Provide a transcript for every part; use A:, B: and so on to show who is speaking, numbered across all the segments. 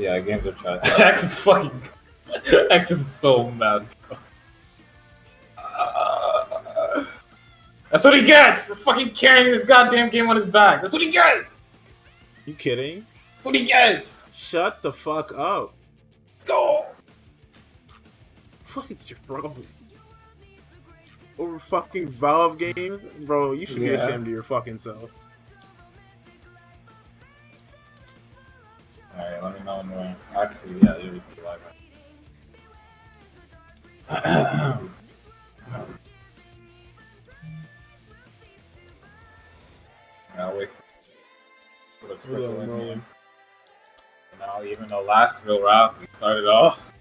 A: Yeah, games are trash. X is fucking. X is so mad. That's what he gets for fucking carrying this goddamn game on his back. That's what he gets.
B: You kidding?
A: That's what he gets.
B: Shut the fuck up.
A: Go.
B: What is your problem? Over fucking Valve game? Bro, you should be ashamed of your fucking self.
A: Alright, let me know when we're... Actually, yeah, you'll be live right. I'll wait for the trickle in here. Now, even though last real rap we started off,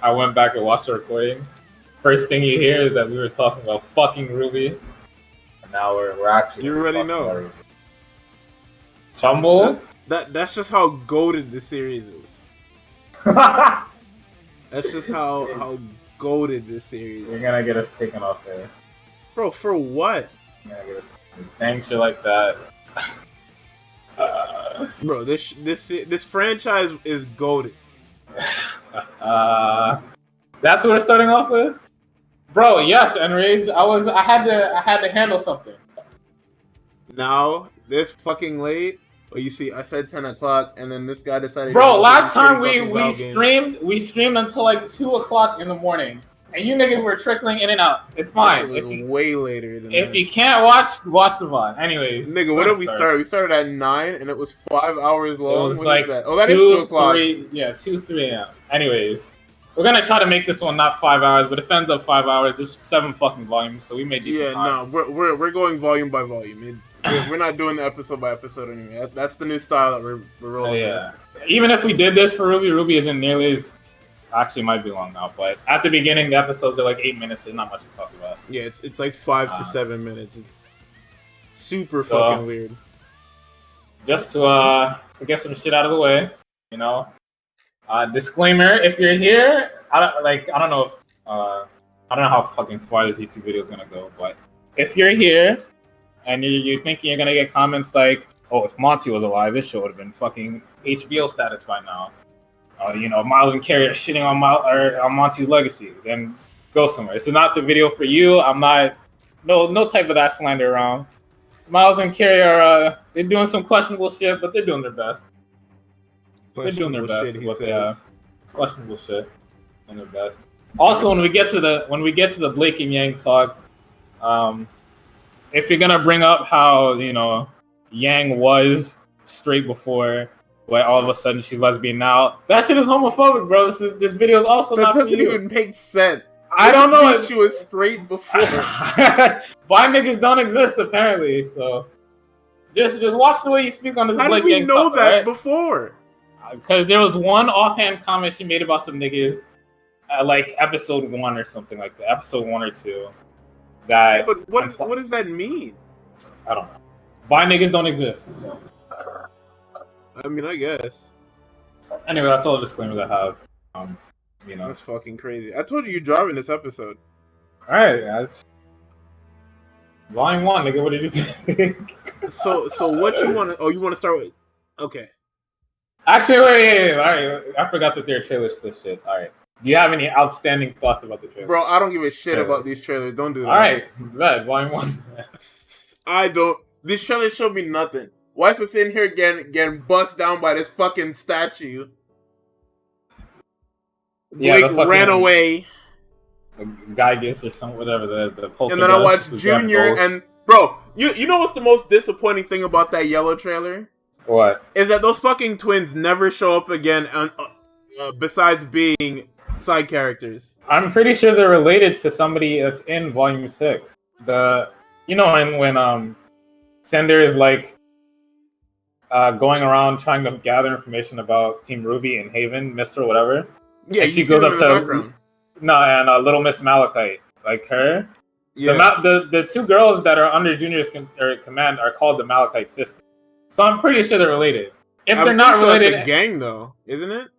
A: I went back and watched the recording. First thing you hear is that we were talking about fucking RWBY. And now we're actually...
B: You already know.
A: Chumble?
B: That's just how goated the series is. That's just how goated this series is.
A: You're gonna get us taken off there.
B: Bro, for what?
A: You're gonna get us saying shit like that.
B: Bro, this franchise is goated.
A: That's what we're starting off with? Bro, yes, Enrage. I had to handle something.
B: Now, this fucking late. Well, you see, I said 10 o'clock, and then this guy decided...
A: Bro, last time we streamed until like 2 o'clock in the morning. And you niggas were trickling in and out. It's fine.
B: Way later than
A: if you can't watch the VOD. Anyways.
B: Nigga, what did we start? We started at 9, and it was 5 hours long.
A: It was like
B: that? Oh, that is 2 o'clock.
A: 2, 3 a.m. Anyways. We're gonna try to make this one not 5 hours, but if it ends up 5 hours, there's 7 fucking volumes, so we made decent time.
B: No, we're going volume by volume. We're not doing the episode by episode anymore. That's the new style that we're rolling.
A: Yeah. Even if we did this for RWBY isn't nearly as... Actually, might be long now, but at the beginning, the episodes are like 8 minutes. There's not much to talk about.
B: Yeah, it's like 5 to 7 minutes. It's super fucking weird.
A: Just to get some shit out of the way, you know. Disclaimer: if you're here, I don't know how fucking far this YouTube video is gonna go, but if you're here and you're thinking you're gonna get comments like, "Oh, if Monty was alive, this show would have been fucking HBO status by now." You know, Miles and Carrie are shitting on Monty's legacy. Then go somewhere. This is not the video for you. I'm not no type of that slander around. Miles and Carrie are they're doing some questionable shit, but they're doing their best. They're doing their best with what they have. Questionable shit. Doing their best. Also, when we get to the Blake and Yang talk, if you're gonna bring up how, you know, Yang was straight before, but all of a sudden she's lesbian now, that shit is homophobic, bro. This video is also not for you. That doesn't even
B: make sense.
A: I don't know if
B: she was straight before.
A: Bi niggas don't exist apparently, so just watch the way you speak on this.
B: How did we know that before?
A: Because there was one offhand comment she made about some niggas, like episode 1 or something like that, episode 1 or 2. That.
B: Yeah, but what does that mean?
A: I don't know. Bi niggas don't exist. So.
B: I mean, I guess.
A: Anyway, that's all the disclaimers I have. You know,
B: that's fucking crazy. I told you're driving this episode.
A: All right, Volume 1, nigga. What did you think?
B: So what you want to? Oh, you want to start with? Okay.
A: Actually, wait. All right, I forgot that there are trailers to this shit. All right. Do you have any outstanding thoughts about the trailer?
B: Bro, I don't give a shit about these trailers. Don't do that.
A: All right, bad. Volume 1.
B: I don't. This trailer showed me nothing. Why is we sitting here getting bust down by this fucking statue? Blake ran away.
A: Geigus or some whatever the poster.
B: And then I watched Junior and bro, you know what's the most disappointing thing about that yellow trailer?
A: What?
B: Is that those fucking twins never show up again besides being side characters.
A: I'm pretty sure they're related to somebody that's in Volume 6. When Sender is like going around trying to gather information about Team RWBY and Haven, Mr. whatever.
B: Yeah,
A: and she goes up to Little Miss Malachite, like her. Yeah. The two girls that are under Junior's command are called the Malachite sisters. So I'm pretty sure they're related. If they're not related,
B: it's a gang though, isn't it?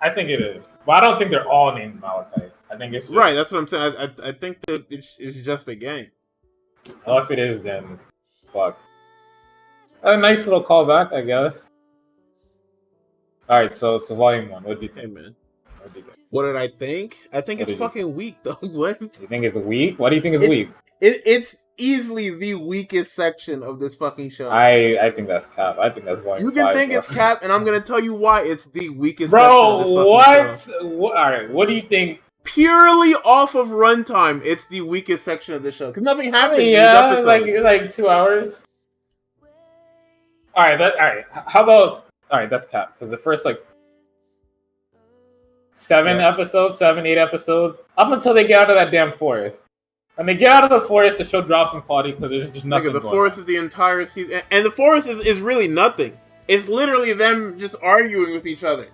A: I think it is, but I don't think they're all named Malachite. I think it's just...
B: right. That's what I'm saying. I think that it's just a gang.
A: Oh, if it is, then fuck. A nice little callback, I guess. All right, so volume 1. What do you think?
B: Hey man, what did I think? I think it's fucking weak, dog. What?
A: You think it's weak? Why do you think it's weak?
B: It's easily the weakest section of this fucking show.
A: I think that's cap. I think that's volume 5.
B: You can think it's cap, and I'm gonna tell you why it's the weakest
A: section
B: of this fucking
A: show. Bro, what? All right, what do you think?
B: Purely off of runtime, it's the weakest section of the show because nothing happens.
A: Yeah, it's like 2 hours. All right, how about? All right, that's cap because the first like 7 episodes, 8 episodes, up until they get out of that damn forest. When they get out of the forest, the show drops in quality because there's just nothing.
B: The forest is the entire season, and the forest is really nothing. It's literally them just arguing with each other.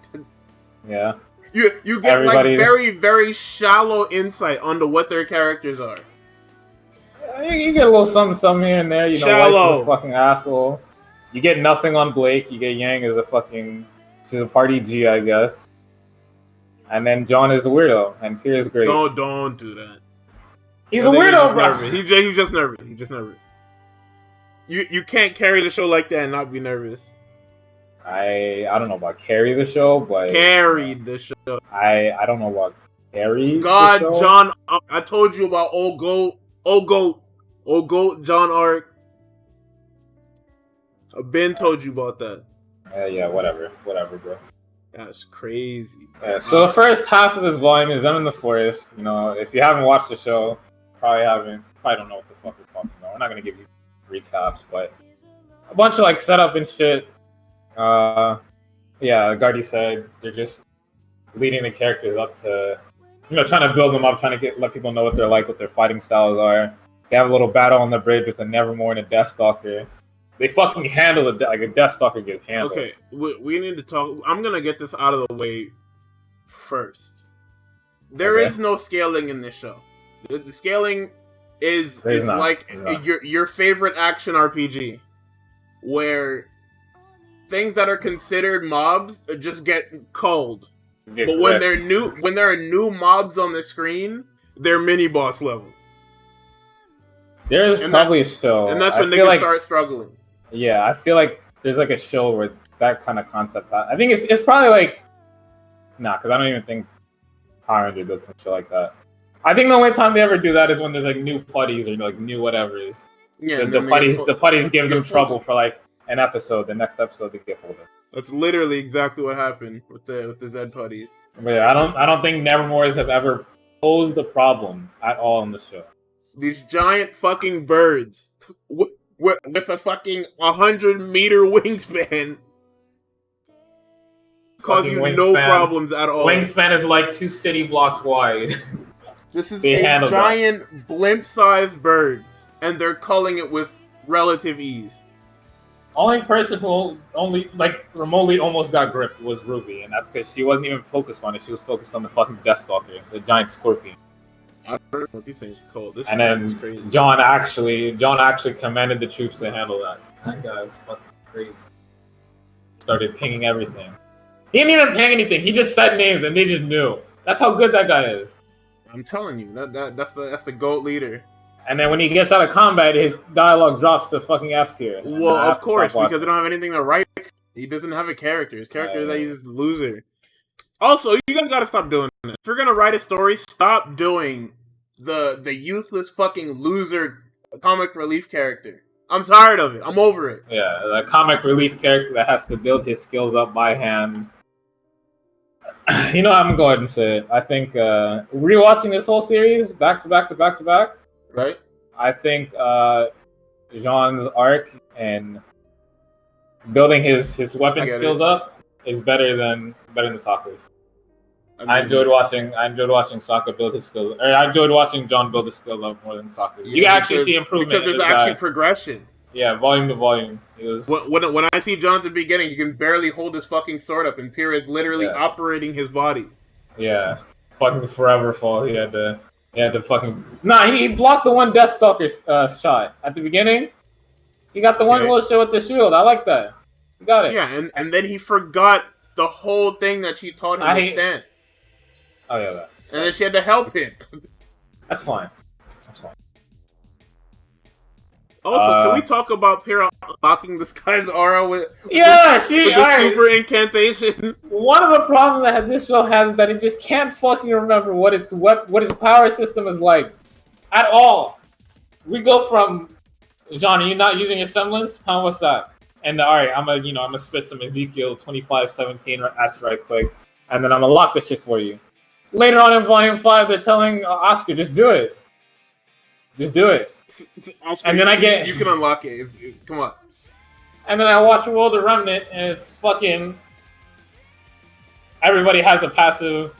A: Yeah.
B: You get like very, very shallow insight onto what their characters are.
A: You get a little something here and there. You know, White's a fucking asshole. You get nothing on Blake. You get Yang as she's a party G, I guess. And then John is a weirdo, and Pierre is great.
B: Don't do that.
A: He's a weirdo, bro.
B: He's just nervous. He's just nervous. You can't carry the show like that and not be nervous.
A: I don't know about carry the show, but
B: carried the show.
A: I don't know about carry.
B: God, the show. John, I told you about old goat, John Arc. Ben told you about that.
A: Yeah, whatever, bro.
B: That's crazy.
A: Yeah, so the first half of this volume is them in the forest. You know, if you haven't watched the show, probably don't know what the fuck we're talking about. We're not gonna give you recaps, but a bunch of like setup and shit. Yeah, Gardy said they're just leading the characters up to, trying to build them up, trying to let people know what they're like, what their fighting styles are. They have a little battle on the bridge with a Nevermore and a Deathstalker. They fucking handle it like a Deathstalker gets handled.
B: Okay, we need to talk. I'm gonna get this out of the way first. There is no scaling in this show. The scaling is like your favorite action RPG, where things that are considered mobs just get culled. But when there are new mobs on the screen, they're mini boss level.
A: There's probably a show,
B: and that's when niggas start struggling.
A: Yeah, I feel like there's like a show where that kind of concept. I think it's probably like, because I don't even think Power Rangers does some shit like that. I think the only time they ever do that is when there's like new putties or like new whatever's. Yeah, the putties give them trouble for like an episode. The next episode they get folded.
B: That's literally exactly what happened with the Zed putties.
A: But yeah, I don't think Nevermores have ever posed a problem at all in the show.
B: These giant fucking birds with a fucking 100-meter wingspan cause you no problems at all.
A: Wingspan is like 2 city blocks wide.
B: This is a giant blimp-sized bird, and they're culling it with relative ease.
A: Only person who only remotely almost got gripped was RWBY, and that's because she wasn't even focused on it. She was focused on the fucking Deathstalker, the giant scorpion.
B: I don't know what these things are called.
A: And then John actually commanded the troops to handle that. That guy was fucking crazy. Started pinging everything. He didn't even ping anything. He just said names, and they just knew. That's how good that guy is.
B: I'm telling you, that's the GOAT leader.
A: And then when he gets out of combat, his dialogue drops to fucking F tier.
B: Well, of course, because they don't have anything to write. He doesn't have a character. His character is that he's a loser. Also, you guys gotta stop doing that. If you're gonna write a story, stop doing the useless fucking loser comic relief character. I'm tired of it. I'm over it.
A: Yeah, the comic relief character that has to build his skills up by hand. I'm gonna go ahead and say it. I think rewatching this whole series back to back.
B: Right.
A: I think Jean's arc and building his weapon skills up is better than Sokka's. I enjoyed watching Sokka build his skills. Or I enjoyed watching John build his skills up more than Sokka. You can actually see improvement
B: because there's actually progression.
A: Yeah, volume to volume.
B: When I see John at the beginning, he can barely hold his fucking sword up, and Pierre is literally operating his body.
A: Yeah, fucking forever fall. He had to fucking... Nah, he blocked the one Deathstalker shot. At the beginning, he got the one little shit with the shield. I like that. He got it.
B: Yeah, and then he forgot the whole thing that she taught him to stand.
A: Oh, yeah, that.
B: And then she had to help him.
A: That's fine.
B: Also, can we talk about Pyrrha unlocking this guy's aura with
A: the
B: super incantation?
A: One of the problems that this show has is that it just can't fucking remember what its power system is like at all. We go from, John, are you not using your semblance? Huh? What's that? And all right, I'm gonna spit some Ezekiel 25:17 right quick, and then I'm gonna lock this shit for you. Later on in Volume 5, they're telling Oscar, just do it. Just do it.
B: Oscar, and then you can unlock it. Come on.
A: And then I watch World of Remnant, and it's fucking... Everybody has a passive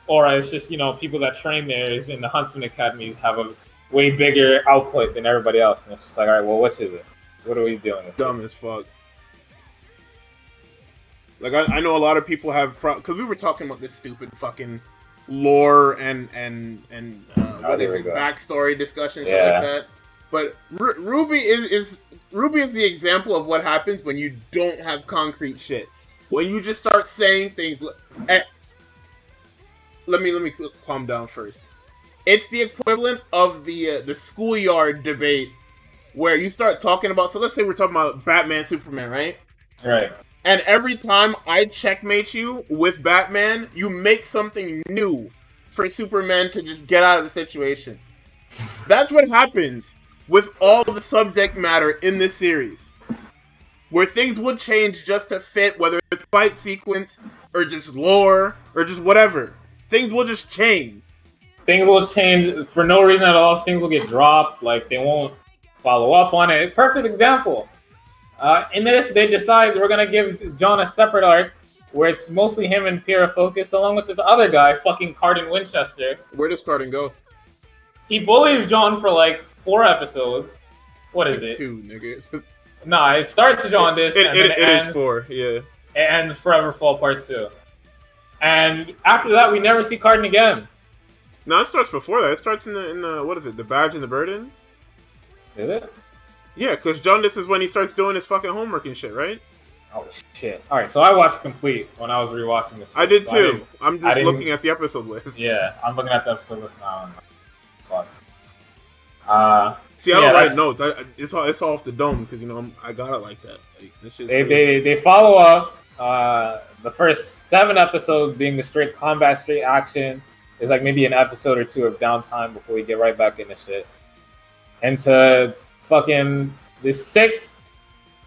A: aura. It's just, people that train there in the Huntsman Academies have a way bigger output than everybody else. And it's just like, all right, well, which is it? What are we dealing with?
B: Dumb as fuck. Like, I know a lot of people have... Because we were talking about this stupid fucking lore and backstory discussion, shit like that. But RWBY is the example of what happens when you don't have concrete shit. When you just start saying things. Let me calm down first. It's the equivalent of the schoolyard debate where you start talking about. So let's say we're talking about Batman, Superman, right?
A: Right.
B: And every time I checkmate you with Batman, you make something new for Superman to just get out of the situation. That's what happens with all the subject matter in this series. Where things would change just to fit, whether it's fight sequence, or just lore, or just whatever. Things will just change.
A: Things will change for no reason at all. Things will get dropped, like they won't follow up on it. Perfect example. In this, they decide we're going to give John a separate arc where it's mostly him and Pyrrha focused, along with this other guy, fucking Cardin Winchester.
B: Where does Cardin go?
A: He bullies John for like 4 episodes. What is it?
B: 2, nigga.
A: Nah, it starts Jaundice.
B: It ends, is 4, yeah.
A: It ends Forever Fall Part 2. And after that, we never see Cardin again.
B: No, it starts before that. It starts in the what is it? The Badge and the Burden?
A: Is it?
B: Yeah, because Jaundice is when he starts doing his fucking homework and shit, right?
A: Oh, shit. Alright, so I watched complete when I was rewatching this.
B: I did too. I'm just looking at the episode list.
A: Yeah, I'm looking at the episode list now.
B: See, I don't write notes. It's all off the dome because I got it like that. Like, this shit.
A: They follow up. The first 7 episodes being the straight combat, straight action. There's like maybe an episode or 2 of downtime before we get right back into shit. Into fucking this 6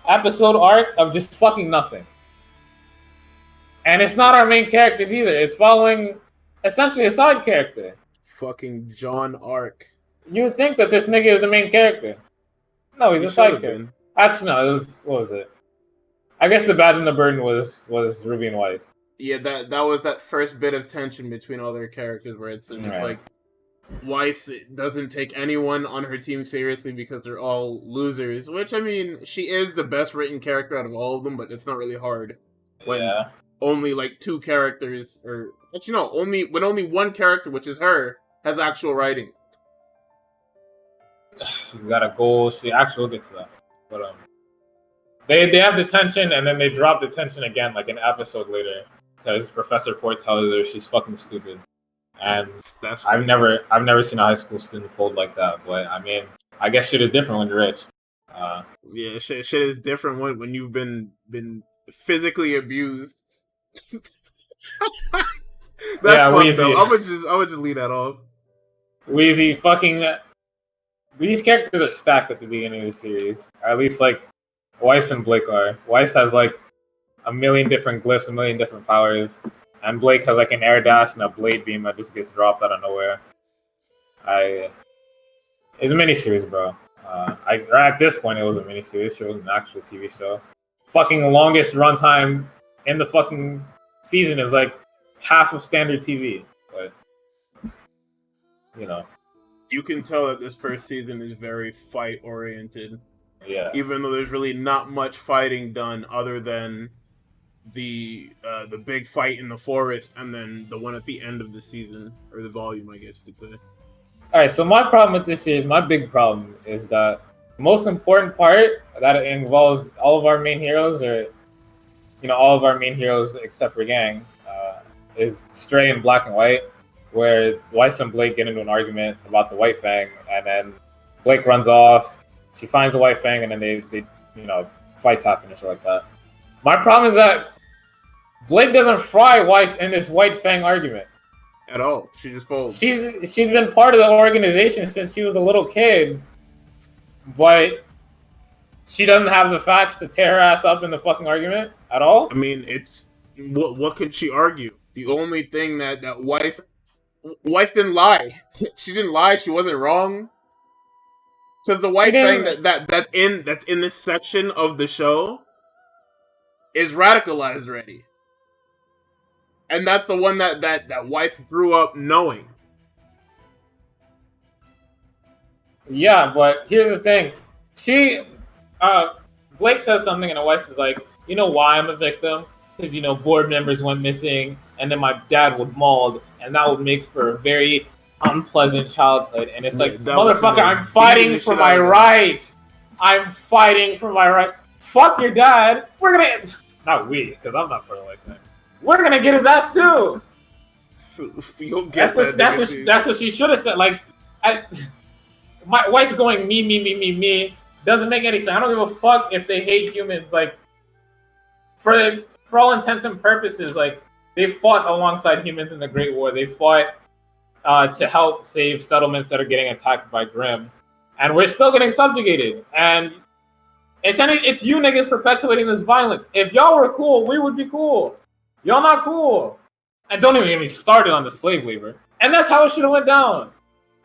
A: episode arc of just fucking nothing. And it's not our main characters either. It's following essentially a side character.
B: Fucking John arc.
A: You would think that this nigga is the main character. No, he's a side character. Actually, no, what was it? I guess the Badge and the Burden was Ruby and Weiss.
B: Yeah, that was that first bit of tension between all their characters where it's just like Weiss doesn't take anyone on her team seriously because they're all losers. Which, I mean, she is the best written character out of all of them, but it's not really hard when only like 2 characters, or actually no, only one character, which is her, has actual writing.
A: She's got a goal. She actually will get to that, but they have the tension, and then they drop the tension again, like an episode later, because Professor Port tells her she's fucking stupid. And
B: that's
A: I've never seen a high school student fold like that. But I mean, I guess shit is different when you're rich.
B: Yeah, shit is different when you've been physically abused. That's fucked up. I would just leave that off.
A: Wheezy, fucking. These characters are stacked at the beginning of the series. Or at least like Weiss and Blake are. Weiss has like a million different glyphs, a million different powers. And Blake has like an air dash and a blade beam that just gets dropped out of nowhere. It's a miniseries, bro. At this point, it was a miniseries. It was an actual TV show. Fucking longest runtime in the fucking season is like half of standard TV. But,
B: you can tell that this first season is very fight-oriented.
A: Yeah.
B: Even though there's really not much fighting done other than the big fight in the forest and then the one at the end of the season, or the volume, I guess you could say.
A: Alright, so my problem with this series, my big problem, is that the most important part that involves all of our main heroes, or all of our main heroes except for Gang, is Stray and Black and White, where Weiss and Blake get into an argument about the White Fang, and then Blake runs off, She finds the White Fang, and then they fights happen and shit like that. My problem is that Blake doesn't fry Weiss in this White Fang argument
B: at all. She just folds.
A: She's been part of the organization since she was a little kid, but she doesn't have the facts to tear her ass up in the fucking argument at all.
B: I mean, it's what could she argue? The only thing that Weiss didn't lie. She didn't lie. She wasn't wrong. Because the White Fang that's in this section of the show is radicalized already. And that's the one that Weiss grew up knowing.
A: Yeah, but here's the thing. Blake says something and Weiss is like, you know why I'm a victim? Because, board members went missing and then my dad was mauled and that would make for a very unpleasant childhood. And it's like, motherfucker, I'm fighting for my rights. I'm fighting for my right. Fuck your dad. We're gonna... Not we, because I'm not part of like that. We're gonna get his ass too. That's what she should have said. Like, my wife's going me doesn't make anything. I don't give a fuck if they hate humans. Like, for all intents and purposes, like they fought alongside humans in the Great War. They fought to help save settlements that are getting attacked by Grimm, and we're still getting subjugated. And it's you niggas perpetuating this violence. If y'all were cool, we would be cool. Y'all not cool. And don't even get me started on the slave labor. And that's how it should have went down.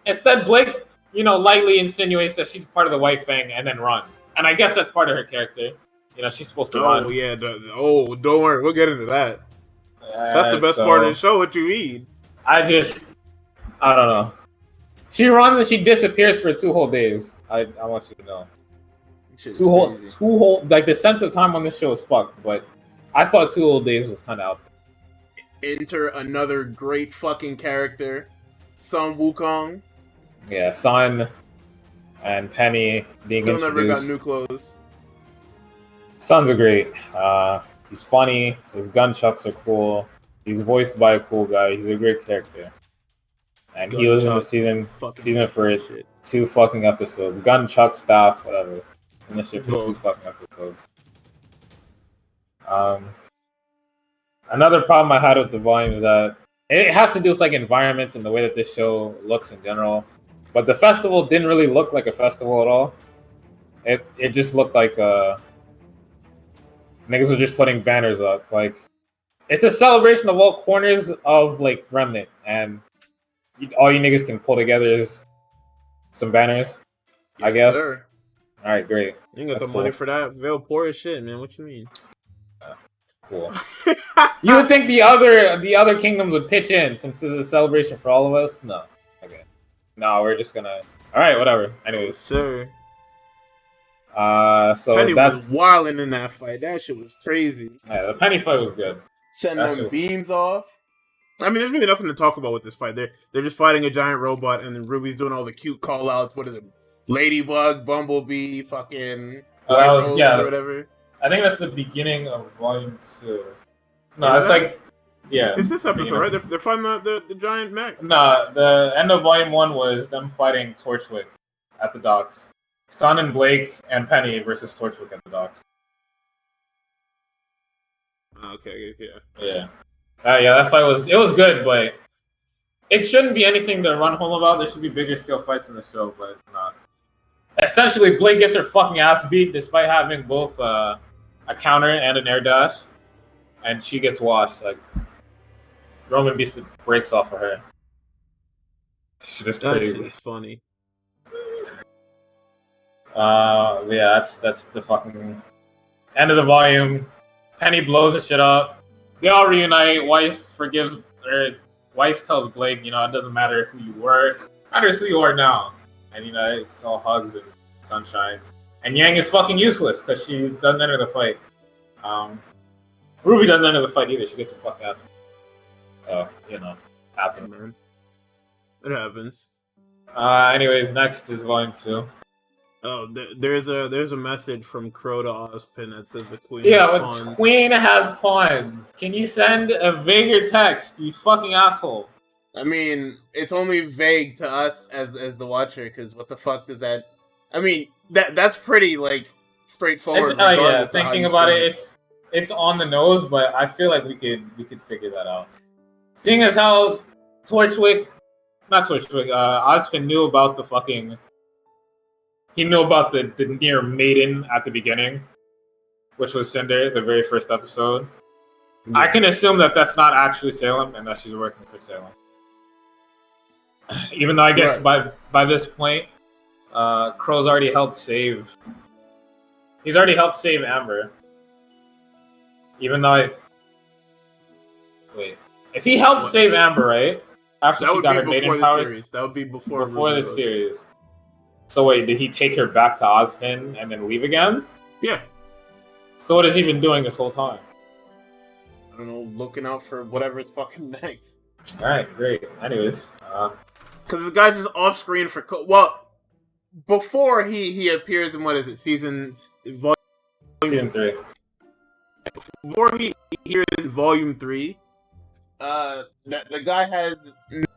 A: Instead, Blake, lightly insinuates that she's part of the White Fang and then runs. And I guess that's part of her character. She's supposed to run.
B: Oh, yeah. Don't worry. We'll get into that. That's the best part of the show. What you mean?
A: I don't know. She runs and she disappears for 2 whole days. I want you to know. 2 whole, like the sense of time on this show is fucked, but I thought 2 whole days was kind of out there.
B: Enter another great fucking character, Sun Wukong.
A: Yeah, Sun and Penny being
B: Still
A: introduced.
B: Never got new clothes.
A: Sun's a great. He's funny. His gunchucks are cool. He's voiced by a cool guy. He's a great character. And he was in the season for 2 fucking episodes. Gunchuck staff, whatever. In this shit for 2 fucking episodes. Another problem I had with the volume is that it has to do with like environments and the way that this show looks in general. But the festival didn't really look like a festival at all. It just looked like niggas were just putting banners up. Like, it's a celebration of all corners of like Remnant, and all you niggas can pull together is some banners. Yes, I guess. Sir. All right, great.
B: You ain't got the money for that. They'll poor as shit, man. What you mean?
A: Cool. You would think the other kingdoms would pitch in since it's a celebration for all of us. No. Okay. No, we're just gonna. All right, whatever. Anyways,
B: sir.
A: So
B: Penny was wilding in that fight. That shit was crazy.
A: Yeah, the Penny fight was good.
B: Setting them beams off. I mean, there's really nothing to talk about with this fight. They're just fighting a giant robot, and then Ruby's doing all the cute call outs. What is it? Ladybug, Bumblebee, fucking or whatever.
A: I think that's the beginning of volume 2. No, it's like, yeah.
B: It's this episode, right? They're fighting the giant mech.
A: No, the end of volume 1 was them fighting Torchwick at the docks. Sun and Blake and Penny versus Torchwick at the docks.
B: Okay, yeah.
A: Yeah. Yeah, that fight was good, but it shouldn't be anything to run home about. There should be bigger scale fights in the show, but not. Essentially, Blake gets her fucking ass beat despite having both a counter and an air dash, and she gets washed. Like, Roman beats the brakes off of her. She just crazy.
B: That shit is funny.
A: Yeah, that's the fucking end of the volume. Penny blows the shit up. They all reunite. Weiss tells Blake, it doesn't matter who you were. It matters who you are now. And, it's all hugs and sunshine. And Yang is fucking useless because she doesn't enter the fight. Ruby doesn't enter the fight either. She gets her fucking ass. So, happens.
B: Man. It happens.
A: Anyways, next is volume 2.
B: Oh, there's a message from Crow to Ozpin that says the Queen
A: has
B: pawns.
A: Yeah, Queen has pawns. Can you send a vaguer text, you fucking asshole?
B: I mean, it's only vague to us as the watcher, because what the fuck does that I mean, that's pretty like straightforward.
A: Thinking about it, it's on the nose, but I feel like we could figure that out. Seeing as how Ozpin knew about he knew about the near maiden at the beginning, which was Cinder, the very first episode. Yeah. I can assume that that's not actually Salem and that she's working for Salem. Even though I guess by this point, Crow's already helped save. He's already helped save Amber. Even though if he helped save Amber, right? After she got her maiden powers,
B: that would be before
A: the series. So wait, did he take her back to Ozpin and then leave again?
B: Yeah.
A: So what has he been doing this whole time?
B: I don't know, looking out for whatever's fucking next.
A: Alright, great. Anyways,
B: because the guy's just off screen for before he appears in season 3. Before he appears in volume 3, the guy has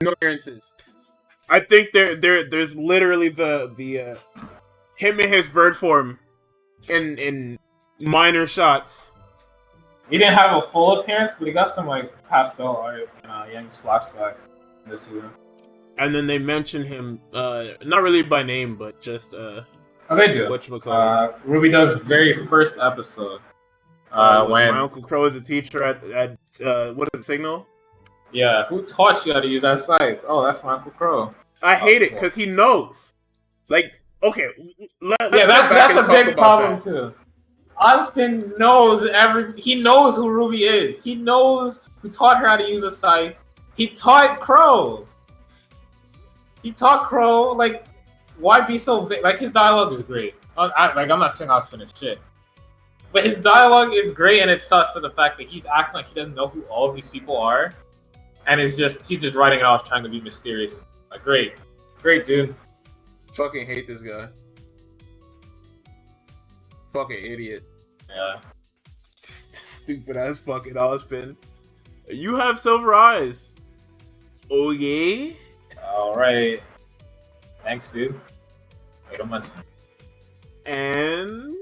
B: no appearances. I think there's literally the him in his bird form in minor shots.
A: He didn't have a full appearance, but he got some like pastel art in Yang's flashback this season.
B: And then they mention him, not really by name, but just
A: they do. RWBY does very first episode. When
B: my Uncle Crow is a teacher at what is it, Signal?
A: Yeah, who taught you how to use that site? Oh, that's my Uncle Crow.
B: I hate it because he knows. Like, okay,
A: that's a big problem too. Ozpin knows he knows who RWBY is. He knows who taught her how to use a site. He taught Crow. Like, why be so vague? Like, his dialogue is great. I'm not saying Ozpin is shit. But his dialogue is great, and it's sus to the fact that he's acting like he doesn't know who all of these people are. And he's just writing it off, trying to be mysterious. Like, great, dude.
B: Fucking hate this guy. Fucking idiot.
A: Yeah.
B: Stupid ass fucking Ozpin. You have silver eyes. Oh yeah.
A: All right. Thanks, dude. Wait a minute.
B: And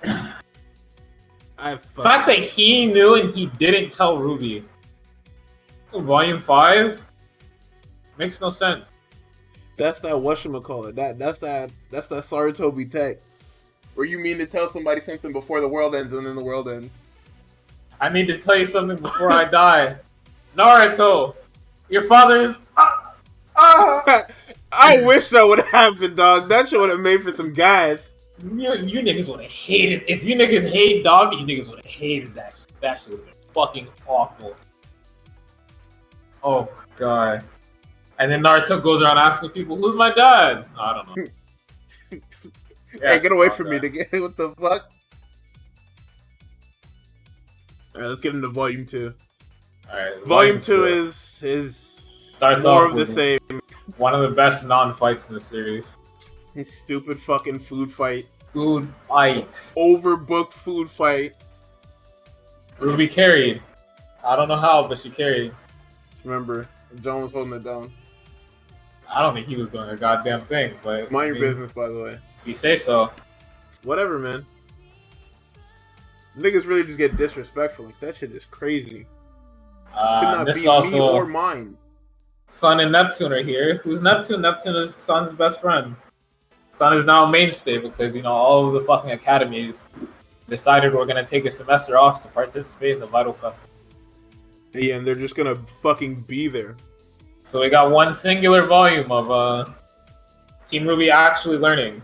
A: the fact that he knew and he didn't tell RWBY. Volume 5 makes no sense.
B: That's that whatchamacallit. That's that Saratobi tech. Where you mean to tell somebody something before the world ends and then the world ends.
A: I need to tell you something before I die. Naruto, your father is.
B: I wish that would have happened, dog. That shit would have made for some guys.
A: You niggas would have hated. If you niggas hate Dog, you niggas would have hated that shit. That shit would have been fucking awful. Oh god. And then Naruto goes around asking people, "Who's my dad?" No, I don't know.
B: Hey, get away from me, nigga. What the fuck? Alright, let's get into Volume 2.
A: Alright,
B: Volume 2 is
A: starts
B: more
A: off
B: of the same.
A: One of the best non-fights in the series.
B: His stupid fucking food fight.
A: Food fight.
B: Overbooked food fight.
A: RWBY carried. I don't know how, but she carried.
B: Remember, John was holding it down.
A: I don't think he was doing a goddamn thing, but...
B: Mind your business, by the way.
A: If you say so.
B: Whatever, man. Niggas really just get disrespectful. Like, that shit is crazy. Could not
A: this
B: be
A: also,
B: me or mine.
A: Sun and Neptune are here. Who's Neptune? Neptune is Sun's best friend. Sun is now a mainstay because, all of the fucking academies decided we're going to take a semester off to participate in the Vital Festival.
B: Yeah, and they're just going to fucking be there.
A: So we got one singular volume of Team RWBY actually learning.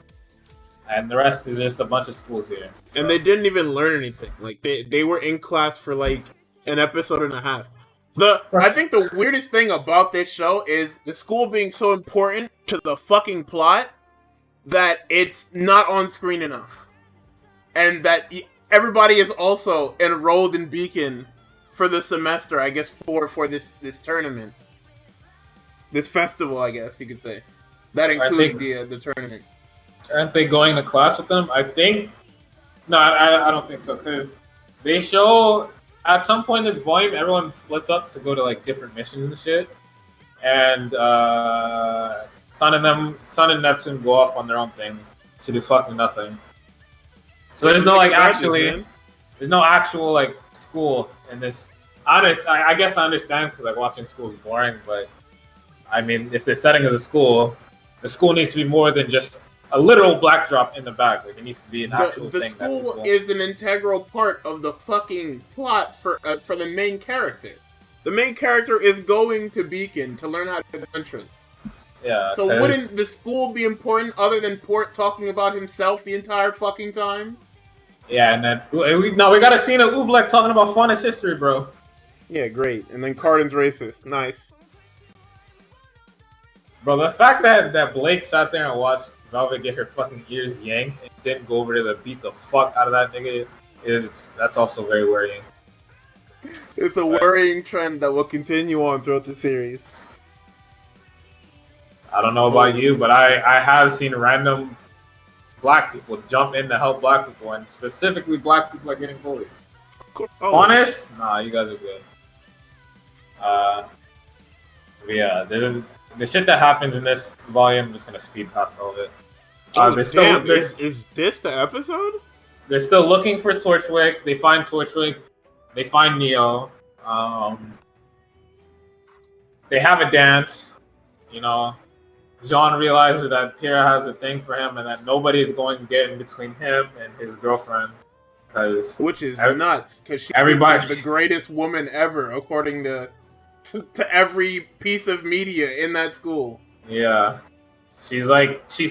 A: And the rest is just a bunch of schools here. So.
B: And they didn't even learn anything. Like, they were in class for, like, an episode and a half. I think the weirdest thing about this show is the school being so important to the fucking plot that it's not on screen enough. And that everybody is also enrolled in Beacon for the semester, I guess, for this tournament. This festival, I guess you could say. That includes the tournament.
A: Aren't they going to class with them? I think... No, I don't think so, because they show... At some point in this volume, everyone splits up to go to, like, different missions and shit. And Sun and Neptune go off on their own thing to do fucking nothing. So there's no like there's no actual like school in this. I guess I understand because like watching school is boring, but I mean if they're setting as a school, the school needs to be more than just a literal black drop in the back. Like it needs to be an actual thing. The
B: school is an integral part of the fucking plot for the main character. The main character is going to Beacon to learn how to do entrance.
A: Yeah.
B: So wouldn't the school be important other than Port talking about himself the entire fucking time?
A: Yeah, and then we got a scene of Oobleck talking about Faunus history, bro.
B: Yeah, great. And then Cardin's racist. Nice.
A: Bro, the fact that Blake sat there and watched Velvet get her fucking ears yanked and didn't go over there to beat the fuck out of that nigga that's also very worrying.
B: It's a worrying trend that will continue on throughout the series.
A: I don't know about you, but I have seen random black people jump in to help black people, and specifically black people are getting bullied. Honest? Nah, you guys are good. Yeah, the shit that happens in this volume, I'm just gonna speed past all of it.
B: Is this the episode?
A: They're still looking for Torchwick. They find Torchwick. They find Neo. They have a dance. You know, Jean realizes that Pierre has a thing for him and that nobody is going to get in between him and his girlfriend.
B: Which is nuts, because she's the greatest woman ever, according to every piece of media in that school.
A: Yeah. She's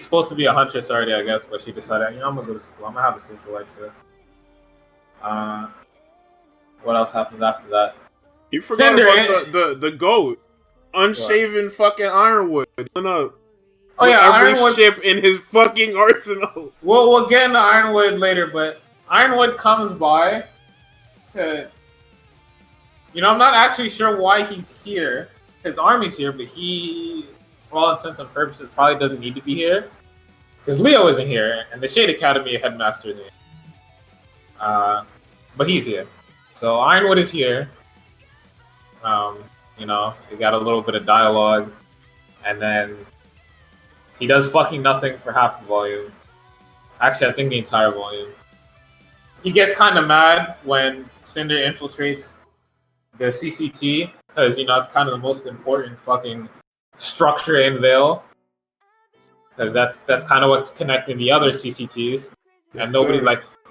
A: supposed to be a huntress already, I guess, but she decided, I'm going to go to school. I'm going to have a social life shit. What else happens after that?
B: You forgot about the GOAT. Unshaven fucking Ironwood.
A: Oh yeah,
B: every
A: Ironwood
B: ship in his fucking arsenal.
A: We'll get into Ironwood later, but Ironwood comes by to... I'm not actually sure why he's here. His army's here, but he, for all intents and purposes, probably doesn't need to be here. Because Leo isn't here, and the Shade Academy headmaster isn't here. But he's here. So Ironwood is here. They got a little bit of dialogue, and then he does fucking nothing for half the volume. Actually, I think the entire volume. He gets kind of mad when Cinder infiltrates the CCT, because, it's kind of the most important fucking structure in Vale. Because that's kind of what's connecting the other CCTs. And nobody,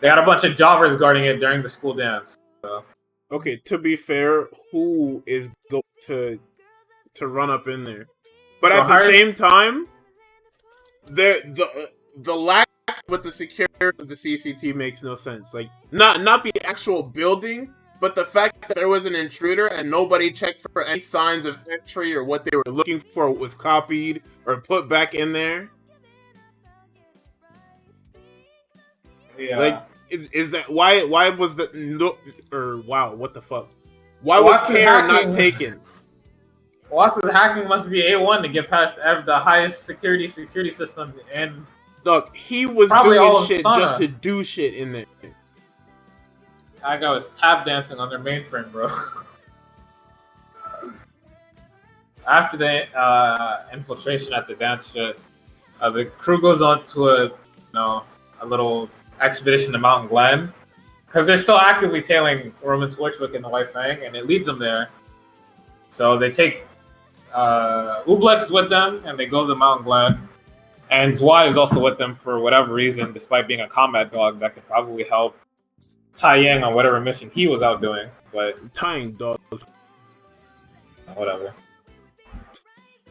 A: they had a bunch of jobbers guarding it during the school dance. So.
B: Okay, to be fair, who is going to run up in there? But at the same time, the lack with the security of the CCT makes no sense. Like, not the actual building, but the fact that there was an intruder and nobody checked for any signs of entry or what they were looking for was copied or put back in there.
A: Yeah.
B: Is that why was the wow, what the fuck? Why was care not taken?
A: Watson's hacking must be A1 to get past the highest security system, and
B: look, he was doing shit just to do shit in there.
A: That guy was tap dancing on their mainframe, bro. After the infiltration at the dance shit, the crew goes on to a little expedition to Mountain Glen, because they're still actively tailing Roman Torchwick and the White Fang, and it leads them there. So they take Oobleck's with them, and they go to the Mountain Glen. And Zwei is also with them for whatever reason, despite being a combat dog that could probably help Tai Yang on whatever mission he was out doing. But
B: tying dog,
A: whatever.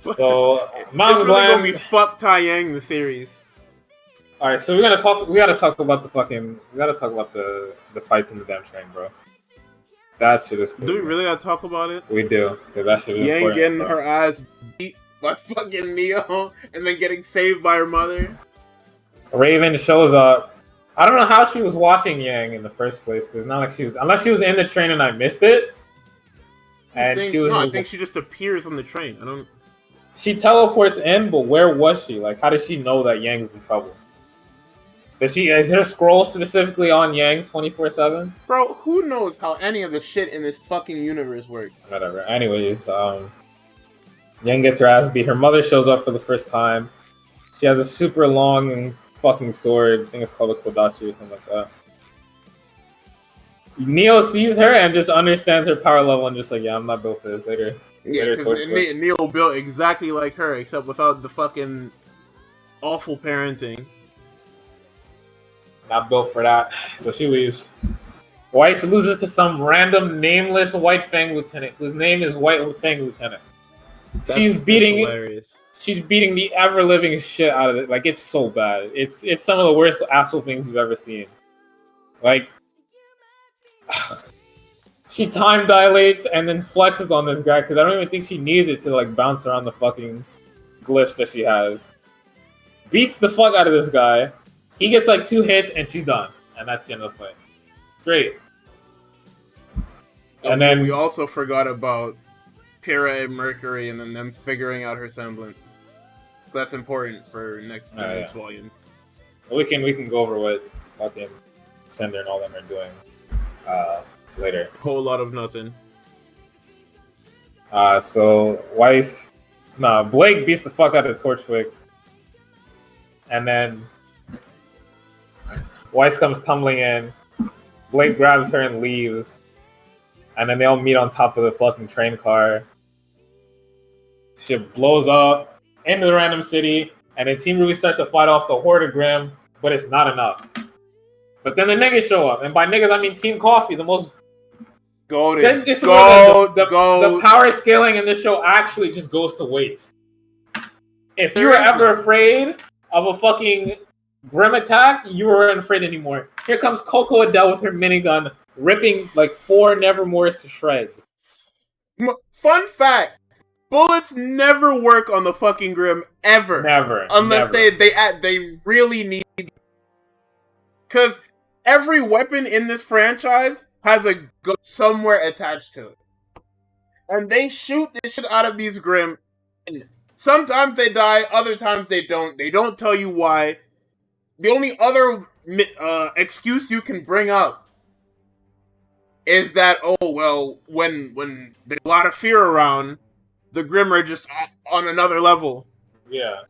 A: So Mountain
B: Glen, really
A: gonna
B: be fuck Tai Yang the series.
A: All right, so we gotta talk about the fights in the damn train, bro. That shit is cool.
B: Do we really gotta talk about it?
A: We do, because that shit is
B: Yang getting her ass beat by fucking Neo and then getting saved by her mother.
A: Raven shows up. I don't know how she was watching Yang in the first place, because not like she was, unless she was in the train and I missed it.
B: I think she just appears on the train.
A: She teleports in, but where was she? Like, how does she know that Yang's in trouble? Is there a scroll specifically on Yang 24/7?
B: Bro, who knows how any of the shit in this fucking universe works?
A: Whatever. Anyways, Yang gets her ass beat. Her mother shows up for the first time. She has a super long fucking sword. I think it's called a kodachi or something like that. Neo sees her and just understands her power level and just like, yeah, I'm not built for this. Later.
B: Yeah, because Neo built exactly like her, except without the fucking awful parenting.
A: Not built for that. So she leaves. Weiss loses to some random nameless White Fang lieutenant whose name is White Fang Lieutenant. She's beating the ever living shit out of it. Like, it's so bad. It's some of the worst ass whoopings you've ever seen. Like, she time dilates and then flexes on this guy because I don't even think she needs it to like bounce around the fucking glyphs that she has. Beats the fuck out of this guy. He gets like 2 hits and she's done, and that's the end of the fight. Great. And then
B: we also forgot about Pyrrha and Mercury and then them figuring out her semblance. That's important for next volume.
A: We can go over what fucking Cinder and all them are doing later.
B: A whole lot of nothing.
A: So Blake beats the fuck out of Torchwick, and then Weiss comes tumbling in. Blake grabs her and leaves. And then they all meet on top of the fucking train car. Shit blows up into the random city. And then Team RWBY starts to fight off the Horde of Grimm. But it's not enough. But then the niggas show up. And by niggas, I mean Team Coffee. The most...
B: Goated.
A: The power scaling in this show actually just goes to waste. If you were ever afraid of a fucking Grimm attack, you weren't afraid anymore. Here comes Coco Adele with her minigun, ripping like 4 Nevermores to shreds.
B: Fun fact: bullets never work on the fucking Grimm ever.
A: Never.
B: Unless they really need. Because every weapon in this franchise has a gun somewhere attached to it, and they shoot this shit out of these Grimm. Sometimes they die, other times they don't. They don't tell you why. The only other excuse you can bring up is that, oh, well, when there's a lot of fear around, the Grimm are just on another level.
A: Yeah.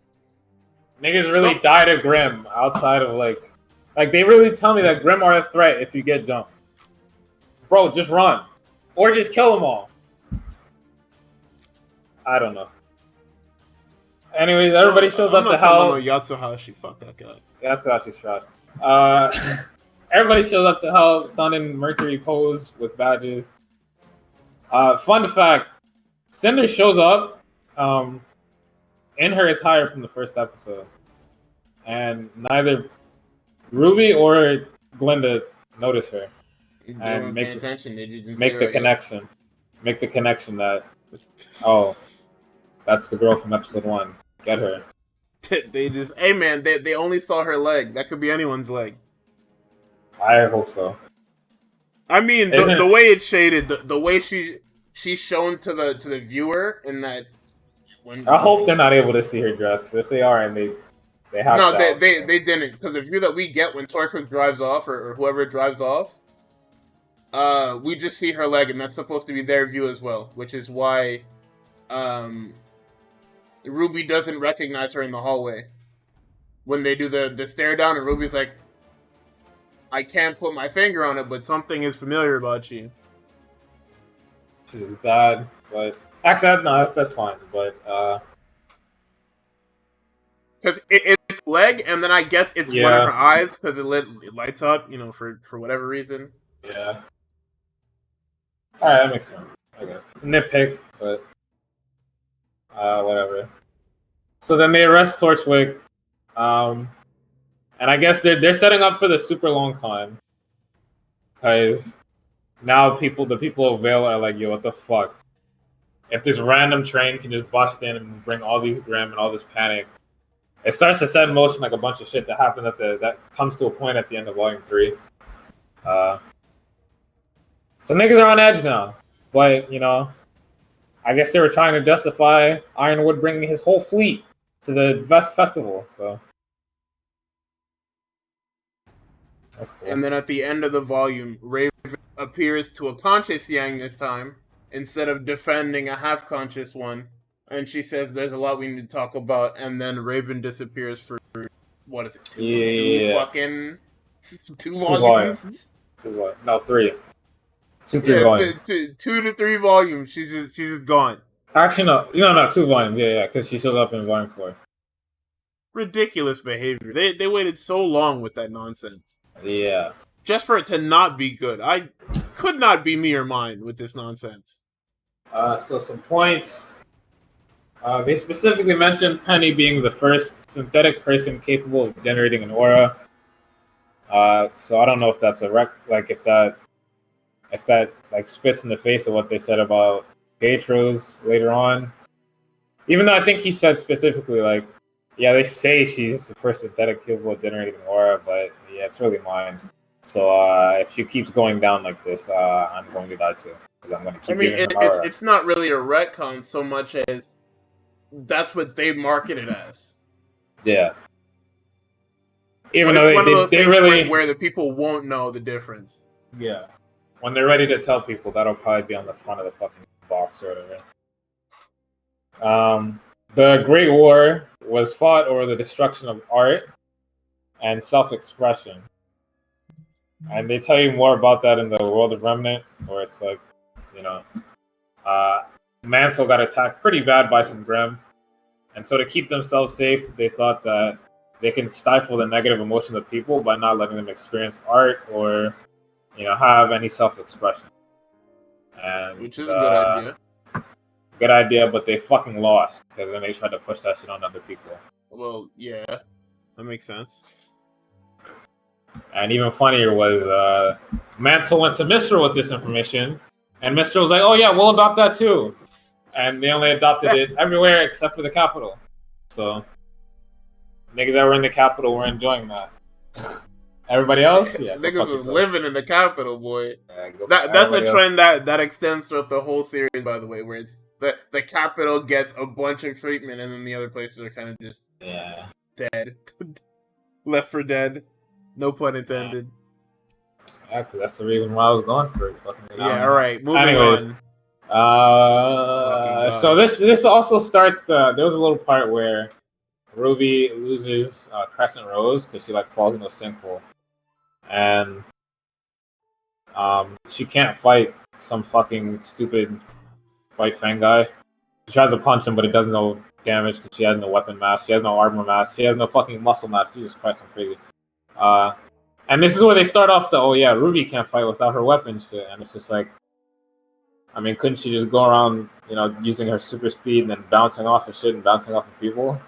A: Niggas really die to Grimm outside of, like, they really tell me that Grimm are a threat if you get jumped. Bro, just run. Or just kill them all. I don't know. Anyways, everybody shows up to help.
B: Yatsuhashi, fuck that guy.
A: Yatsuhashi's trash. Everybody shows up to help. Sun and Mercury pose with badges. Fun fact: Cinder shows up in her attire from the first episode, and neither RWBY or Glinda notice her and make the connection. Make the connection that that's the girl from episode 1. Get her.
B: They just, hey man, they only saw her leg. That could be anyone's leg.
A: I hope so.
B: I mean, the way it's shaded, the way she's shown to the viewer in that.
A: I hope they're not able to see her dress, because if they are, and they have
B: no, they didn't, because the view that we get when Torchwick drives off or whoever drives off, we just see her leg, and that's supposed to be their view as well, which is why RWBY doesn't recognize her in the hallway when they do the stare down, and RWBY's like, I can't put my finger on it, but something is familiar about you.
A: She's bad, but actually, no, that's fine. But
B: because it's leg, and then I guess it's one of her eyes because it lights up, for whatever reason.
A: Yeah. All right, that makes sense. I guess nitpick, but whatever. So then they arrest Torchwick, and I guess they're setting up for the super long con, because now the people of Vale are like, yo, what the fuck? If this random train can just bust in and bring all these Grimm and all this panic, it starts to set in motion like a bunch of shit that happened that comes to a point at the end of Volume 3. So niggas are on edge now, but I guess they were trying to justify Ironwood bringing his whole fleet to the Vest Festival, so that's cool.
B: And then at the end of the volume, Raven appears to a conscious Yang this time, instead of defending a half-conscious one, And she says there's a lot we need to talk about, and then Raven disappears for, what is it, two fucking... Two volumes?
A: No, 3. 3 volumes.
B: 2 to 3 volumes. She's just gone.
A: Actually, no, not 2 volumes. Yeah, because she shows up in volume 4.
B: Ridiculous behavior. They waited so long with that nonsense.
A: Yeah.
B: Just for it to not be good. I could not be me or mine with this nonsense.
A: So some points. They specifically mentioned Penny being the first synthetic person capable of generating an aura. So I don't know if that's if that like spits in the face of what they said about Pietros later on. Even though I think he said specifically like, yeah, they say she's the first synthetic capable of generating an aura, but yeah, it's really mine. So if she keeps going down like this, I'm going to die too. I'm going to keep
B: it's not really a retcon so much as that's what they market it as.
A: Yeah. Even though they really
B: where the people won't know the difference.
A: Yeah. When they're ready to tell people, that'll probably be on the front of the fucking box or whatever. The Great War was fought over the destruction of art and self-expression. And they tell you more about that in the World of Remnant, where it's like, Mansell got attacked pretty bad by some Grimm. And so to keep themselves safe, they thought that they can stifle the negative emotions of people by not letting them experience art or, have any self-expression. And,
B: which is a good idea.
A: Good idea, but they fucking lost because then they tried to push that shit on other people.
B: Well, yeah, that makes sense.
A: And even funnier was Mansell went to Mr. with this information, and Mr. was like, "Oh yeah, we'll adopt that too." And they only adopted it everywhere except for the capital. So niggas that were in the capital were enjoying that. Everybody else, yeah,
B: niggas was living in the capital, boy. Yeah, that's a trend that extends throughout the whole series, by the way, where it's the capital gets a bunch of treatment, and then the other places are kind of just dead, left for dead. No pun intended.
A: Yeah, because that's the reason why I was going for it.
B: All right. Moving on.
A: So this also starts there was a little part where Ruby loses Crescent Rose because she falls into a sinkhole, and she can't fight some fucking stupid White Fang guy. She tries to punch him, but it does no damage because she has no weapon mass, she has no armor mass, she has no fucking muscle mass. Jesus Christ, I'm crazy. And this is where they start off Ruby can't fight without her weapon shit, and it's just like, I mean, couldn't she just go around, using her super speed and then bouncing off of shit and bouncing off of people?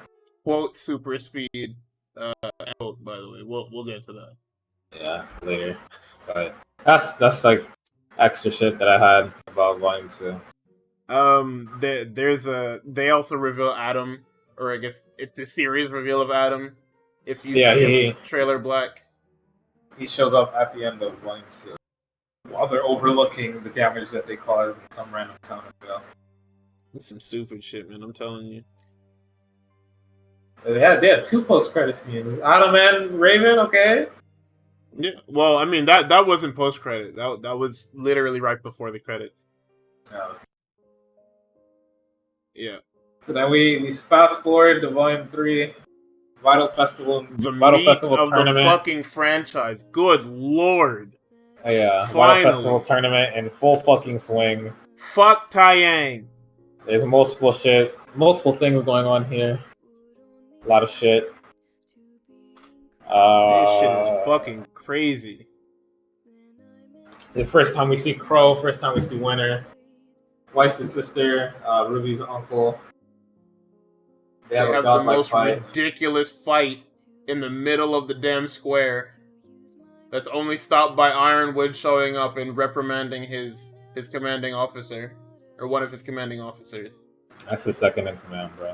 B: Quote super speed. Quote, by the way, we'll get to that.
A: Yeah, later. But that's like extra shit that I had about Volume 2.
B: They also reveal Adam, or I guess it's a series reveal of Adam. If you see him trailer black,
A: he shows up at the end of Volume 2 while they're overlooking the damage that they caused in some random town of Bell.
B: That's some stupid shit, man. I'm telling you.
A: They had 2 post-credit scenes. Adam and Raven, okay.
B: Yeah, well, I mean that wasn't post-credit. That was literally right before the credits.
A: Oh.
B: Yeah.
A: So then we fast forward to Volume 3, Vital Festival
B: of
A: tournament.
B: The fucking franchise. Good lord.
A: Yeah, Vital Festival tournament in full fucking swing.
B: Fuck Taiyang.
A: There's multiple things going on here. A lot of shit.
B: This shit is fucking crazy.
A: The first time we see Crow, first time we see Winter, Weiss's sister, Ruby's uncle.
B: They have the most ridiculous fight in the middle of the damn square. That's only stopped by Ironwood showing up and reprimanding his commanding officer, or one of his commanding officers.
A: That's the second in command, bro.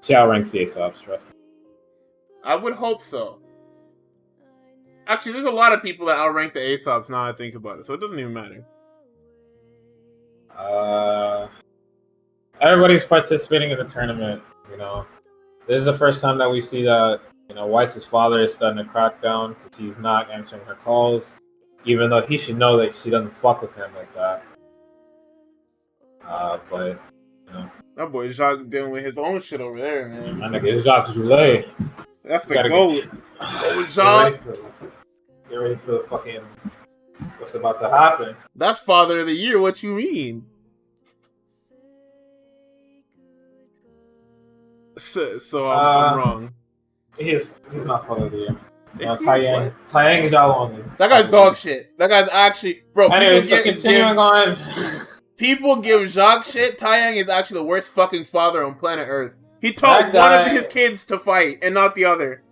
A: She outranks the Aesops, trust me.
B: I would hope so. Actually, there's a lot of people that outrank the Aesops now I think about it, so it doesn't even matter.
A: Everybody's participating in the tournament, This is the first time that we see that, Weiss's father is starting to crack down because he's not answering her calls, even though he should know that she doesn't fuck with him like that. But
B: That boy Jacques dealing with his own shit over there, man.
A: That nigga is Jacques Joulet.
B: That's the goat. Oh, Jacques.
A: Get ready for the fucking what's about to happen.
B: That's Father of the Year. What you mean? So I'm wrong.
A: He's not Father of the Year. Taeyang is Jalong.
B: That guy's dog shit. That guy's actually bro.
A: Anyway, so continuing on.
B: People give Jacques shit. Taeyang is actually the worst fucking father on planet Earth. He taught one of his kids to fight and not the other.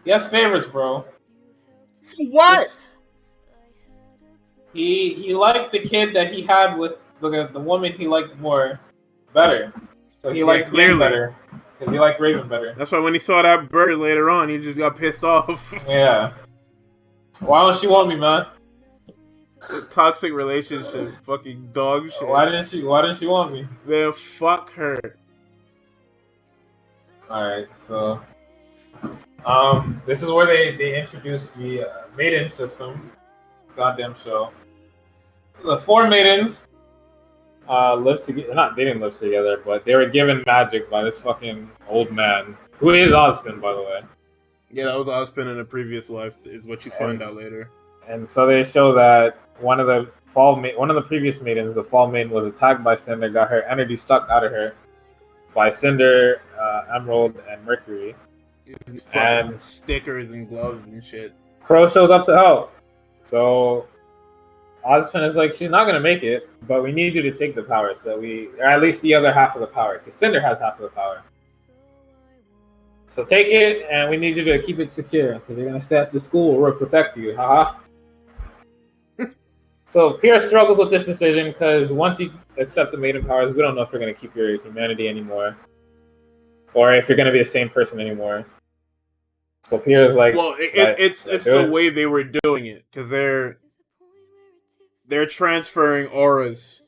A: He has favorites, bro.
B: So what?
A: He liked the kid that he had with the woman he liked more better. So he liked Raven better. Because he liked Raven better.
B: That's why when he saw that bird later on, he just got pissed off.
A: Yeah. Why don't she want me, man?
B: Toxic relationship, fucking dog shit.
A: Why didn't she want me?
B: Man, fuck her.
A: Alright, so this is where they introduced the maiden system. This goddamn show. The 4 maidens lived together. They didn't live together, but they were given magic by this fucking old man, who is Ozpin, by the way.
B: Yeah, that was Ozpin in a previous life, is what you find out later.
A: And so they show that one of the previous maidens, the fall maiden, was attacked by Cinder, got her energy sucked out of her by Cinder, Emerald, and Mercury.
B: And stickers and gloves and shit.
A: Crow shows up to help. So Ozpin is like, she's not gonna make it, but we need you to take the power, or at least the other half of the power, because Cinder has half of the power. So take it, and we need you to keep it secure, because you're gonna stay at the school. We'll protect you, haha. So Pierce struggles with this decision because once you accept the maiden powers, we don't know if you're gonna keep your humanity anymore, or if you're gonna be the same person anymore. So Pierre's like,
B: well, it's the way they were doing it, because they're transferring auras.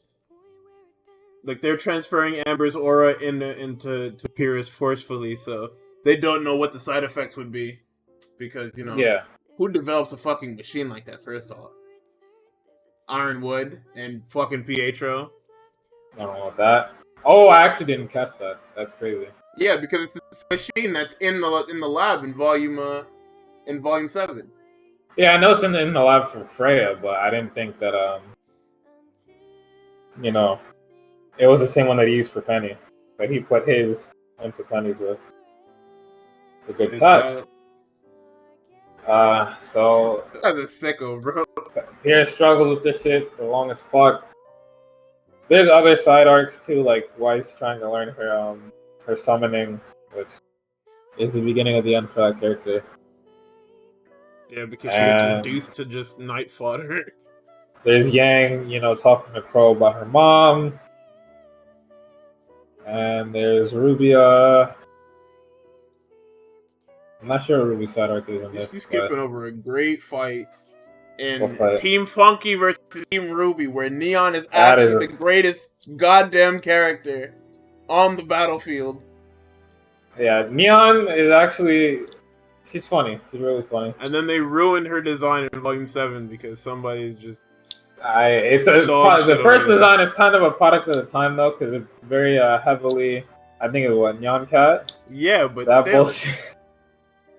B: Like, they're transferring Amber's aura into Pierce forcefully, so they don't know what the side effects would be. Because, who develops a fucking machine like that, first off? Ironwood and fucking Pietro.
A: I don't know about that. Oh, I actually didn't catch that. That's crazy.
B: Yeah, because it's a machine that's in the lab in volume 7.
A: Yeah, I know it's in the lab for Freya, but I didn't think that it was the same one that he used for Penny. But he put his into Penny's with. A good touch. So
B: that's a sicko, bro.
A: Pierce struggles with this shit for long as fuck. There's other side arcs too, like Weiss trying to learn her summoning, which is the beginning of the end for that character.
B: Yeah, because she gets reduced to just night fodder.
A: There's Yang, talking to Crow about her mom. And there's RWBY. I'm not sure what RWBY side arc is in this.
B: You're skipping over a great fight in Team Funky versus Team RWBY, where Neon is actually the greatest goddamn character on the battlefield. Yeah,
A: Neon is actually... She's funny. She's really funny.
B: And then they ruined her design in Volume 7 because somebody just...
A: the first design is kind of a product of the time, though, because it's very heavily... I think it's Nyan Cat?
B: Yeah, but
A: that
B: still,
A: bullshit.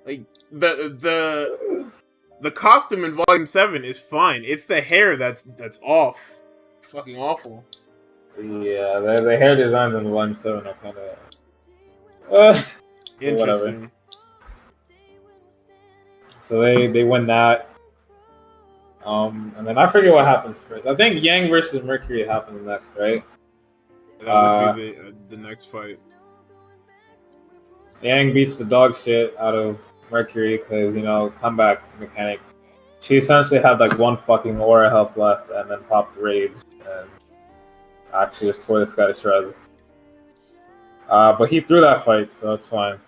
B: Like, the costume in Volume 7 is fine. It's the hair that's off. Fucking awful.
A: Yeah, the hair designs in Volume 7 are kind of...
B: interesting.
A: Whatever. So they win that. And then I forget what happens first. I think Yang versus Mercury happens next, right?
B: That would be the next fight.
A: Yang beats the dog shit out of Mercury because, comeback mechanic. She essentially had like one fucking aura health left and then popped rage and actually just tore this guy to shreds. But he threw that fight, so it's fine.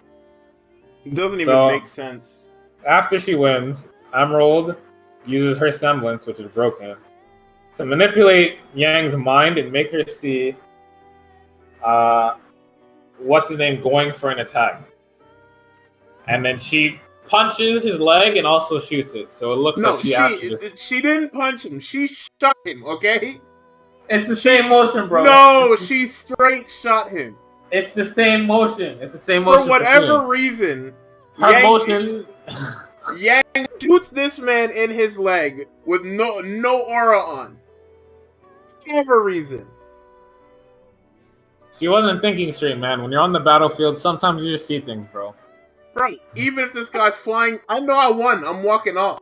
B: It doesn't even make sense.
A: After she wins, Emerald uses her semblance, which is broken, to manipulate Yang's mind and make her see what's his name going for an attack. And then she punches his leg and also shoots it. So it looks like she actually...
B: She didn't punch him. She shot him, okay?
A: It's the same motion, bro.
B: No, she straight shot him.
A: It's the same motion. It's the same motion.
B: For whatever reason,
A: her motion.
B: Yang shoots this man in his leg with no aura on. For whatever reason.
A: She wasn't thinking straight, man. When you're on the battlefield, sometimes you just see things, bro.
B: Right. Even if this guy's flying, I know I won. I'm walking off.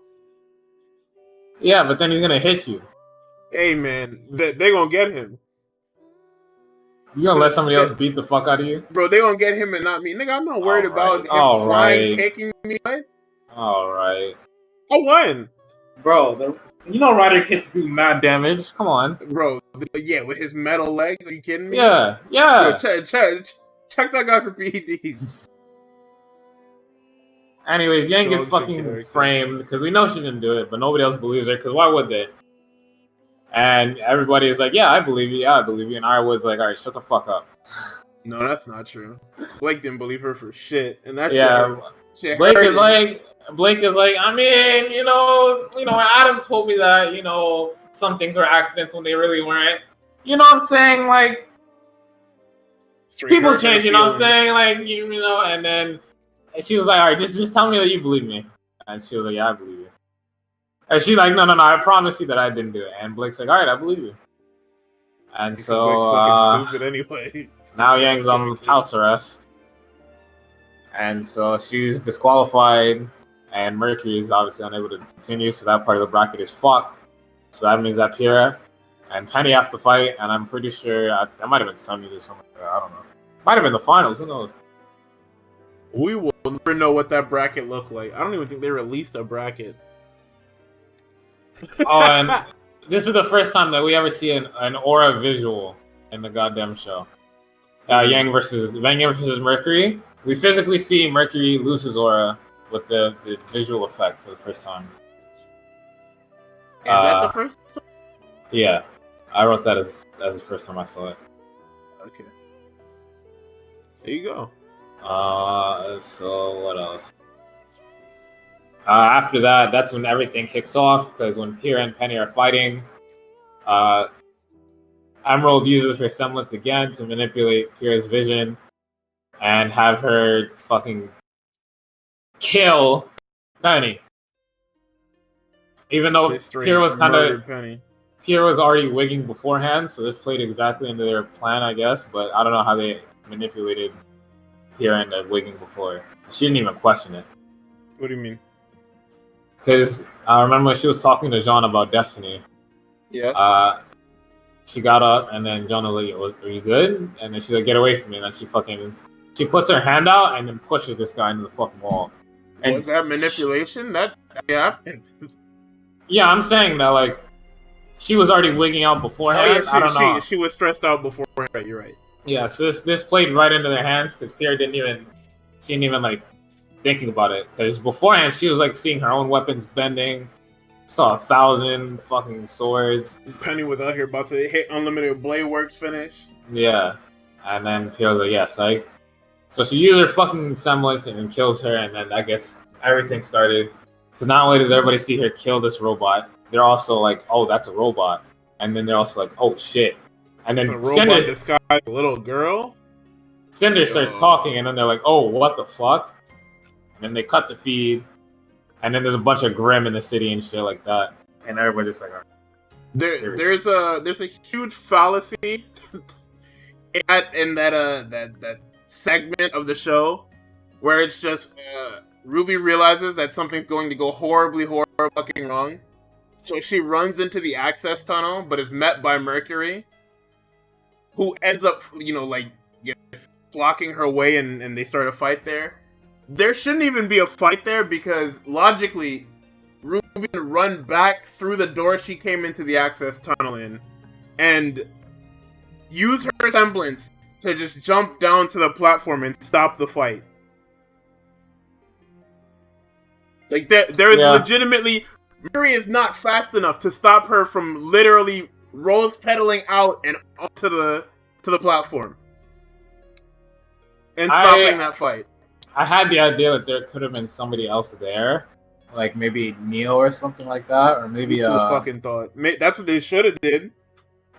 A: Yeah, but then he's gonna hit you.
B: Hey, man, they gonna get him.
A: You gonna let somebody else beat the fuck out of you?
B: Bro, they gonna get him and not me. Nigga, I'm not worried about him flying, kicking me.
A: Alright.
B: I won.
A: Bro, you know Rider Kits do mad damage. Come on.
B: Bro, yeah, with his metal legs. Are you kidding me?
A: Yeah.
B: Bro, check that guy for PEDs.
A: Anyways, Yang gets fucking framed because we know she didn't do it, but nobody else believes her because why would they? And everybody is like, yeah, I believe you. Yeah, I believe you. And Ironwood's like, all right, shut the fuck up.
B: No, that's not true. Blake didn't believe her for shit. And that's
A: shit Blake is like, I mean, you know, Adam told me that, some things were accidents when they really weren't. You know what I'm saying? Like, people change, you know what I'm saying? Like, and then she was like, all right, just tell me that you believe me. And she was like, yeah, I believe you. And she's like, no, I promise you that I didn't do it. And Blake's like, all right, I believe you. And so,
B: Blake's fucking stupid anyway.
A: Now Yang's on house arrest. And so she's disqualified, and Mercury is obviously unable to continue, so that part of the bracket is fucked. So that means that Pierre and Penny have to fight, and I'm pretty sure that might have been Sunday or something like that. I don't know. Might have been the finals, who knows?
B: We will never know what that bracket looked like. I don't even think they released a bracket.
A: Oh, and this is the first time that we ever see an aura visual in the goddamn show. Yang versus Mercury. We physically see Mercury lose his aura with the visual effect for the first time.
B: Is that the first time?
A: Yeah. I wrote that as the first time I saw it.
B: Okay. There you go.
A: So what else? After that, that's when everything kicks off, because when Pierre and Penny are fighting, Emerald uses her semblance again to manipulate Pierre's vision and have her fucking kill Penny. Even though Pierre was Pierre was already wigging beforehand, so this played exactly into their plan, I guess, but I don't know how they manipulated Pierre into wigging before. She didn't even question it.
B: What do you mean?
A: Because I remember when she was talking to Jean about Destiny.
B: Yeah.
A: She got up, and then Jean was like, are you good? And then she's like, get away from me. And then she puts her hand out and then pushes this guy into the fucking wall. And
B: was that manipulation? That happened.
A: Yeah, I'm saying that, like, she was already wigging out beforehand.
B: Oh, yeah,
A: I don't know.
B: She was stressed out beforehand, you're right.
A: Yeah, so this played right into their hands, because Pierre didn't even, like, thinking about it, because beforehand she was like seeing her own weapons bending, saw 1,000 fucking swords.
B: Penny was out here about to hit unlimited blade works finish.
A: Yeah, and then Pierre was like, yes, so she used her fucking semblance and then kills her, and then that gets everything started. Because not only does everybody see her kill this robot, they're also like, oh, that's a robot, and then they're also like, oh shit, and then
B: it's a robot disguised a little girl.
A: Cinder starts talking, and then they're like, oh, what the fuck? And then they cut the feed, and then there's a bunch of Grimm in the city and shit like that, and everybody's like,
B: there's a huge fallacy in that segment of the show where it's just Ruby realizes that something's going to go horribly fucking wrong, so she runs into the access tunnel, but is met by Mercury, who ends up blocking her way, and they start a fight there. There shouldn't even be a fight there, because logically, Ruby can run back through the door she came into the access tunnel in, and use her semblance to just jump down to the platform and stop the fight. Like, there is legitimately... Mary is not fast enough to stop her from literally rose pedaling out and onto the platform. And stopping that fight.
A: I had the idea that there could have been somebody else there, like maybe Neo or something like that, or maybe
B: fucking thought that's what they should have did.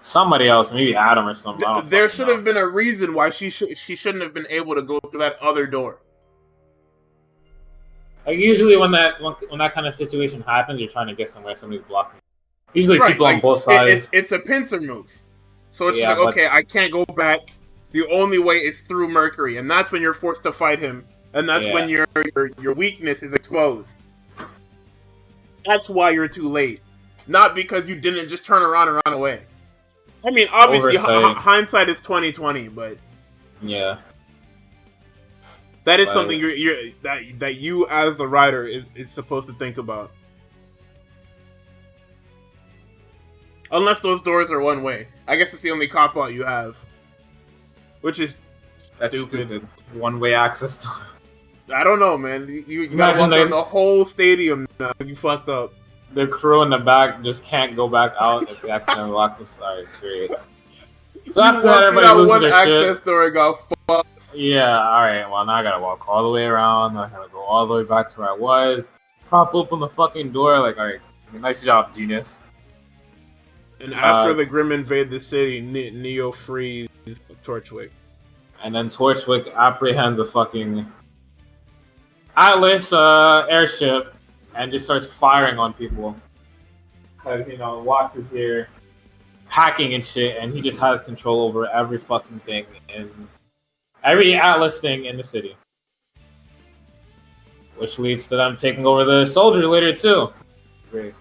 A: somebody else, maybe Adam or something.
B: There should have been a reason why she shouldn't have been able to go through that other door.
A: Like usually when that kind of situation happens, you're trying to get somewhere, somebody's blocking. Usually people on both sides.
B: It's a pincer move. So it's just like, okay, I can't go back. The only way is through Mercury, and that's when you're forced to fight him, and that's when your weakness is exposed. That's why you're too late, not because you didn't just turn around and run away. I mean, obviously, hindsight is 20/20, but
A: yeah,
B: that is something that you as the writer is supposed to think about. Unless those doors are one way, I guess it's the only cop out you have, which is stupid.
A: One-way access to.
B: I don't know, man. You gotta walk around the whole stadium now. You fucked up.
A: The crew in the back just can't go back out if they accidentally locked them. Sorry, period. So after that, everybody loses their
B: access shit. Door got fucked.
A: Yeah, alright. Well, now I gotta walk all the way around. I gotta go all the way back to where I was. Pop open the fucking door. Like, alright, nice job, genius.
B: And after the Grimm invade the city, Neo frees Torchwick.
A: And then Torchwick apprehends a fucking Atlas airship and just starts firing on people. Because, Watts is here hacking and shit, and he just has control over every fucking thing and every Atlas thing in the city. Which leads to them taking over the soldier later, too. Great.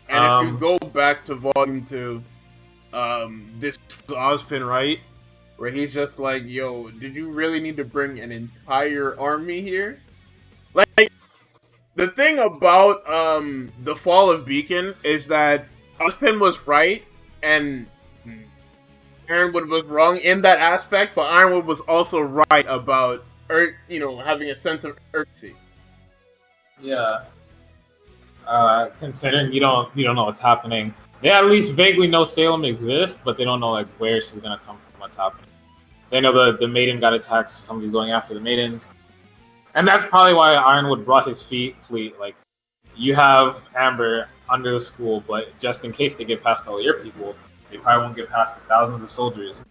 B: And if you go back to Volume 2, this was Ozpin, right? Where he's just like, yo, did you really need to bring an entire army here? Like, the thing about the fall of Beacon is that Ozpin was right, and Ironwood was wrong in that aspect, but Ironwood was also right about, having a sense of urgency.
A: Yeah. Considering you don't know what's happening. They at least vaguely know Salem exists, but they don't know like where she's gonna come from, what's happening. They know the maiden got attacked, so somebody's going after the maidens. And that's probably why Ironwood brought his fleet. Like, you have Amber under the school, but just in case they get past all your people, they probably won't get past the thousands of soldiers.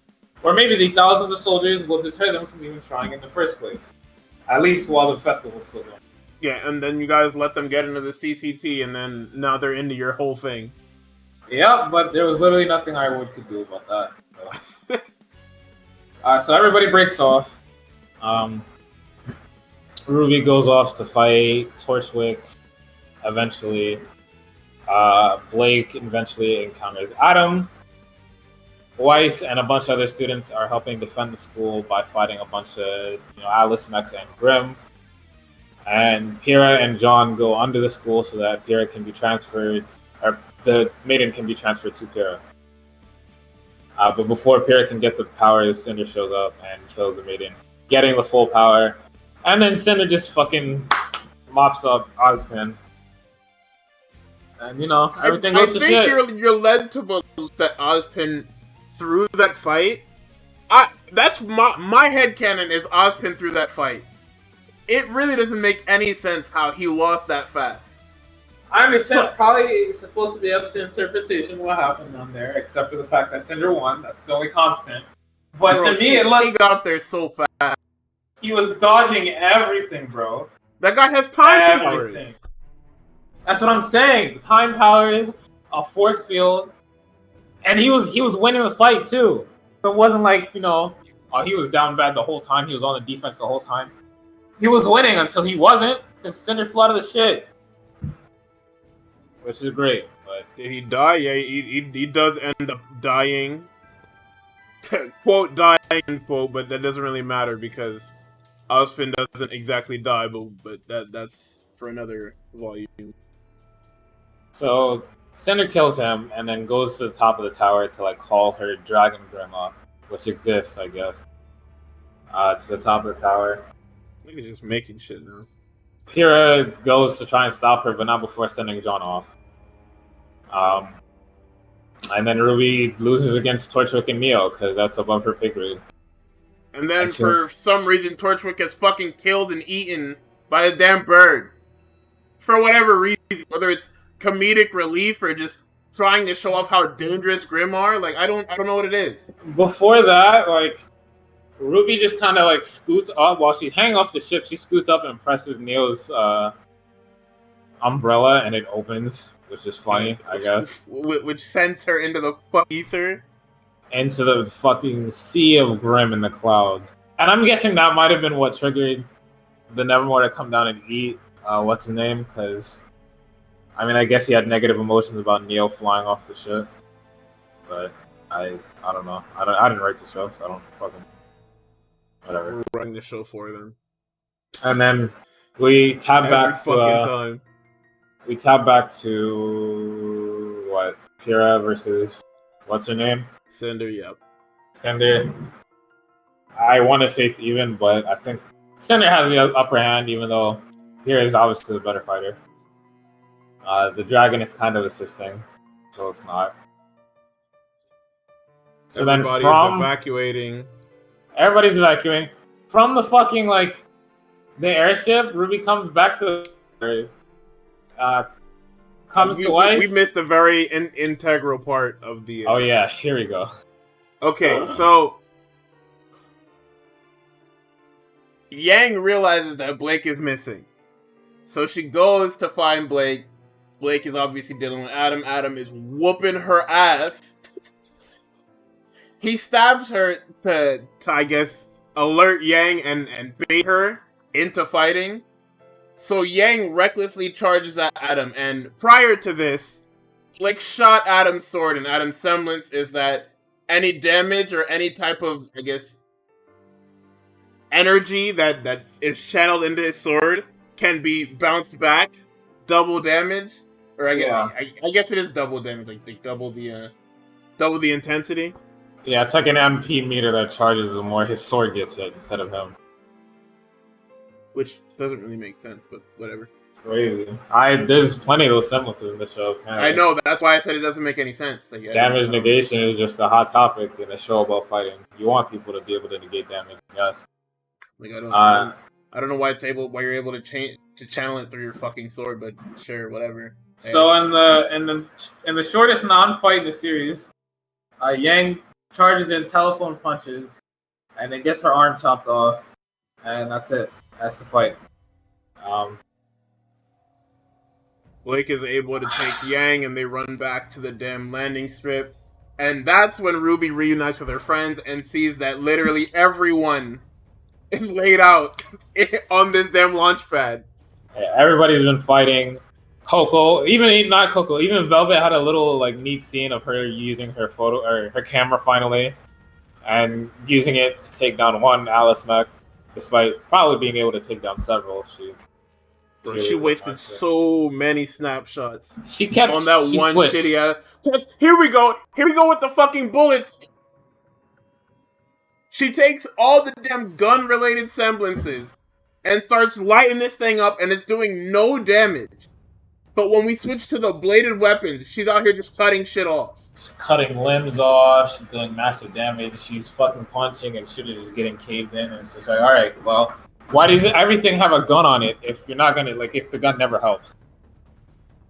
A: Or maybe the thousands of soldiers will deter them from even trying in the first place. At least while the festival's still going.
B: Yeah, and then you guys let them get into the CCT, and then now they're into your whole thing.
A: Yeah, but there was literally nothing Ironwood could do about that. So, so everybody breaks off. Ruby goes off to fight Torchwick. Eventually, Blake eventually encounters Adam. Weiss and a bunch of other students are helping defend the school by fighting a bunch of Atlas mechs and Grimm. And Pyrrha and John go under the school so that Pyrrha can be transferred, or the maiden can be transferred to Pyrrha. But before Pyrrha can get the power, Cinder shows up and kills the maiden, getting the full power. And then Cinder just fucking mops up Ozpin. And, everything goes to shit.
B: I think you're led to believe that Ozpin threw that fight. That's my headcanon is Ozpin threw that fight. It really doesn't make any sense how he lost that fast.
A: I understand it's probably supposed to be up to interpretation what happened on there, except for the fact that Cinder won. That's the only constant. But to me, it looked...
B: He got up there so fast.
A: He was dodging everything, bro.
B: That guy has time powers.
A: That's what I'm saying. Time powers, a force field, and he was winning the fight, too. So it wasn't like, he was down bad the whole time. He was on the defense the whole time. He was winning until he wasn't, because Cinder flew out of the shit. Which is great, but...
B: Did he die? Yeah, he does end up dying. Quote, dying, end quote, but that doesn't really matter, because Ozpin doesn't exactly die, but that's for another volume.
A: So, Cinder kills him, and then goes to the top of the tower to, call her Dragon Grandma, which exists, I guess. To the top of the tower.
B: I think he's just making shit now.
A: Pyrrha goes to try and stop her, but not before sending John off. And then Ruby loses against Torchwick and Neo, because that's above her pay grade.
B: And then for some reason, Torchwick gets fucking killed and eaten by a damn bird. For whatever reason, whether it's comedic relief or just trying to show off how dangerous Grimm are. Like, I don't know what it is.
A: Before that, like, RWBY just kind of like scoots up while she's hanging off the ship. She scoots up and presses Neil's umbrella, and it opens, which is funny, I guess.
B: Which sends her into the ether,
A: into the fucking sea of Grimm in the clouds. And I'm guessing that might have been what triggered the Nevermore to come down and eat what's his name, because I mean, I guess he had negative emotions about Neil flying off the ship, but I don't know. I didn't write the show, so I don't fucking whatever.
B: We're running the show for them.
A: And then we tap back to what? Pyrrha versus what's her name?
B: Cinder. Yep.
A: Cinder. I want to say it's even, but I think Cinder has the upper hand, even though Pyrrha is obviously the better fighter. The dragon is kind of assisting, so it's not. So
B: everybody's
A: then
B: evacuating.
A: Everybody's evacuating. From the fucking, like, the airship, RWBY comes back to comes to life.
B: We missed a very integral part of the...
A: Oh, yeah. Here we go.
B: Okay, so... Yang realizes that Blake is missing. So she goes to find Blake. Blake is obviously dealing with Adam. Adam is whooping her ass. He stabs her to I guess, alert Yang and bait her into fighting. So Yang recklessly charges at Adam. And prior to this, Blake shot Adam's sword. And Adam's semblance is that any damage or any type of, I guess, energy that is channeled into his sword can be bounced back. Double damage. Or I guess it is double damage. Like double the intensity.
A: Yeah, it's like an MP meter that charges the more his sword gets hit instead of him.
B: Which doesn't really make sense, but whatever.
A: Crazy. There's plenty of those semblances in the show. Apparently.
B: I know, that's why I said it doesn't make any sense. Like,
A: damage negation is just a hot topic in a show about fighting. You want people to be able to negate damage, yes.
B: Like I don't know why you're able to channel it through your fucking sword, but sure, whatever.
A: So in the shortest non-fight in the series, Yang charges in telephone punches, and it gets her arm chopped off, and that's it. That's the fight.
B: Blake is able to take Yang, and they run back to the damn landing strip, and that's when RWBY reunites with her friend and sees that literally everyone is laid out on this damn launch pad.
A: Yeah, everybody's been fighting. Coco, even not Coco, even Velvet had a little like neat scene of her using her photo or her camera finally, and using it to take down one Alice mech, despite probably being able to take down several.
B: She wasted so many snapshots.
A: She kept
B: on that one switched. Shitty ass. Here we go with the fucking bullets. She takes all the damn gun-related semblances and starts lighting this thing up, and it's doing no damage. But when we switch to the bladed weapons, she's out here just cutting shit off.
A: She's cutting limbs off, she's doing massive damage, she's fucking punching, and shit is just getting caved in, and it's just like, alright, well, why does everything have a gun on it if you're not gonna, like, if the gun never helps?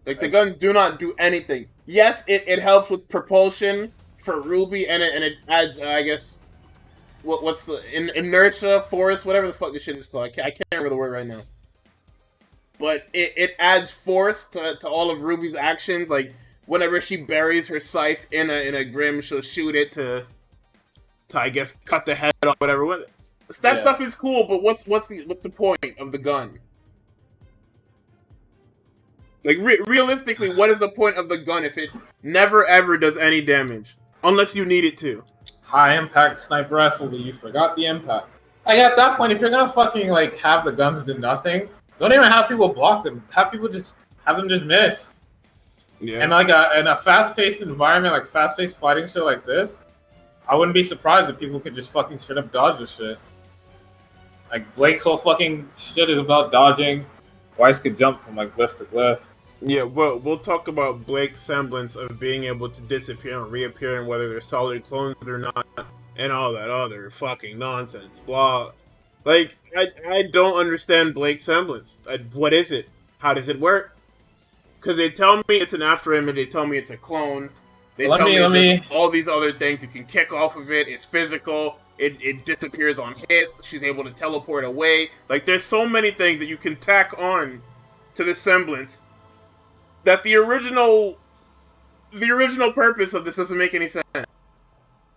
B: Like, the guns do not do anything. Yes, it helps with propulsion for RWBY, and it adds, I guess, what's the, inertia, force, whatever the fuck this shit is called. I can't remember the word right now. But it adds force to all of RWBY's actions. Like, whenever she buries her scythe in a Grimm, she'll shoot it to I guess, cut the head off, whatever. That stuff is cool, but what's the point of the gun? Like, realistically, what is the point of the gun if it never ever does any damage? Unless you need it to.
A: High impact sniper rifle, but you forgot the impact. Like, at that point, if you're gonna fucking, like, have the guns do nothing, don't even have people block them. Have people have them just miss. Yeah. And like in a fast-paced environment, like fast-paced fighting show like this, I wouldn't be surprised if people could just fucking straight up dodge this shit. Like Blake's whole fucking shit is about dodging. Weiss could jump from like glyph to glyph.
B: Yeah, well, we'll talk about Blake's semblance of being able to disappear and reappear, and whether they're solid clones or not, and all that other fucking nonsense. Blah. Like, I don't understand Blake's semblance. What is it? How does it work? because they tell me it's an after image. They tell me it's a clone. They tell me all these other things. You can kick off of it. It's physical. It disappears on hit. She's able to teleport away. Like, there's so many things that you can tack on to the semblance that the original purpose of this doesn't make any sense.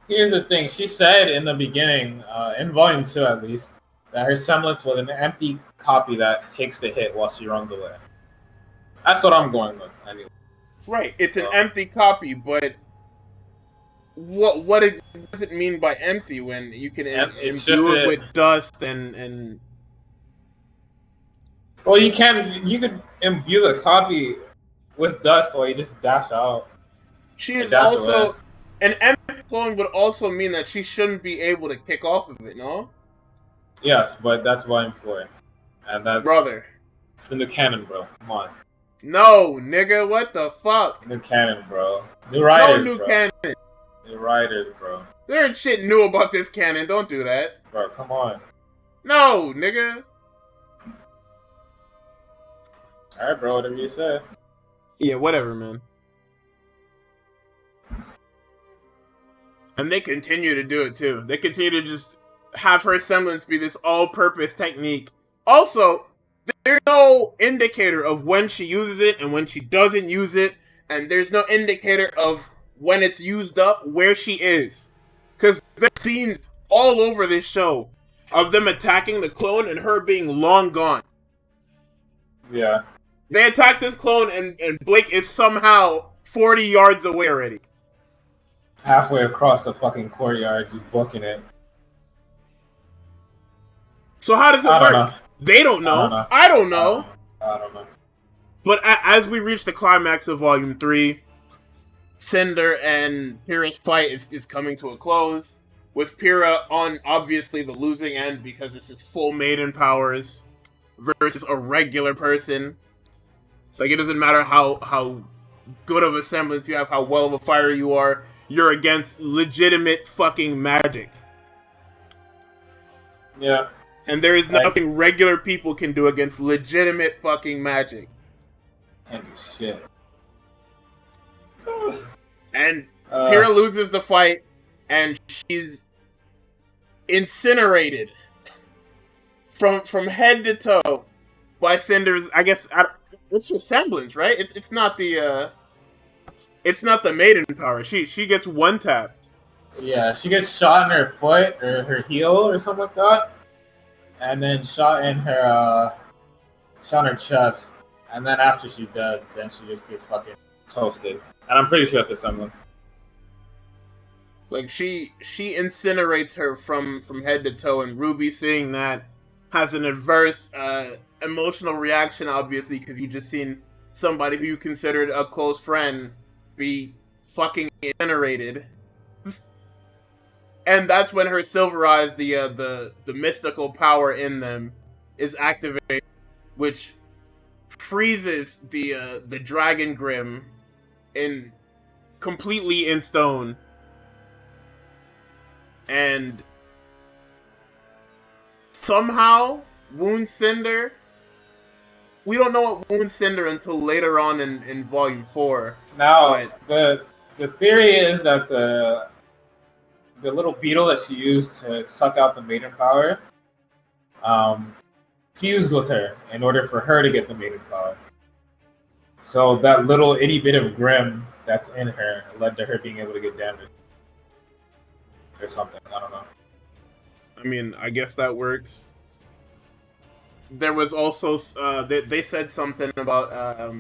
A: Here's the thing. She said in the beginning, in Volume 2 at least, that her semblance was an empty copy that takes the hit while she runs away. That's what I'm going with, anyway.
B: Right, it's an empty copy, but what does it mean by empty when you can imbue it with dust and...
A: Well, you could imbue the copy with dust while you just dash out.
B: She is also... An empty clone would also mean that she shouldn't be able to kick off of it, no?
A: Yes, but that's Volume 4. And that...
B: Brother.
A: It's the new canon, bro. Come on.
B: No, nigga, what the fuck?
A: New canon, bro. New writers,
B: no new
A: bro.
B: canon.
A: New writers, bro.
B: There ain't shit new about this canon. Don't do that.
A: Bro, come on.
B: No, nigga.
A: Alright, bro, whatever you say.
B: Yeah, whatever, man. And they continue to do it, too. They continue to just have her semblance be this all-purpose technique. Also, there's no indicator of when she uses it and when she doesn't use it. And there's no indicator of when it's used up, where she is. Because there's scenes all over this show of them attacking the clone and her being long gone.
A: Yeah.
B: They attack this clone and Blake is somehow 40 yards away already.
A: Halfway across the fucking courtyard, just booking it.
B: So how does it work? They don't know. I don't know.
A: I don't know.
B: But as we reach the climax of Volume 3, Cinder and Pyrrha's fight is coming to a close, with Pyrrha on, obviously, the losing end because this is full maiden powers versus a regular person. Like, it doesn't matter how good of a semblance you have, how well of a fighter you are, you're against legitimate fucking magic.
A: Yeah.
B: And there is nothing regular people can do against legitimate fucking magic.
A: Can't do shit.
B: And Pyrrha loses the fight, and she's incinerated from head to toe by Cinder's. I guess it's her semblance, right? It's not the maiden power. She gets one tapped.
A: Yeah, she gets shot in her foot or her heel or something like that, and then shot in her chest, and then after she's dead, then she just gets fucking toasted. And I'm pretty sure that's her semblance.
B: Like, she incinerates her from head to toe, and Ruby, seeing that, has an adverse emotional reaction, obviously, because you just seen somebody who you considered a close friend be fucking incinerated. And that's when her Silver Eyes, the mystical power in them, is activated, which freezes the Dragon Grim completely in stone. And somehow wounds Cinder. We don't know what wounds Cinder until later on in Volume 4.
A: Now, the theory is that the little beetle that she used to suck out the maiden power fused with her in order for her to get the maiden power. So that little itty bit of Grim that's in her led to her being able to get damaged. Or something, I don't know.
B: I mean, I guess that works. There was also, they said something about,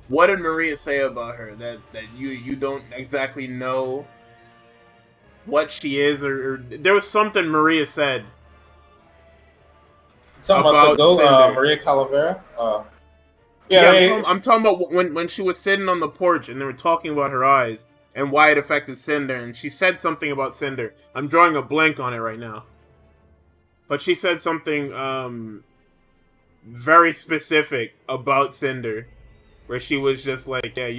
B: what did Maria say about her? That you don't exactly know what she is, or there was something Maria said.
A: Something about the Maria Calavera?
B: Yeah, I'm talking about when she was sitting on the porch and they were talking about her eyes and why it affected Cinder, and she said something about Cinder. I'm drawing a blank on it right now. But she said something very specific about Cinder, where she was just like, yeah,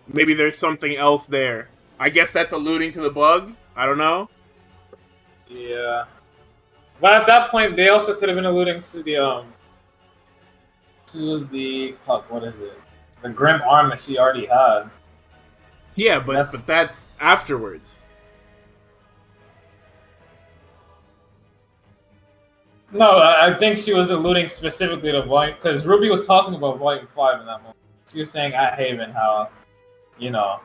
B: maybe there's something else there. I guess that's alluding to the bug? I don't know.
A: Yeah. But at that point, they also could have been alluding to to the what is it? The Grim arm that she already had.
B: Yeah, but that's afterwards.
A: No, I think she was alluding specifically to Volume, because Ruby was talking about Volume 5 in that moment. She was saying at Haven how, you know,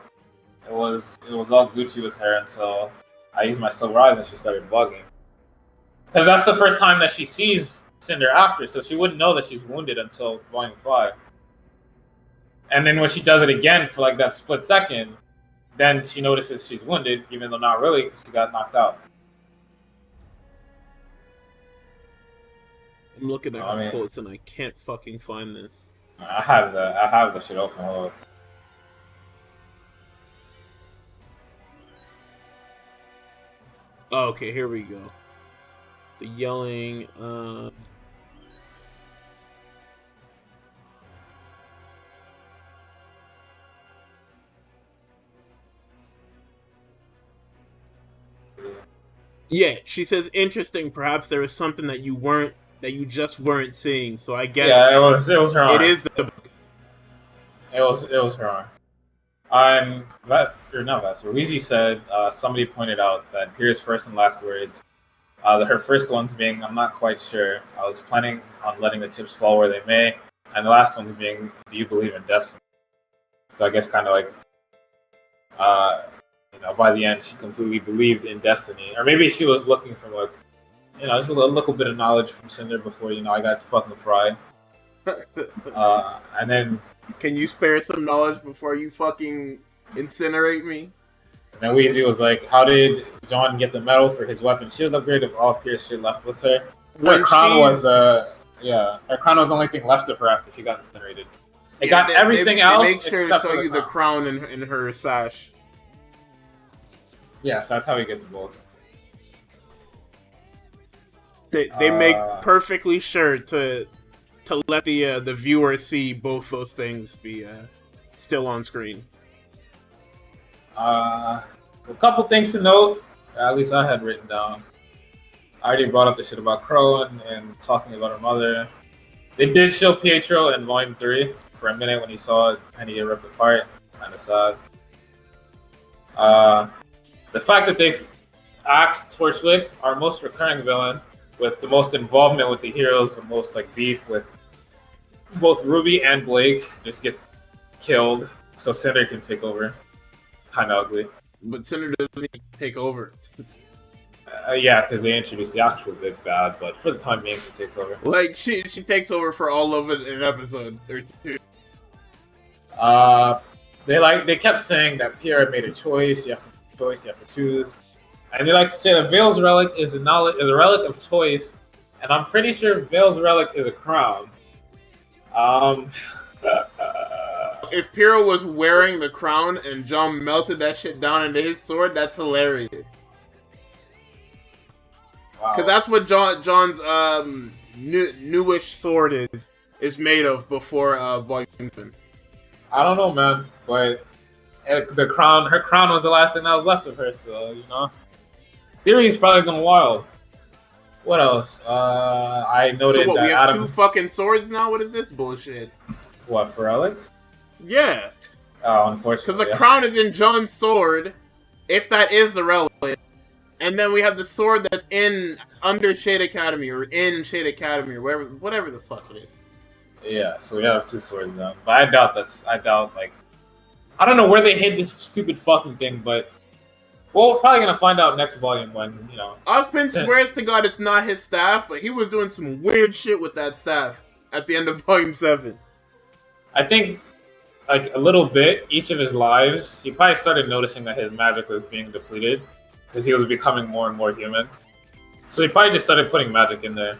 A: it was all Gucci with her until I used my Silver Eyes and she started bugging. Because that's the first time that she sees Cinder after, so she wouldn't know that she's wounded until Volume 5. And then when she does it again for like that split second, then she notices she's wounded, even though not really, because she got knocked out.
B: I'm looking at her quotes and I can't fucking find this.
A: I have the shit open. Hold on.
B: Oh, okay, here we go. The yelling, yeah, she says, interesting, perhaps there was something that you just weren't seeing, so I guess...
A: Yeah, it was her arm.
B: It is the...
A: It was her arm. Weezy said, somebody pointed out that here's first and last words. Her first ones being, I'm not quite sure. I was planning on letting the chips fall where they may. And the last ones being, do you believe in destiny? So I guess kind of like, by the end, she completely believed in destiny. Or maybe she was looking for, like, just a little bit of knowledge from Cinder before, I got fucking fried. And then...
B: Can you spare some knowledge before you fucking incinerate me?
A: And then Weezy was like, how did John get the medal for his weapon shield upgrade if all Pierce shit left with her? Her crown was the only thing left of her after she got incinerated. It got everything else.
B: They make sure to show you the crown in her sash.
A: Yeah, so that's how he gets both.
B: They make perfectly sure to let the viewer see both those things be still on screen.
A: So a couple things to note, at least I had written down. I already brought up the shit about Crow and talking about her mother. They did show Pietro in Volume 3 for a minute when he saw Penny get ripped apart. Kind of sad. The fact that they axed Torchwick, our most recurring villain, with the most involvement with the heroes, the most beef with both Ruby and Blake, just gets killed so Cinder can take over. Kind of ugly.
B: But Cinder doesn't take over.
A: Yeah, because they introduced the actual big bad, but for the time being, she takes over.
B: She takes over for all of an episode or two.
A: They kept saying that Pierre made a choice. You have to choose. And they like to say that Vale's relic is a relic of choice, and I'm pretty sure Vale's relic is a crown.
B: If Piero was wearing the crown and John melted that shit down into his sword, that's hilarious.
A: Wow.
B: Because that's what John's newish sword is made of before Volume 7.
A: I don't know, man, but her crown was the last thing that was left of her, so theory's probably going wild. What else? I noted
B: so what,
A: that
B: we have two fucking swords now? What is this bullshit?
A: What, for relics?
B: Yeah.
A: Oh, unfortunately.
B: Because the crown is in John's sword, if that is the relic. And then we have the sword that's under Shade Academy, or in Shade Academy, or whatever the fuck it is.
A: Yeah, so we have two swords now. But I doubt, I don't know where they hid this stupid fucking thing, but we're probably going to find out next volume when,
B: Ozpin swears to God it's not his staff, but he was doing some weird shit with that staff at the end of Volume 7.
A: I think, a little bit, each of his lives, he probably started noticing that his magic was being depleted, because he was becoming more and more human. So he probably just started putting magic in there.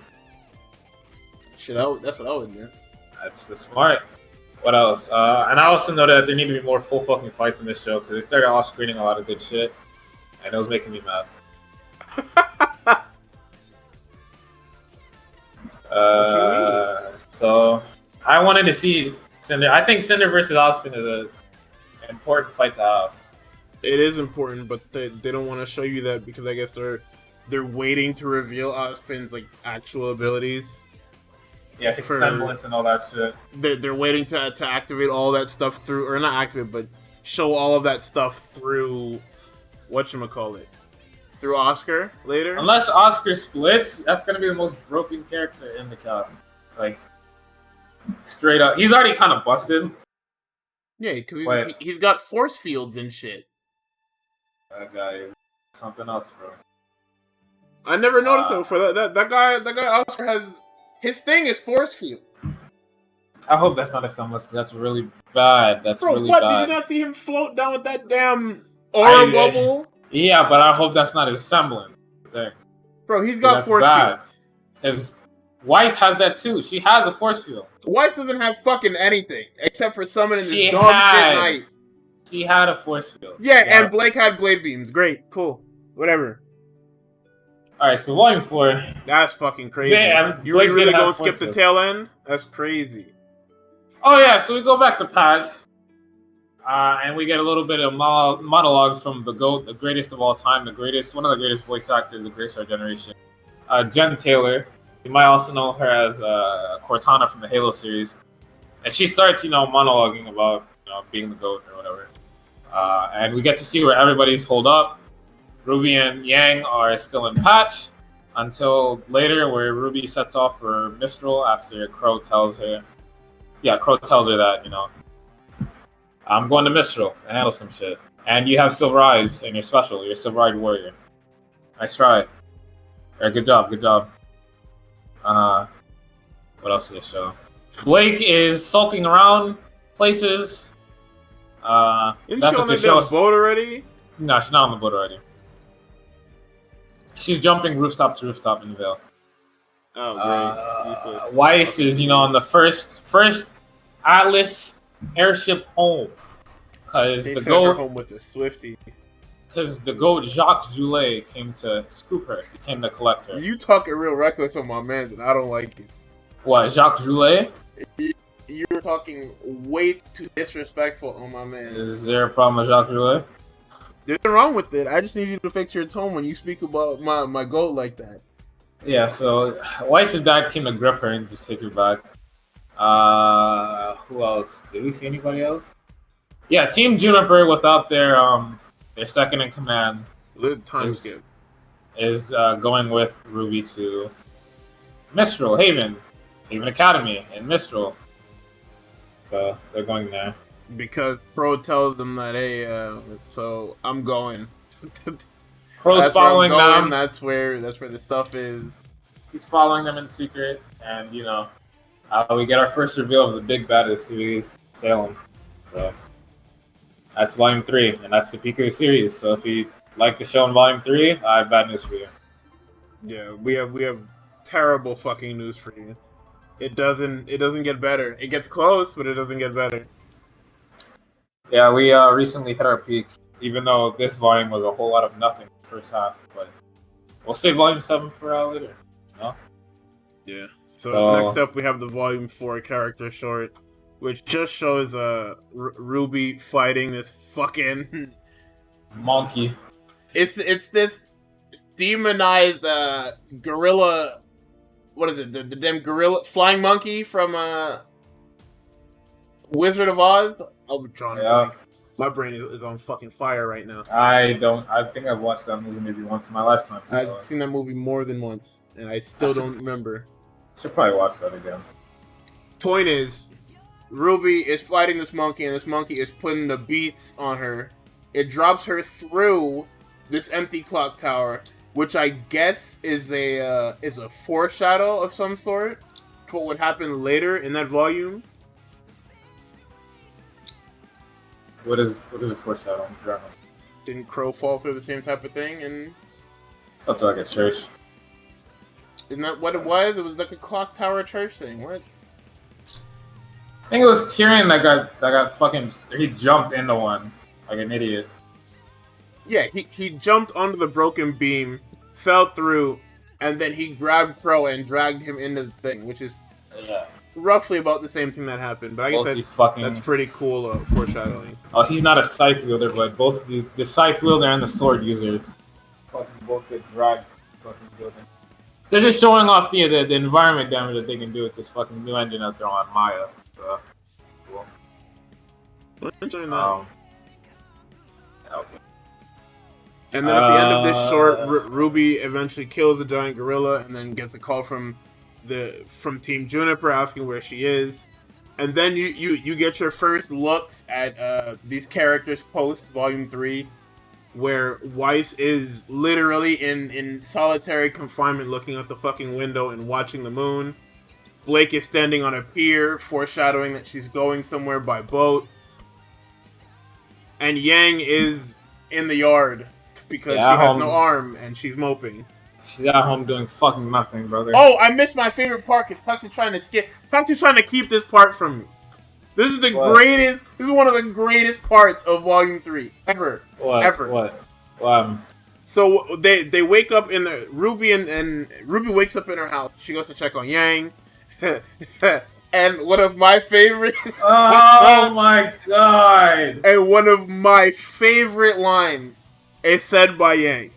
B: That's what I would do.
A: That's the smart. What else? And I also know that there need to be more full fucking fights in this show, because they started off-screening a lot of good shit, and it was making me mad. So I wanted to see Cinder. I think Cinder versus Ozpin is an important fight to have.
B: It is important, but they don't want to show you that because I guess they're waiting to reveal Ozpin's actual abilities.
A: Yeah, his semblance and all that shit.
B: They're waiting to activate all that stuff through, or not activate, but show all of that stuff through whatchamacallit, through Oscar later.
A: Unless Oscar splits, that's gonna be the most broken character in the cast. Like, straight up, he's already kind of busted.
B: Yeah, because he's got force fields and shit.
A: That guy is something else, bro.
B: I never noticed that before. That guy Oscar has, his thing is force field.
A: I hope that's not a semblance, because that's really bad. That's really
B: bad.
A: Did
B: you not see him float down with that damn aura bubble?
A: Yeah, but I hope that's not his semblance thing.
B: Bro, he's got force fields.
A: Because Weiss has that too. She has a force field.
B: Weiss doesn't have fucking anything except for summoning this dog shit knight.
A: She had a force field.
B: Yeah, and Blake had blade beams. Great, cool, whatever.
A: All right, so Volume 4.
B: That's fucking crazy. Yeah, you really gonna skip the tail end? That's crazy.
A: Oh yeah, so we go back to Patch, and we get a little bit of monologue from the GOAT, the greatest of all time, one of the greatest voice actors of Grace Our Generation, Jen Taylor. You might also know her as Cortana from the Halo series, and she starts, monologuing about being the GOAT or whatever, and we get to see where everybody's holed up. RWBY and Yang are still in Patch until later, where RWBY sets off for Mistral after Crow tells her that, I'm going to Mistral to handle some shit. And you have Silver Eyes and you're special. You're a Silver-Eyed Warrior. Nice try. Right, good job. What else did it show? Blake is sulking around places.
B: Isn't she on the boat already?
A: No, she's not on the boat already. She's jumping rooftop to rooftop in the Vale.
B: Oh, great.
A: Weiss is, on the first Atlas airship home. Because the GOAT
B: home with the Swifty.
A: Because the GOAT Jacques Joulet came to scoop her. He came to collect her.
B: You talking real reckless on my man, and I don't like it.
A: What, Jacques Joulet?
B: You're talking way too disrespectful on my man.
A: Is there a problem with Jacques Joulet?
B: There's nothing wrong with it. I just need you to fix your tone when you speak about my GOAT like that.
A: Yeah, so Weiss's dad came to grip her and just take her back. Who else? Did we see anybody else? Yeah, Team Juniper without their second in command is going with RWBY to Mistral, Haven Academy in Mistral. So they're going there.
B: Because Pro tells them that, hey, so I'm going.
A: Pro's following them.
B: That's where the stuff is.
A: He's following them in secret, and we get our first reveal of the big bad of the series, Salem. So that's Volume 3, and that's the peak of the series. So if you like the show in Volume 3, I have bad news for you.
B: Yeah, we have terrible fucking news for you. It doesn't get better. It gets close, but it doesn't get better.
A: Yeah, we recently hit our peak, even though this volume was a whole lot of nothing the first half. But we'll save Volume 7 for later. No?
B: Yeah. So next up, we have the Volume 4 character short, which just shows RWBY fighting this fucking
A: monkey.
B: It's this demonized gorilla. What is it? The damn gorilla flying monkey from Wizard of Oz.
A: Yeah.
B: My brain is on fucking fire right now.
A: I think I've watched that movie maybe once in my lifetime. So.
B: I've seen that movie more than once, and I still don't remember.
A: Should probably watch that again.
B: Point is, RWBY is fighting this monkey, and this monkey is putting the beats on her. It drops her through this empty clock tower, which I guess is a foreshadow of some sort to what would happen later in that volume.
A: What is a foreshadow?
B: Didn't Crow fall through the same type of thing? And
A: something like a church.
B: Isn't that what it was? It was like a clock tower church thing. What?
A: I think it was Tyrion that got fucking. He jumped into one like an idiot.
B: Yeah, he jumped onto the broken beam, fell through, and then he grabbed Crow and dragged him into the thing, which is roughly about the same thing that happened. But I guess that's pretty cool foreshadowing.
A: Oh, he's not a scythe wielder, but both the scythe wielder and the sword user fucking both get dragged fucking building. So they're just showing off the environment damage that they can do with this fucking new engine out there on Maya. So, cool.
B: Okay. And then at the end of this short, Ruby eventually kills the giant gorilla, and then gets a call from Team Juniper asking where she is. And then you get your first looks at these characters post Volume 3, where Weiss is literally in solitary confinement looking out the fucking window and watching the moon. Blake is standing on a pier, foreshadowing that she's going somewhere by boat. And Yang is in the yard because she has no arm and she's moping.
A: She's at home doing fucking nothing, brother.
B: Oh, I missed my favorite part because Tux is trying to skip. Tux is trying to keep this part from me. This is greatest. This is one of the greatest parts of Volume 3 ever. Ever. So they wake up in the Ruby and Ruby wakes up in her house. She goes to check on Yang. And one of my favorite.
A: Oh my god!
B: And one of my favorite lines is said by Yang.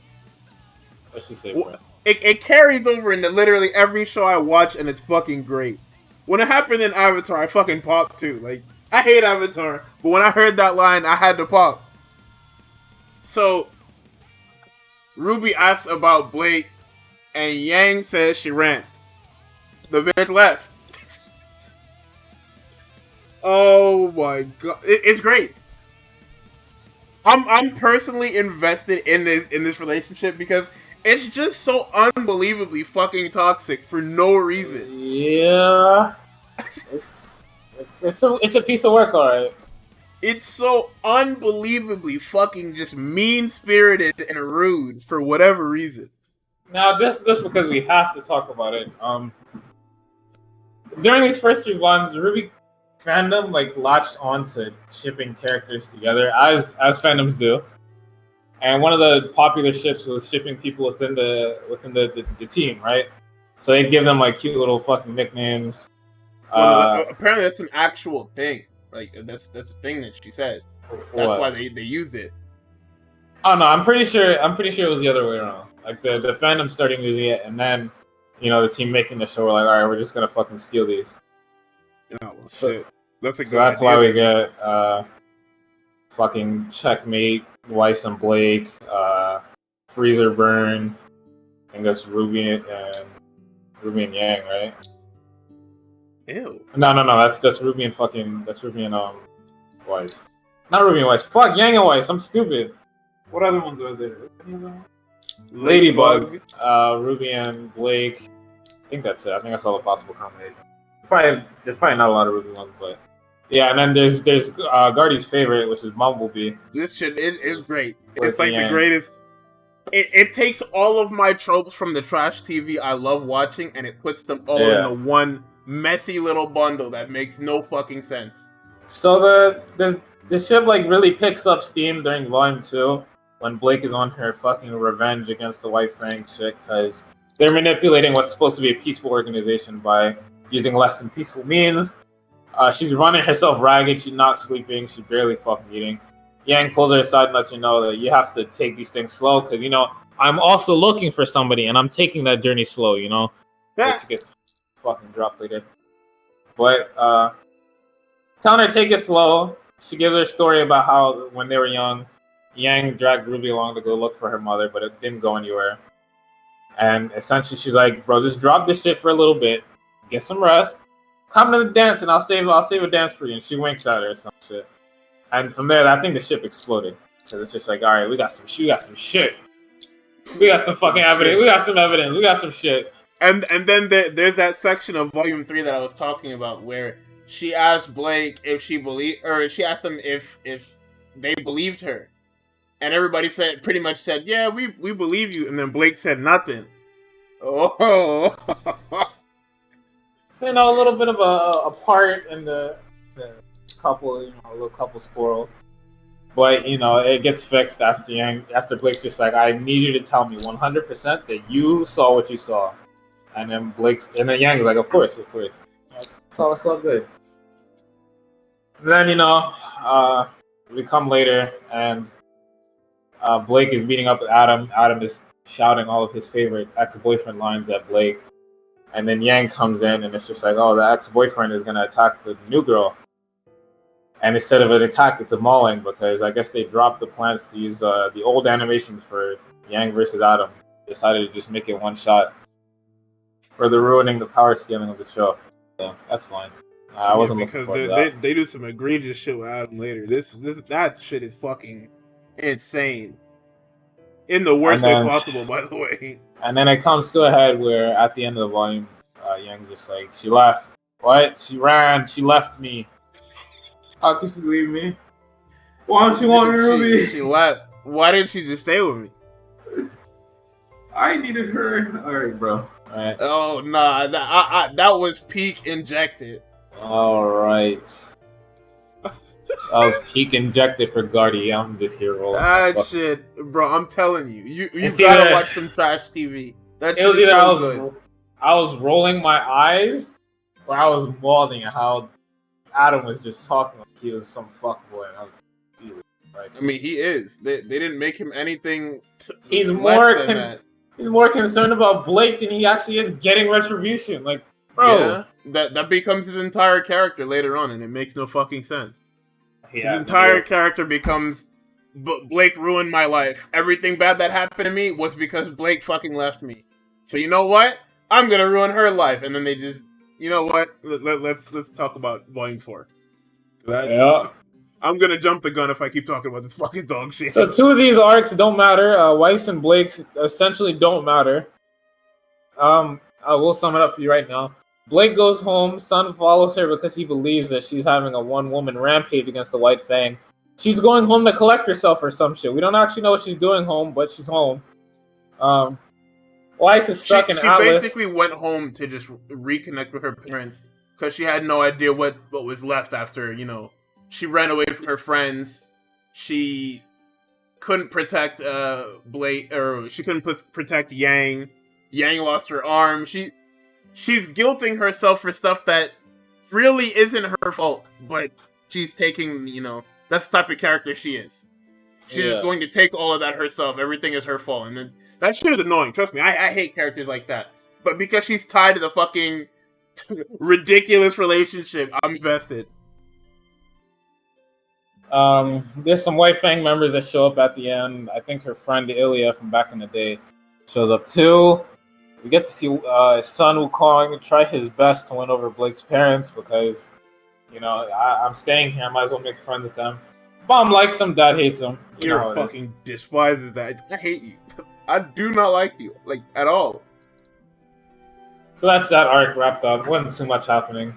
A: What's she say?
B: It carries over into literally every show I watch, and it's fucking great. When it happened in Avatar, I fucking popped too. Like, I hate Avatar, but when I heard that line, I had to pop. So, Ruby asks about Blake, and Yang says she ran. The bitch left. Oh my god, it's great. I'm personally invested in this relationship because it's just so unbelievably fucking toxic for no reason.
A: Yeah, it's a piece of work, alright.
B: It's so unbelievably fucking just mean-spirited and rude for whatever reason.
A: Now, just because we have to talk about it, during these first 3 volumes, Ruby fandom latched onto shipping characters together as fandoms do, and one of the popular ships was shipping people within the team, right? So they give them cute little fucking nicknames.
B: Well, apparently that's an actual thing. That's a thing that she says. That's why they used it.
A: Oh no, I'm pretty sure it was the other way around. The fandom starting using it, and then the team making the show were like, all right, we're just gonna fucking steal these.
B: Oh, well, shit.
A: So that's why we get fucking Checkmate, Weiss and Blake, Freezer Burn, I think that's Ruby and Yang, right?
B: Ew.
A: No, that's Ruby and Weiss. Not Ruby and Weiss. Fuck, Yang and Weiss. I'm stupid. What other ones are there? Ladybug, Ruby and Blake. I think that's it. I think that's all the possible combinations. There's probably not a lot of Ruby ones, but yeah. And then there's Guardy's favorite, which is Bumblebee.
B: This shit is great. It's the greatest. It takes all of my tropes from the trash TV I love watching, and it puts them all into one messy little bundle that makes no fucking sense.
A: So the ship really picks up steam during Volume 2 when Blake is on her fucking revenge against the White Fang chick because they're manipulating what's supposed to be a peaceful organization by using less than peaceful means. She's running herself ragged. She's not sleeping. She's barely fucking eating. Yang pulls her aside and lets her know that you have to take these things slow because, I'm also looking for somebody and I'm taking that journey slow, Yeah. It gets fucking dropped later. But telling her take it slow, she gives her a story about how when they were young, Yang dragged Ruby along to go look for her mother, but it didn't go anywhere. And essentially she's like, bro, just drop this shit for a little bit. Get some rest. Come to the dance, and I'll save a dance for you. And she winks at her or some shit. And from there, I think the ship exploded because it's just all right, we got some shit. We got some fucking evidence. We got some evidence. We got some shit.
B: And then there's that section of Volume 3 that I was talking about where she asked Blake if she asked them if they believed her, and everybody pretty much said, yeah, we believe you. And then Blake said nothing. Oh.
A: So, a little bit of a part in the couple, a little couple squirrel. But, it gets fixed after Blake's just like, I need you to tell me 100% that you saw what you saw. And then Yang's like, of course. It's all good. Then, we come later, and Blake is meeting up with Adam. Adam is shouting all of his favorite ex-boyfriend lines at Blake. And then Yang comes in, and it's just like, oh, the ex-boyfriend is going to attack the new girl. And instead of an attack, it's a mauling, because I guess they dropped the plans to use the old animations for Yang versus Adam. Decided to just make it one shot, further ruining the power scaling of the show. So that's fine. I wasn't looking forward to that.
B: They do some egregious shit with Adam later. That shit is fucking insane. In the worst way possible, by the way.
A: And then it comes to a head where at the end of the volume, Yang's just like, she left. What? She ran. She left me. How could she leave me? Why don't she want me, Ruby?
B: She left. Why didn't she just stay with me?
A: I needed her. All right, bro. All right.
B: Oh, nah. That was peak injected.
A: All right. That was peak injected for Guardy. I'm just here rolling.
B: That shit, bro. I'm telling you, you gotta watch some trash TV. That shit is so good.
A: I was rolling my eyes, or I was balding at how Adam was just talking like he was some fuckboy. Right.
B: I mean, he is. They didn't make him anything.
A: He's more concerned about Blake than he actually is getting retribution. Like, bro,
B: yeah, that becomes his entire character later on, and it makes no fucking sense. Yeah, his entire character becomes Blake ruined my life. Everything bad that happened to me was because Blake fucking left me. So you know what? I'm gonna ruin her life, and then they just, you know what? Let's talk about Volume 4.
A: Yeah.
B: I'm gonna jump the gun if I keep talking about this fucking dog shit.
A: So 2 of these arcs don't matter. Weiss and Blake essentially don't matter. I will sum it up for you right now. Blake goes home. Sun follows her because he believes that she's having a one-woman rampage against the White Fang. She's going home to collect herself or some shit. We don't actually know what she's doing home, but she's home. Weiss is stuck in Atlas.
B: She basically went home to just reconnect with her parents because she had no idea what was left after, you know. She ran away from her friends. She couldn't protect Blake, or she couldn't protect Yang. Yang lost her arm. She's guilting herself for stuff that really isn't her fault, but she's taking, you know, that's the type of character she is. She's just going to take all of that herself. Everything is her fault. And then that shit is annoying. Trust me, I hate characters like that. But because she's tied to the fucking ridiculous relationship, I'm invested.
A: There's some White Fang members that show up at the end. I think her friend Ilya from back in the day shows up too. We get to see Sun Wukong try his best to win over Blake's parents because, you know, I'm staying here. I might as well make friends with them. Mom likes him, Dad hates him.
B: You're fucking despises that. I hate you. I do not like you, like, at all.
A: So that's that arc wrapped up. Wasn't too much happening.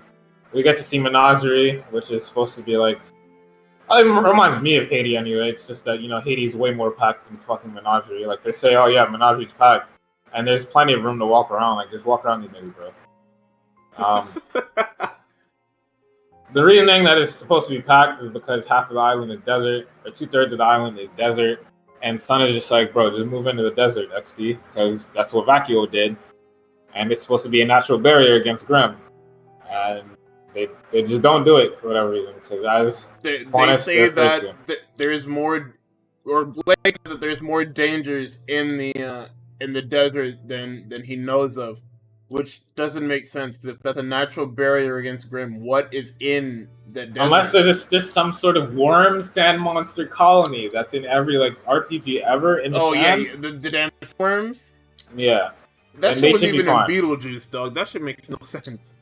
A: We get to see Menagerie, which is supposed to be like, it reminds me of Haiti anyway. It's just that, you know, Haiti's way more packed than fucking Menagerie. Like, they say, oh yeah, Menagerie's packed. And there's plenty of room to walk around. Like, just walk around these niggas, bro. The reasoning that it's supposed to be packed is because half of the island is desert, or 2/3 of the island is desert. And Sun is just like, bro, just move into the desert, XD, because that's what Vacuo did. And it's supposed to be a natural barrier against Grimm. And they just don't do it for whatever reason. Because as
B: they say that there's more, or Blake says that there's more dangers in the desert than he knows of, which doesn't make sense. Because if that's a natural barrier against Grimm, what is in the desert?
A: Unless there's just some sort of worm sand monster colony that's in every like RPG ever in the sand.
B: Yeah, the damn worms.
A: Yeah,
B: that shit was even in Beetlejuice, dog. That shit makes no sense.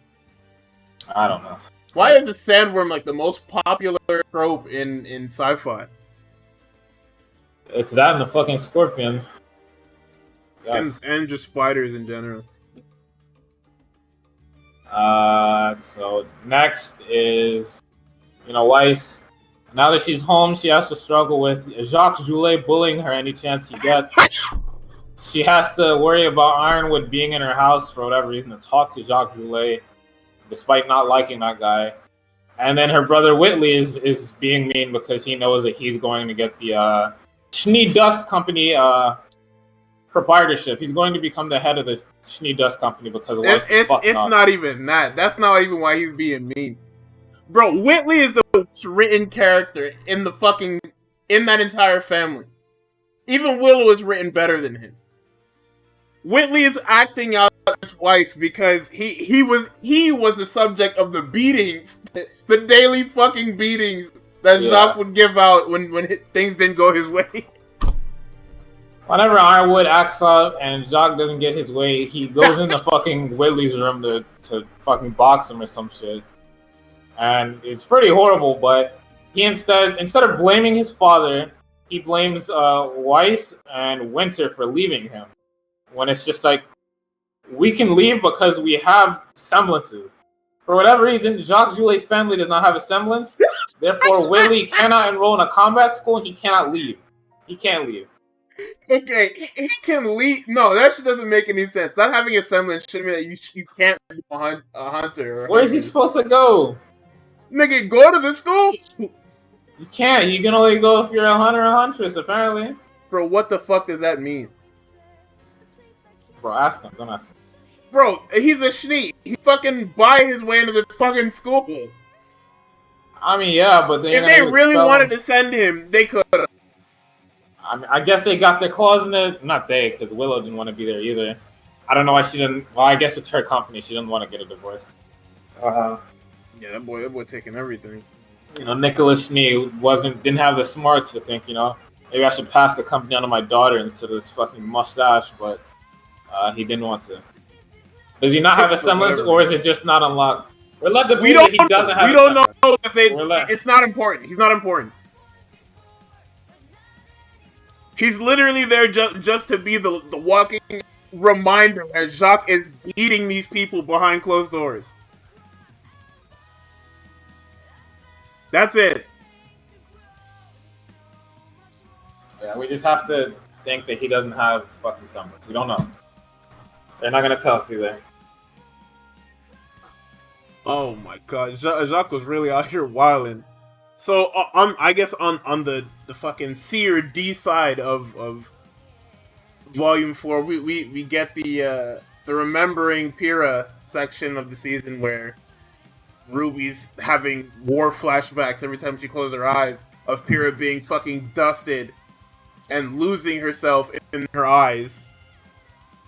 A: I don't know.
B: Why is the sandworm like the most popular trope in sci-fi?
A: It's that and the fucking scorpion.
B: Yes. And just spiders in general.
A: So next is, you know, Weiss. Now that she's home, she has to struggle with Jacques Joulet bullying her any chance he gets. She has to worry about Ironwood being in her house for whatever reason to talk to Jacques Joulet, despite not liking that guy. And then her brother Whitley is being mean because he knows that he's going to get the Schnee Dust Company proprietorship. He's going to become the head of the Schnee Dust Company because of
B: it's not even that. That's not even why he's being mean. Bro, Whitley is the most written character in that entire family. Even Willow is written better than him. Whitley is acting out twice because he was the subject of the beatings, the daily fucking beatings that Jacques would give out when things didn't go his way.
A: Whenever Ironwood acts out and Jacques doesn't get his way, he goes into fucking Whitley's room to fucking box him or some shit. And it's pretty horrible, but he instead of blaming his father, he blames Weiss and Winter for leaving him. When it's just like, we can leave because we have semblances. For whatever reason, Jacques Joulet's family does not have a semblance. Therefore, Whitley cannot enroll in a combat school and he cannot leave. He can't leave.
B: Okay, he can leave. No, that shit doesn't make any sense. Not having a semblance should mean that you can't be a hunter.
A: Where is he supposed to go?
B: Nigga, go to the school.
A: You can't. You can only go if you're a hunter or huntress, apparently.
B: Bro, what the fuck does that mean?
A: Bro, ask him. Don't ask him.
B: Bro, he's a schneet. He fucking buy his way into the fucking school.
A: I mean, yeah, but
B: if they really wanted to send him, they could have.
A: I mean, I guess they got their claws in it. Not they, because Willow didn't want to be there either. I don't know why she didn't. Well, I guess it's her company. She didn't want to get a divorce.
B: Yeah, that boy taking everything.
A: You know, Nicholas Schnee didn't have the smarts to think, you know, maybe I should pass the company on to my daughter instead of this fucking mustache, but he didn't want to. Does he not have a semblance, or is it just not unlocked? We're led to believe that he doesn't have.
B: We don't know. It's not important. He's not important. He's literally there just to be the walking reminder that Jacques is beating these people behind closed doors. That's it.
A: Yeah, we just have to think that he doesn't have fucking semblance. We don't know. They're not gonna tell us either.
B: Oh my god, Jacques was really out here wilding. So I guess on the fucking C or D side of Volume 4, we get the remembering Pyrrha section of the season where Ruby's having war flashbacks every time she closes her eyes of Pyrrha being fucking dusted and losing herself in her eyes.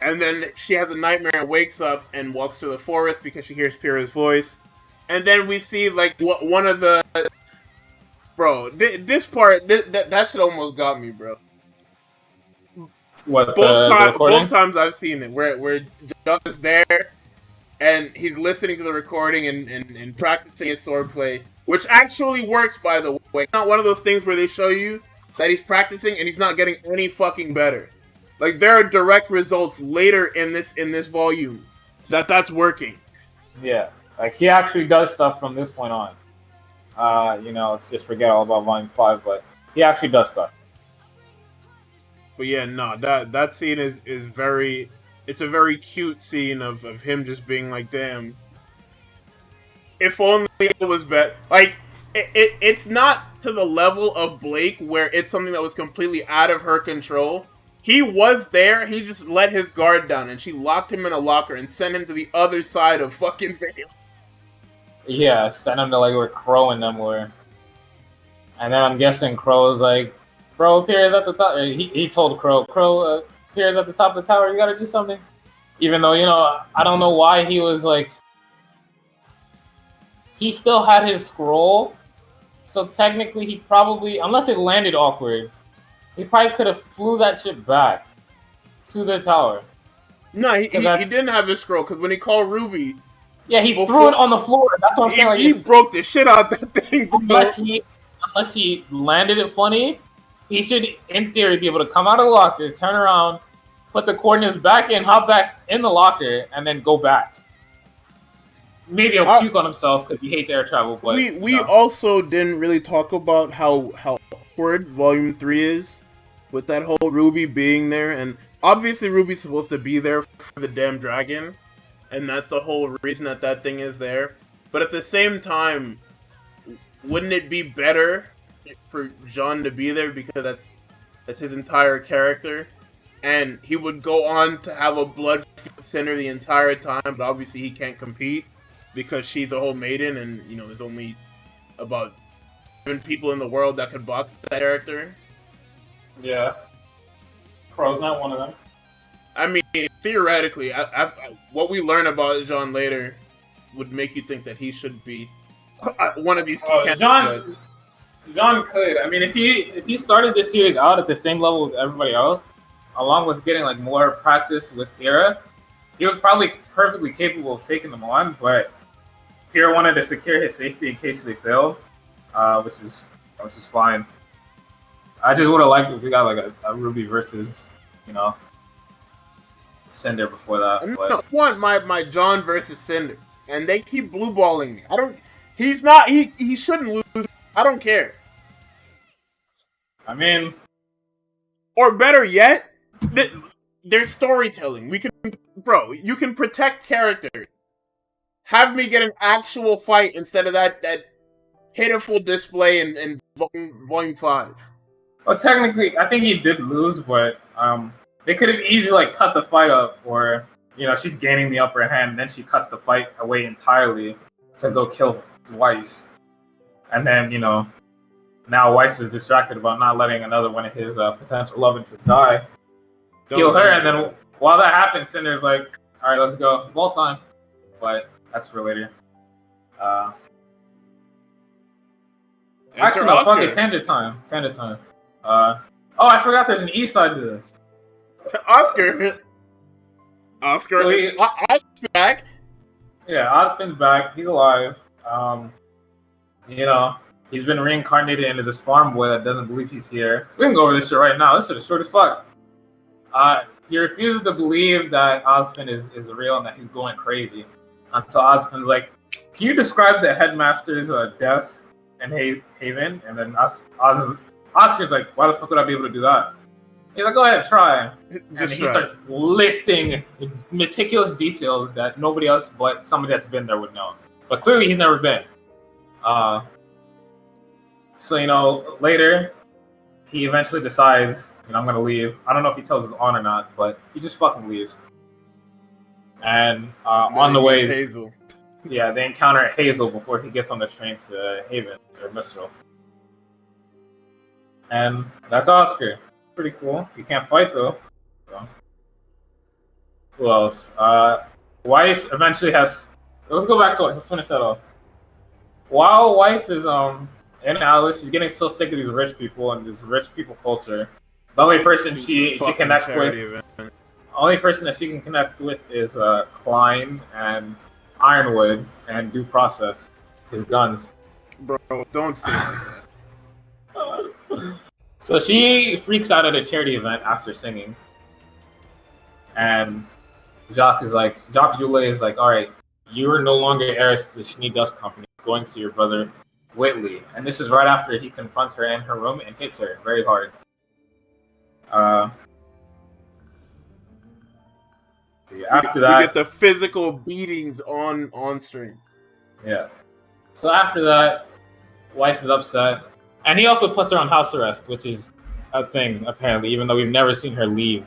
B: And then she has a nightmare and wakes up and walks through the forest because she hears Pyrrha's voice. And then we see like one of the... Bro, this part, that shit almost got me, bro.
A: What,
B: both times I've seen it, where Jacques is there, and he's listening to the recording and practicing his swordplay, which actually works, by the way. It's not one of those things where they show you that he's practicing and he's not getting any fucking better. Like, there are direct results later in this volume that's working.
A: Yeah, like he actually does stuff from this point on. Let's just forget all about Volume 5, but he actually does stuff.
B: But yeah, no, that scene is very... It's a very cute scene of him just being like, damn. If only it was better. Like, it's not to the level of Blake where it's something that was completely out of her control. He was there, he just let his guard down, and she locked him in a locker and sent him to the other side of fucking Vale.
A: Yeah, sent him to like where Crow and them were. And then I'm guessing Crow's like, bro, Pierre's at the top. He told Crow, Pierre's at the top of the tower, you gotta do something. Even though, I don't know why he was like... He still had his scroll. So technically he probably, unless it landed awkward, he probably could have flew that shit back to the tower.
B: No, he didn't have his scroll, because when he called Ruby...
A: Yeah, he threw it on the floor. That's what I'm saying. Like,
B: he broke the shit out of that thing, bro.
A: Unless he landed it funny, he should, in theory, be able to come out of the locker, turn around, put the coordinates back in, hop back in the locker, and then go back. Maybe he'll puke on himself because he hates air travel. But
B: we also didn't really talk about how awkward Volume 3 is with that whole Ruby being there, and obviously Ruby's supposed to be there for the damn dragon. And that's the whole reason that thing is there. But at the same time, wouldn't it be better for Jean to be there because that's his entire character? And he would go on to have a blood center the entire time, but obviously he can't compete because she's a whole maiden, and there's only about 7 people in the world that could box that character.
A: Yeah. Crow's not one of them.
B: I mean, theoretically, what we learn about John later would make you think that he should be one of these candidates.
A: John could. I mean, if he started this series out at the same level as everybody else, along with getting like more practice with Kira, he was probably perfectly capable of taking them on. But Kira wanted to secure his safety in case they failed, which is fine. I just would have liked if we got like a RWBY versus, Cinder before that.
B: I don't want my John versus Cinder, and they keep blue balling me. He's not. He shouldn't lose. I don't care.
A: I mean,
B: or better yet, there's storytelling. You can protect characters. Have me get an actual fight instead of that pitiful display in Volume 5.
A: Well, technically, I think he did lose, but they could have easily cut the fight up, or she's gaining the upper hand, and then she cuts the fight away entirely to go kill Weiss, and then now Weiss is distracted about not letting another one of his potential love interests die. Kill her, and then while that happens, Cinder's like, "All right, let's go, ball time," but that's for later. Actually, no, fuck it, Tender time. I forgot there's an East side to this.
B: Oscar. So Oscar's back.
A: Yeah, Oscar's back. He's alive. He's been reincarnated into this farm boy that doesn't believe he's here. We can go over this shit right now. This shit is short as fuck. He refuses to believe that Ozpin is real and that he's going crazy. Until Ozpin's like, "Can you describe the headmaster's desk in Haven?" And then Oscar's like, "Why the fuck would I be able to do that?" He's like, "Go ahead, try." He starts listing meticulous details that nobody else but somebody that's been there would know. But clearly he's never been. So, later, he eventually decides, I'm going to leave. I don't know if he tells his aunt or not, but he just fucking leaves. And on the way...
B: Hazel.
A: Yeah, they encounter Hazel before he gets on the train to Haven, or Mistral. And that's Oscar. Pretty cool. He can't fight, though. So. Who else? Weiss eventually has... Let's go back to Weiss. Let's finish that off. While Weiss is in Alice, she's getting so sick of these rich people and this rich people culture. The only person she connects with... Only person that she can connect with is Klein and Ironwood and Due Process, his guns.
B: Bro, don't say that.
A: So she freaks out at a charity event after singing. And Jacques Joulet is like, "All right, you are no longer heiress to the Schnee Dust Company. It's going to your brother, Whitley." And this is right after he confronts her in her room and hits her very hard. After that,
B: you get the physical beatings on stream.
A: Yeah. So after that, Weiss is upset, and he also puts her on house arrest, which is a thing apparently, even though we've never seen her leave.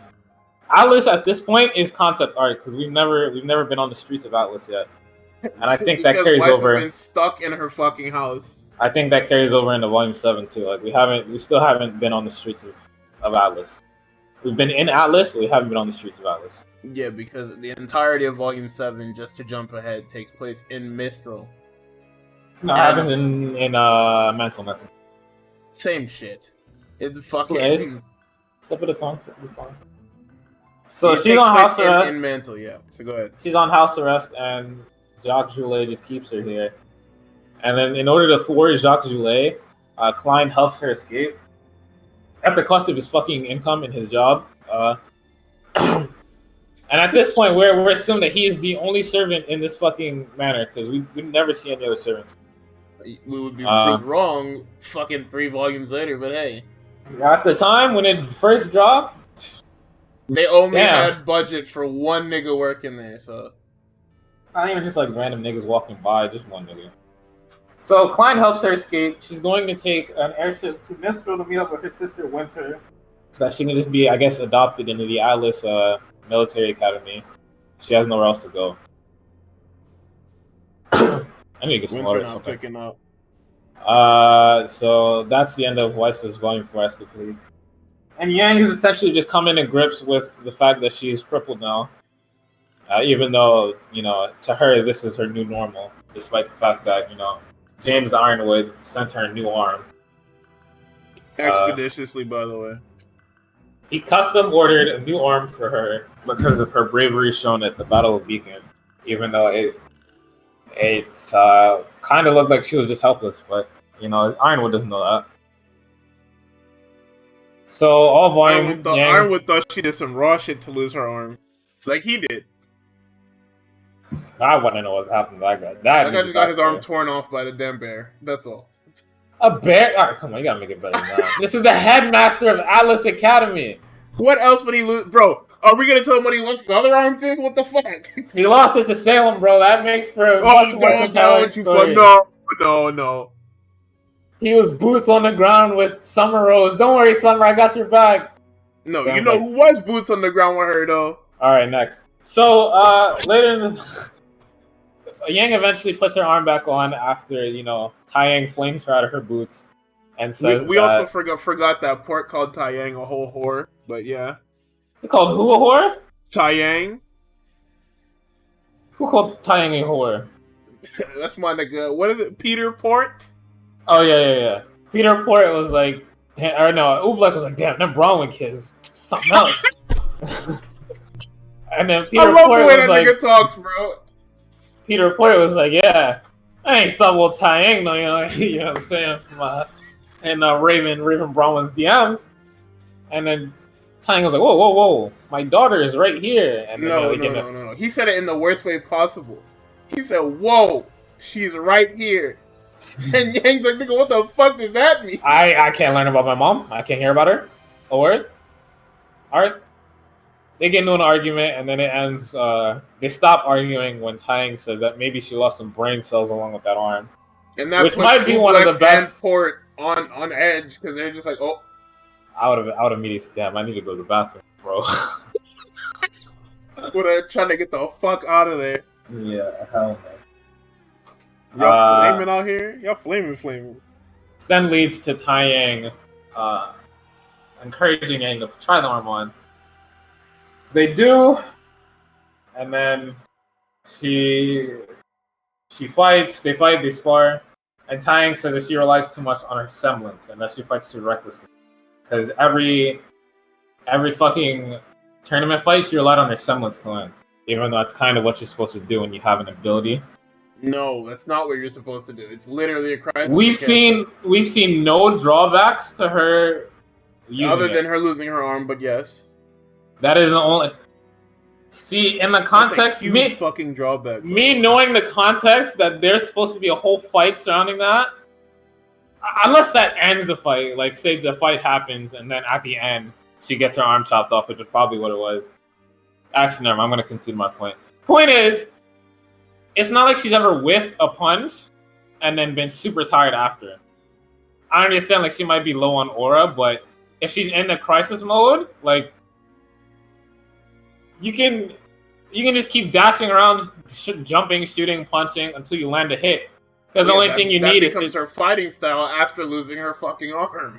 A: Atlas at this point is concept art because we've never been on the streets of Atlas yet, and I think that carries
B: Weiss
A: over.
B: Has been stuck in her fucking house.
A: I think that carries over into Volume 7 too. We still haven't been on the streets of Atlas. We've been in Atlas, but we haven't been on the streets of Atlas.
B: Yeah, because the entirety of Volume 7, just to jump ahead, takes place in Mistral.
A: No, it happens in Mental Method.
B: Same shit. It's fucking...
A: Step at a time, it'll be fine. So she's on house arrest.
B: In Mantle, yeah. So go ahead.
A: She's on house arrest, and Jacques Joulet just keeps her here. And then in order to thwart Jacques Joulet, Klein helps her escape at the cost of his fucking income and his job. And at this point, we're assuming that he is the only servant in this fucking manor, because we never see any other servants.
B: We would be wrong fucking 3 volumes later, but hey.
A: At the time, when it first dropped...
B: They only had budget for one nigga working there, so...
A: Not even just random niggas walking by, just one nigga. So Klein helps her escape. She's going to take an airship to Mistral to meet up with her sister Winter, so that she can just be, I guess, adopted into the Atlas military academy. She has nowhere else to go. I need to get some water or something.
B: Picking up.
A: So that's the end of Weiss's Volume 4 escapade. And Yang is essentially just coming to grips with the fact that she's crippled now. Even though, to her, this is her new normal, despite the fact that, James Ironwood sent her a new arm.
B: Expeditiously, by the way.
A: He custom ordered a new arm for her because of her bravery shown at the Battle of Beacon, even though it kind of looked like she was just helpless, but, Ironwood doesn't know that. So, all volume...
B: Ironwood thought she did some raw shit to lose her arm. Like he did.
A: I want to know what happened to that guy.
B: That guy just got his arm torn off by the damn bear. That's all.
A: A bear? Alright, come on, you gotta make it better than that. This is the headmaster of Atlas Academy.
B: What else would he lose? Bro, are we gonna tell him what he lost the other arm to? What the fuck?
A: He lost it to Salem, bro. That makes for a much more compelling story.
B: No.
A: He was boots on the ground with Summer Rose. Don't worry, Summer, I got your back.
B: No, you know who was boots on the ground with her, though?
A: Alright, next. So, later in the... Yang eventually puts her arm back on after, Taiyang flames her out of her boots and says
B: we also forgot that port called Taiyang a whole whore, but yeah.
A: They called who a whore?
B: Taiyang.
A: Who called Taiyang a whore?
B: That's my nigga. What is it? Peter Port?
A: Oh, yeah. Peter Port was like... Or no, Oobleck was like, damn, them Bronwyn kids. Something else. And then Peter Port was like...
B: nigga talks, bro.
A: Peter Port was like, yeah, I ain't stopped with Taiyang, though, you know what I'm saying? From, Raven Bronwyn's DMs. And then Taiyang was like, whoa, my daughter is right here. And then,
B: no. He said it in the worst way possible. He said, whoa, she's right here. And Yang's like, nigga, what the fuck does that mean?
A: I can't learn about my mom. I can't hear about her. A word. Alright. They get into an argument, and then it ends. They stop arguing when Taiyang says that maybe she lost some brain cells along with that arm,
B: and that
A: which might be one of the best.
B: Port on edge because they're just like, oh,
A: out of immediate damn. I need to go to the bathroom, bro.
B: We're trying to get the fuck out of there.
A: Yeah, hell
B: no. Y'all flaming out here? Y'all flaming.
A: This then leads to Taiyang encouraging Yang to try the arm on. They do, and then she fights. They fight. They spar, and Taiyang says that she relies too much on her semblance, and that she fights too recklessly. Because every fucking tournament fight, she relied on her semblance to win, even though that's kind of what you're supposed to do when you have an ability.
B: No, that's not what you're supposed to do. It's literally a crime.
A: We've seen no drawbacks to her
B: other than her losing her arm, but yes.
A: That is the only. See, in the context,
B: fucking drawback.
A: Me knowing the context that there's supposed to be a whole fight surrounding that, unless that ends the fight, like say the fight happens and then at the end she gets her arm chopped off, which is probably what it was. Actually, never. I'm gonna concede my point. Point is, it's not like she's ever whiffed a punch and then been super tired after. I understand, like she might be low on aura, but if she's in the crisis mode, like. You can just keep dashing around, jumping, shooting, punching until you land a hit. Because the only thing you need is...
B: That becomes her fighting style after losing her fucking arm.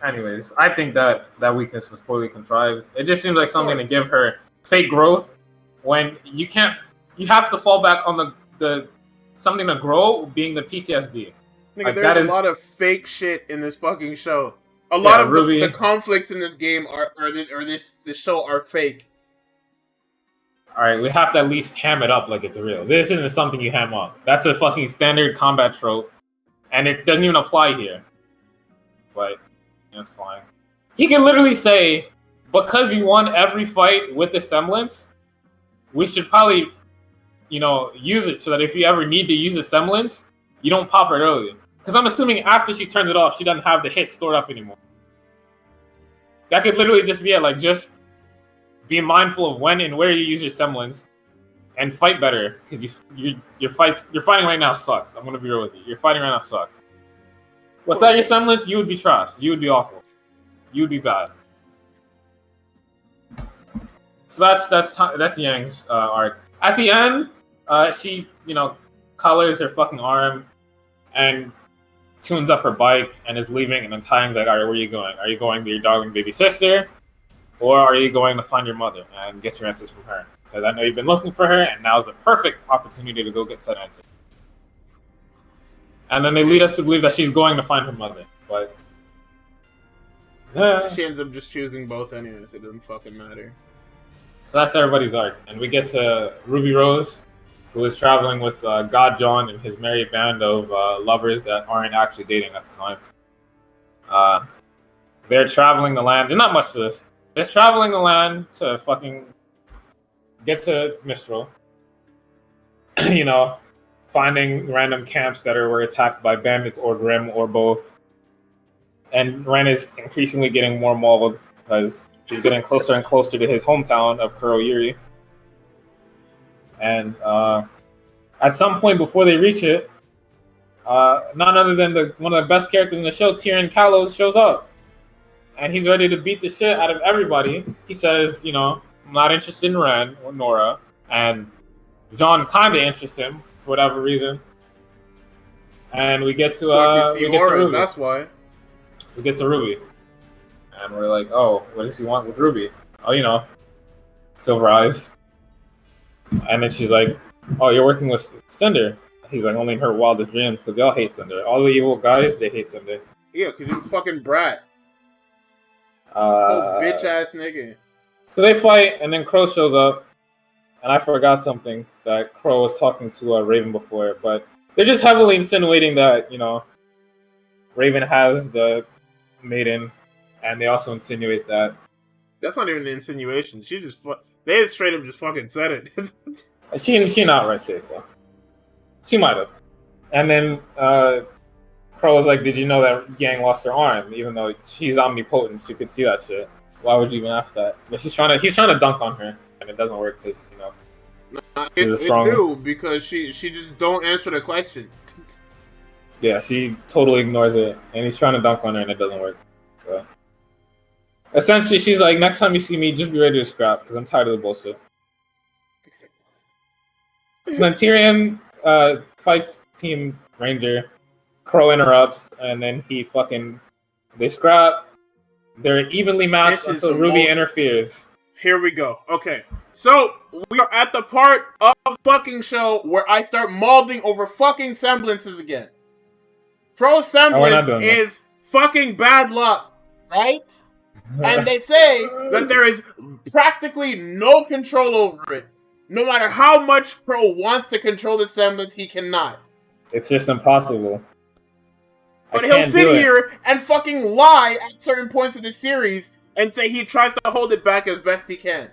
A: Anyways, I think that weakness is poorly contrived. It just seems like something to give her fake growth when you can't... You have to fall back on the something to grow being the PTSD.
B: Nigga, like, there's a lot of fake shit in this fucking show. A lot of the conflicts in this game this show are fake.
A: Alright, we have to at least ham it up like it's real. This isn't something you ham up. That's a fucking standard combat trope. And it doesn't even apply here. But, that's fine. He can literally say, because you won every fight with the semblance, we should probably, use it so that if you ever need to use a semblance, you don't pop it early. Because I'm assuming after she turns it off, she doesn't have the hit stored up anymore. That could literally just be it. Like, just be mindful of when and where you use your semblance, and fight better. Because your fighting right now sucks. I'm gonna be real with you. Your fighting right now sucks. Without your semblance, you would be trash. You would be awful. You would be bad. So that's Yang's arc. At the end, she colors her fucking arm, and tunes up her bike and is leaving, and then Tyrion's like, all right, where are you going? Are you going to your dog and baby sister? Or are you going to find your mother and get your answers from her? Because I know you've been looking for her, and now's the perfect opportunity to go get said answer. And then they lead us to believe that she's going to find her mother, but
B: she ends up just choosing both anyways. It doesn't fucking matter.
A: So that's everybody's arc, and we get to Ruby Rose, who is traveling with God John and his merry band of lovers that aren't actually dating at the time. They're traveling the land. There's not much to this. They're traveling the land to fucking get to Mistral. You know, finding random camps that were attacked by bandits or Grimm or both. And Ren is increasingly getting more mauled because she's getting closer and closer to his hometown of Kuroyuri. And at some point before they reach it, none other than one of the best characters in the show, Tyrion Kalos, shows up. And he's ready to beat the shit out of everybody. He says, you know, I'm not interested in Ren or Nora. And Jean kind of interests him for whatever reason. And we get to Ruby.
B: That's why.
A: We get to Ruby. And we're like, oh, what does he want with Ruby? Oh, you know, Silver Eyes. And then she's like, oh, you're working with Cinder. He's like, only in her wildest dreams, because they all hate Cinder. All the evil guys, they hate Cinder.
B: Yeah, because you're a fucking brat. Oh, bitch-ass nigga.
A: So they fight, and then Crow shows up. And I forgot something that Crow was talking to Raven before. But they're just heavily insinuating that, you know, Raven has the maiden. And they also insinuate that.
B: That's not even an insinuation. She just they straight up just fucking said it.
A: She not right said it though. She might have. And then Crow was like, "Did you know that Yang lost her arm? Even though she's omnipotent, she could see that shit. Why would you even ask that?" But he's trying to dunk on her, and it doesn't work because you know.
B: It do because she just don't answer the question.
A: Yeah, she totally ignores it, and he's trying to dunk on her, and it doesn't work. So. Essentially, she's like, next time you see me, just be ready to scrap, because I'm tired of the bullshit. So then Tyrion fights Team Ranger, Crow interrupts, and then they scrap. They're evenly matched until Ruby interferes.
B: Here we go. Okay, so we are at the part of the fucking show where I start mauling over fucking semblances again. Crow's semblance is fucking bad luck, right? And they say that there is practically no control over it. No matter how much Crow wants to control the semblance, he cannot.
A: It's just impossible.
B: But he'll sit here and fucking lie at certain points of the series and say he tries to hold it back as best he can.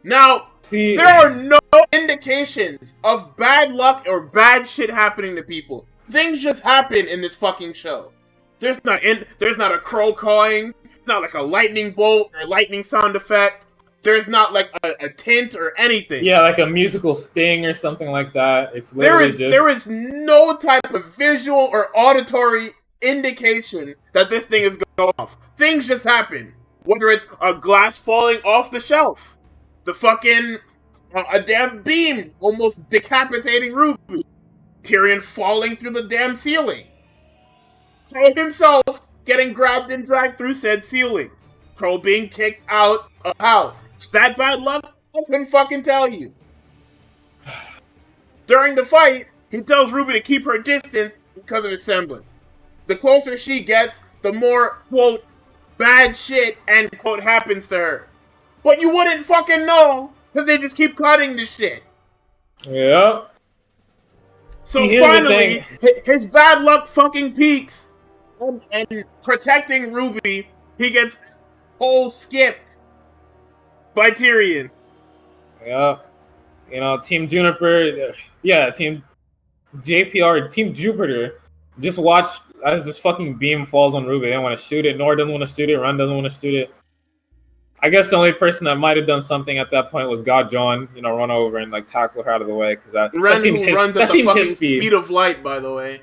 B: Now, there are no indications of bad luck or bad shit happening to people. Things just happen in this fucking show. There's not a crow cawing. It's not like a lightning bolt or lightning sound effect. There's not like a tint or anything.
A: Yeah, like a musical sting or something like that. It's literally
B: there is no type of visual or auditory indication that this thing is going off. Things just happen. Whether it's a glass falling off the shelf, the fucking a damn beam almost decapitating Ruby, Tyrion falling through the damn ceiling. Crow himself getting grabbed and dragged through said ceiling. Crow being kicked out of house. Is that bad luck? I couldn't fucking tell you. During the fight, he tells Ruby to keep her distance because of his semblance. The closer she gets, the more, quote, bad shit, end quote, happens to her. But you wouldn't fucking know because they just keep cutting the shit.
A: Yep.
B: So finally, his bad luck fucking peaks. And protecting Ruby, he gets whole skipped by Tyrion.
A: Yeah. You know, Team Juniper, Team JPR, Team Jupiter, just watch as this fucking beam falls on Ruby. They don't want to shoot it. Nora doesn't want to shoot it. Ren doesn't want to shoot it. I guess the only person that might have done something at that point was God John, you know, run over and like tackle her out of the way. Because that seems
B: runs at the fucking speed of light, by the way.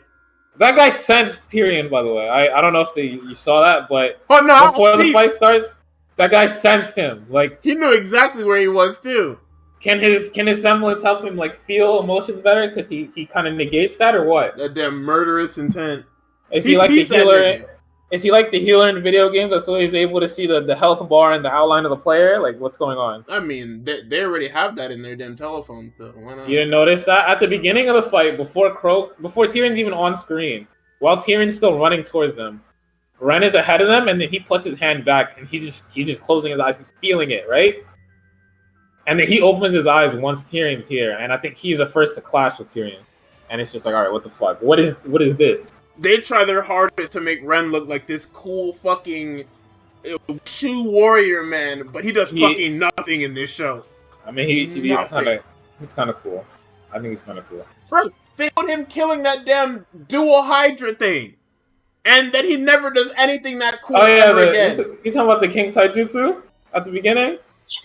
A: That guy sensed Tyrion, by the way. I don't know if you saw that, but
B: before
A: the fight starts, that guy sensed him. Like
B: he knew exactly where he was too.
A: Can his semblance help him like feel emotion better? Because he kind of negates that, or what?
B: That damn murderous intent.
A: Is he like the healer? Is he like the healer in video games that's always able to see the health bar and the outline of the player? Like, what's going on?
B: I mean, they already have that in their damn telephone, so why not?
A: You didn't notice that? At the beginning of the fight, before Tyrion's even on screen, while Tyrion's still running towards them, Ren is ahead of them, and then he puts his hand back, and he's just closing his eyes. He's feeling it, right? And then he opens his eyes once Tyrion's here, and I think he's the first to clash with Tyrion. And it's just like, all right, what the fuck? What is this?
B: They try their hardest to make Ren look like this cool fucking shoe warrior man, but he does fucking nothing in this show.
A: I mean, he's kind of cool. I think he's kind of cool.
B: Bro, they put him killing that damn dual Hydra thing, and then he never does anything that cool ever again.
A: You talking about the King Taijutsu at the beginning?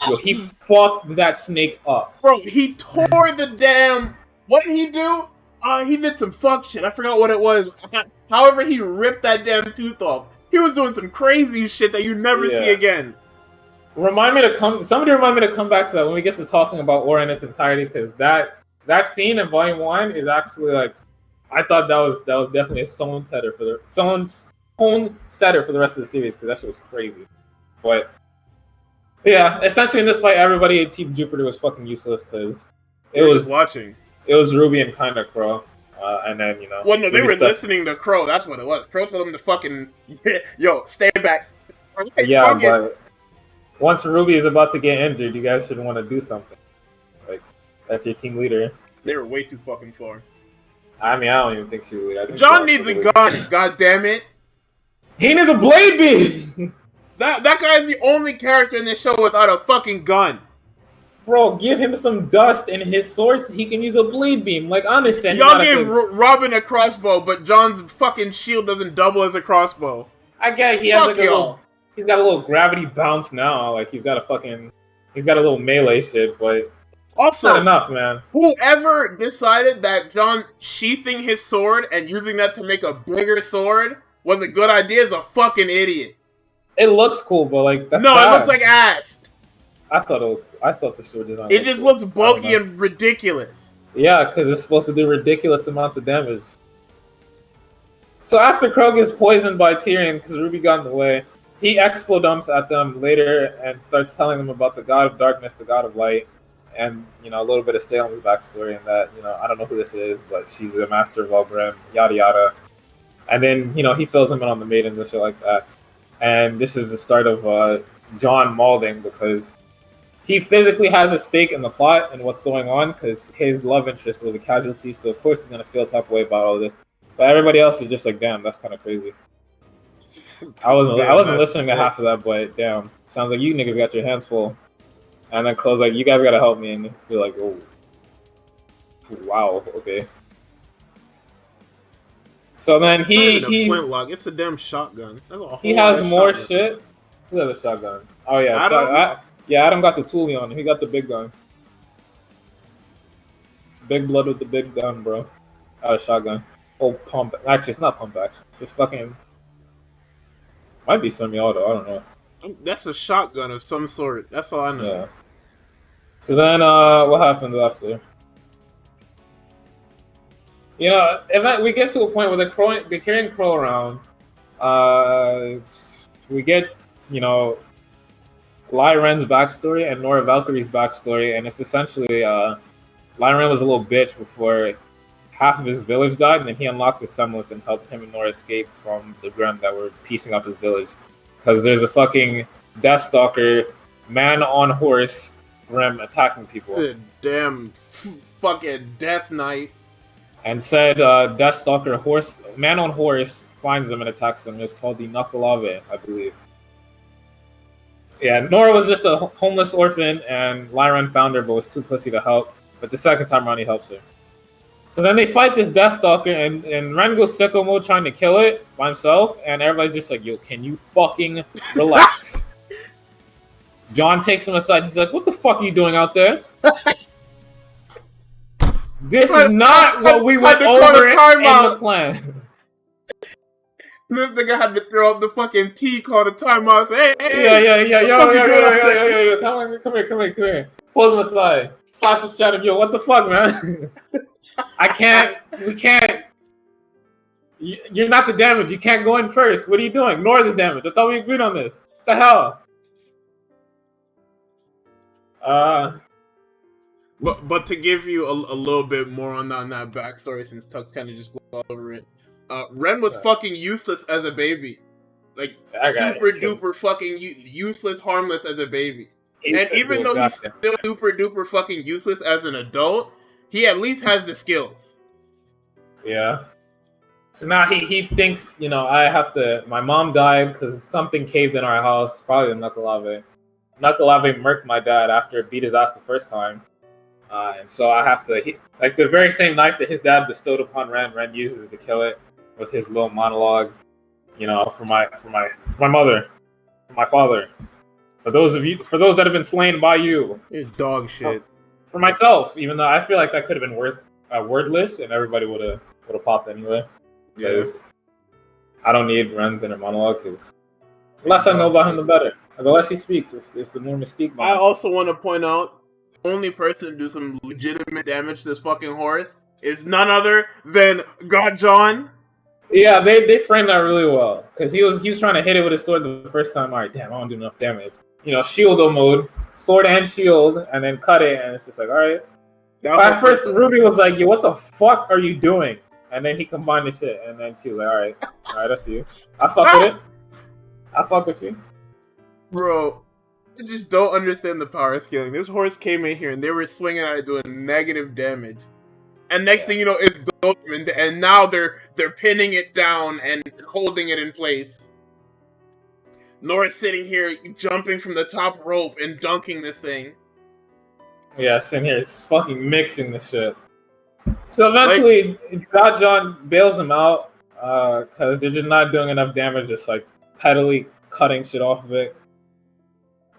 A: Yo, he fucked that snake up.
B: Bro, he tore the damn... What did he do? He did some fuck shit. I forgot what it was. However, he ripped that damn tooth off. He was doing some crazy shit that you never see again.
A: Somebody remind me to come back to that when we get to talking about Aura in its entirety, because that scene in Volume 1 is actually like, I thought that was definitely a tone setter for the rest of the series, because that shit was crazy. But yeah, essentially in this fight, everybody in Team Jupiter was fucking useless because it was
B: watching.
A: It was RWBY and kind of Crow, and then
B: Well, no, they were listening to Crow. That's what it was. Crow told them to fucking stay back.
A: Yeah, but once RWBY is about to get injured, you guys should want to do something. Like, that's your team leader.
B: They were way too fucking far.
A: I mean, I don't even think she would.
B: John needs a gun. God damn it.
A: He needs a blade beam.
B: That guy's the only character in this show without a fucking gun.
A: Bro, give him some dust in his sword so he can use a blade beam. Like, I understand.
B: Y'all gave Robin a crossbow, but John's fucking shield doesn't double as a crossbow.
A: I get he has he's got a little gravity bounce now. Like, he's got a little melee shit, but
B: also
A: not enough, man.
B: Whoever decided that John sheathing his sword and using that to make a bigger sword was a good idea is a fucking idiot.
A: It looks cool, but like
B: it looks like ass.
A: I thought the sword design.
B: It just looks bulky and ridiculous.
A: Yeah, because it's supposed to do ridiculous amounts of damage. So after Crow gets poisoned by Tyrion because RWBY got in the way, he explodumps at them later and starts telling them about the God of Darkness, the God of Light, and a little bit of Salem's backstory and that I don't know who this is, but she's a master of Elgrim, yada yada. And then he fills them in on the maidens and shit like that. And this is the start of John mauling because he physically has a stake in the plot and what's going on because his love interest was a casualty, so of course he's gonna feel type of way about all this. But everybody else is just like, damn, that's kind of crazy. I wasn't listening to half of that, but damn, sounds like you niggas got your hands full. And then Crow's like, you guys gotta help me, and you're like, oh, wow, okay. So then he's
B: a flintlock. It's a damn shotgun.
A: He has more shit. Who has a shotgun? Oh yeah, Adam got the toolie on him. He got the big gun. Big blood with the big gun, bro. Got a shotgun. Oh, pump. Actually, it's not pump action. It's just fucking... Might be semi-auto. I don't know.
B: That's a shotgun of some sort. That's all I know.
A: Yeah. So then, what happens after? We get to a point where they're carrying Crow around. We get, Lyren's backstory and Nora Valkyrie's backstory, and it's essentially Lyren was a little bitch before half of his village died, and then he unlocked his semblance and helped him and Nora escape from the Grimm that were piecing up his village. Because there's a fucking Deathstalker, man on horse, Grimm attacking people.
B: The damn fucking Death Knight.
A: And said Deathstalker, man on horse, finds them and attacks them. It's called the Nakalave, I believe. Yeah, Nora was just a homeless orphan, and Lyren found her, but was too pussy to help. But the second time around, he helps her. So then they fight this Deathstalker, and Ren goes sicko mode trying to kill it by himself, and everybody's just like, yo, can you fucking relax? John takes him aside, he's like, what the fuck are you doing out there? This is not what we went over in the plan.
B: This nigga had to throw up the fucking T, call the timeout. Say, hey,
A: yo, come here. Pull him aside. slaps his chat and yo, what the fuck, man? We can't. You're not the damage. You can't go in first. What are you doing? Nora's the damage. I thought we agreed on this. What the hell?
B: But to give you a little bit more on that backstory, since Tux kind of just glowed over it, Ren was fucking useless as a baby, like super duper fucking useless, harmless as a baby. And even though he's still super duper fucking useless as an adult, he at least has the skills.
A: Yeah. So now he thinks, I have to. My mom died because something caved in our house. Probably the Knuckleave. Knuckleave murked my dad after it beat his ass the first time. And so I have to, like the very same knife that his dad bestowed upon Ren uses to kill it with his little monologue, for my mother, for my father, for those that have been slain by you.
B: It's dog shit.
A: For myself, even though I feel like that could have been wordless and everybody would have popped anyway. Because I don't need Ren's inner monologue, because the less I know about him, the better. The less he speaks, it's the more mystique.
B: I also want to point out, the only person to do some legitimate damage to this fucking horse is none other than God John.
A: Yeah, they framed that really well, because he was trying to hit it with his sword the first time. All right, damn, I don't do enough damage. Shield mode, sword and shield, and then cut it, and it's just like, all right. At first, Ruby was like, "Yo, what the fuck are you doing?" And then he combined the shit, and then she was like, all right, I see you. I fuck with it. I fuck with you,
B: bro. I just don't understand the power scaling. This horse came in here and they were swinging at it doing negative damage. And next thing you know, it's Goldman, and now they're pinning it down and holding it in place. Nora's sitting here jumping from the top rope and dunking this thing.
A: Yeah, sitting here fucking mixing the shit. So eventually, God John bails them out because they're just not doing enough damage, just like pettily cutting shit off of it.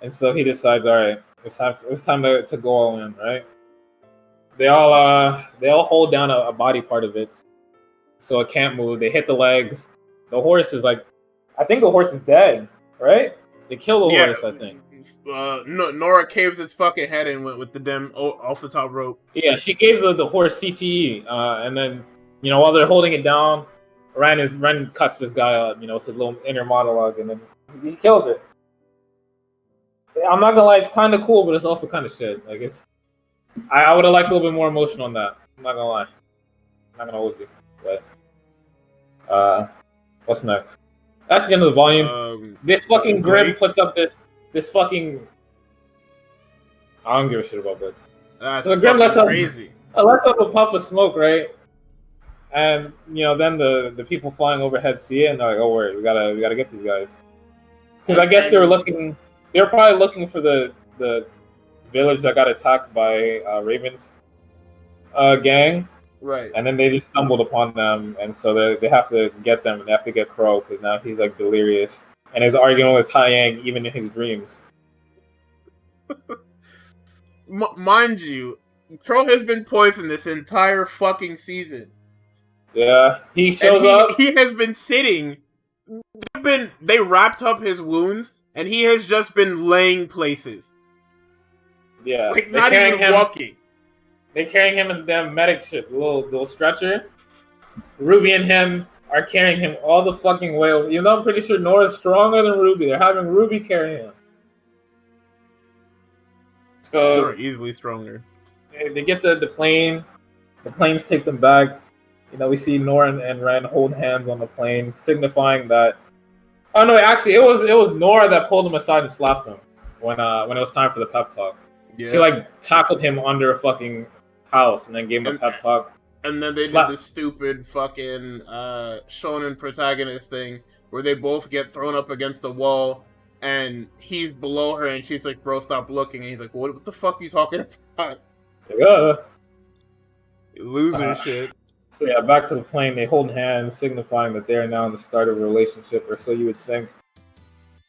A: And so he decides, all right, it's time to go all in, right? They all hold down a body part of it, so it can't move. They hit the legs. The horse is like, I think the horse is dead, right? They kill the horse, I think.
B: No, Nora caves its fucking head in with the damn off the top rope.
A: Yeah, she gave the horse CTE, and then while they're holding it down, Ren cuts this guy up, with his little inner monologue, and then he kills it. I'm not gonna lie, it's kind of cool, but it's also kind of shit. Like I would have liked a little bit more emotion on that. I'm not gonna lie. I'm not gonna hold you. But what's next? That's the end of the volume. This fucking Grimm puts up this fucking. I don't give a shit about that. So the Grimm lets up a puff of smoke, right? And then the people flying overhead see it, and they're like, "Oh, wait, we gotta get these guys." Because I guess they were probably looking for the village that got attacked by Raven's gang.
B: Right.
A: And then they just stumbled upon them, and so they have to get them, and they have to get Crow, because now he's like delirious. And he's arguing with Tai Yang even in his dreams.
B: Mind you, Crow has been poisoned this entire fucking season.
A: Yeah, he shows up.
B: He has been sitting. They wrapped up his wounds, and he has just been laying places.
A: Yeah,
B: like not even walking.
A: They're carrying him in the damn medic shit, little stretcher. Ruby and him are carrying him all the fucking way over. I'm pretty sure Nora's stronger than Ruby. They're having Ruby carry him. So
B: they're easily stronger.
A: They get the plane. The planes take them back. We see Nora and Ren hold hands on the plane, signifying that. Oh no! Actually, it was Nora that pulled him aside and slapped him when it was time for the pep talk. Yeah. She tackled him under a fucking house and then gave him a pep talk.
B: And then they did the stupid fucking shonen protagonist thing where they both get thrown up against the wall and he's below her and she's like, "Bro, stop looking." And he's like, "What the fuck are you talking about?"
A: Yeah.
B: Loser shit.
A: So yeah, back to the plane. They hold hands, signifying that they're now in the start of a relationship, or so you would think.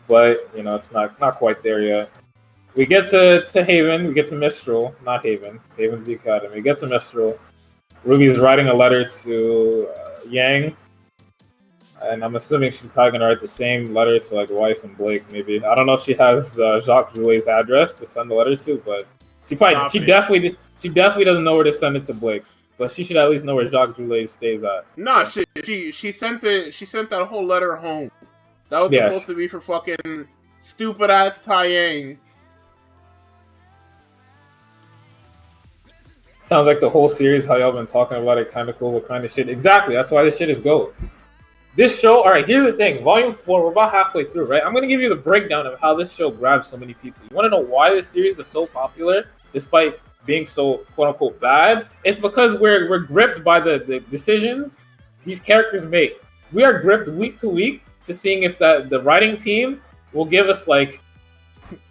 A: But it's not quite there yet. We get to Haven. We get to Mistral, not Haven. Haven's the academy. We get to Mistral. Ruby's writing a letter to Yang, and I'm assuming she's probably gonna write the same letter to Weiss and Blake. Maybe I don't know if she has Jacques Joulet's address to send the letter to, but She definitely doesn't know where to send it to Blake, but she should at least know where Jacques Droulet stays at.
B: No, she sent that whole letter home. That was supposed to be for fucking stupid ass Taeyang.
A: Sounds like the whole series, how y'all been talking about it, kind of cool, what kind of shit. Exactly, that's why this shit is GOAT. This show, alright, here's the thing. Volume 4, we're about halfway through, right? I'm going to give you the breakdown of how this show grabs so many people. You want to know why this series is so popular, despite being so quote-unquote bad? It's because we're gripped by the decisions these characters make. We are gripped week to week to seeing if the writing team will give us, like,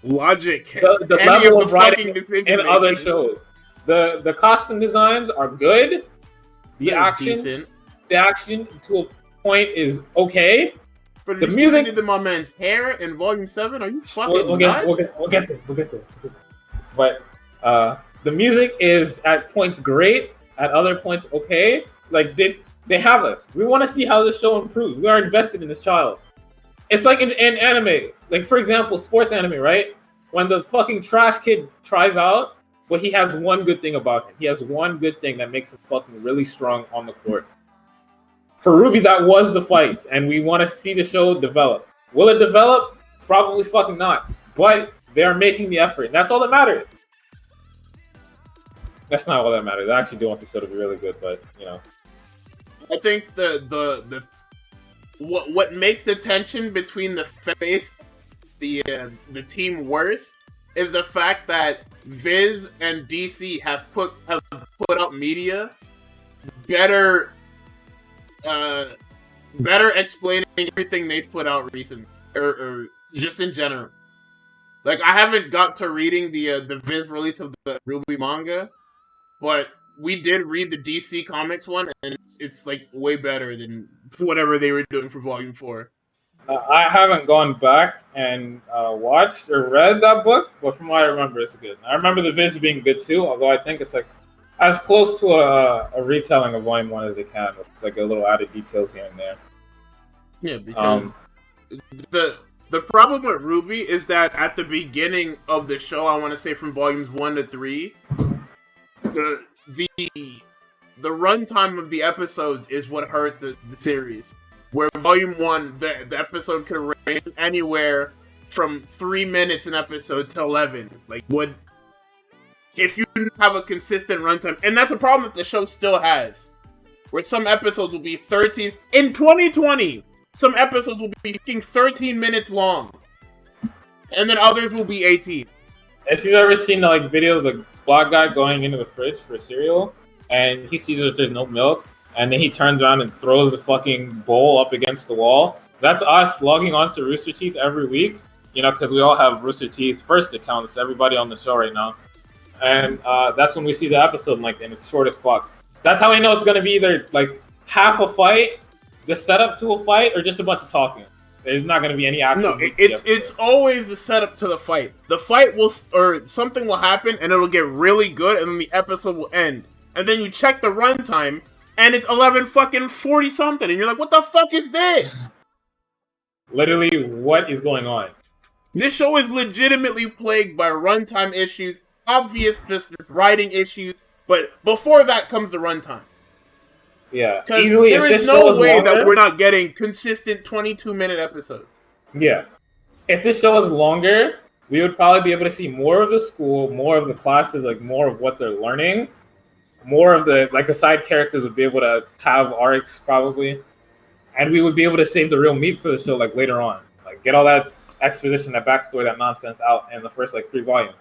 B: logic,
A: the level of writing in other shows. The costume designs are good. The action to a point is okay.
B: But the music in my man's hair in Volume 7, are you fucking nuts?
A: We'll get there. But the music is at points great, at other points okay. Like they have us. We want to see how this show improves. We are invested in this child. It's like in anime. Like, for example, sports anime, right? When the fucking trash kid tries out, but he has one good thing about him. He has one good thing that makes him fucking really strong on the court. For RWBY, that was the fight, and we want to see the show develop. Will it develop? Probably fucking not. But they are making the effort, and that's all that matters. That's not all that matters. I actually do want the show to be really good, but, you know.
B: I think what makes the tension between the face, the team worse, is the fact that Viz and DC have put out media better explaining everything they've put out recently, or just in general. Like, I haven't got to reading the Viz release of the RWBY manga, but we did read the DC Comics one, and it's like way better than whatever they were doing for Volume 4.
A: I haven't gone back and watched or read that book, but from what I remember, it's good. I remember the Viz being good too, although I think it's like as close to a retelling of Volume 1 as they can, with like a little added details here and there.
B: Yeah, because the problem with RWBY is that at the beginning of the show, I want to say from Volumes 1 to 3, the runtime of the episodes is what hurt the series. Where Volume 1, the episode could range anywhere from 3 minutes an episode to 11. Like, if you didn't have a consistent runtime, and that's a problem that the show still has, where some episodes will be 13, in 2020, some episodes will be 13 minutes long, and then others will be 18.
A: If you've ever seen the video of the black guy going into the fridge for cereal, and he sees that there's no milk, and then he turns around and throws the fucking bowl up against the wall. That's us logging on to Rooster Teeth every week, you know, because we all have Rooster Teeth first accounts, everybody on the show right now. And that's when we see the episode, and it's short as fuck. That's how we know it's going to be either, half a fight, the setup to a fight, or just a bunch of talking. There's not going to be any action.
B: No, it's always the setup to the fight. The fight will, or something will happen, and it'll get really good, and then the episode will end. And then you check the runtime, and it's 11:40 something, and you're like, what the fuck is this?
A: Literally, what is going on?
B: This show is legitimately plagued by runtime issues, obvious just writing issues, but before that comes the runtime.
A: Yeah,
B: because there is no way that we're not getting consistent 22-minute episodes.
A: Yeah. If this show was longer, we would probably be able to see more of the school, more of the classes, more of what they're learning. More of the side characters would be able to have arcs probably, and we would be able to save the real meat for the show later on, get all that exposition, that backstory, that nonsense out in the first 3 volumes,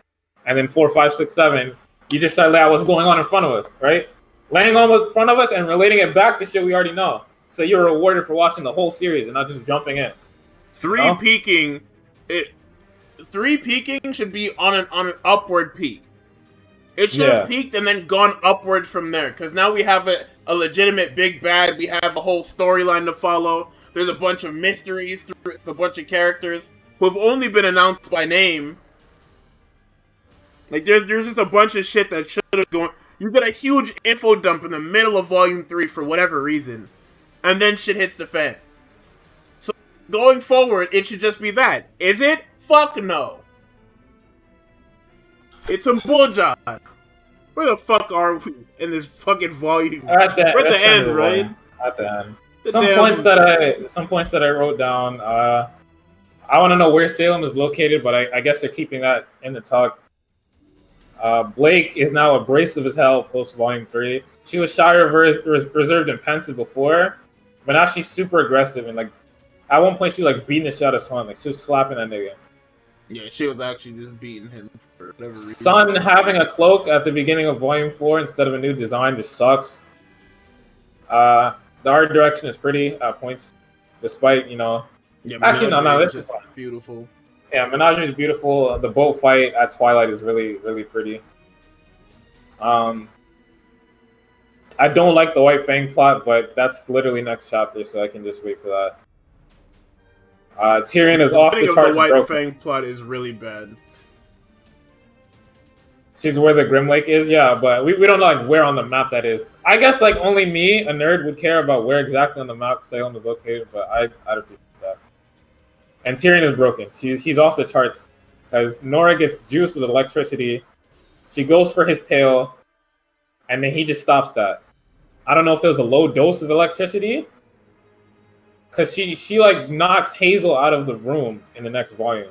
A: and then 4, 5, 6, 7, you just start laying out what's going on in front of us, right? Laying on in front of us and relating it back to shit we already know. So you're rewarded for watching the whole series and not just jumping in.
B: 3 peaking should be on an upward peak. It should have peaked and then gone upward from there. Because now we have a legitimate big bad. We have a whole storyline to follow. There's a bunch of mysteries through a bunch of characters who have only been announced by name. There's just a bunch of shit that should have gone. You get a huge info dump in the middle of Volume 3 for whatever reason. And then shit hits the fan. So going forward, it should just be that. Is it? Fuck no. It's a bullshit. Where the fuck are we in this fucking volume?
A: We're at the
B: end, right?
A: At the end. Some points that I wrote down. I want to know where Salem is located, but I guess they're keeping that in the talk. Blake is now abrasive as hell post Volume 3. She was shy, reserved, and pensive before, but now she's super aggressive and like at one point she was like beating the shit out of Sun. Like she was slapping that nigga.
B: Yeah, she was actually just beating him for whatever reason.
A: Sun having a cloak at the beginning of Volume 4 instead of a new design just sucks. The art direction is pretty at points, despite, you know...
B: Yeah,
A: actually, no, this is
B: beautiful.
A: Yeah, Menagerie is beautiful. The boat fight at Twilight is really, really pretty. I don't like the White Fang plot, but that's literally next chapter, so I can just wait for that. Tyrion is off the charts.
B: The White Fang plot is really bad.
A: She's where the Grim Lake is, yeah, but we don't know like where on the map that is. I guess like only me, a nerd, would care about where exactly on the map Salem is located, but I don't appreciate that. And Tyrion is broken. He's off the charts because Nora gets juiced with electricity. She goes for his tail, and then he just stops that. I don't know if it was a low dose of electricity, because she like knocks Hazel out of the room in the next volume.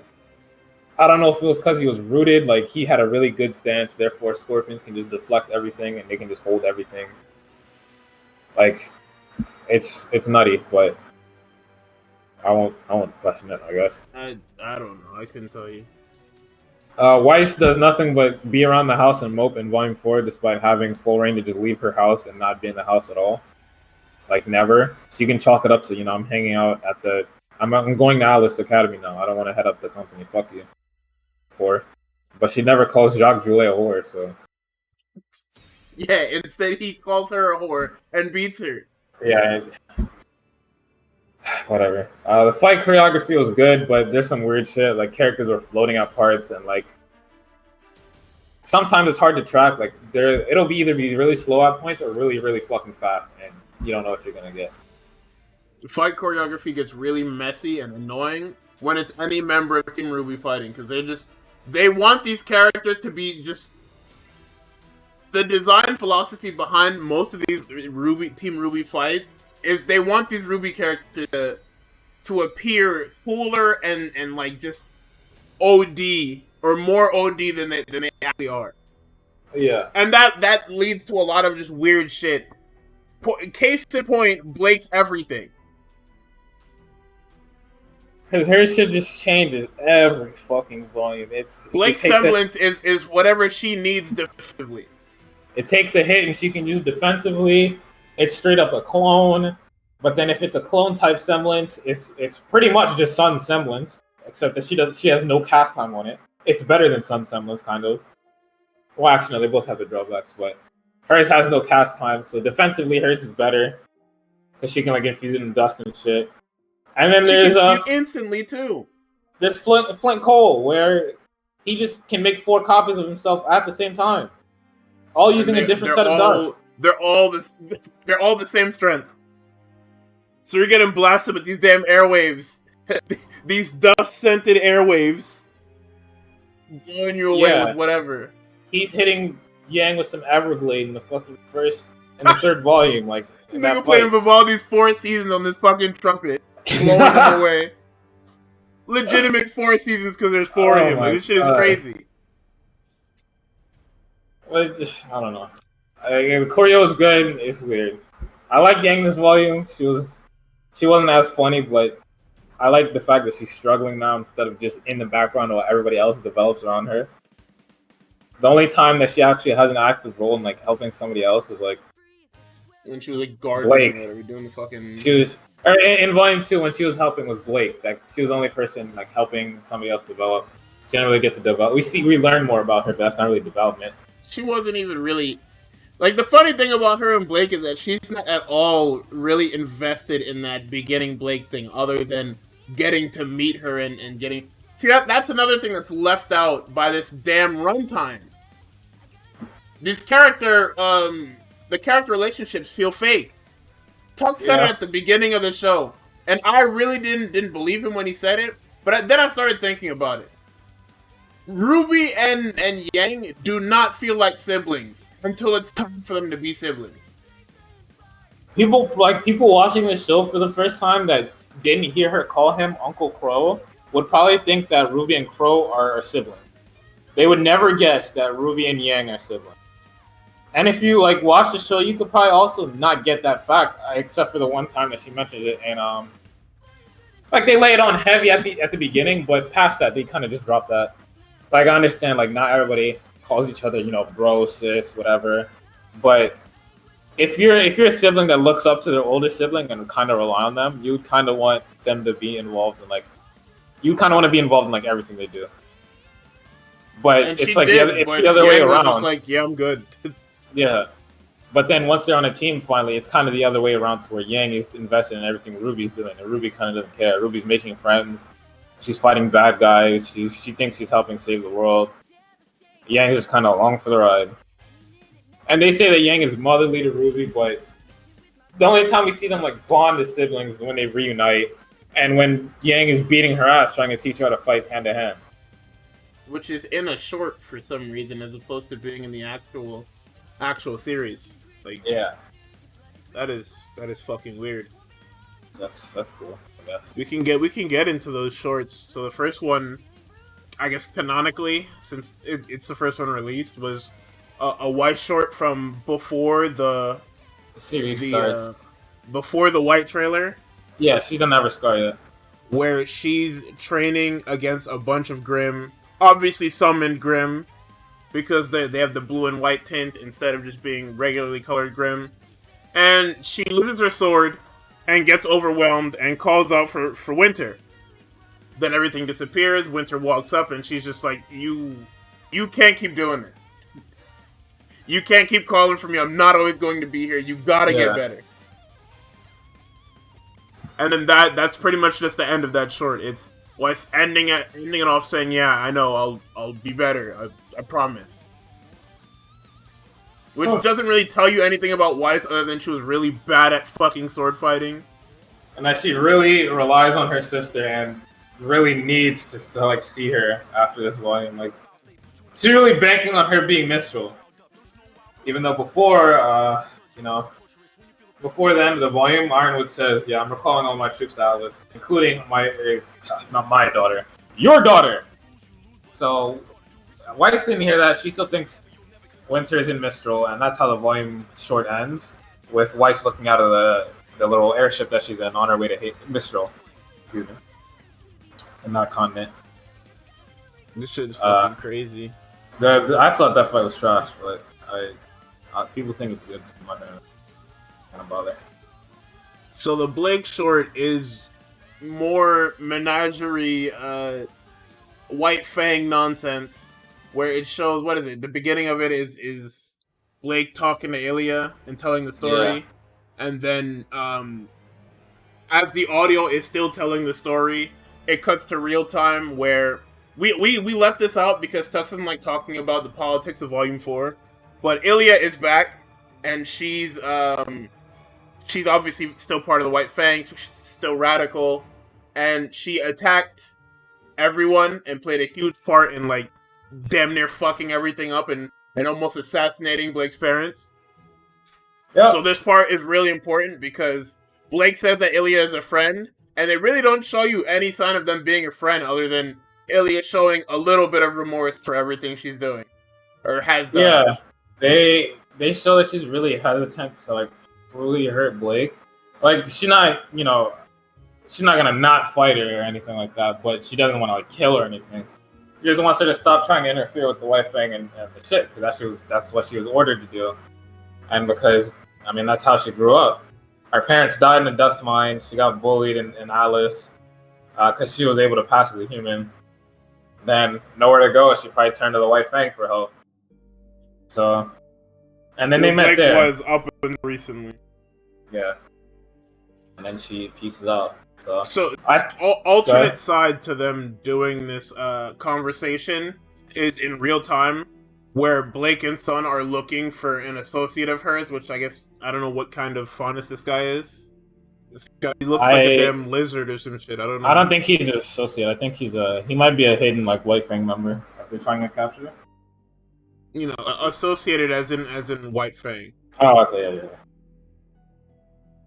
A: I don't know if it was because he was rooted, like he had a really good stance, therefore scorpions can just deflect everything and they can just hold everything. Like, it's nutty, but I won't question it, I guess.
B: I don't know. I couldn't tell you.
A: Weiss does nothing but be around the house and mope in Volume 4, despite having full reign to just leave her house and not be in the house at all. Like, never. So you can chalk it up to, you know, I'm hanging out at the... I'm going to Alice Academy now. I don't want to head up the company. Fuck you. Whore. But she never calls Jacques Drouet a whore, so...
B: Yeah, instead he calls her a whore and beats her.
A: Yeah. Whatever. The fight choreography was good, but there's some weird shit. Like, characters were floating at parts, and, like... Sometimes it's hard to track. Like, it'll either be really slow at points or really, really fucking fast, and you don't know what you're gonna get.
B: The fight choreography gets really messy and annoying when it's any member of Team RWBY fighting, because they want these characters to be just... The design philosophy behind most of these Team RWBY fights is they want these RWBY characters to appear cooler and like just OD or more OD than they actually are.
A: Yeah.
B: And that leads to a lot of just weird shit. Case in point, Blake's everything.
A: Because her shit just changes every fucking volume.
B: Blake's semblance is whatever she needs defensively.
A: It takes a hit and she can use defensively. It's straight up a clone. But then if it's a clone type semblance, it's pretty much just Sun's semblance. Except that she has no cast time on it. It's better than Sun's semblance, kind of. Well, actually, no, they both have the drawbacks, but hers has no cast time, so defensively hers is better. Because she can like infuse it in dust and shit. And then there's
B: instantly too.
A: There's Flint Cole, where he just can make 4 copies of himself at the same time, all using a different set of dust.
B: They're all the same strength. So you're getting blasted with these damn airwaves, these dust-scented airwaves, blowing you away with whatever.
A: He's hitting Yang with some Everglade in the fucking first and the third volume, like.
B: They're playing Vivaldi's 4 seasons on this fucking trumpet, blowing them away. Legitimate 4 seasons because there's 4 of them. Like, this shit is crazy.
A: Well, I don't know. The choreo is good. It's weird. I like Yang this volume. She wasn't as funny, but I like the fact that she's struggling now instead of just in the background while everybody else develops around her. The only time that she actually has an active role in like helping somebody else is like
B: when she was like guarding Blake. Doing the fucking...
A: She was in volume 2 when she was helping was Blake. Like she was the only person like helping somebody else develop. She never really gets to develop. We learn more about her, but that's not really development.
B: She wasn't even really like the funny thing about her and Blake is that she's not at all really invested in that beginning Blake thing, other than getting to meet her and getting. See that's another thing that's left out by this damn runtime. This character, the character relationships feel fake. Tux said it at the beginning of the show, and I really didn't believe him when he said it. But then I started thinking about it. RWBY and Yang do not feel like siblings until it's time for them to be siblings.
A: People watching this show for the first time that didn't hear her call him Uncle Crow would probably think that RWBY and Crow are siblings. They would never guess that RWBY and Yang are siblings. And if you like watch the show, you could probably also not get that fact, except for the one time that she mentioned it. And like they lay it on heavy at the beginning, but past that, they kind of just drop that. Like I understand, like not everybody calls each other, bro, sis, whatever. But if you're a sibling that looks up to their older sibling and kind of rely on them, you kind of want them to be involved in like everything they do. But it's like the other way around.
B: Just like, yeah, I'm good.
A: Yeah, but then once they're on a team, finally, it's kind of the other way around to where Yang is invested in everything RWBY's doing, and RWBY kind of doesn't care. RWBY's making friends. She's fighting bad guys. She thinks she's helping save the world. Yang is just kind of along for the ride. And they say that Yang is motherly to RWBY, but the only time we see them like bond as siblings is when they reunite, and when Yang is beating her ass trying to teach her how to fight hand to hand.
B: Which is in a short for some reason, as opposed to being in the actual series. Like, yeah, that is fucking weird.
A: That's cool, I guess.
B: We can get into those shorts. So the first one, I guess canonically, since it's the first one released, was a white short from before the
A: series starts.
B: Before the white trailer.
A: Yeah, she doesn't have her scar yet.
B: Where she's training against a bunch of Grimm, obviously summoned Grimm, because they have the blue and white tint instead of just being regularly colored Grimm. And she loses her sword and gets overwhelmed and calls out for Winter. Then everything disappears. Winter walks up and she's just like, you can't keep doing this. You can't keep calling for me. I'm not always going to be here. You gotta get better. And then that's pretty much just the end of that short. It's Weiss ending it off saying, "Yeah, I know, I'll be better. I promise." Which doesn't really tell you anything about Weiss other than she was really bad at fucking sword fighting.
A: And that she really relies on her sister and really needs to like see her after this volume. Like she's really banking on her being Mistral. Even though before the end of the volume, Ironwood says, "Yeah, I'm recalling all my troops to Atlas, including not my daughter, your daughter." So Weiss didn't hear that. She still thinks Winter is in Mistral, and that's how the volume short ends, with Weiss looking out of the little airship that she's in on her way to Mistral. Excuse me. In that continent.
B: This shit is fucking crazy.
A: I thought that fight was trash, but people think it's good, so I'm not gonna bother.
B: So the Blake short is more menagerie, White Fang nonsense, where it shows, what is it? The beginning of it is Blake talking to Ilya and telling the story, and then as the audio is still telling the story, it cuts to real time where we left this out because Tux didn't like talking about the politics of Volume 4, but Ilya is back, and she's obviously still part of the White Fang, so she's still radical, and she attacked everyone and played a huge part in like damn near fucking everything up and almost assassinating Blake's parents. Yep. So this part is really important because Blake says that Ilya is a friend, and they really don't show you any sign of them being a friend other than Ilya showing a little bit of remorse for everything she's doing or has done.
A: Yeah, they show that she's really hesitant to like truly hurt Blake. Like she's not gonna not fight her or anything like that, but she doesn't want to like kill her or anything. She just wants her to stop trying to interfere with the White Fang and the shit, because that's what she was ordered to do, and because that's how she grew up. Her parents died in a dust mine. She got bullied in Atlas because she was able to pass as a human. Then nowhere to go. She probably turned to the White Fang for help. So, and then they met
B: Blake
A: there.
B: Was up recently.
A: Yeah. And then she pieces out. So
B: alternate side to them doing this conversation is in real time, where Blake and Sun are looking for an associate of hers, which I guess, I don't know what kind of faunus this guy is. This guy, he looks like a damn lizard or some shit. I don't know.
A: I don't think he's an associate. I think he might be a hidden like White Fang member. They're trying to capture it?
B: You know, associated as in White Fang.
A: Oh, okay,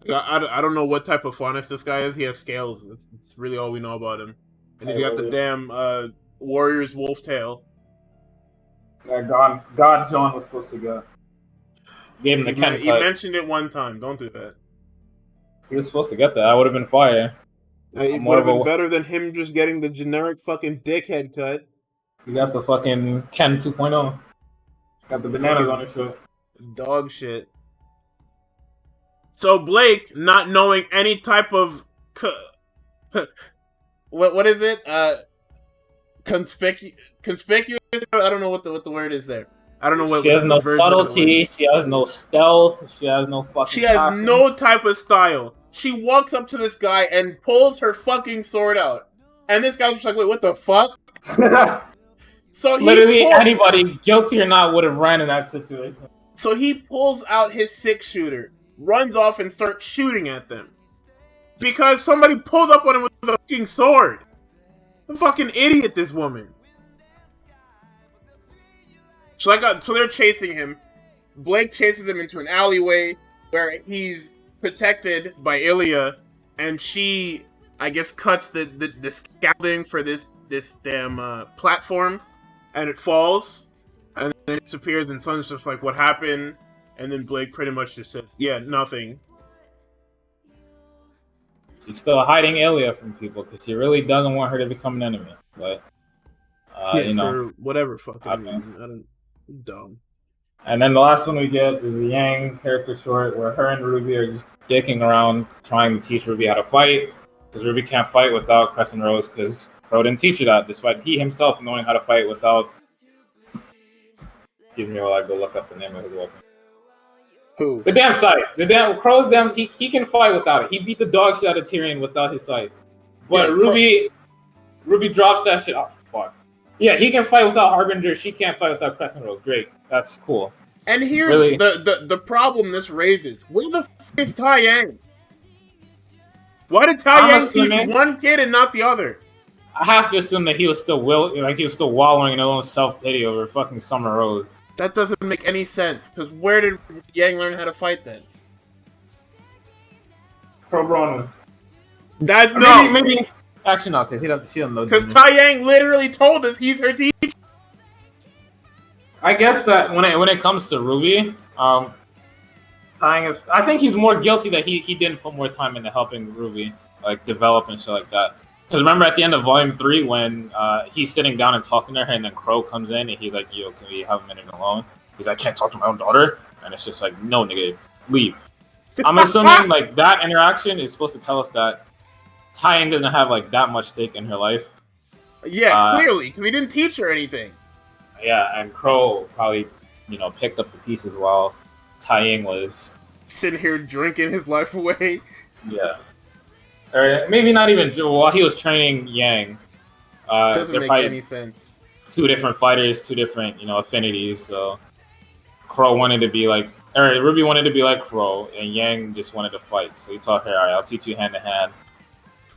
A: yeah.
B: I don't know what type of faunus this guy is. He has scales. It's really all we know about him. And he's got the damn warrior's wolf tail.
A: That God John was supposed to go. Gave him the Ken cut.
B: He mentioned it one time. Don't do that.
A: He was supposed to get that. I would have been fire.
B: It would have been better than him just getting the generic fucking dickhead cut.
A: He got the fucking Ken 2.0. Got the bananas on his shirt.
B: Dog shit. So Blake, not knowing any type of what is it? Conspicuous. I don't know what the word is there. I don't know what.
A: She has no subtlety. She has no stealth. She has no fucking.
B: She has passion. No type of style. She walks up to this guy and pulls her fucking sword out, and this guy's just like, "Wait, what the fuck?" So
A: literally anybody, guilty or not, would have ran in that situation.
B: So he pulls out his 6-shooter, runs off, and starts shooting at them because somebody pulled up on him with a fucking sword. A fucking idiot, this woman. So they're chasing him. Blake chases him into an alleyway where he's protected by Ilya, and she, I guess, cuts the scaffolding for this damn platform, and it falls, and then it disappears, and Sun's just like, what happened? And then Blake pretty much just says, yeah, nothing.
A: She's still hiding Ilya from people because she really doesn't want her to become an enemy. But, you know.
B: For whatever fucking reason. Dumb.
A: And then the last one we get is the Yang character short where her and RWBY are just dicking around trying to teach RWBY how to fight. Because RWBY can't fight without Crescent Rose because Crow didn't teach her that, despite he himself knowing how to fight without... Excuse me while I go look up the name of his weapon.
B: Who?
A: The damn sight. The damn Crow's damn. He can fight without it. He beat the dog shit out of Tyrion without his sight. But yeah, RWBY drops that shit. Oh fuck. Yeah, he can fight without Harbinger. She can't fight without Crescent Rose. Great. That's cool.
B: And here's really? the problem this raises. Where the f*** is Tai Yang? Why did Tai Yang teach one kid and not the other?
A: I have to assume that he was still wallowing in his own self-pity over fucking Summer Rose.
B: That doesn't make any sense, because where did Yang learn how to fight then?
A: Pro Bono.
B: Maybe.
A: Actually, no, because she doesn't know.
B: Because Tai Yang literally told us he's her teacher.
A: I guess that when it comes to RWBY, Tai Yang is. I think he's more guilty that he didn't put more time into helping RWBY like develop and shit like that. Because remember at the end of Volume 3 when he's sitting down and talking to her and then Crow comes in and he's like, yo, can we have a minute alone? He's like, I can't talk to my own daughter. And it's just like, no, nigga, leave. I'm assuming like that interaction is supposed to tell us that Tai Yang doesn't have like that much stake in her life.
B: Yeah, clearly, because we didn't teach her anything.
A: Yeah, and Crow probably, picked up the pieces while Tai Yang was...
B: sitting here drinking his life away.
A: Yeah. Or maybe not even while he was training Yang.
B: Doesn't make any sense.
A: Two different fighters, two different, affinities. So Crow wanted to be like, or RWBY wanted to be like Crow, and Yang just wanted to fight. So he taught her, all right, I'll teach you hand to hand.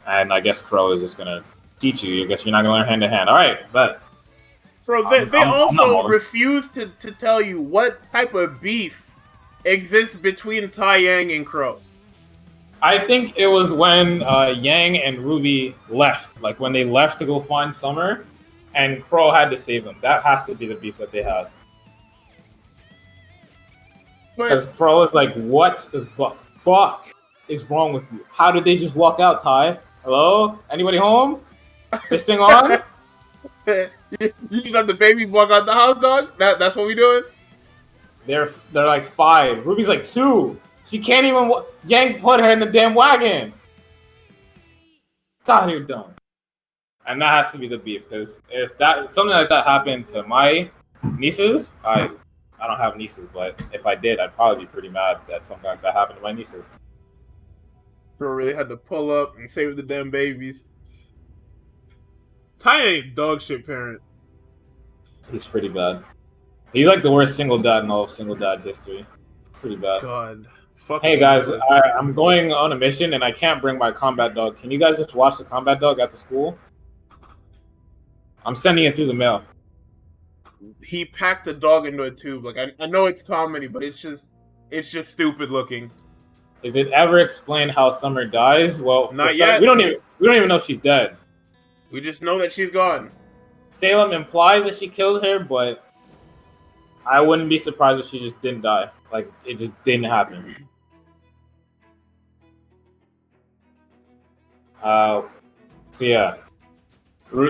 A: And I guess Crow is just gonna teach you. I guess you're not gonna learn hand to hand. All right, but.
B: Bro, they also refuse to tell you what type of beef exists between Tai Yang and Crow.
A: I think it was when Yang and RWBY left. Like, when they left to go find Summer, and Crow had to save them. That has to be the beef that they had. Because Crow is like, what the fuck is wrong with you? How did they just walk out, Ty? Hello? Anybody home? This thing on?
B: You just have the babies walk out the house, dog? That's what we doing?
A: They're like 5. RWBY's like 2. She can't even... Yang put her in the damn wagon. God, you're dumb. And that has to be the beef, because if something like that happened to my nieces, I don't have nieces, but if I did, I'd probably be pretty mad that something like that happened to my nieces.
B: So really had to pull up and save the damn babies. Ty ain't dog shit parent.
A: He's pretty bad. He's like the worst single dad in all of single dad history. Pretty bad.
B: God.
A: Hey guys, I'm going on a mission and I can't bring my combat dog. Can you guys just watch the combat dog at the school? I'm sending it through the mail.
B: he packed a dog into a tube. Like I know it's comedy, but it's just stupid looking.
A: Is it ever explained how Summer dies? Well,
B: not yet.
A: We don't even know she's dead.
B: We just know that she's gone.
A: Salem implies that she killed her, but I wouldn't be surprised if she just didn't die. Like, it just didn't happen. So yeah,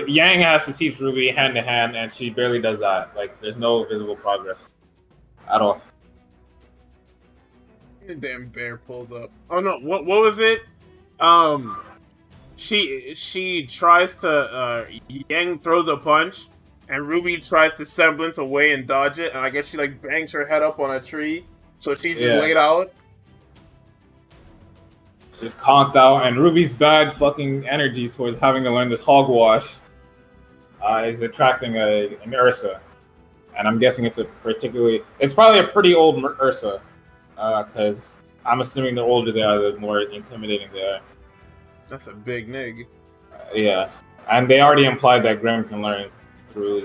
A: Yang has to teach Ruby hand to hand, and she barely does that. Like, there's no visible progress at all.
B: The damn bear pulled up. Oh no! What was it? She tries to Yang throws a punch, and Ruby tries to semblance away and dodge it, and I guess she like bangs her head up on a tree, so she just laid out.
A: She's conked out, and Ruby's bad fucking energy towards having to learn this hogwash is attracting an Ursa, and I'm guessing it's probably a pretty old Ursa, because I'm assuming the older they are, the more intimidating they are.
B: That's a big nig.
A: Yeah, and they already implied that Grimm can learn through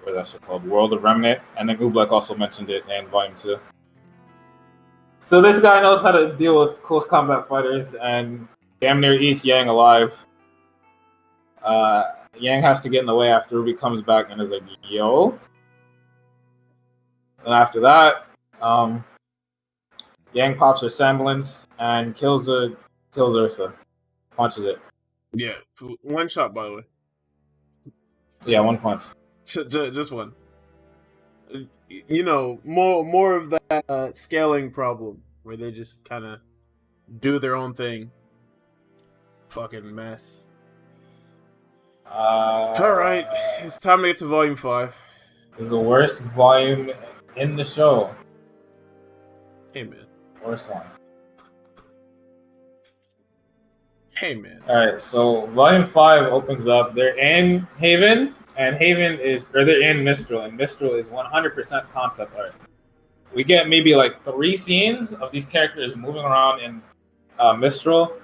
A: what's that shit called, World of Remnant, and then Oobleck also mentioned it in Volume 2. So this guy knows how to deal with close combat fighters and damn near eats Yang alive. Yang has to get in the way after Ruby comes back and is like, yo. And after that, Yang pops her semblance and kills Ursa. Punches it.
B: Yeah, one shot, by the way.
A: Yeah, one punch.
B: Just one. You know, more of that scaling problem where they just kind of do their own thing. Fucking mess. All right, it's time to get to Volume 5.
A: It's the worst volume in the show.
B: Hey man.
A: Worst one.
B: Hey man.
A: All right, so Volume 5 opens up. They're in Haven. And they're in Mistral, and Mistral is 100% concept art. We get maybe like 3 scenes of these characters moving around in Mistral,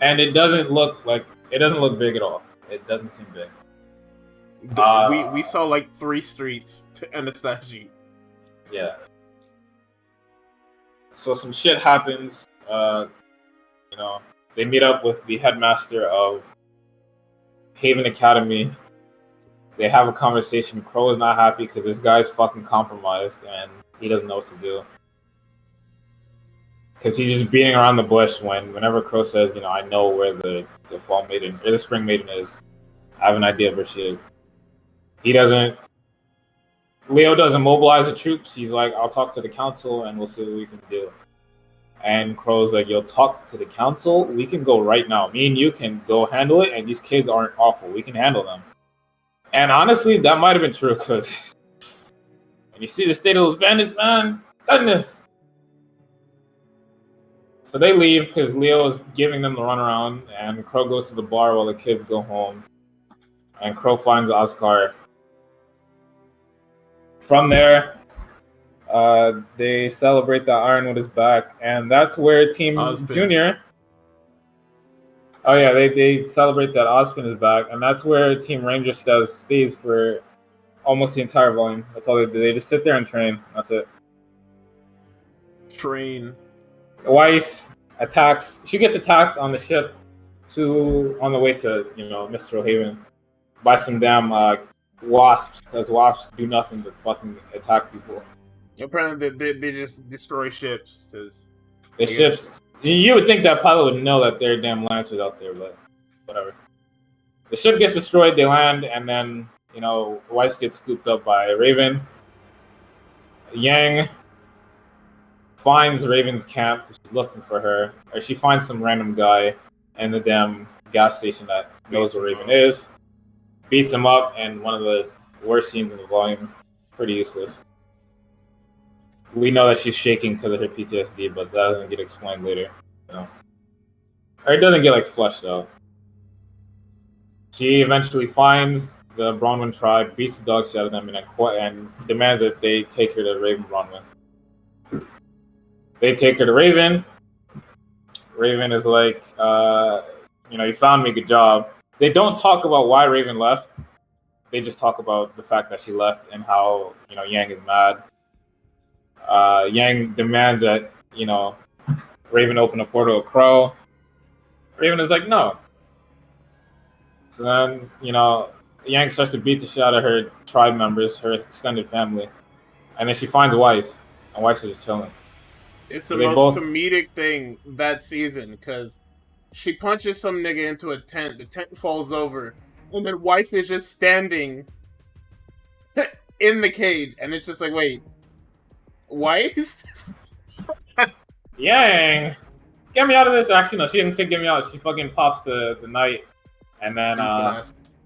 A: and it doesn't look big at all. It doesn't seem big.
B: We saw like 3 streets to Anastasia.
A: Yeah. So some shit happens. They meet up with the headmaster of Haven Academy. They have a conversation. Crow is not happy because this guy's fucking compromised and he doesn't know what to do. Because he's just beating around the bush whenever Crow says, I know where the fall maiden or the spring maiden is. I have an idea of where she is. Leo doesn't mobilize the troops. He's like, I'll talk to the council and we'll see what we can do. And Crow's like, you'll talk to the council? We can go right now. Me and you can go handle it, and these kids aren't awful. We can handle them. And honestly, that might have been true, because when you see the state of those bandits, man, goodness. So they leave because Leo is giving them the runaround, and Crow goes to the bar while the kids go home. And Crow finds Oscar. From there, they celebrate that Ironwood is back, and that's where Team Junior... Oh yeah, they celebrate that Ozpin is back, and that's where Team Ranger stays for almost the entire volume. That's all they do. They just sit there and train. That's it.
B: Train.
A: Weiss attacks. She gets attacked on the ship on the way to Mistral Haven by some damn wasps, because wasps do nothing but fucking attack people.
B: Apparently, they just destroy ships because
A: ships. You would think that pilot would know that there are damn lancers out there, but whatever. The ship gets destroyed, they land, and then, Weiss gets scooped up by Raven. Yang finds Raven's camp, she's looking for her. Or she finds some random guy in the damn gas station that knows where Raven is. Beats him up, and one of the worst scenes in the volume. Pretty useless. We know that she's shaking because of her PTSD, but that doesn't get explained later. Or it doesn't get fleshed out. She eventually finds the Bronwyn tribe, beats the dog shit out of them, and demands that they take her to Raven Bronwyn. They take her to Raven. Raven is like, you found me, good job. They don't talk about why Raven left. they just talk about the fact that she left and how, Yang is mad. Yang demands that, Raven open a portal to Crow. Raven is like, no. So then, Yang starts to beat the shit out of her tribe members, her extended family. And then she finds Weiss, and Weiss is just chilling.
B: It's the most comedic thing that season, because she punches some nigga into a tent, the tent falls over, and then Weiss is just standing in the cage, and it's just like, wait, Weiss?
A: Yang! Get me out of this! Actually, no, she didn't say get me out. She fucking pops the knight, and then,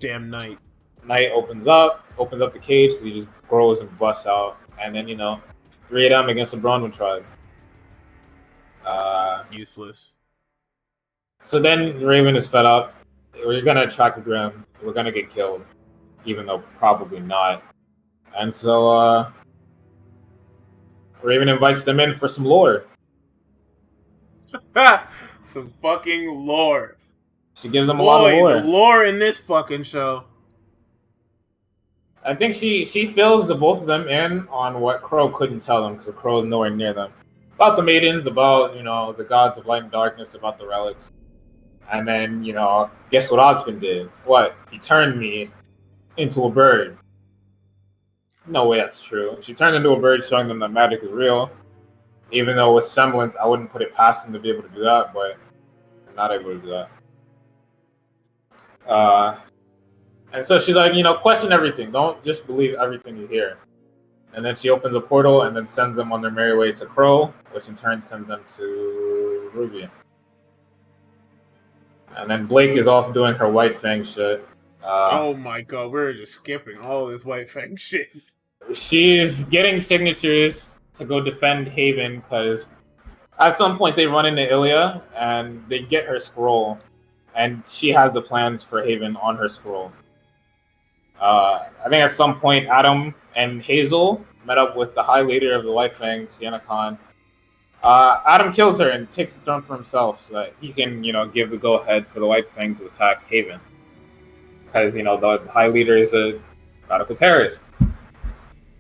B: damn knight.
A: Knight opens up the cage, because he just grows and busts out, and then, 3 of them against the Bronwyn tribe.
B: Useless.
A: So then Raven is fed up. We're gonna attract Grimm. We're gonna get killed, even though probably not. And so Raven invites them in for some lore.
B: Some fucking lore.
A: She gives them a lot of lore.
B: The lore in this fucking show.
A: I think she fills the both of them in on what Crow couldn't tell them, because Crow is nowhere near them. About the maidens, about, the gods of light and darkness, about the relics. And then, guess what Ozpin did? What? He turned me into a bird. No way that's true. She turned into a bird, showing them that magic is real. Even though with semblance, I wouldn't put it past them to be able to do that, but I'm not able to do that. And so she's like, question everything. Don't just believe everything you hear. And then she opens a portal and then sends them on their merry way to Crow, which in turn sends them to RWBY. And then Blake is off doing her White Fang shit.
B: Oh my god, we're just skipping all this White Fang shit.
A: She's getting signatures to go defend Haven, because at some point they run into Ilya and they get her scroll. And she has the plans for Haven on her scroll. I think at some point Adam and Hazel met up with the High Leader of the White Fang, Sienna Khan. Adam kills her and takes the throne for himself so that he can, give the go-ahead for the White Fang to attack Haven. Because, the High Leader is a radical terrorist.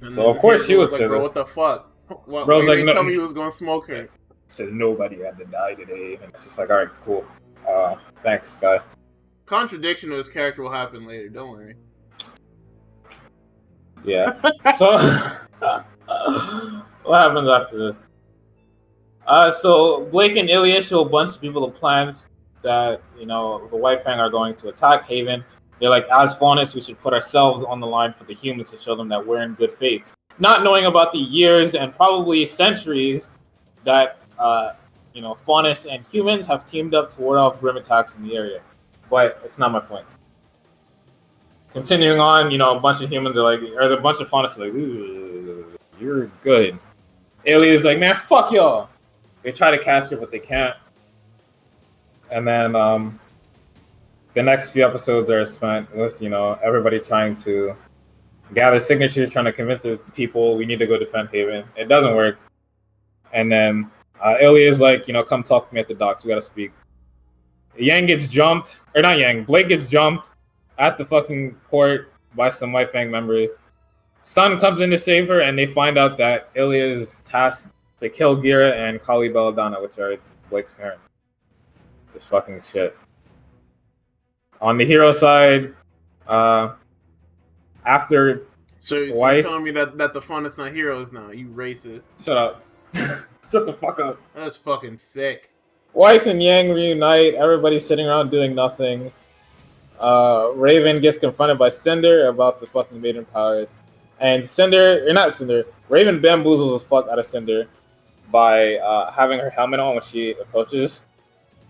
B: And
A: so, of course, she would say
B: bro, what the fuck?
A: Bro's like, no,
B: tell me he was going to smoke her.
A: Said nobody had to die today. And it's just like, alright, cool. Thanks, guy.
B: Contradiction of his character will happen later, don't worry.
A: Yeah. So, what happens after this? So Blake and Ilya show a bunch of people the plans that, the White Fang are going to attack Haven. They're like, as Faunus, we should put ourselves on the line for the humans to show them that we're in good faith. Not knowing about the years and probably centuries that, Faunus and humans have teamed up to ward off Grimm attacks in the area. But it's not my point. Continuing on, a bunch of humans are like, or a bunch of Faunus are like, ooh, you're good. Ilya's like, man, fuck y'all. They try to catch it, but they can't. And then the next few episodes are spent with, everybody trying to gather signatures, trying to convince the people we need to go defend Haven. It doesn't work. And then Ilya's like, come talk to me at the docks. We gotta speak. Yang gets jumped, or not Yang, Blake gets jumped at the fucking port by some White Fang members. Sun comes in to save her, and they find out that Ilya is tasked to kill Gira and Kali Belladonna, which are Blake's parents. Just fucking shit. On the hero side, after
B: so
A: Weiss...
B: you're telling me that the Faunus not heroes now, you racist.
A: Shut up. Shut the fuck up.
B: That's fucking sick.
A: Weiss and Yang reunite, everybody's sitting around doing nothing. Raven gets confronted by Cinder about the fucking maiden powers. And Raven bamboozles the fuck out of Cinder by having her helmet on when she approaches.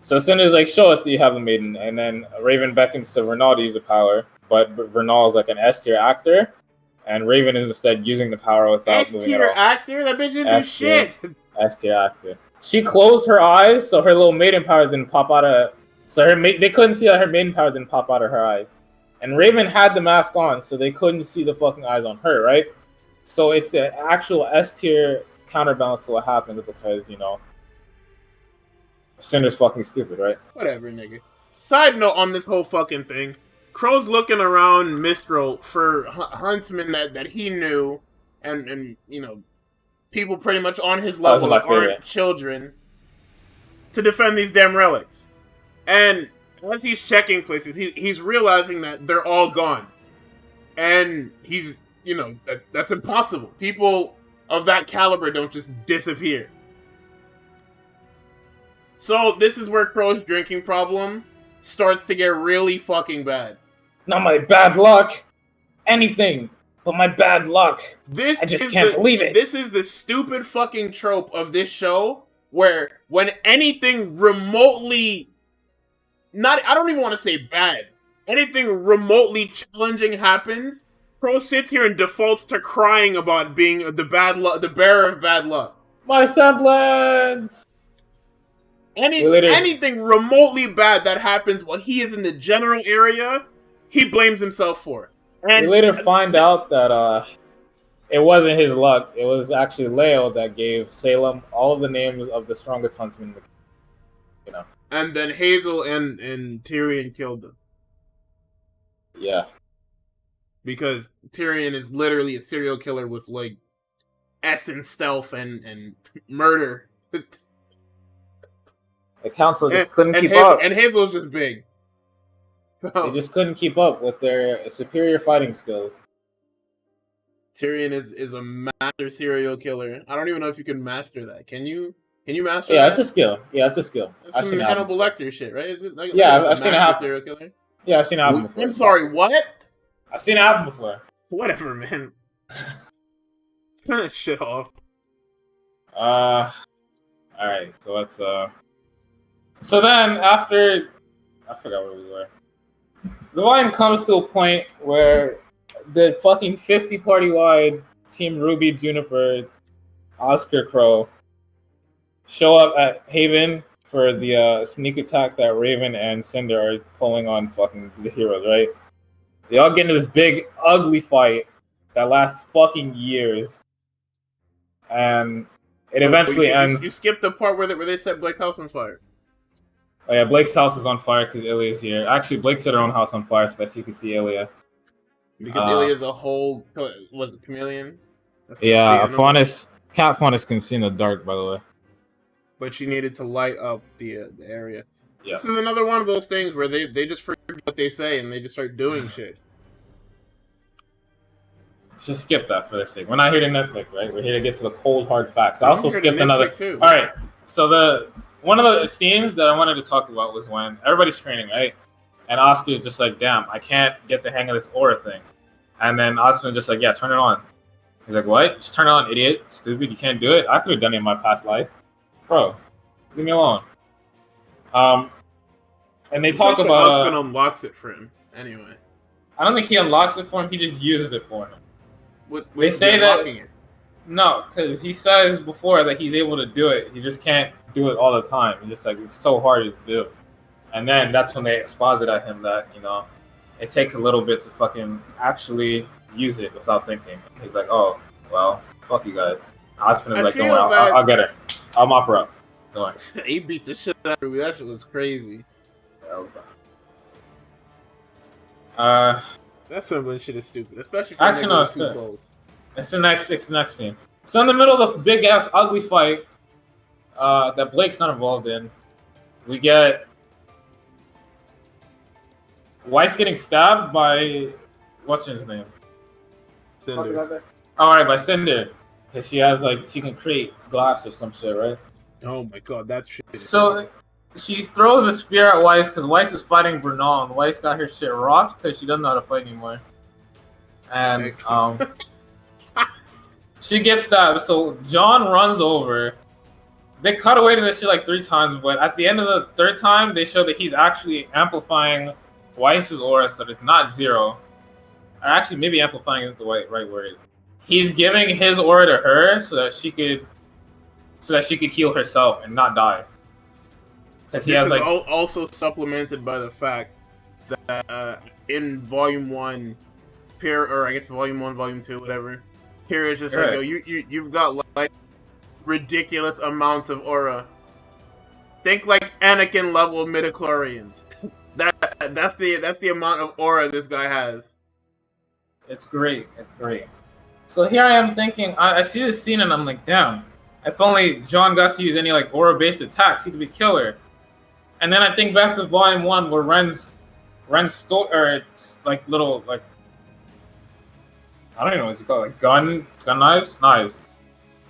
A: So Cinder's like, show us that you have a maiden. And then Raven beckons to Vernal to use the power. But Vernal is like an S-tier actor. And Raven is instead using the power without moving at all.
B: S-tier actor? That bitch didn't do shit.
A: S-tier actor. She closed her eyes so her little maiden power didn't pop out of... So they couldn't see that her maiden power didn't pop out of her eye. And Raven had the mask on, so they couldn't see the fucking eyes on her, right? So it's an actual S-tier counterbalance to what happened because, Cinder's fucking stupid, right?
B: Whatever, nigga. Side note on this whole fucking thing. Crow's looking around Mistral for huntsmen that he knew, and people pretty much on his level that aren't children, to defend these damn relics. And as he's checking places, he's realizing that they're all gone. And he's, that's impossible. People of that caliber don't just disappear. So this is where Crow's drinking problem starts to get really fucking bad.
A: Not my bad luck. Anything but my bad luck. I just can't believe it.
B: This is the stupid fucking trope of this show where when anything remotely... I don't even want to say bad. Anything remotely challenging happens, Crow sits here and defaults to crying about being the bearer of bad luck.
A: My semblance!
B: Anything remotely bad that happens while he is in the general area, he blames himself for it.
A: And we later find out that it wasn't his luck. It was actually Leo that gave Salem all of the names of the strongest huntsmen in the kingdom.
B: And then Hazel and Tyrion killed them.
A: Yeah.
B: Because Tyrion is literally a serial killer with, like, essence, stealth, and murder.
A: The council just couldn't keep up.
B: And Hazel's just big.
A: They just couldn't keep up with their superior fighting skills.
B: Tyrion is a master serial killer. I don't even know if you can master that. Can you master that?
A: Yeah, it's a skill.
B: That's some Hannibal Lecter shit, right?
A: I've seen it happen. Serial killer? Yeah, I've seen it happen before.
B: I'm sorry, what?
A: I've seen it happen before.
B: Whatever, man. Turn that shit off.
A: Alright, so let's, So then, after... I forgot where we were. The volume comes to a point where the fucking 50 party-wide Team RWBY, Juniper, Oscar, Crow show up at Haven for the sneak attack that Raven and Cinder are pulling on fucking the heroes, right? They all get into this big, ugly fight that lasts fucking years. And it eventually ends...
B: You skipped the part where they set Blake's house on fire.
A: Oh yeah, Blake's house is on fire because Ilya's here. Actually, Blake set her own house on fire so that she could see Ilya.
B: Because Ilya's a whole... What, chameleon?
A: Yeah, Cat Faunus can see in the dark, by the way.
B: But she needed to light up the area.
A: Yeah.
B: This is another one of those things where they just forget what they say and they just start doing shit.
A: Let's just skip that for this sake. We're not here to nitpick, right? We're here to get to the cold, hard facts. I also skipped another...
B: Too.
A: All right, so one of the scenes that I wanted to talk about was when everybody's training, right? And Oscar is just like, damn, I can't get the hang of this aura thing. And then Oscar just like, yeah, turn it on. He's like, what? Just turn it on, idiot. Stupid, you can't do it? I could have done it in my past life. Bro, leave me alone. And they talk about...
B: Oscar unlocks it for him, anyway.
A: I don't think he unlocks it for him, he just uses it for him.
B: They say that... It?
A: No, because he says before that he's able to do it. He just can't do it all the time. He's just like, it's so hard to do. And then that's when they exposit at him that, it takes a little bit to fucking actually use it without thinking. He's like, oh, well, fuck you guys. Oscar like, don't worry, I'll get her. I'll mop her up. Don't worry.
B: He beat the shit out of me. That shit was crazy. That semblance shit is stupid, especially for
A: actually, no,
B: two souls.
A: It's the next scene. So in the middle of the big ass ugly fight that Blake's not involved in, we get Weiss getting stabbed by what's his name?
B: Cinder.
A: Alright, by Cinder. Because she can create glass or some shit, right?
B: Oh my god, that shit.
A: So she throws a spear at Weiss because Weiss is fighting Bernal, and Weiss got her shit rocked because she doesn't know how to fight anymore. And she gets stabbed. So John runs over. They cut away to this shit like 3 times, but at the end of the 3rd time, they show that he's actually amplifying Weiss's aura so that it's not 0. Or actually, maybe amplifying is the right word. He's giving his aura to her so that she could heal herself and not die.
B: Because he has also supplemented by the fact that in Volume 1, or I guess Volume 1, Volume 2, whatever, Pierre is just like, yo, you've got like ridiculous amounts of aura. Think like Anakin level midichlorians. That's the amount of aura this guy has.
A: It's great. It's great. So here I am thinking, I see this scene and I'm like, damn, if only John got to use any like aura-based attacks, he'd be killer. And then I think back to Volume 1 where Ren's like little like I don't even know what you call it, like gun knives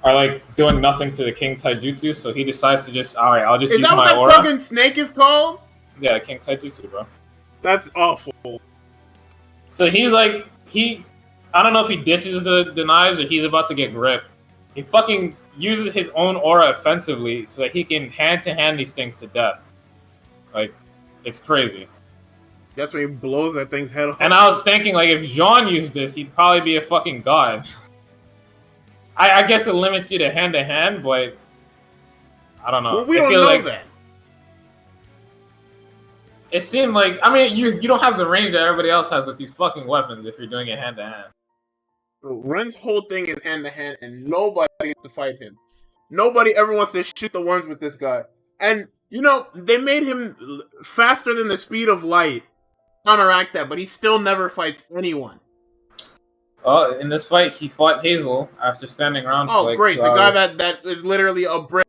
A: are like doing nothing to the King Taijutsu, so he decides to just I'll just use my aura. Is that what that
B: fucking snake is called?
A: Yeah, King Taijutsu, bro.
B: That's awful.
A: So he's like I don't know if he ditches the knives or he's about to get gripped. He fucking uses his own aura offensively so that he can hand-to-hand these things to death. Like, it's crazy.
B: That's when he blows that thing's head off.
A: And I was thinking, like, if Jean used this, he'd probably be a fucking god. I guess it limits you to hand-to-hand, but I don't know.
B: Well, we don't know that.
A: It seemed like, I mean, you don't have the range that everybody else has with these fucking weapons if you're doing it hand-to-hand.
B: Ren's whole thing is hand-to-hand, and nobody gets to fight him. Nobody ever wants to shoot the ones with this guy. And, you know, they made him faster than the speed of light. Counteract that, but he still never fights anyone.
A: In this fight, he fought Hazel after standing around for like
B: great.
A: 2
B: The
A: hours.
B: guy that is literally a brick.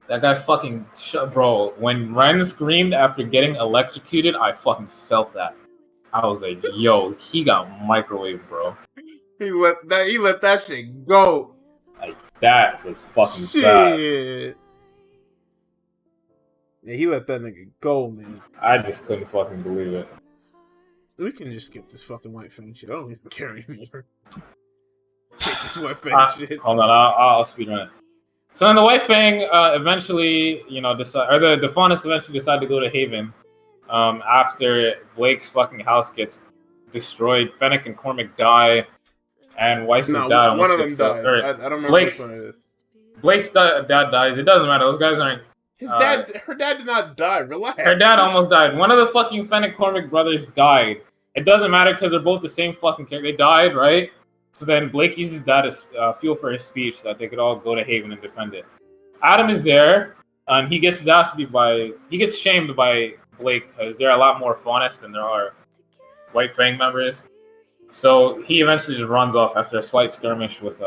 A: That guy fucking... Bro, when Ren screamed after getting electrocuted, I fucking felt that. I was like, yo, he got microwaved, bro.
B: He let that shit go.
A: Like, that was fucking
B: shit.
A: bad.
B: Yeah, he let that nigga go, man.
A: I just couldn't fucking believe it.
B: We can just skip this fucking White Fang shit. I don't even care anymore. This White Fang shit.
A: Hold on, I'll speedrun it. So then the White Fang eventually, the Faunus eventually decide to go to Haven after Blake's fucking house gets destroyed. Fennec and Cormac die, and Weiss's dad almost gets killed.
B: I don't remember which one it is.
A: Blake's dad dies. It doesn't matter. Those guys aren't...
B: Her dad did not die. Relax.
A: Her dad almost died. One of the fucking Fennec Cormac brothers died. It doesn't matter because they're both the same fucking character. They died, right? So then Blake uses that as fuel for his speech so that they could all go to Haven and defend it. Adam is there, and he gets his ass beat he gets shamed by Blake because there are a lot more Faunus than there are White Fang members. So he eventually just runs off after a slight skirmish with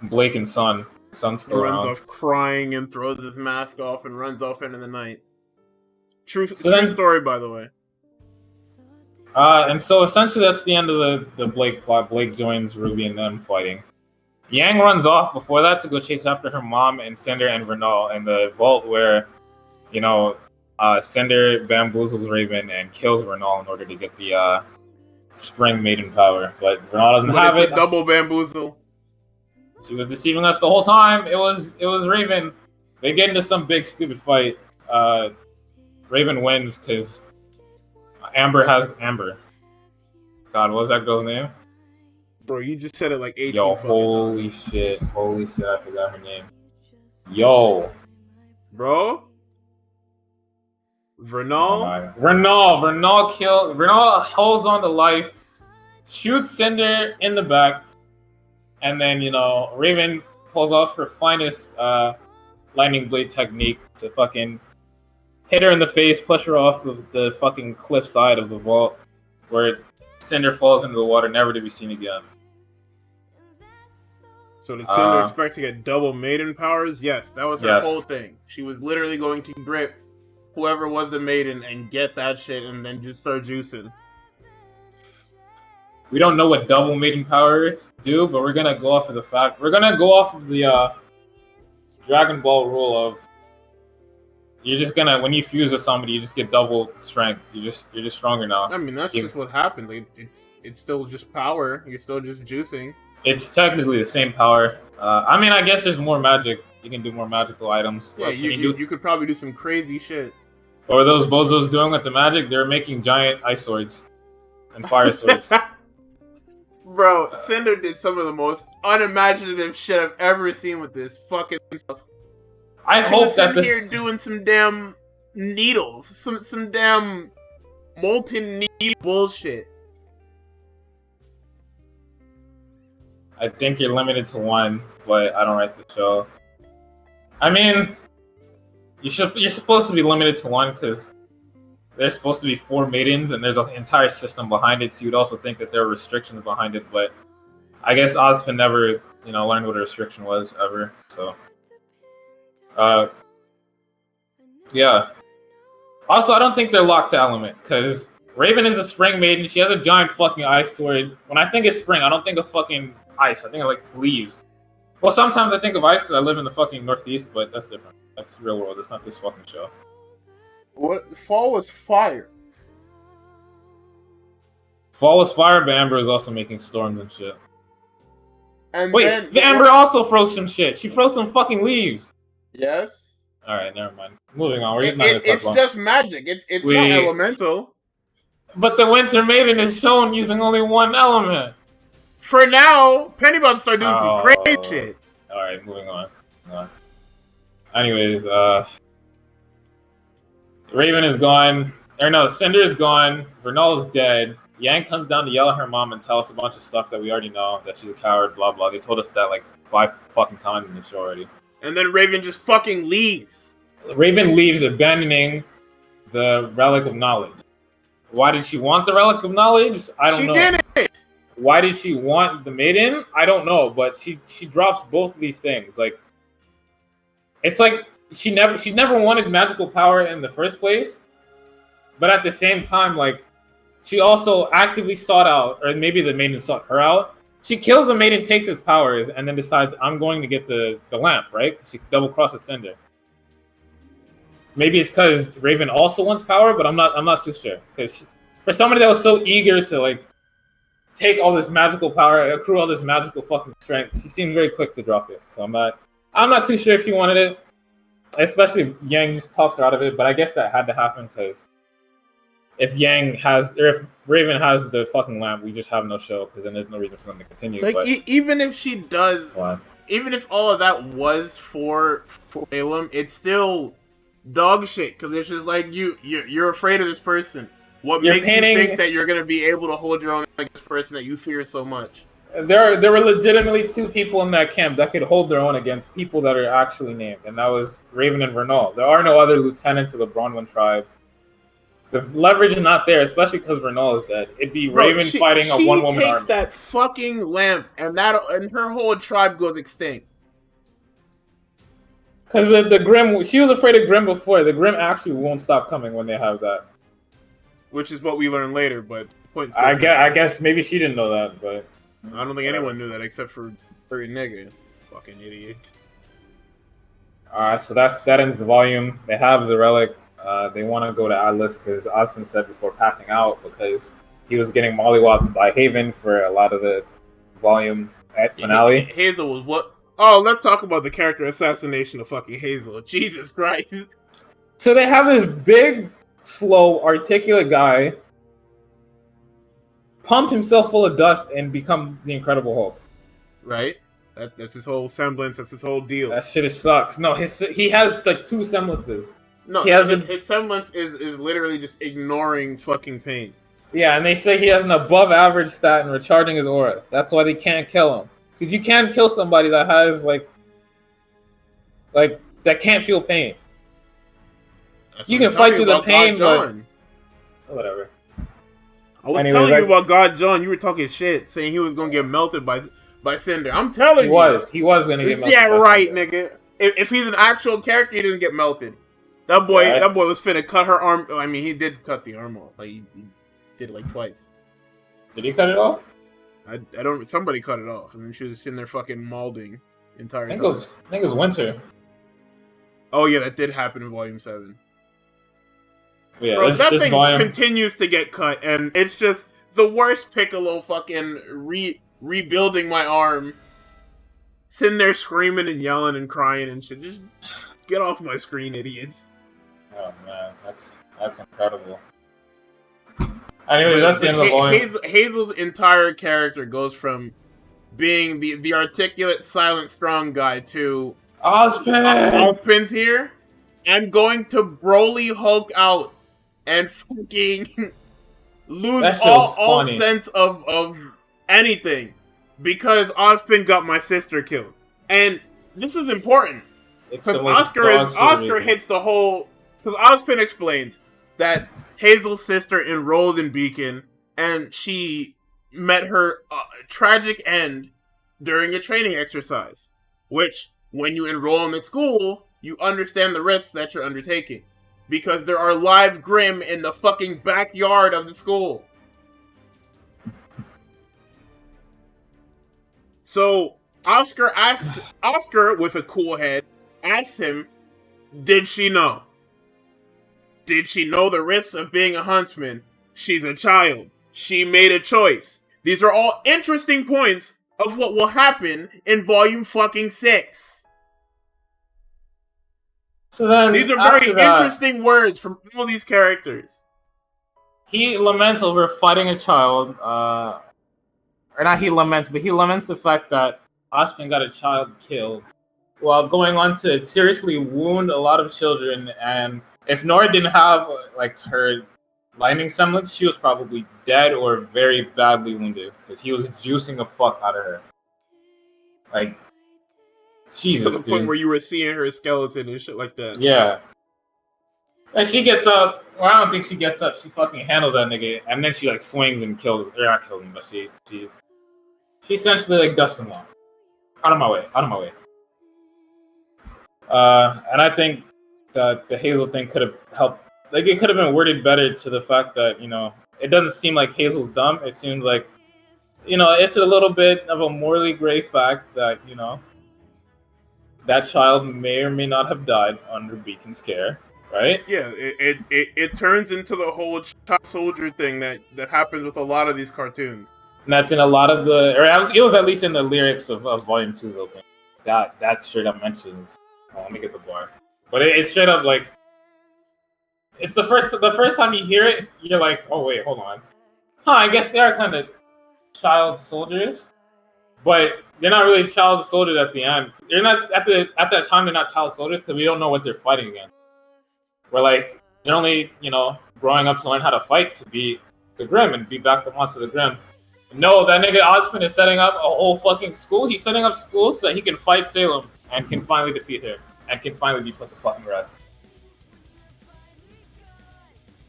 A: Blake and Son. Son's still
B: runs
A: around.
B: Off crying and throws his mask off and runs off into the night. True story, by the way.
A: And so essentially that's the end of the Blake plot. Blake joins Ruby and them fighting. Yang runs off before that to go chase after her mom and Cinder and Renal in the vault where, Cinder bamboozles Raven and kills Renal in order to get the Spring Maiden power. But Renal doesn't have it.
B: It's a double bamboozle.
A: She was deceiving us the whole time. It was Raven. They get into some big stupid fight. Raven wins because Amber has Amber. God, what was that girl's name?
B: Bro, you just said it like 8
A: Yo, holy shit, I forgot her name. Yo,
B: bro, Vernal
A: holds on to life, shoots Cinder in the back. And then, Raven pulls off her finest lightning blade technique to fucking hit her in the face, push her off the fucking cliff side of the vault, where Cinder falls into the water, never to be seen again.
B: So did Cinder expect to get double maiden powers? Yes, that was her whole thing. She was literally going to grip whoever was the maiden and get that shit and then just start juicing.
A: We don't know what double maiden powers do, but we're gonna go off of the fact. We're gonna go off of the Dragon Ball rule of you're just gonna when you fuse with somebody, you just get double strength. You're just stronger now.
B: I mean, that's just what happens. Like, it's still just power. You're still just juicing.
A: It's technically the same power. I mean, I guess there's more magic. You can do more magical items.
B: Yeah, you could probably do some crazy shit.
A: What were those bozos doing with the magic? They're making giant ice swords and fire swords.
B: Bro, Cinder did some of the most unimaginative shit I've ever seen with this fucking stuff.
A: I hope that this
B: here doing some damn needles, some damn molten needle bullshit.
A: I think you're limited to one, but I don't write the show. I mean, You're supposed to be limited to one because there's supposed to be 4 maidens and there's an entire system behind it. So you'd also think that there are restrictions behind it, but I guess Ozpin never, learned what a restriction was ever. So, yeah. Also, I don't think they're locked to element because Raven is a spring maiden. She has a giant fucking ice sword. When I think of spring, I don't think of fucking ice. I think of like leaves. Well, sometimes I think of ice because I live in the fucking Northeast, but that's different. That's the real world. It's not this fucking show.
B: What? Fall was fire.
A: Fall was fire, but Amber is also making storms and shit.
B: And
A: wait, Amber also froze some shit. She froze some fucking leaves.
B: Yes.
A: All right, never mind. Moving on.
B: It's just magic. It's not elemental.
A: But the Winter Maiden is shown using only one element.
B: For now, Penny about to start doing some crazy shit.
A: All right, moving on. Anyways, Raven is gone. Or no, Cinder is gone. Vernal is dead. Yang comes down to yell at her mom and tell us a bunch of stuff that we already know. That she's a coward, blah, blah. They told us that like 5 fucking times in the show already.
B: And then Raven just fucking leaves.
A: Raven leaves, abandoning the Relic of Knowledge. Why did she want the Relic of Knowledge? I don't know. She did it! Why did she want the Maiden? I don't know, but she drops both of these things. Like, it's like she never wanted magical power in the first place, but at the same time, like, she also actively sought out, or maybe the Maiden sought her out. She kills the Maiden, takes its powers, and then decides, I'm going to get the lamp, right? She double crosses Cinder. Maybe it's because Raven also wants power, but I'm not too sure. Because for somebody that was so eager to like take all this magical power, accrue all this magical fucking strength, she seemed very quick to drop it. So I'm not too sure if she wanted it. Especially if Yang just talks her out of it, but I guess that had to happen because if Raven has the fucking lamp, we just have no show because then there's no reason for them to continue.
B: Like,
A: but,
B: even if she does, even if all of that was for Salem, it's still dog shit because it's just like you're afraid of this person. What makes you think that you're gonna be able to hold your own against this person that you fear so much?
A: There were legitimately 2 people in that camp that could hold their own against people that are actually named, and that was Raven and Vernal. There are no other lieutenants of the Bronwyn tribe. The leverage is not there, especially because Vernal is dead. It'd be Raven fighting a one-woman army. She takes
B: that fucking lamp, and her whole tribe goes extinct.
A: Because the Grimm, she was afraid of Grimm before. The Grimm actually won't stop coming when they have that.
B: Which is what we learn later, but...
A: I guess maybe she didn't know that, but...
B: I don't think anyone knew that except for Furry Nigga. Fucking idiot.
A: So that ends the volume. They have the relic. They want to go to Atlas because Osmond said before passing out because he was getting mollywopped by Haven for a lot of the volume at finale.
B: Hazel was what? Oh, let's talk about the character assassination of fucking Hazel. Jesus Christ.
A: So they have this big, slow, articulate guy pump himself full of dust and become the Incredible Hulk.
B: Right? That's his whole semblance. That's his whole deal.
A: That shit sucks. No, he has like 2 semblances.
B: No, his semblance is literally just ignoring fucking pain.
A: Yeah, and they say he has an above-average stat in recharging his aura. That's why they can't kill him. Because you can't kill somebody that has like that can't feel pain. You can fight through the pain, but whatever.
B: I was telling you about God John. You were talking shit, saying he was gonna get melted by Cinder. I'm telling you,
A: he was gonna get melted.
B: Yeah, right, nigga. If he's an actual character, he doesn't get melted. That boy was finna cut her arm. I mean, he did cut the arm off. Like he did it like twice.
A: Did he cut it off?
B: I don't. Somebody cut it off. I mean, she was sitting there fucking molding entire time.
A: I think it was Winter.
B: Oh yeah, that did happen in Volume 7.
A: Yeah,
B: bro, that thing continues to get cut, and it's just the worst Piccolo fucking rebuilding my arm. Sitting there screaming and yelling and crying and shit. Just get off my screen, idiots.
A: Oh man, that's incredible. Anyways, that's the end of the volume.
B: Hazel's entire character goes from being the articulate, silent, strong guy to Ozpin's here, and going to Broly Hulk out and fucking lose all sense of anything because Ozpin got my sister killed. And this is important.
A: It's the
B: most Oscar hits the whole. Because Ozpin explains that Hazel's sister enrolled in Beacon, and she met her tragic end during a training exercise. Which, when you enroll in the school, you understand the risks that you're undertaking. Because there are live Grimm in the fucking backyard of the school. So, Oscar with a cool head, asks him, did she know? Did she know the risks of being a huntsman? She's a child. She made a choice. These are all interesting points of what will happen in volume fucking 6.
A: So then,
B: these are very interesting words from all these characters.
A: He laments over fighting a child, or not he laments, but he laments the fact that Ozpin got a child killed while going on to seriously wound a lot of children, and if Nora didn't have, like, her lightning semblance, she was probably dead or very badly wounded, because he was juicing the fuck out of her. Like, Jesus,
B: to the point where you were seeing her skeleton and shit like that.
A: Yeah. And she gets up. Well, I don't think she gets up. She fucking handles that nigga, and then she like swings and kills. Or not kills him, but she essentially like dusts him off. Out of my way. Out of my way. And I think that the Hazel thing could have helped. Like, it could have been worded better to the fact that, you know, it doesn't seem like Hazel's dumb. It seems like, you know, it's a little bit of a morally gray fact that, you know, that child may or may not have died under Beacon's care, right?
B: Yeah, it turns into the whole child soldier thing that happens with a lot of these cartoons.
A: And that's in a lot of the, or it was at least in the lyrics of Volume 2's opening. That straight up mentions. Oh, let me get the bar. But it's straight up like, it's the first time you hear it, you're like, oh wait, hold on. I guess they are kind of child soldiers. But they're not really child soldiers at the end. They're not at that time. They're not child soldiers because we don't know what they're fighting against. We're like, they're only, you know, growing up to learn how to fight to beat the Grimm and beat back the monsters of the Grimm. No, that nigga Ozpin is setting up a whole fucking school. He's setting up schools so that he can fight Salem and can finally defeat her and can finally be put to fucking rest.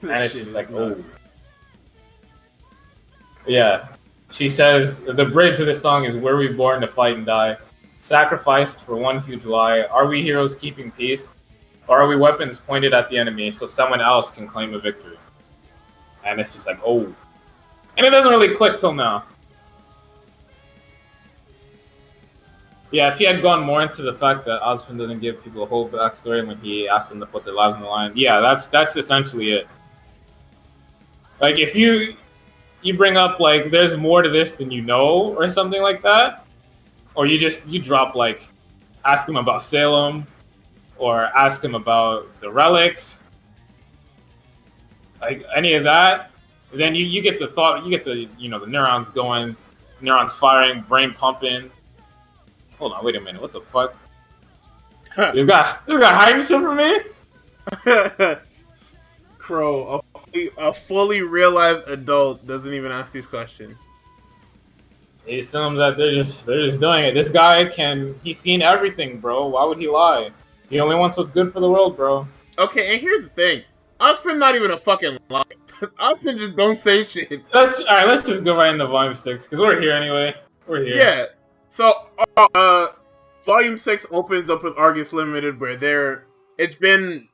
A: And it's just like, oh, yeah. She says, the bridge of the song is, were we born to fight and die? Sacrificed for one huge lie. Are we heroes keeping peace? Or are we weapons pointed at the enemy so someone else can claim a victory? And it's just like, oh. And it doesn't really click till now. Yeah, if he had gone more into the fact that Ozpin doesn't give people a whole backstory when he asked them to put their lives on the line, yeah, that's essentially it. Like, if you bring up, like, there's more to this than you know, or something like that, or you drop, like, ask him about Salem, or ask him about the relics, like, any of that, then you get the thought, you get the, you know, the neurons going, neurons firing, brain pumping. Hold on, wait a minute, what the fuck? This guy hiding shit from me?
B: Crow, a fully realized adult doesn't even ask these questions.
A: He assumes that they're just doing it. This guy he's seen everything, bro. Why would he lie? He only wants what's good for the world, bro.
B: Okay, and here's the thing. Ozpin not even a fucking liar. Ozpin just don't say shit.
A: Let's just go right into Volume 6, because we're here anyway. We're here.
B: Yeah. So, Volume 6 opens up with Argus Limited, where it's been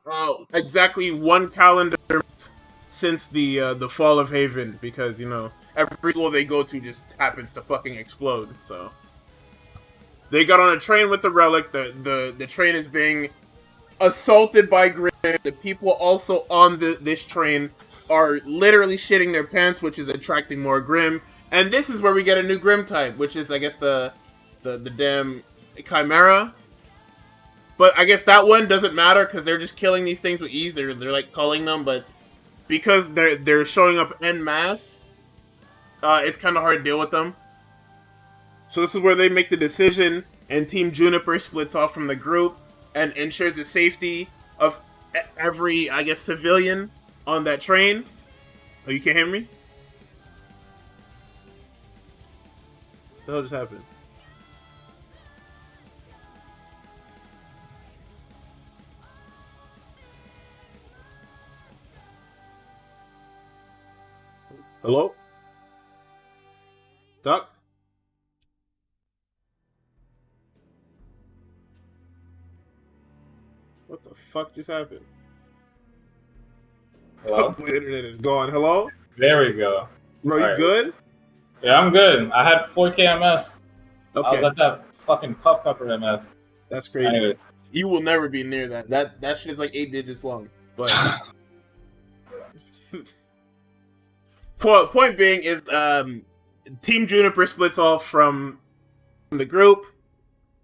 B: exactly one calendar month since the fall of Haven, because, you know, every school they go to just happens to fucking explode. So they got on a train with the relic. The train is being assaulted by Grimm. The people also on this train are literally shitting their pants, which is attracting more Grimm. And this is where we get a new Grimm type, which is, I guess, the damn Chimera. But I guess that one doesn't matter because they're just killing these things with ease. They're like culling them, but because they're showing up en masse, it's kind of hard to deal with them. So this is where they make the decision, and Team Juniper splits off from the group and ensures the safety of every, I guess, civilian on that train. Oh, you can't hear me? What the hell just happened? Hello? Tux? What the fuck just happened?
A: Hello?
B: The internet is gone. Hello?
A: There we go.
B: Bro, you good?
A: Yeah, I'm good. I had 4K MS.
B: Okay.
A: I was at that fucking puff pepper MS.
B: That's crazy.
A: Anyways.
B: You will never be near that. That shit is like 8 digits long. But point being is Team Juniper splits off from the group,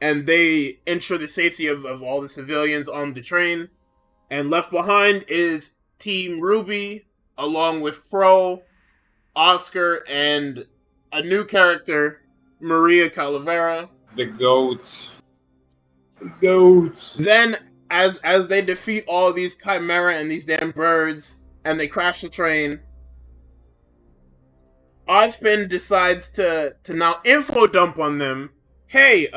B: and they ensure the safety of all the civilians on the train. And left behind is Team RWBY, along with Crow, Oscar, and a new character, Maria Calavera.
A: The GOAT. The GOAT.
B: Then, as they defeat all of these chimera and these damn birds, and they crash the train, Ozpin decides to now info dump on them. Hey,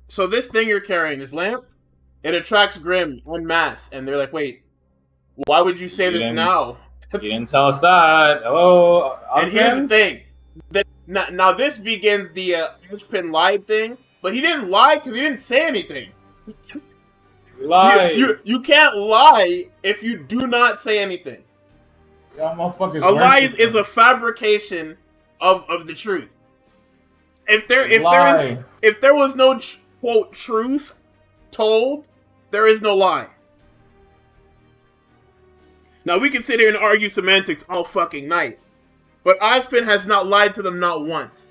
B: so this thing you're carrying, this lamp, it attracts Grimm en masse. And they're like, wait, why would you say this now?
A: You didn't tell us that. Hello, Ozpin?
B: And here's the thing. Now this begins the Ozpin lied thing, but he didn't lie because he didn't say anything.
A: Lie.
B: You can't lie if you do not say anything.
A: Y'all motherfuckers.
B: A lie is a fabrication of the truth. If there was no quote truth told, there is no lie. Now we can sit here and argue semantics all fucking night, but Ozpin has not lied to them not once.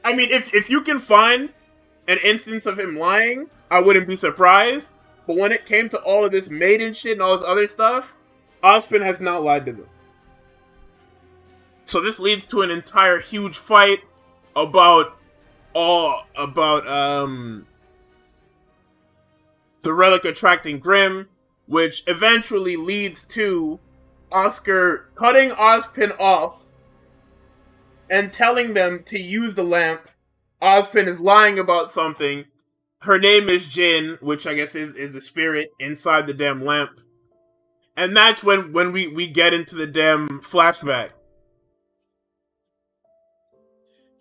B: I mean, if you can find an instance of him lying, I wouldn't be surprised. But when it came to all of this maiden shit and all this other stuff, Ozpin has not lied to them. So this leads to an entire huge fight about the relic attracting Grimm, which eventually leads to Oscar cutting Ozpin off and telling them to use the lamp. Ozpin is lying about something. Her name is Jin, which I guess is the spirit inside the damn lamp. And that's when we get into the damn flashback.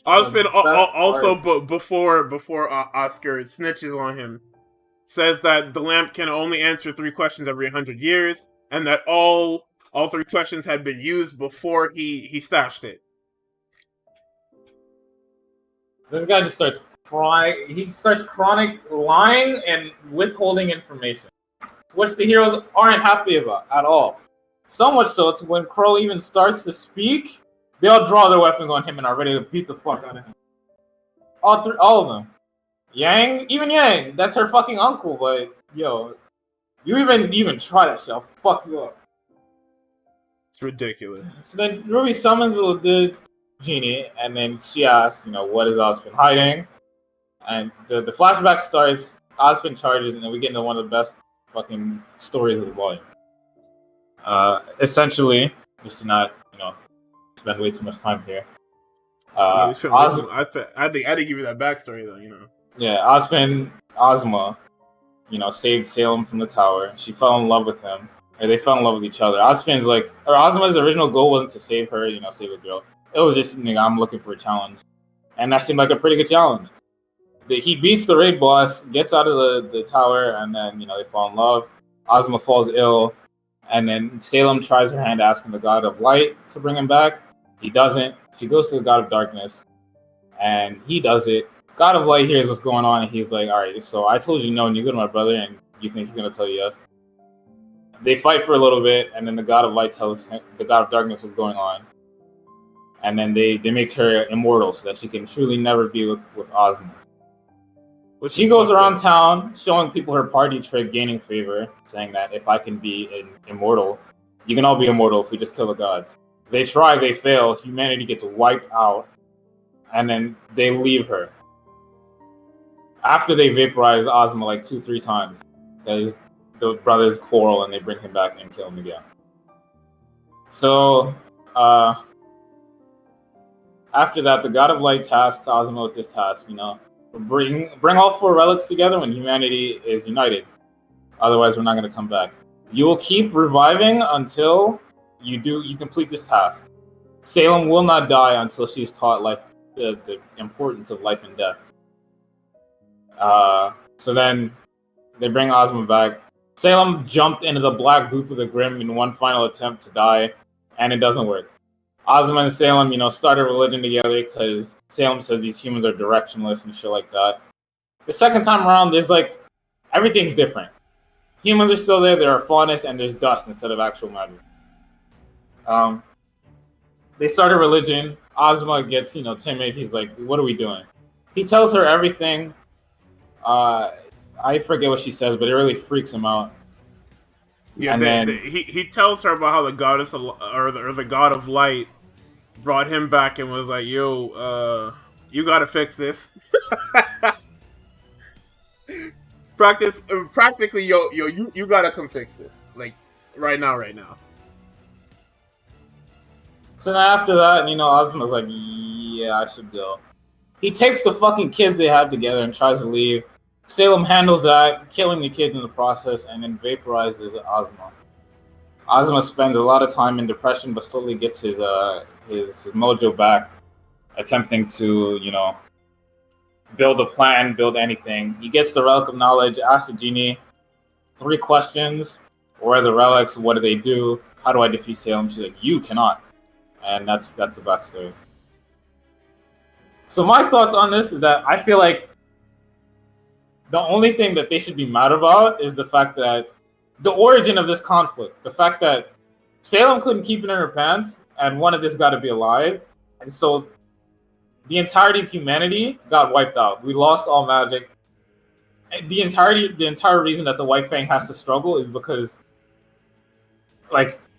B: Ozpin also before Oscar snitches on him, says that the lamp can only answer 3 questions every 100 years, and that all 3 questions had been used before he stashed it.
A: This guy just starts crying. He starts chronic lying and withholding information, which the heroes aren't happy about at all. So much so, it's when Crow even starts to speak, they all draw their weapons on him and are ready to beat the fuck out of him. All of them. Even Yang, that's her fucking uncle, but yo, you even try that shit, I'll fuck you up.
B: It's ridiculous.
A: So then Ruby summons the genie, and then she asks, what is Ozpin hiding? And the flashback starts, Ozpin charges, and then we get into one of the best fucking stories of the volume. Essentially, just to not, spend way too much time here.
B: I think I didn't give you that backstory though,
A: Yeah, Ozma, saved Salem from the tower. She fell in love with him, or they fell in love with each other. Ozma's original goal wasn't to save her, save a girl. It was just, I'm looking for a challenge, and that seemed like a pretty good challenge. He beats the raid boss, gets out of the tower, and then they fall in love. Ozma falls ill, and then Salem tries her hand asking the god of light to bring him back. He doesn't. She goes to the god of darkness, and he does it. God of light hears what's going on, and he's like, all right, so I told you no, and you go to my brother, and you think he's going to tell you yes? They fight for a little bit, and then the god of light tells the god of darkness what's going on. And then they make her immortal so that she can truly never be with Ozma. She goes around town showing people her party trick, gaining favor, saying that if I can be immortal, you can all be immortal if we just kill the gods. They try, they fail, humanity gets wiped out, and then they leave her. After they vaporize Ozma like 2-3 times, because the brothers quarrel and they bring him back and kill him again. So, after that, the God of Light tasks Ozma with this task, bring all 4 relics together when humanity is united. Otherwise, we're not going to come back. You will keep reviving until you complete this task. Salem will not die until she's taught the importance of life and death. So then they bring Ozma back. Salem jumped into the black goop of the Grimm in one final attempt to die, and it doesn't work. Ozma and Salem, start a religion together because Salem says these humans are directionless and shit like that. The second time around, there's everything's different. Humans are still there, there are faunus, and there's dust instead of actual magic. They start a religion. Ozma gets, timid. He's like, what are we doing? He tells her everything. I forget what she says, but it really freaks him out.
B: Yeah, he tells her about how the goddess or the god of light brought him back and was like, "Yo, you gotta fix this." Practically, you gotta come fix this, like right now.
A: So then after that, Ozma's like, "Yeah, I should go." He takes the fucking kids they have together and tries to leave. Salem handles that, killing the kid in the process, and then vaporizes Ozma. Ozma spends a lot of time in depression, but slowly gets his mojo back, attempting to, build a plan, build anything. He gets the Relic of Knowledge, asks the genie 3 questions. Where are the relics? What do they do? How do I defeat Salem? She's like, you cannot. And that's the backstory. So my thoughts on this is that I feel like the only thing that they should be mad about is the fact that the origin of this conflict, the fact that Salem couldn't keep it in her pants and wanted this guy to be alive, and so the entirety of humanity got wiped out. We lost all magic. The entire reason that the White Fang has to struggle is because,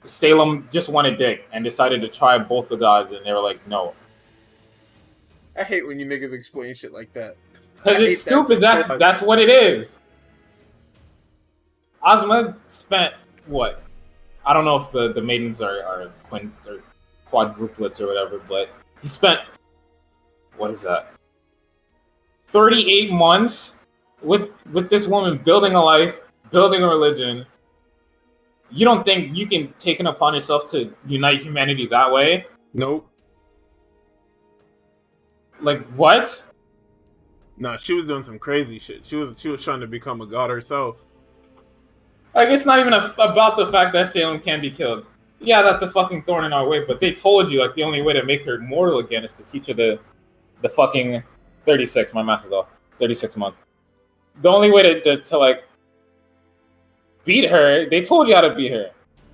A: Salem just wanted dick and decided to try both the gods, and they were like, no.
B: I hate when you niggas explain shit like that.
A: Because it's stupid. That's what it is. Ozma spent what? I don't know if the maidens are quadruplets or whatever, but he spent, what is that? 38 months with this woman building a life, building a religion. You don't think you can take it upon yourself to unite humanity that way?
B: Nope.
A: What?
B: Nah, she was doing some crazy shit. She was trying to become a god herself.
A: It's not even about the fact that Salem can be killed. Yeah, that's a fucking thorn in our way, but they told you, the only way to make her mortal again is to teach her the fucking 36, my math is off, 36 months. The only way to beat her, they told you how to beat her.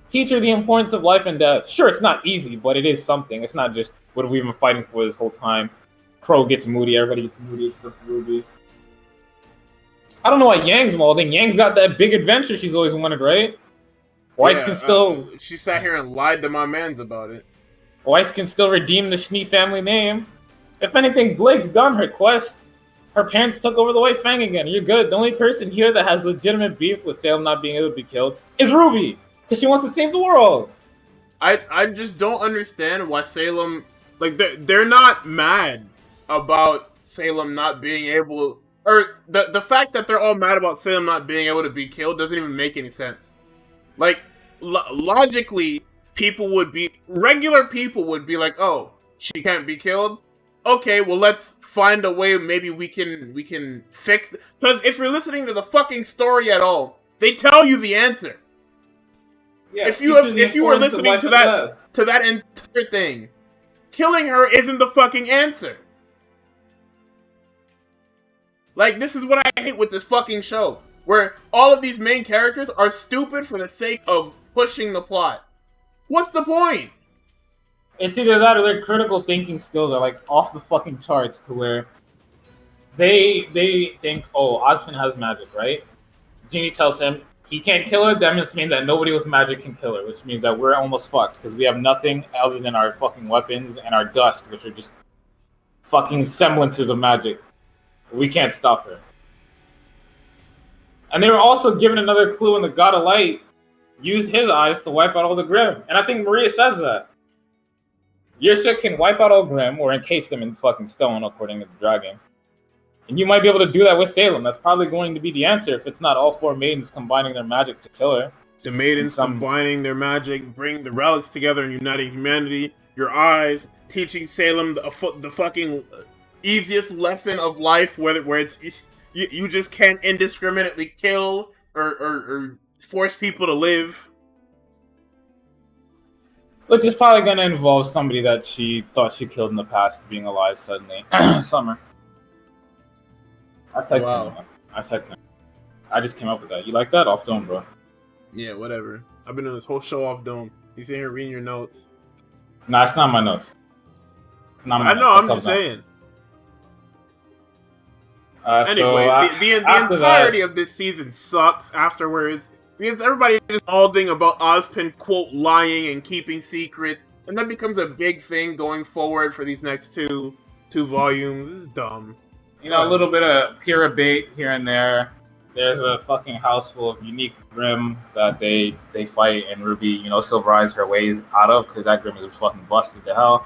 A: Teach her the importance of life and death. Sure, it's not easy, but it is something. It's not just, what have we been fighting for this whole time? Crow gets moody, everybody gets moody except for RWBY. I don't know why Yang's molding. Yang's got that big adventure she's always wanted, right? Weiss can still...
B: she sat here and lied to my mans about it.
A: Weiss can still redeem the Schnee family name. If anything, Blake's done her quest. Her parents took over the White Fang again. You're good. The only person here that has legitimate beef with Salem not being able to be killed is RWBY. Because she wants to save the world.
B: I just don't understand why Salem... they're not mad about Salem not being able... Or the fact that they're all mad about Salem not being able to be killed doesn't even make any sense. Logically, regular people would be like, oh, she can't be killed? Okay, well, let's find a way maybe we can fix... Because if you're listening to the fucking story at all, they tell you the answer. Yeah, if you were listening to that entire thing, killing her isn't the fucking answer. This is what I hate with this fucking show, where all of these main characters are stupid for the sake of pushing the plot. What's the point?
A: It's either that or their critical thinking skills are off the fucking charts to where they think, oh, Ozpin has magic, right? Genie tells him he can't kill her, that must mean that nobody with magic can kill her, which means that we're almost fucked because we have nothing other than our fucking weapons and our dust, which are just fucking semblances of magic. We can't stop her. And they were also given another clue when the God of Light used his eyes to wipe out all the Grimm. And I think Maria says that. Your shit can wipe out all Grimm or encase them in fucking stone, according to the dragon. And you might be able to do that with Salem. That's probably going to be the answer if it's not all 4 maidens combining their magic to kill her.
B: The maidens combining their magic, bring the relics together and uniting humanity. your eyes, teaching Salem the fucking easiest lesson of life, where it's you just can't indiscriminately kill or force people to live.
A: Which is probably going to involve somebody that she thought she killed in the past being alive suddenly. Summer. That's headcanon. Wow. That's headcanon. I just came up with that. You like that? Off dome, bro.
B: Yeah, whatever. I've been doing this whole show off dome. You sitting here reading your notes.
A: Nah, it's not my notes.
B: I know, I'm just saying. Anyway, the entirety of this season sucks afterwards. Because everybody is balding about Ozpin, quote, lying and keeping secret. And that becomes a big thing going forward for these next two volumes. This is dumb.
A: You know, a little bit of pure bait here and there. There's a fucking house full of unique Grim that they fight, and RWBY, Silver Eyes her ways out of, because that Grim is fucking busted to hell.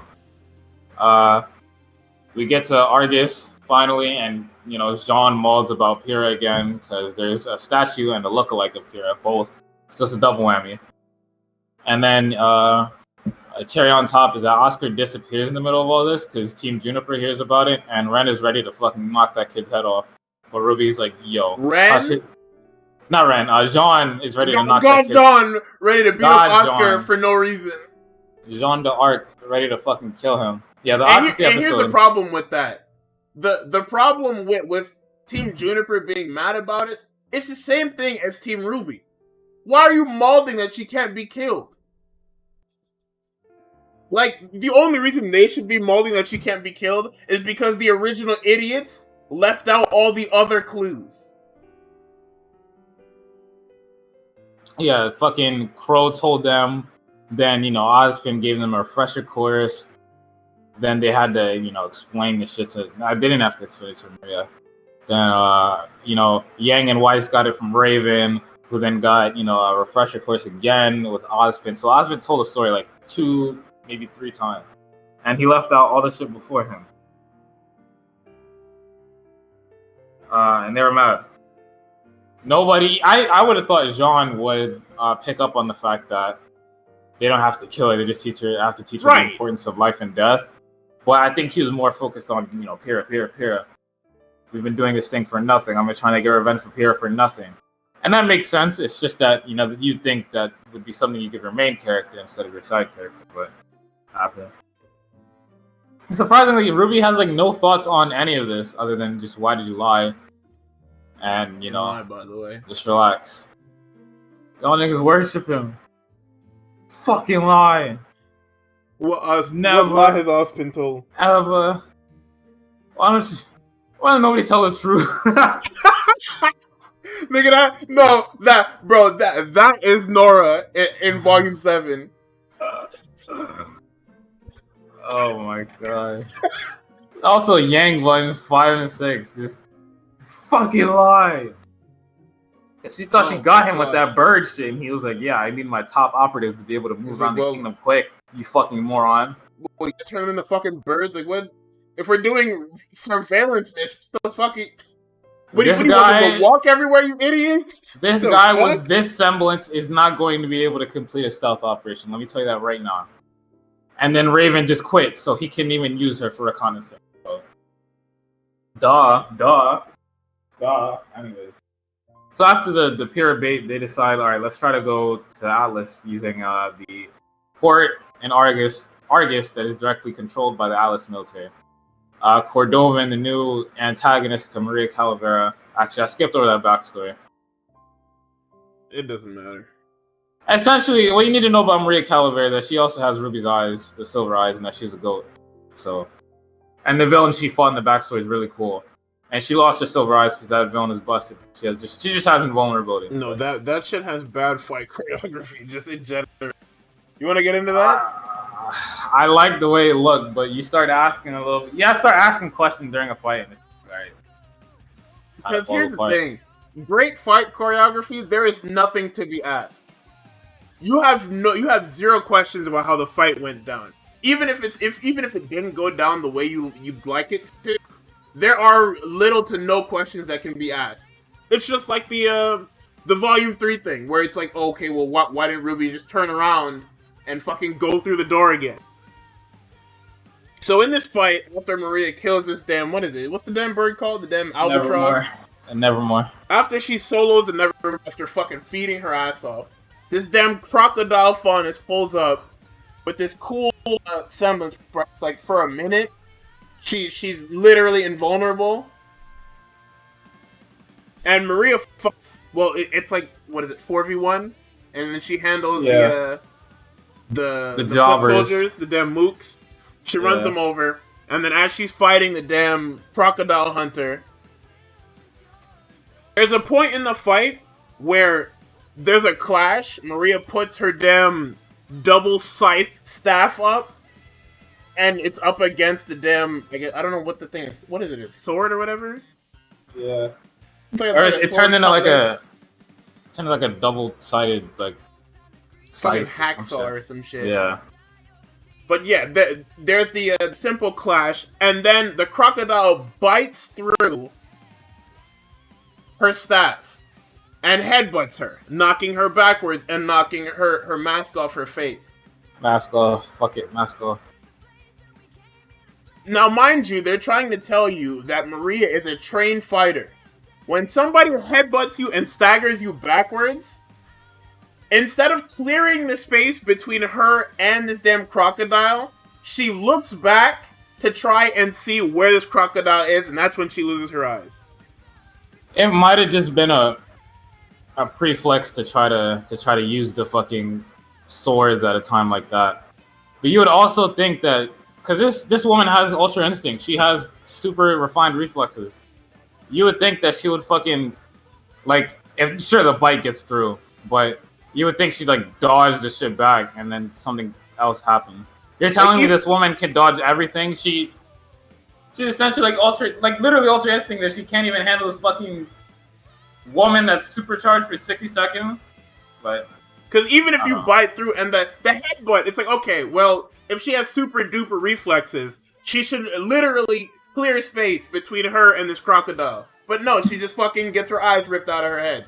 A: We get to Argus, finally, and, Jean mauls about Pyrrha again, because there's a statue and a lookalike of Pyrrha, both. It's just a double whammy. And then, a cherry on top is that Oscar disappears in the middle of all this, because Team Juniper hears about it, and Ren is ready to fucking knock that kid's head off. But RWBY's like, yo.
B: Ren?
A: Not Ren. Jean is ready to knock that kid.
B: Jean ready to beat up Oscar for no reason.
A: Jean d'Arc ready to fucking kill him. Yeah,
B: and here's the problem with that. The problem with Team Juniper being mad about it, it's the same thing as Team RWBY. Why are you mauling that she can't be killed? Like, the only reason they should be mauling that she can't be killed is because the original idiots left out all the other clues.
A: Yeah, fucking Crow told them. Then, Ozpin gave them a refresher course. Then they had to, explain the shit to... They didn't have to explain it to Maria. Then, Yang and Weiss got it from Raven, who then got, a refresher course again with Ozpin. So Ozpin told the story like 2, maybe 3 times. And he left out all the shit before him. And they were mad. Nobody... I would have thought Jean would pick up on the fact that they don't have to kill her. They just have to teach her the importance of life and death. But I think he was more focused on, Pyrrha. We've been doing this thing for nothing. I'm trying to get revenge for Pyrrha for nothing. And that makes sense. It's just that, you'd think that would be something you give your main character instead of your side character. But happened. Surprisingly, RWBY has, no thoughts on any of this other than just, why did you lie? And,
B: lie, by the way.
A: Just relax. Y'all niggas worship him. Fucking lie.
B: Never. What lie has Ozpin told?
A: Ever. Why don't nobody tell the truth?
B: Nigga, that is Nora in Volume 7.
A: Oh my god. Also, Yang Volumes 5 and 6. Just fucking lie. She thought she got him with that bird shit, and he was like, yeah, I need my top operative to be able to move around the kingdom quick, you fucking moron.
B: Well, you turn them into fucking birds? Like, what? If we're doing surveillance missions, the fucking... What do you want them to walk everywhere, you idiot?
A: This guy with this semblance is not going to be able to complete a stealth operation. Let me tell you that right now. And then Raven just quit, so he couldn't even use her for reconnaissance. So. Duh. Anyways. So after the Pyrrha bait, they decide, all right, let's try to go to Atlas using the port in Argus that is directly controlled by the Atlas military. Cordovan, the new antagonist to Maria Calavera. Actually, I skipped over that backstory.
B: It doesn't matter.
A: Essentially, what you need to know about Maria Calavera is that she also has RWBY's eyes, the silver eyes, and that she's a goat. So, and the villain she fought in the backstory is really cool. And she lost her silver eyes because that villain is busted. She just has invulnerability.
B: No, that shit has bad fight choreography, just in general. You want to get into that?
A: I like the way it looked, but you start asking questions during a fight. Right.
B: Because here's the thing. Great fight choreography, there is nothing to be asked. You have 0 questions about how the fight went down. Even if it didn't go down the way you'd like it to, there are little to no questions that can be asked. It's just like the Volume 3 thing, where it's like, okay, well, why didn't RWBY just turn around and fucking go through the door again? So in this fight, after Maria kills this damn, what is it? What's the damn bird called? The damn albatross?
A: Nevermore.
B: After she solos the Nevermore, after fucking feeding her ass off, this damn crocodile faunus pulls up with this cool semblance. Like, for a minute, she's literally invulnerable. And Maria fucks. Well, it's like, what is it, 4v1? And then she handles the foot soldiers, the damn mooks. She runs them over. And then as she's fighting the damn crocodile hunter, there's a point in the fight where there's a clash. Maria puts her damn double scythe staff up. And it's up against the damn, I don't know what the thing is. What is it? A sword or whatever?
A: Yeah.
B: It
A: turned into like a double-sided like
B: fucking hacksaw or some shit.
A: Yeah.
B: But yeah, there's the simple clash, and then the crocodile bites through her staff and headbutts her, knocking her backwards and knocking her mask off her face.
A: Mask off. Fuck it, mask off.
B: Now, mind you, they're trying to tell you that Maria is a trained fighter. When somebody headbutts you and staggers you backwards, instead of clearing the space between her and this damn crocodile, she looks back to try and see where this crocodile is, and that's when she loses her eyes.
A: It might have just been a preflex to try to use the fucking swords at a time like that. But you would also think that because this woman has ultra instinct, she has super refined reflexes. You would think that she would fucking like, if sure the bite gets through, but you would think she'd like dodge the shit back and then something else happened. You're telling me this woman can dodge everything? She's essentially like literally ultra instinct that she can't even handle this fucking woman that's supercharged for 60 seconds. But
B: because even if you bite through and the headbutt, it's like, okay, well, if she has super duper reflexes, she should literally clear space between her and this crocodile. But no, she just fucking gets her eyes ripped out of her head.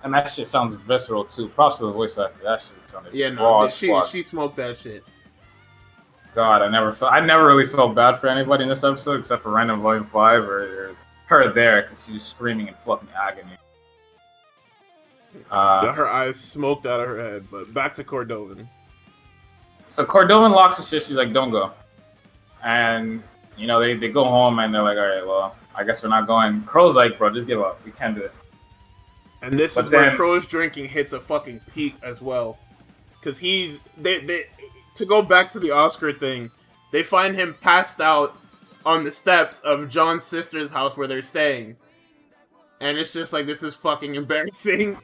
A: And that shit sounds visceral too. Props to the voice actor. That shit sounded
B: she smoked that shit.
A: God, I never really felt bad for anybody in this episode except for Random Volume 5 or her there because she's screaming in fucking agony.
B: Her eyes smoked out of her head. But back to Cordovan.
A: So Cordovan locks the shit. She's like, "Don't go." And, you know, they go home and they're like, all right, well, I guess we're not going. Crow's like, bro, just give up. We can't do it.
B: And this is where Crow's drinking hits a fucking peak as well. Because to go back to the Oscar thing, they find him passed out on the steps of John's sister's house where they're staying. And it's just like, this is fucking embarrassing.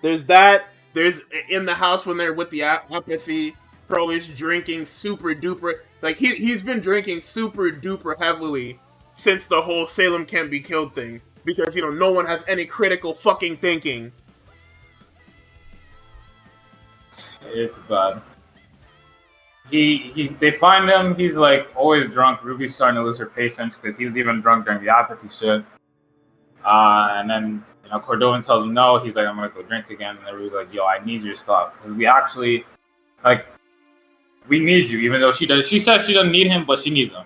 B: There's that. There's in the house when they're with the apathy. Crow is drinking super duper. Like, he's been drinking super duper heavily since the whole Salem can't be killed thing. Because, you know, no one has any critical fucking thinking.
A: It's bad. They find him, he's like always drunk. Ruby's starting to lose her patience because he was even drunk during the apathy shit. And then, you know, Cordovan tells him no, he's like, I'm gonna go drink again. And then Ruby's like, yo, I need you to stop. Because we actually, like, we need you, even though she says she doesn't need him, but she needs him.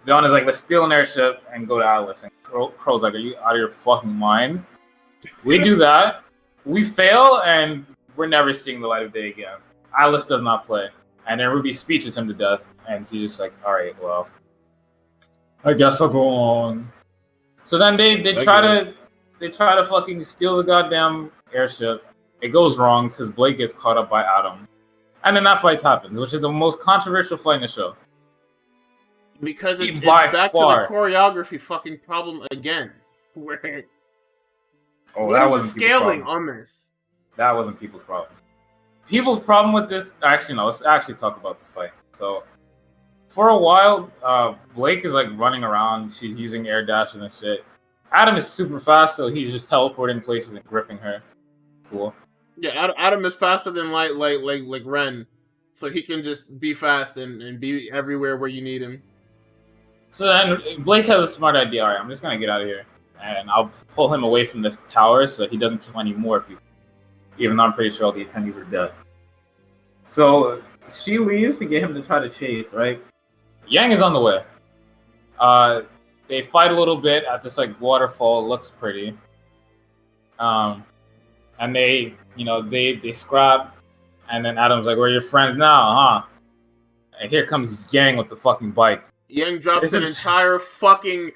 A: Dawn is like, let's steal an airship and go to Atlas. And Crow's like, are you out of your fucking mind? We do that, we fail, and we're never seeing the light of day again. Atlas does not play. And then Ruby speeches him to death, and he's just like, alright, well, I guess I'll go on. So then they try to fucking steal the goddamn airship. It goes wrong because Blake gets caught up by Adam. And then that fight happens, which is the most controversial fight in the show.
B: Because it's back to the choreography fucking problem again. Where
A: that wasn't
B: the scaling on this?
A: That wasn't people's problem. People's problem with this... Actually, no, let's actually talk about the fight. So, for a while, Blake is like running around. She's using air dashes and shit. Adam is super fast, so he's just teleporting places and gripping her. Cool.
B: Yeah, Adam is faster than like Ren, so he can just be fast and be everywhere where you need him.
A: So then Blake has a smart idea. All right, I'm just gonna get out of here, and I'll pull him away from this tower so he doesn't kill any more people. Even though I'm pretty sure all the attendees are dead. So she leaves to get him to try to chase, right? Yang is on the way. They fight a little bit at this like waterfall. It looks pretty. And they scrap, and then Adam's like, "We're your friends now, huh?" And here comes Yang with the fucking bike.
B: Yang drops an entire fucking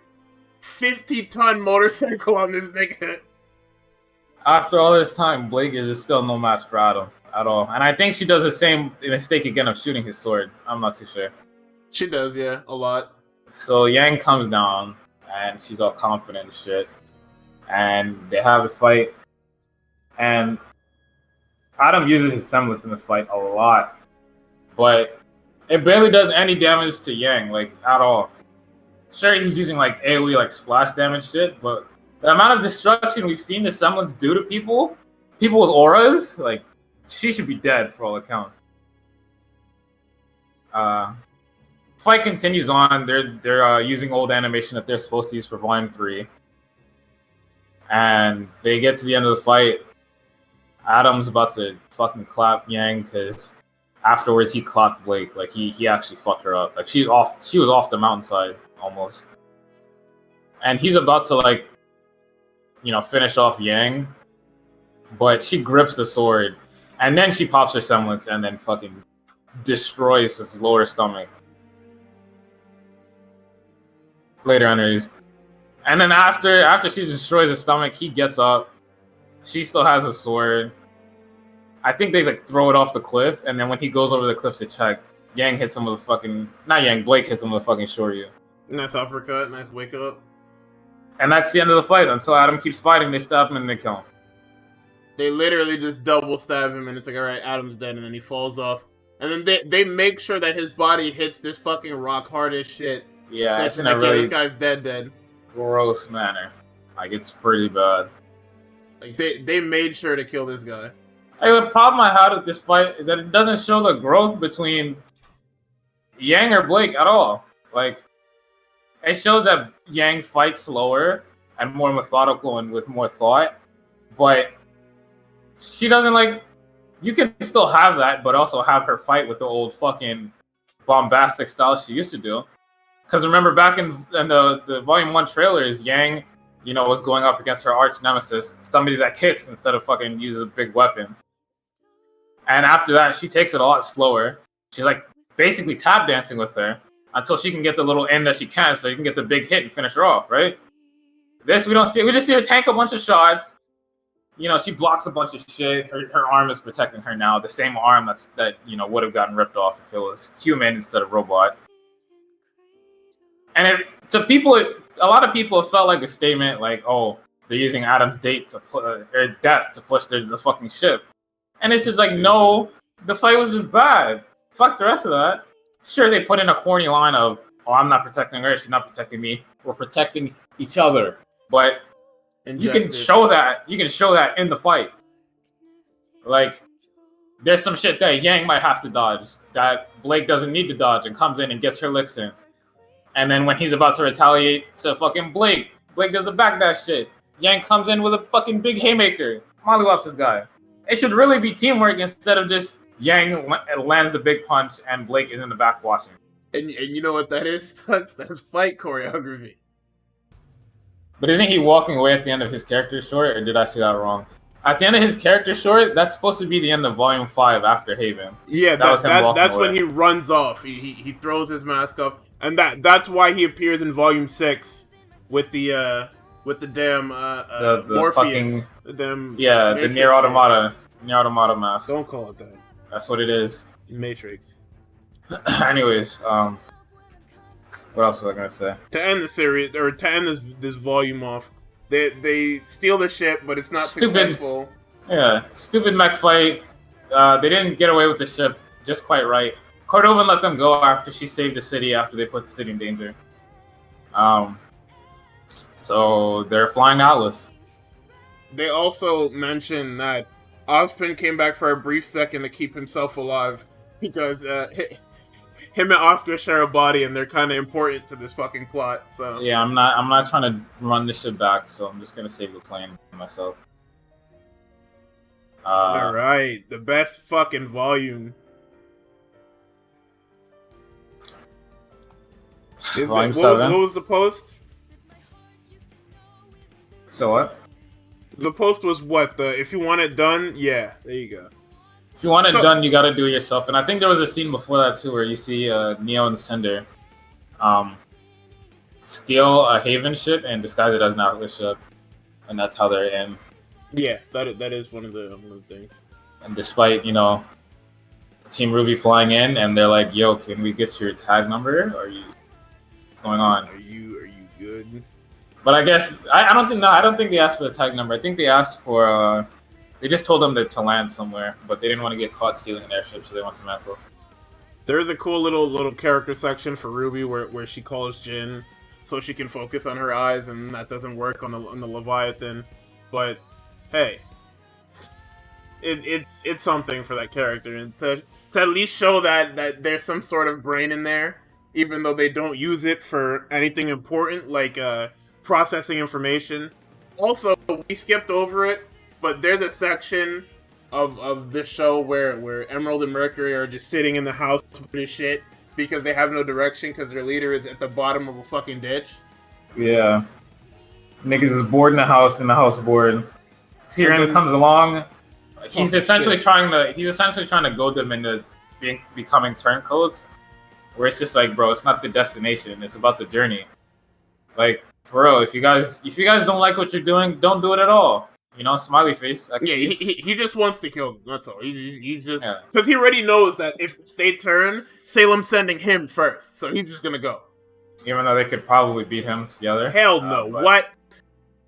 B: 50-ton motorcycle on this nigga.
A: After all this time, Blake is still no match for Adam at all. And I think she does the same mistake again of shooting his sword. I'm not too sure.
B: She does, yeah, a lot.
A: So Yang comes down, and she's all confident and shit. And they have this fight. And Adam uses his semblance in this fight a lot. But it barely does any damage to Yang, like, at all. Sure, he's using, like, AoE, like, splash damage shit, but the amount of destruction we've seen the semblance do to people with auras, like, she should be dead for all accounts. Fight continues on. They're using old animation that they're supposed to use for Volume 3. And they get to the end of the fight. Adam's about to fucking clap Yang because afterwards he clapped Blake. Like, he actually fucked her up. Like, she was off the mountainside almost. And he's about to, like, finish off Yang. But she grips the sword. And then she pops her semblance and then fucking destroys his lower stomach. Later on, and then after she destroys his stomach, he gets up. She still has a sword. I think they like throw it off the cliff, and then when he goes over the cliff to check, Yang hits him with a fucking Blake hits him with a fucking Shoryu.
B: Nice uppercut, nice wake up.
A: And that's the end of the fight. Until Adam keeps fighting, they stab him and they kill him.
B: They literally just double stab him, and it's like, all right, Adam's dead, and then he falls off. And then they make sure that his body hits this fucking rock hard as shit.
A: Yeah,
B: so
A: it's in a really
B: this guy's dead.
A: Gross manner. Like, it's pretty bad.
B: Like, they made sure to kill this guy.
A: Hey, the problem I had with this fight is that it doesn't show the growth between Yang or Blake at all. Like, it shows that Yang fights slower and more methodical and with more thought, but she doesn't, like, you can still have that, but also have her fight with the old fucking bombastic style she used to do. Because remember, back in the Volume 1 trailers, Yang, was going up against her arch nemesis, somebody that kicks instead of fucking uses a big weapon. And after that, she takes it a lot slower. She's, like, basically tap dancing with her until she can get the little end that she can so you can get the big hit and finish her off, right? This, we don't see. We just see her tank a bunch of shots. She blocks a bunch of shit. Her arm is protecting her now. The same arm that would have gotten ripped off if it was human instead of robot. And to people, a lot of people, it felt like a statement, like, oh, they're using Adam's death to push the fucking ship. And it's just like, no, the fight was just bad. Fuck the rest of that. Sure, they put in a corny line of, oh, I'm not protecting her, she's not protecting me. We're protecting each other. But you can show that in the fight. Like, there's some shit that Yang might have to dodge, that Blake doesn't need to dodge, and comes in and gets her licks in. And then when he's about to retaliate to fucking Blake doesn't back that shit. Yang comes in with a fucking big haymaker. Mollywops this guy. It should really be teamwork instead of just Yang lands the big punch and Blake is in the back watching.
B: And you know what that is? That's fight choreography.
A: But isn't he walking away at the end of his character short, or did I see that wrong? At the end of his character short, that's supposed to be the end of Volume 5 after Haven.
B: Yeah, that's when he runs off. He throws his mask up. And that's why he appears in Volume 6 with the damn
A: the
B: Morpheus.
A: fucking
B: the
A: Nier Automata mask.
B: Don't call it that.
A: That's what it is.
B: Matrix.
A: Anyways, what else was I gonna say?
B: To end the series, or to end this volume off, they steal the ship, but it's not successful.
A: Yeah, stupid mech fight. They didn't get away with the ship just quite right. Cordova let them go after she saved the city after they put the city in danger. So they're flying Atlas.
B: They also mentioned that Ozpin came back for a brief second to keep himself alive because him and Oscar share a body and they're kind of important to this fucking plot. So
A: yeah, I'm not trying to run this shit back, so I'm just gonna save the plane myself.
B: All right, the best fucking volume.
A: Volume 7.
B: What was the post?
A: So what?
B: The post was what? If you want it done, yeah, there you go.
A: If you want it done, you gotta do it yourself. And I think there was a scene before that too where you see Neo and Cinder steal a Haven ship and disguise it as an Atlas ship. And that's how they're in.
B: Yeah, that is one of the things.
A: And despite, Team RWBY flying in and they're like, yo, can we get your tag number? What's going on?
B: Are you good?
A: But I guess I don't think they asked for the tag number. I think they asked for they just told them to land somewhere, but they didn't want to get caught stealing an airship, so they went to Mansell.
B: There's a cool little character section for RWBY where she calls Jin so she can focus on her eyes, and that doesn't work on the Leviathan. But hey, it's something for that character, and to at least show that there's some sort of brain in there, even though they don't use it for anything important like processing information. Also, we skipped over it, but there's a section of this show where Emerald and Mercury are just sitting in the house with this shit because they have no direction because their leader is at the bottom of a fucking ditch.
A: Yeah. Niggas is bored in the house bored. Tyrion comes along. He's essentially trying to goad them into becoming turncoats. Where it's just like, bro, it's not the destination, it's about the journey. Like, for real, if you guys don't like what you're doing, don't do it at all. Smiley face.
B: Actually. Yeah, he just wants to kill them. That's all. He just because he already knows that if they turn, Salem's sending him first, so he's just gonna go.
A: Even though they could probably beat him together.
B: Hell no! What?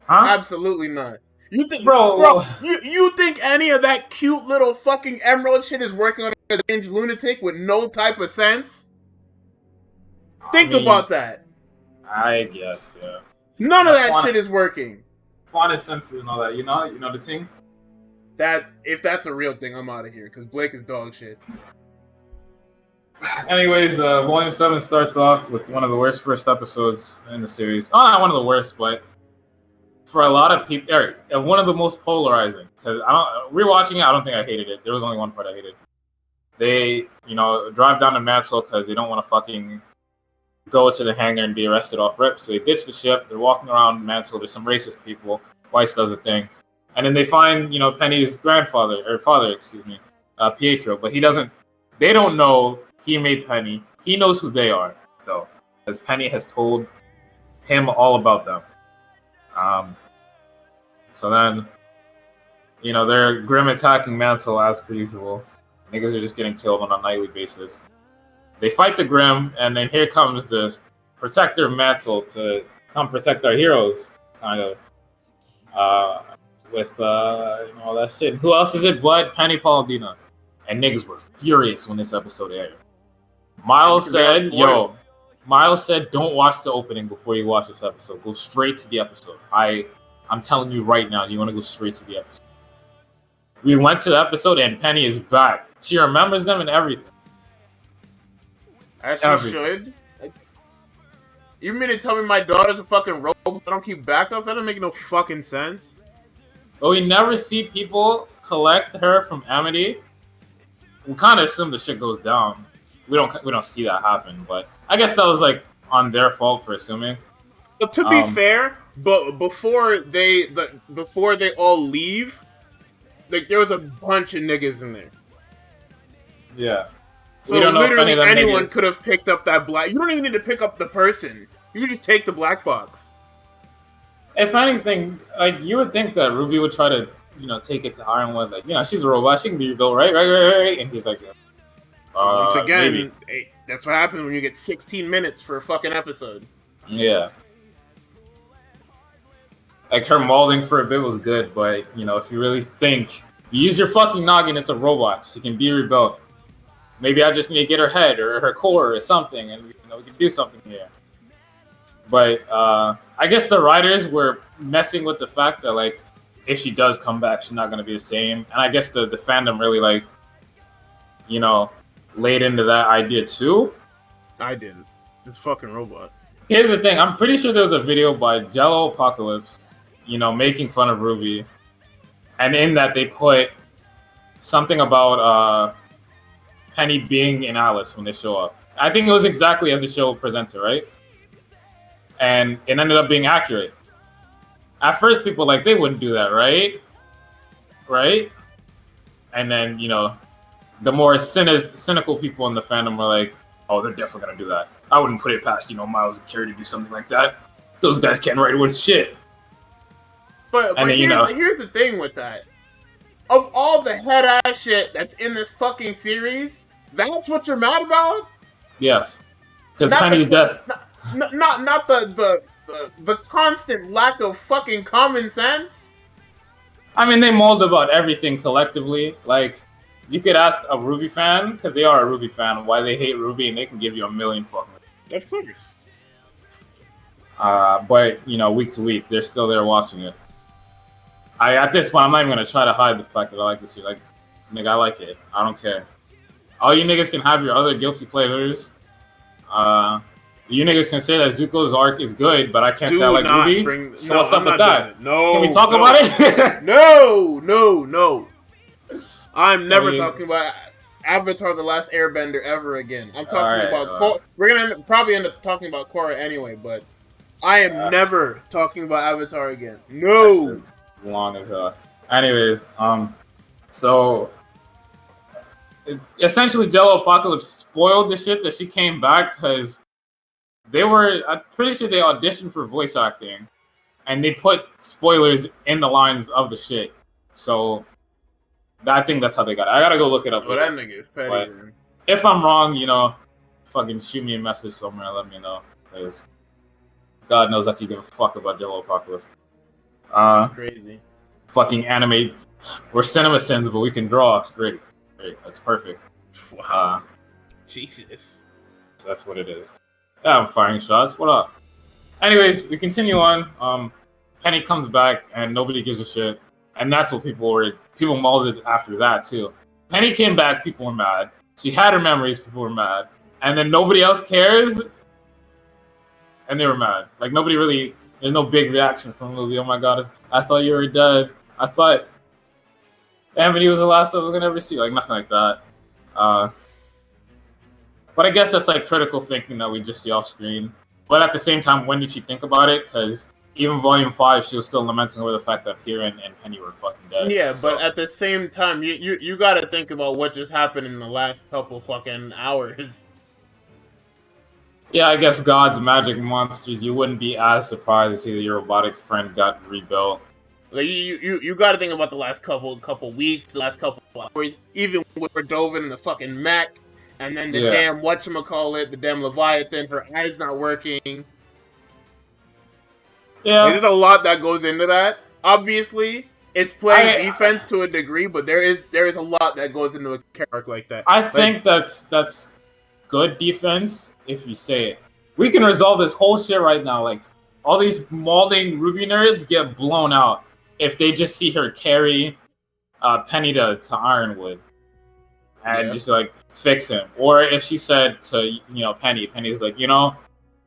A: Huh?
B: Absolutely not. You think, bro? You think any of that cute little fucking Emerald shit is working on a strange lunatic with no type of sense? Think about that.
A: I guess, yeah.
B: None of that shit is working.
A: Fun is sensitive and all that, you know the thing?
B: That, if that's a real thing, I'm out of here, because Blake is dog shit.
A: Anyways, Volume 7 starts off with one of the worst first episodes in the series. Oh, not one of the worst, but for a lot of people, one of the most polarizing. Because rewatching it, I don't think I hated it. There was only one part I hated. They, drive down to Mansell because they don't want to fucking go to the hangar and be arrested off rip. So they ditch the ship. They're walking around Mansell. There's some racist people. Weiss does a thing. And then they find, Penny's father, Pietro. But they don't know he made Penny. He knows who they are, though. Because Penny has told him all about them. So then, they're grim attacking Mansell as per usual. Niggas are just getting killed on a nightly basis. They fight the Grim, and then here comes the protector of Mansell to come protect our heroes, kind of. With all that shit. Who else is it but Penny Paladina? And niggas were furious when this episode aired. Miles said, don't watch the opening before you watch this episode. Go straight to the episode. I'm telling you right now, you want to go straight to the episode. We went to the episode, and Penny is back. She remembers them and everything.
B: As she should. You mean to tell me my daughter's a fucking robot? I don't keep backups? That doesn't make no fucking sense.
A: But we never see people collect her from Amity. We kind of assume the shit goes down. We don't see that happen, but I guess that was like on their fault for assuming.
B: But to be fair, but before they all leave, like there was a bunch of niggas in there.
A: Yeah.
B: So literally anyone could have picked up that black. You don't even need to pick up the person. You can just take the black box.
A: If anything, like you would think that RWBY would try to, take it to Ironwood, like, she's a robot, she can be rebuilt, right? And he's like,
B: once again, hey, that's what happens when you get 16 minutes for a fucking episode.
A: Yeah. Like her molding for a bit was good, but if you really think, you use your fucking noggin, it's a robot. She can be rebuilt. Maybe I just need to get her head or her core or something, and we can do something here. But I guess the writers were messing with the fact that like if she does come back, she's not going to be the same. And I guess the fandom really like, laid into that idea too.
B: I didn't. It's fucking robot.
A: Here's the thing. I'm pretty sure there was a video by Jello Apocalypse, making fun of RWBY. And in that they put something about Penny being in Alice when they show up. I think it was exactly as the show presents it, right? and it ended up being accurate. At first, people were like, they wouldn't do that, right? Right? And then, you know, the more cynical people in the fandom were like, oh, they're definitely gonna do that. I wouldn't put it past, you know, Miles and Carey to do something like that. Those guys can't write with shit.
B: But then, here's the thing with that. Of all the head-ass shit that's in this fucking series, that's what you're mad about?
A: Yes. Because Penny's death.
B: Not the constant lack of fucking common sense?
A: I mean, they mold about everything collectively. Like, you could ask a RWBY fan, because they are a RWBY fan, why they hate RWBY, and they can give you a million fucking.
B: Of course.
A: But, you know, week to week, they're still there watching it. At this point, I'm not even going to try to hide the fact that I like this shit. Like, nigga, I like it. I don't care. All you niggas can have your other guilty pleasures. You niggas can say that Zuko's arc is good, but I can't say I like RWBY. So what's up with that?
B: No.
A: Can we talk about it?
B: No. I'm never talking about Avatar: The Last Airbender ever again. I'm talking about. We're gonna probably end up talking about Korra anyway, but I am never talking about Avatar again. No.
A: Long as hell. Anyways, so essentially, Jello Apocalypse spoiled the shit that she came back because I'm pretty sure they auditioned for voice acting, and they put spoilers in the lines of the shit. So I think that's how they got it. I gotta go look it up.
B: Well, that nigga is petty, man.
A: If I'm wrong, you know, fucking shoot me a message somewhere and let me know. Because God knows I can give a fuck about Jello Apocalypse.
B: Crazy.
A: Fucking animate. We're cinema sins, but we can draw. Great. That's perfect.
B: Wow. Jesus.
A: That's what it is. Yeah, I'm firing shots. What up? Anyways, we continue on. Penny comes back, and nobody gives a shit. And that's what people molded after that, too. Penny came back, people were mad. She had her memories, people were mad. And then nobody else cares, and they were mad. Like, nobody really... There's no big reaction from the movie. Oh my god, I thought you were dead. I thought Amity was the last of us gonna ever see. Like, nothing like that. But I guess that's like critical thinking that we just see off screen. But at the same time, when did she think about it? Because even Volume 5, she was still lamenting over the fact that Kieran and Penny were fucking dead.
B: Yeah, so. But at the same time, you gotta think about what just happened in the last couple fucking hours.
A: Yeah, I guess God's magic monsters, you wouldn't be as surprised to see that your robotic friend got rebuilt.
B: Like, you gotta think about the last couple weeks, the last couple hours, even with Dovin and the fucking mech, and then the damn whatchamacallit, the damn Leviathan, her eyes not working. Yeah. There's a lot that goes into that. Obviously, it's playing defense to a degree, but there is a lot that goes into a character like that.
A: I think that's good defense if you say it. We can resolve this whole shit right now. Like, all these molding RWBY nerds get blown out if they just see her carry Penny to Ironwood and just like fix him. Or if she said to Penny's like,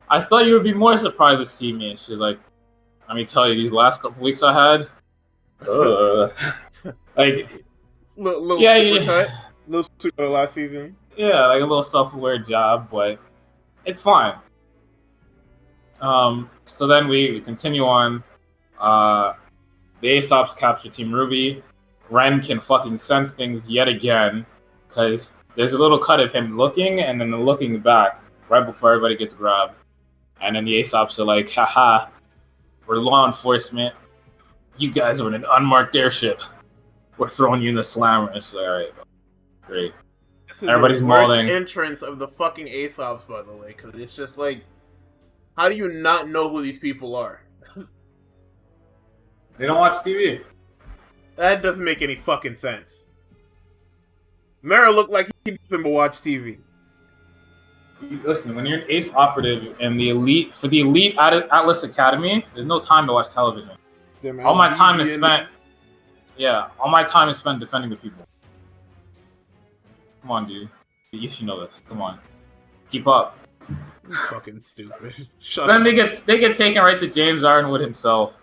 A: I thought you would be more surprised to see me, and she's like, let me tell you, these last couple weeks I had, like,
B: little super last season.
A: Yeah, like a little self-aware job, but it's fine. So then we continue on. The Aesops capture Team RWBY. Ren can fucking sense things yet again, because there's a little cut of him looking and then looking back right before everybody gets grabbed. And then the Aesops are like, haha, we're law enforcement. You guys are in an unmarked airship. We're throwing you in the slammer. It's like, alright, great.
B: This is everybody's the worst molding. Entrance of the fucking Aesops, by the way, because it's just like, how do you not know who these people are?
A: They don't watch TV.
B: That doesn't make any fucking sense. Mara looked like he doesn't watch TV.
A: Listen, when you're an ace operative in the elite Atlas Academy, there's no time to watch television. All my time is spent defending the people. Come on, dude. You should know this. Come on. Keep up.
B: You're fucking stupid.
A: So then they get taken right to James Ironwood himself.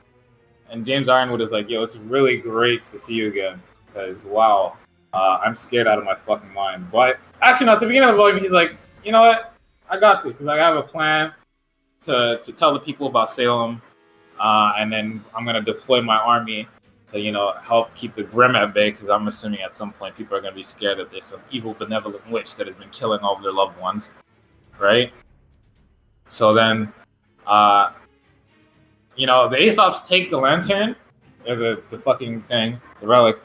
A: And James Ironwood is like, yo, it's really great to see you again. Because, wow, I'm scared out of my fucking mind. But, actually, no, at the beginning of the volume, he's like, you know what? I got this. He's like, I have a plan to tell the people about Salem, and then I'm gonna deploy my army to help keep the Grimm at bay, because I'm assuming at some point people are gonna be scared that there's some evil benevolent witch that has been killing all of their loved ones, right? So then, the Aesops take the lantern, or the fucking thing, the relic,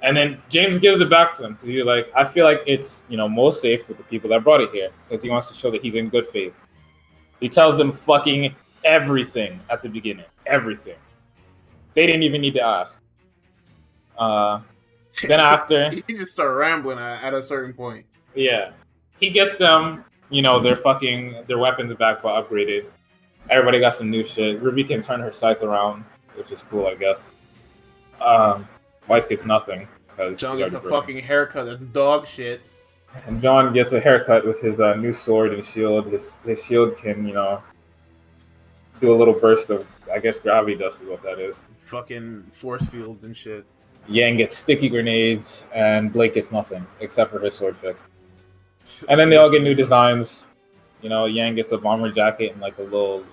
A: and then James gives it back to them, because he's like, I feel like it's most safe with the people that brought it here, because he wants to show that he's in good faith. He tells them fucking everything at the beginning, everything. They didn't even need to ask. Then after,
B: he just started rambling at a certain point.
A: Yeah, he gets them, their weapons back but upgraded. Everybody got some new shit. Ruby can turn her scythe around, which is cool, I guess. Weiss gets nothing.
B: John gets a fucking haircut. That's dog shit.
A: And John gets a haircut with his new sword and shield. His shield can, do a little burst of, I guess, gravity dust is what that is.
B: Fucking force fields and shit.
A: Yang gets sticky grenades, and Blake gets nothing, except for his sword fix. And then they all get new designs. Yang gets a bomber jacket and, a little,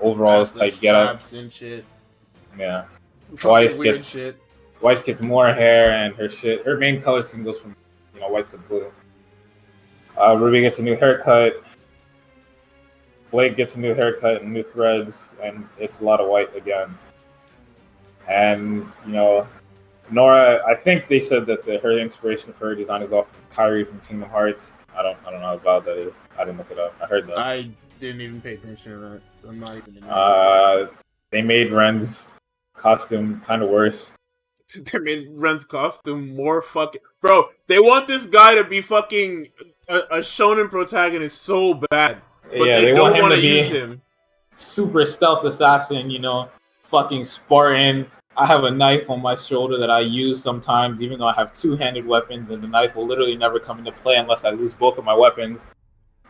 A: overalls type getup.
B: And shit.
A: Yeah. Weiss gets more hair, and her main color scheme goes from, white to blue. Ruby gets a new haircut. Blake gets a new haircut and new threads, and it's a lot of white again. And, Nora, I think they said that her inspiration for her design is off Kairi from Kingdom Hearts. I don't know how valid that is. I didn't look it up. I heard that.
B: I didn't even pay attention to that. I'm not even in
A: they made Ren's costume kind of worse.
B: They made Ren's costume more fucking... Bro, they want this guy to be fucking a shonen protagonist so bad. But they don't want to use him.
A: Super stealth assassin, fucking Spartan. I have a knife on my shoulder that I use sometimes, even though I have two-handed weapons, and the knife will literally never come into play unless I lose both of my weapons.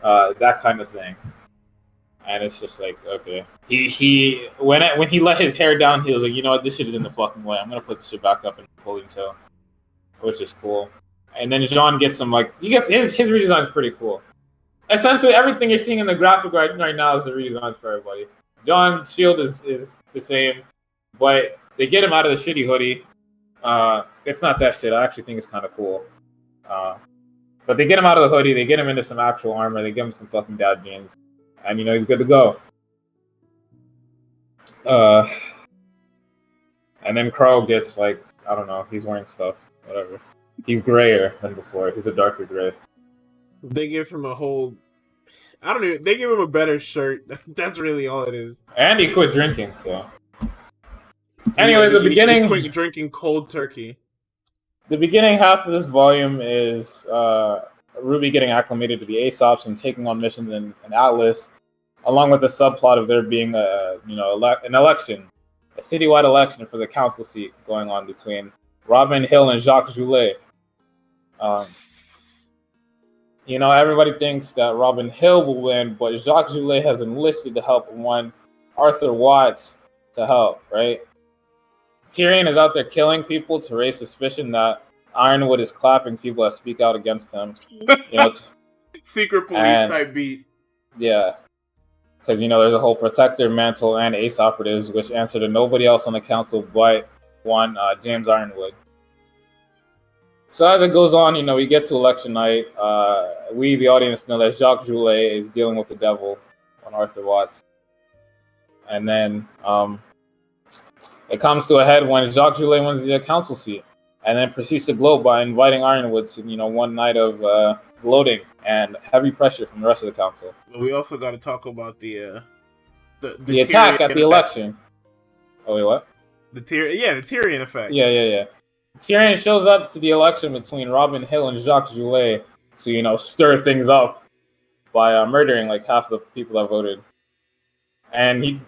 A: That kind of thing. And it's just like, okay. When he let his hair down, he was like, you know what, this shit is in the fucking way. I'm gonna put this shit back up in the ponytail, which is cool. And then Jean gets some his redesign is pretty cool. Essentially, everything you're seeing in the graphic right now is the redesign for everybody. John's shield is the same, but they get him out of the shitty hoodie. It's not that shit. I actually think it's kind of cool. But they get him out of the hoodie. They get him into some actual armor. They give him some fucking dad jeans. And, he's good to go. And then Crow gets, I don't know. He's wearing stuff. Whatever. He's grayer than before. He's a darker gray.
B: They give him a whole... They give him a better shirt. That's really all it is.
A: And he quit drinking, so... Anyway, the beginning...
B: He quit drinking cold turkey.
A: The beginning half of this volume is Ruby getting acclimated to the Aesops and taking on missions in Atlas, along with the subplot of there being an election, a citywide election for the council seat going on between Robin Hill and Jacques Joulet. Everybody thinks that Robin Hill will win, but Jacques Joulet has enlisted to help one Arthur Watts to help, right? Tyrion is out there killing people to raise suspicion that Ironwood is clapping people that speak out against him.
B: Secret police type beat.
A: Yeah. Because, there's a whole Protector, Mantle, and Ace operatives, which answer to nobody else on the council but one James Ironwood. So as it goes on, we get to election night. We, the audience, know that Jacques Joulet is dealing with the devil on Arthur Watts. And then it comes to a head when Jacques Joulet wins the council seat, and then proceeds to gloat by inviting Ironwood to, one night of gloating and heavy pressure from the rest of the council.
B: We also got to talk about the
A: attack at the election. Oh wait, what?
B: The Tyrion effect.
A: Yeah. Tyrion shows up to the election between Robin Hill and Jacques Joulet to, stir things up by murdering half the people that voted. And he,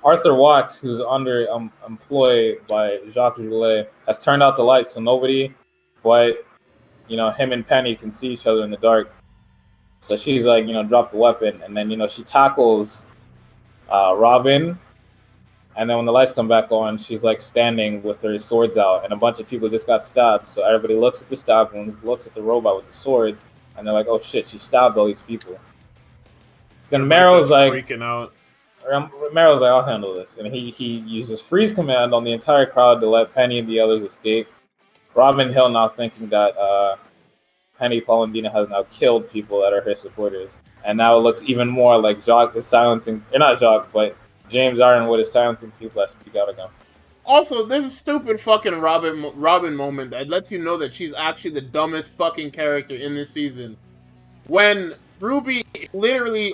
A: Arthur Watts, who's under employ by Jacques Joulet, has turned out the lights so nobody but, him and Penny can see each other in the dark. So she's drop the weapon. And then, she tackles Robin. And then when the lights come back on, she's standing with her swords out, and a bunch of people just got stabbed. So everybody looks at the stab wounds, looks at the robot with the swords, and they're like, "Oh shit, she stabbed all these people." So then Meryl's like
B: freaking out.
A: Meryl's like, I'll handle this, and he uses freeze command on the entire crowd to let Penny and the others escape. Robin Hill now thinking that Penny, Paul, and Dina has now killed people that are her supporters, and now it looks even more like Jacques is silencing, not Jacques, but James Ironwood is silencing people that speak out again.
B: Also, there's a stupid fucking Robin moment that lets you know that she's actually the dumbest fucking character in this season. When Ruby literally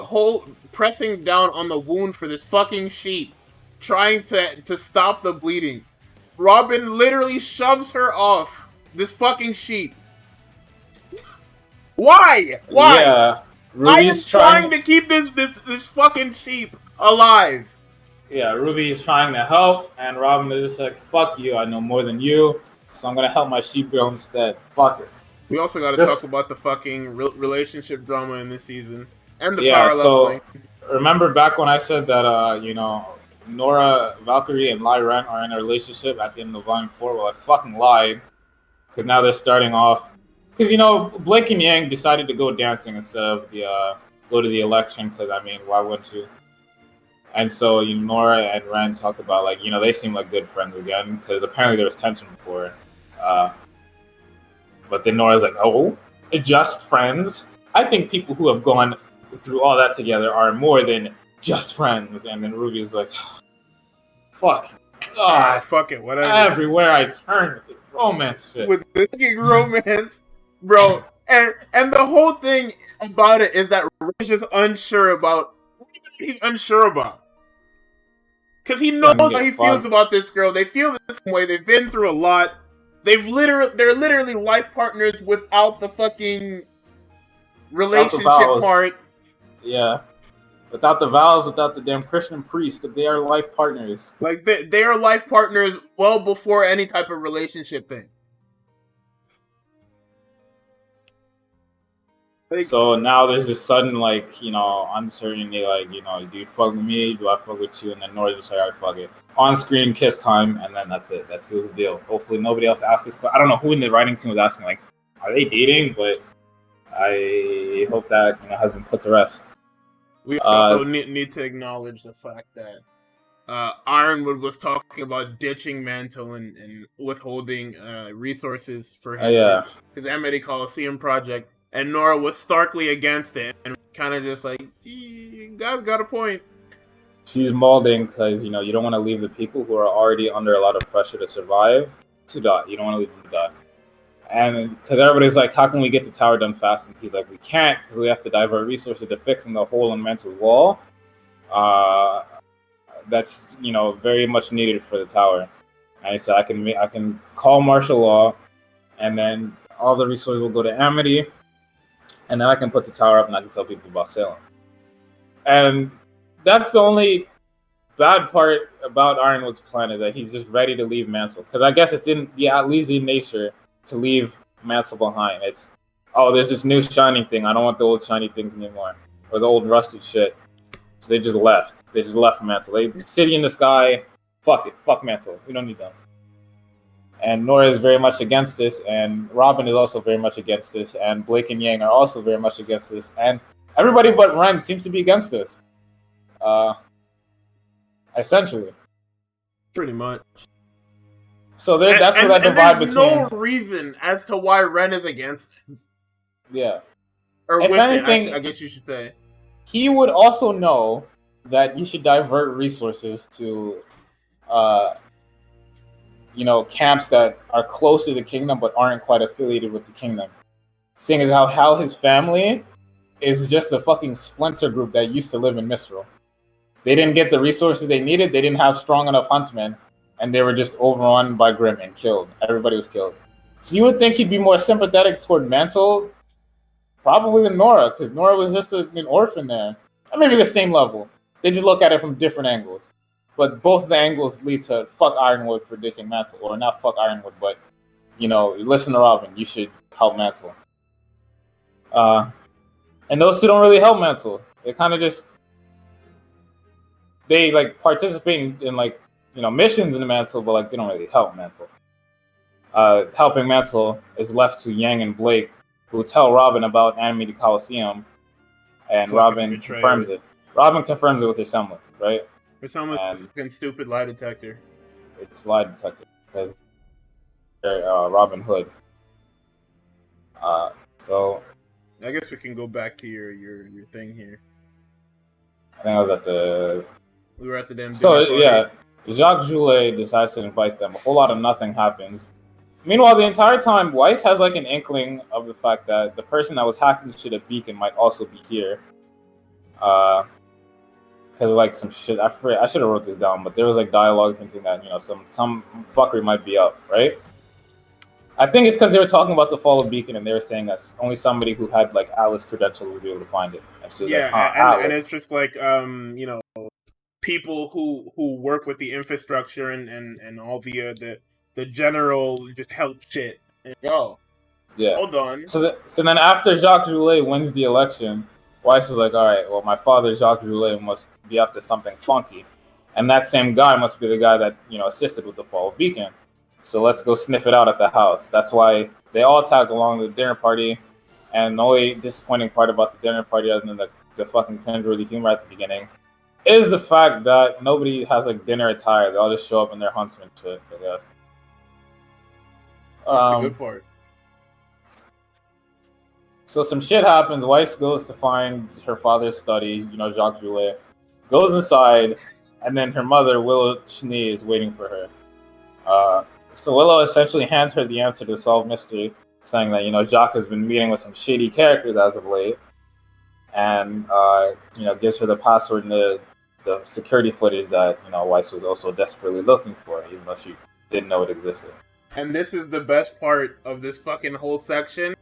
B: pressing down on the wound for this fucking sheet, trying to stop the bleeding, Robin literally shoves her off this fucking sheet. Why?
A: Yeah,
B: Ruby's trying to keep this fucking sheep alive.
A: Yeah, Ruby's trying to help, and Robin is just like, fuck you, I know more than you, so I'm gonna help my sheep girl instead. Fuck it.
B: We also gotta talk about the fucking relationship drama in this season. And the power leveling.
A: So, remember back when I said that, Nora, Valkyrie, and Lai Ren are in a relationship at the end of Volume 4? Well, I fucking lied. Because now they're starting off... Because, Blake and Yang decided to go dancing instead of go to the election, because, why wouldn't you? And so, Nora and Ren talk about, they seem like good friends again, because apparently there was tension before. But then Nora's like, oh, just friends? I think people who have gone through all that together are more than just friends. And then Ruby's like, fuck.
B: Fuck it, whatever.
A: Everywhere I turn with the romance shit.
B: With the fucking romance, bro. And the whole thing about it is that Ray's just unsure about what he's unsure about. Because he knows how he feels about this girl. They feel the same way. They've been through a lot. They're literally life partners without the fucking relationship part.
A: Yeah. Without the vows, without the damn Christian priest, they are life partners.
B: Like, they are life partners well before any type of relationship thing.
A: So now there's this sudden, uncertainty, do you fuck with me? Do I fuck with you? And then Nora's just like, alright, fuck it. On-screen kiss time, and then that's it. That seals the deal. Hopefully nobody else asks this question. I don't know who in the writing team was asking, are they dating? But I hope that, has been put to rest.
B: We also need to acknowledge the fact that Ironwood was talking about ditching Mantle and withholding resources for his the Amity Coliseum project. And Nora was starkly against it, and kind of just like, you guys got a point.
A: She's molding because, you don't want to leave the people who are already under a lot of pressure to survive to die. You don't want to leave them to die. And because everybody's like, how can we get the tower done fast? And he's like, we can't, because we have to divert resources to fixing the hole in Mantle's wall. That's, very much needed for the tower. And he said, I can call martial law, and then all the resources will go to Amity. And then I can put the tower up and I can tell people about Salem. And that's the only bad part about Ironwood's plan, is that he's just ready to leave Mantle. Because I guess it's in the Atlesian nature to leave Mantle behind. It's, there's this new shining thing. I don't want the old shiny things anymore. Or the old rusted shit. So they just left. They just left Mantle. City in the sky, fuck it. Fuck Mantle. We don't need them. And Nora is very much against this, and Robin is also very much against this, and Blake and Yang are also very much against this, and everybody but Ren seems to be against this. Essentially.
B: Pretty much.
A: So that's where that divide between...
B: There's no reason as to why Ren is against it.
A: Yeah.
B: Or if with anything, I guess you should say.
A: He would also know that you should divert resources to... camps that are close to the kingdom but aren't quite affiliated with the kingdom. Seeing as how his family is just a fucking splinter group that used to live in Mistral. They didn't get the resources they needed, they didn't have strong enough huntsmen, and they were just overrun by Grimm and killed. Everybody was killed. So you would think he'd be more sympathetic toward Mantle, probably than Nora, because Nora was just an orphan there. Or maybe the same level. They just look at it from different angles. But both the angles lead to fuck Ironwood for ditching Mantle. Or not fuck Ironwood, but, listen to Robin. You should help Mantle. And those two don't really help Mantle. They kind of just... They, participate in missions in the Mantle, but, they don't really help Mantle. Helping Mantle is left to Yang and Blake, who tell Robin about Amity Coliseum. and Robin confirms it. Robin confirms it with her semblance, right?
B: Her semblance and stupid lie detector.
A: It's lie detector because they're Robin Hood. So
B: I guess we can go back to your thing here.
A: I think I was at the.
B: We were at the damn.
A: So yeah, Jacques Joulet decides to invite them. A whole lot of nothing happens. Meanwhile, the entire time, Weiss has like an inkling of the fact that the person that was hacking shit at Beacon might also be here. Because like some shit, I should have wrote this down, but there was like dialogue hinting that some fuckery might be up, right? I think it's because they were talking about the fall of Beacon and they were saying that only somebody who had like Alice credentials would be able to find it. And so
B: and it's just like people who work with the infrastructure and all the general just help shit. And
A: yeah.
B: Hold on.
A: So then after Jacques Joulet wins the election, Weiss was like, all right, well, my father, Jacques Joulet, must be up to something funky. And that same guy must be the guy that, assisted with the fall of Beacon. So let's go sniff it out at the house. That's why they all tagged along to the dinner party. And the only disappointing part about the dinner party, other than the fucking cringeworthy humor at the beginning, is the fact that nobody has like dinner attire. They all just show up in their huntsman shit, I guess.
B: That's the good part.
A: So some shit happens. Weiss goes to find her father's study, Jacques Joulet. Goes inside, and then her mother, Willow Schnee, is waiting for her. So Willow essentially hands her the answer to the solved mystery, saying that, Jacques has been meeting with some shady characters as of late. And, gives her the password and the security footage that, Weiss was also desperately looking for, even though she didn't know it existed.
B: And this is the best part of this fucking whole section,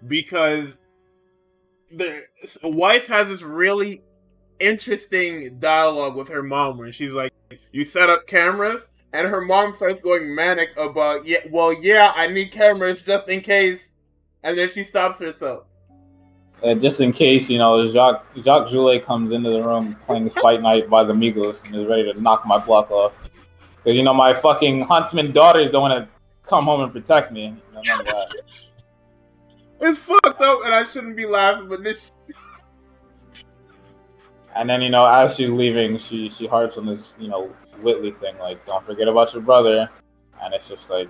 B: because Weiss has this really interesting dialogue with her mom where she's like, you set up cameras? And her mom starts going manic about, I need cameras just in case. And then she stops herself.
A: Just in case, Jacques Joulet comes into the room playing Fight Night by the Migos and is ready to knock my block off. Because, my fucking huntsman daughters don't want to come home and protect me.
B: It's fucked up and I shouldn't be laughing, but this...
A: And then, as she's leaving, she harps on this, Whitley thing, like, don't forget about your brother. And it's just like...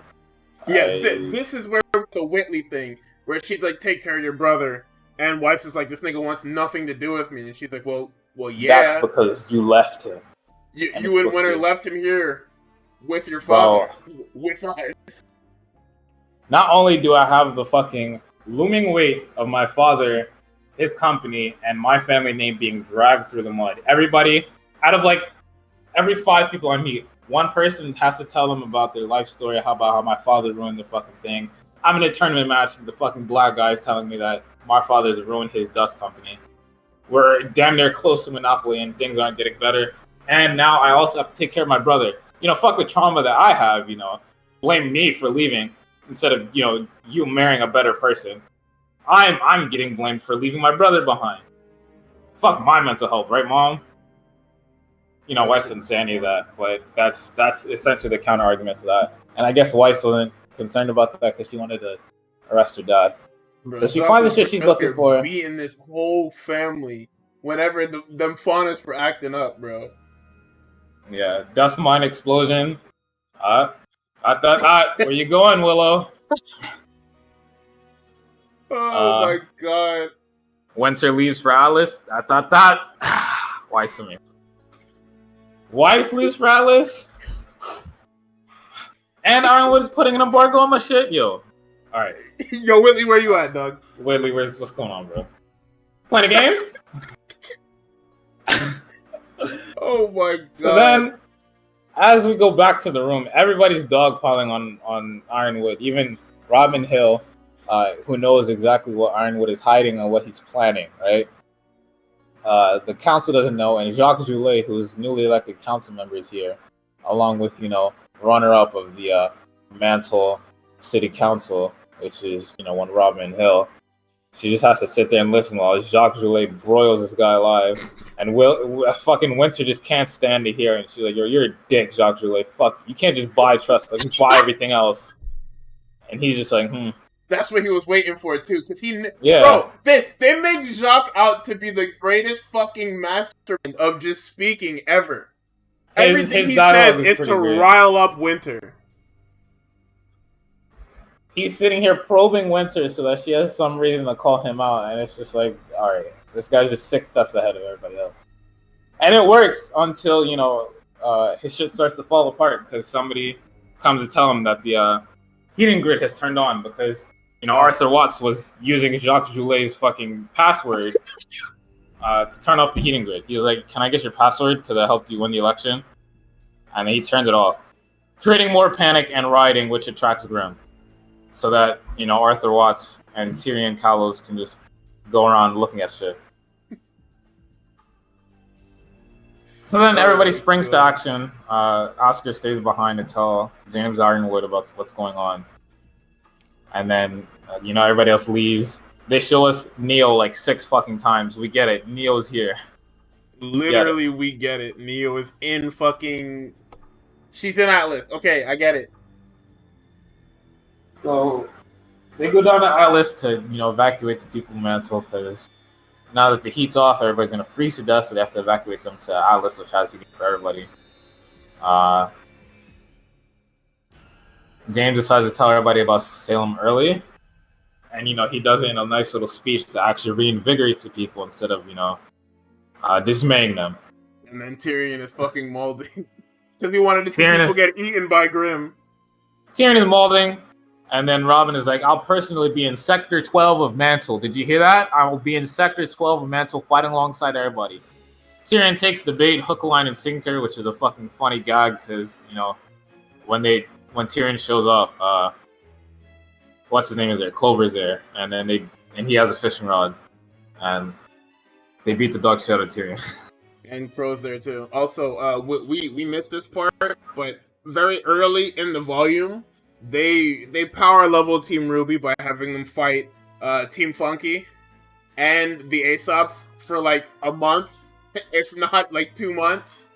B: this is where the Whitley thing, where she's like, take care of your brother. And Weiss is like, this nigga wants nothing to do with me. And she's like, well, yeah.
A: That's because you left him.
B: You and Winter left him here with your father. With us.
A: Not only do I have the fucking looming weight of my father, his company, and my family name being dragged through the mud. Everybody, out of like every 5 people I meet, one person has to tell them about their life story, about how my father ruined the fucking thing. I'm in a tournament match with the fucking black guys telling me that my father's ruined his dust company. We're damn near close to Monopoly and things aren't getting better. And now I also have to take care of my brother. Fuck the trauma that I have, blame me for leaving instead of, you marrying a better person. I'm getting blamed for leaving my brother behind. Fuck my mental health, right, Mom? Weiss didn't say any of that, but that's essentially the counter argument to that. And I guess Weiss wasn't concerned about that because she wanted to arrest her dad. Bro, so she finds the shit she's looking for.
B: Beating this whole family whenever them fauners for acting up, bro.
A: Yeah, dust mine explosion. Where you going, Willow?
B: Oh my god.
A: Winter leaves for Alice. Weiss, come here. Weiss leaves for Alice. And Ironwood is putting an embargo on my shit, yo. All right.
B: Yo, Whitley, where you at, dog?
A: Whitley, what's going on, bro? Playing a game?
B: Oh my god.
A: So then, as we go back to the room, everybody's dogpiling on Ironwood. Even Robin Hill, who knows exactly what Ironwood is hiding and what he's planning, right? The council doesn't know, and Jacques Joulet, who's newly elected council member, is here, along with, runner-up of the Mantle City Council, which is, one Robin Hill. She just has to sit there and listen while Jacques Joulet broils this guy alive. And fucking Winter just can't stand to hear it. And she's like, you're a dick, Jacques Joulet. Fuck, you can't just buy trust. Like, you buy everything else. And he's just like,
B: That's what he was waiting for too, because bro, they make Jacques out to be the greatest fucking mastermind of just speaking ever. Everything he says is to rile up Winter.
A: He's sitting here probing Winter so that she has some reason to call him out, and it's just like, all right, this guy's just 6 steps ahead of everybody else. And it works until, his shit starts to fall apart because somebody comes to tell him that the heating grid has turned on because, Arthur Watts was using Jacques Joulet's fucking password to turn off the heating grid. He was like, can I get your password because I helped you win the election? And he turned it off, creating more panic and rioting, which attracts Grimm. So that, Arthur Watts and Tyrion Kalos can just go around looking at shit. So then everybody springs to action. Oscar stays behind to tell James Ironwood about what's going on. And then, everybody else leaves. They show us Neo like 6 fucking times. We get it. Neo's here.
B: Literally, we get it. Neo is in fucking... She's in Atlas. Okay, I get it.
A: So, they go down to Atlas to, evacuate the people of Mantle because now that the heat's off, everybody's going to freeze to death, so they have to evacuate them to Atlas, which has heating for everybody. James decides to tell everybody about Salem early, and, he does it in a nice little speech to actually reinvigorate the people instead of, dismaying them.
B: And then Tyrion is fucking molding. Because he wanted to see people get eaten by Grimm.
A: Tyrion is molding. And then Robin is like, I'll personally be in Sector 12 of Mantle. Did you hear that? I will be in Sector 12 of Mantle fighting alongside everybody. Tyrion takes the bait, hook, line, and sinker, which is a fucking funny gag because, when Tyrion shows up, what's his name is there? Clover's there. And then he has a fishing rod. And they beat the dog shit out of Tyrion.
B: And Crow's there too. Also, we missed this part, but very early in the volume, they power level Team RWBY by having them fight Team Funky and the Aesops for like a month, if not like 2 months,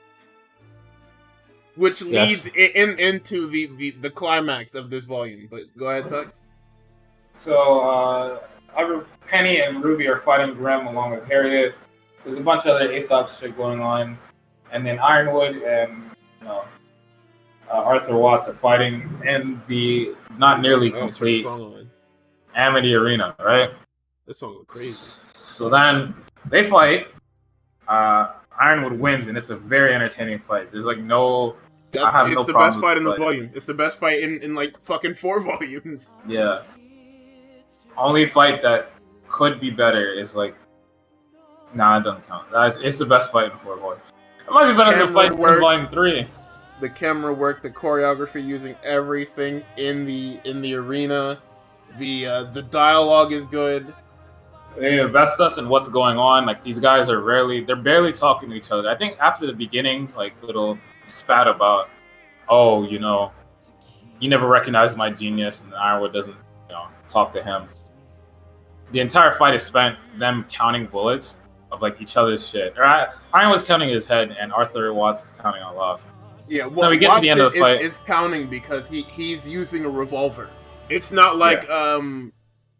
B: which leads into the climax of this volume. But go ahead, Tux.
A: So Penny and Ruby are fighting Grimm along with Harriet. There's a bunch of other Aesop shit going on, and then Ironwood and Arthur Watts are fighting in the not nearly complete Amity Arena, right?
B: This song was crazy.
A: So then they fight. Ironwood wins, and it's a very entertaining fight. There's like no.
B: It's the best fight in the volume. It's the best fight in like fucking 4 volumes.
A: Yeah. Only fight that could be better is like. Nah, it doesn't count. It's the best fight in 4 volumes. It might be better than the fight in volume 3.
B: The camera work, the choreography, using everything in the arena. The dialogue is good.
A: They invest us in what's going on. Like these guys are they're barely talking to each other. I think after the beginning, like little spat about, you never recognized my genius, and Ironwood doesn't, talk to him. The entire fight is spent them counting bullets of like each other's shit. Ironwood's counting his head, and Arthur Watts is counting all off.
B: Yeah, well,
A: so we get to the end of the fight.
B: It's counting because he's using a revolver. It's not like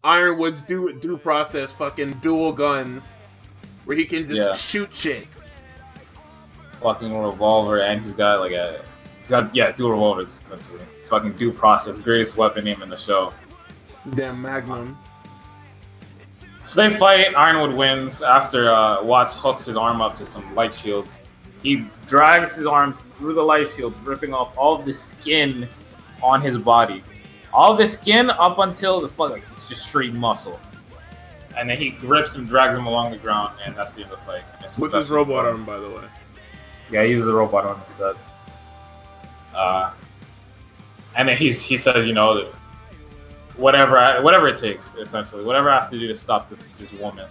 B: Ironwood's due process fucking dual guns where he can just shoot shit.
A: Fucking revolver, and he's got dual revolvers essentially. Fucking due process, greatest weapon name in the show.
B: Damn Magnum.
A: So they fight. Ironwood wins after Watts hooks his arm up to some light shields. He drags his arms through the light shield, ripping off all of the skin on his body. All the skin up until it's just straight muscle. And then he grips him, drags him along the ground, and that's the end of the fight.
B: With his robot arm, by the way.
A: Yeah, he uses a robot arm instead. And then he says, whatever it takes, essentially. Whatever I have to do to stop this woman.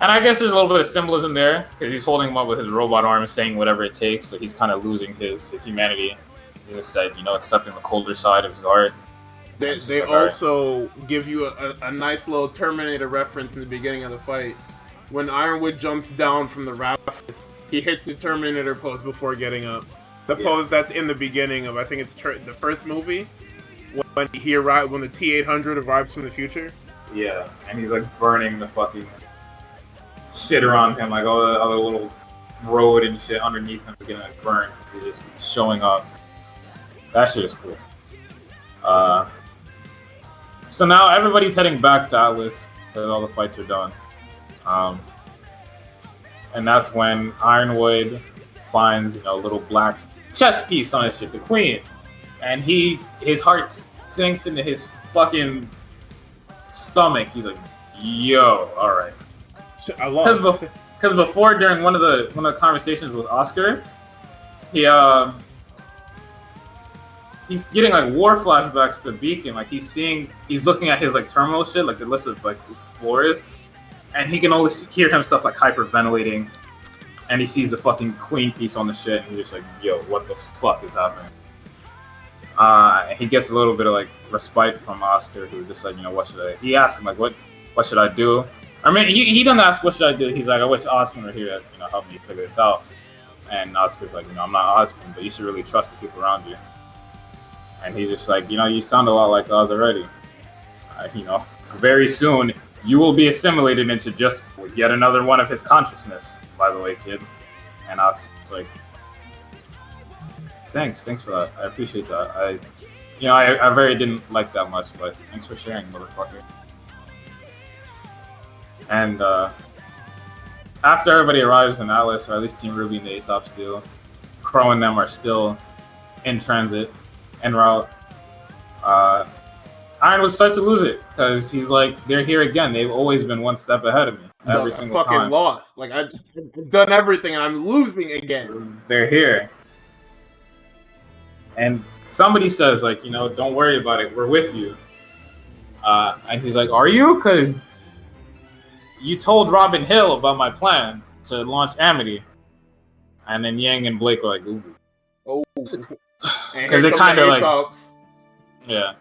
A: And I guess there's a little bit of symbolism there, because he's holding him up with his robot arm and saying whatever it takes, so he's kind of losing his humanity. He just said, accepting the colder side of his art.
B: They also give you a nice little Terminator reference in the beginning of the fight. When Ironwood jumps down from the rafters, he hits the Terminator pose before getting up. The pose that's in the beginning of, I think it's the first movie, when the T-800 arrives from the future.
A: Yeah, and he's like burning the fucking shit around him, like all the other little road and shit underneath him is getting like burned. He's just showing up. That shit is cool. So now everybody's heading back to Atlas because all the fights are done. And that's when Ironwood finds, a little black chess piece on his ship, the Queen. And his heart sinks into his fucking stomach. He's like, yo, alright.
B: I lost.
A: Because before, during one of the conversations with Oscar, he's getting like war flashbacks to Beacon. Like he's looking at his like terminal shit, like the list of like floors, and he can only hear himself like hyperventilating. And he sees the fucking Queen piece on the shit, and he's just like, yo, what the fuck is happening? And he gets a little bit of like respite from Oscar, who's just like, what should I? He asks him like, what should I do? I mean, he doesn't ask what should I do. He's like, I wish Oscar were here to help me figure this out. And Oscar's like, I'm not Oscar, but you should really trust the people around you. And he's just like, you sound a lot like Oz already. Very soon you will be assimilated into just yet another one of his consciousness. By the way, kid. And Oscar's like, thanks for that. I appreciate that. I very didn't like that much, but thanks for sharing, motherfucker. And after everybody arrives in Atlas, or at least Team RWBY and the Aesops do, Crow and them are still in transit, en route. Ironwood starts to lose it, because he's like, they're here again. They've always been one step ahead of me. Every single time. I fucking
B: lost. Like, I've done everything, and I'm losing again.
A: They're here. And somebody says, like, don't worry about it. We're with you. And he's like, are you? Because you told Robin Hill about my plan to launch Amity. And then Yang and Blake were like, ooh.
B: Oh.
A: Because they kind of like... Yeah.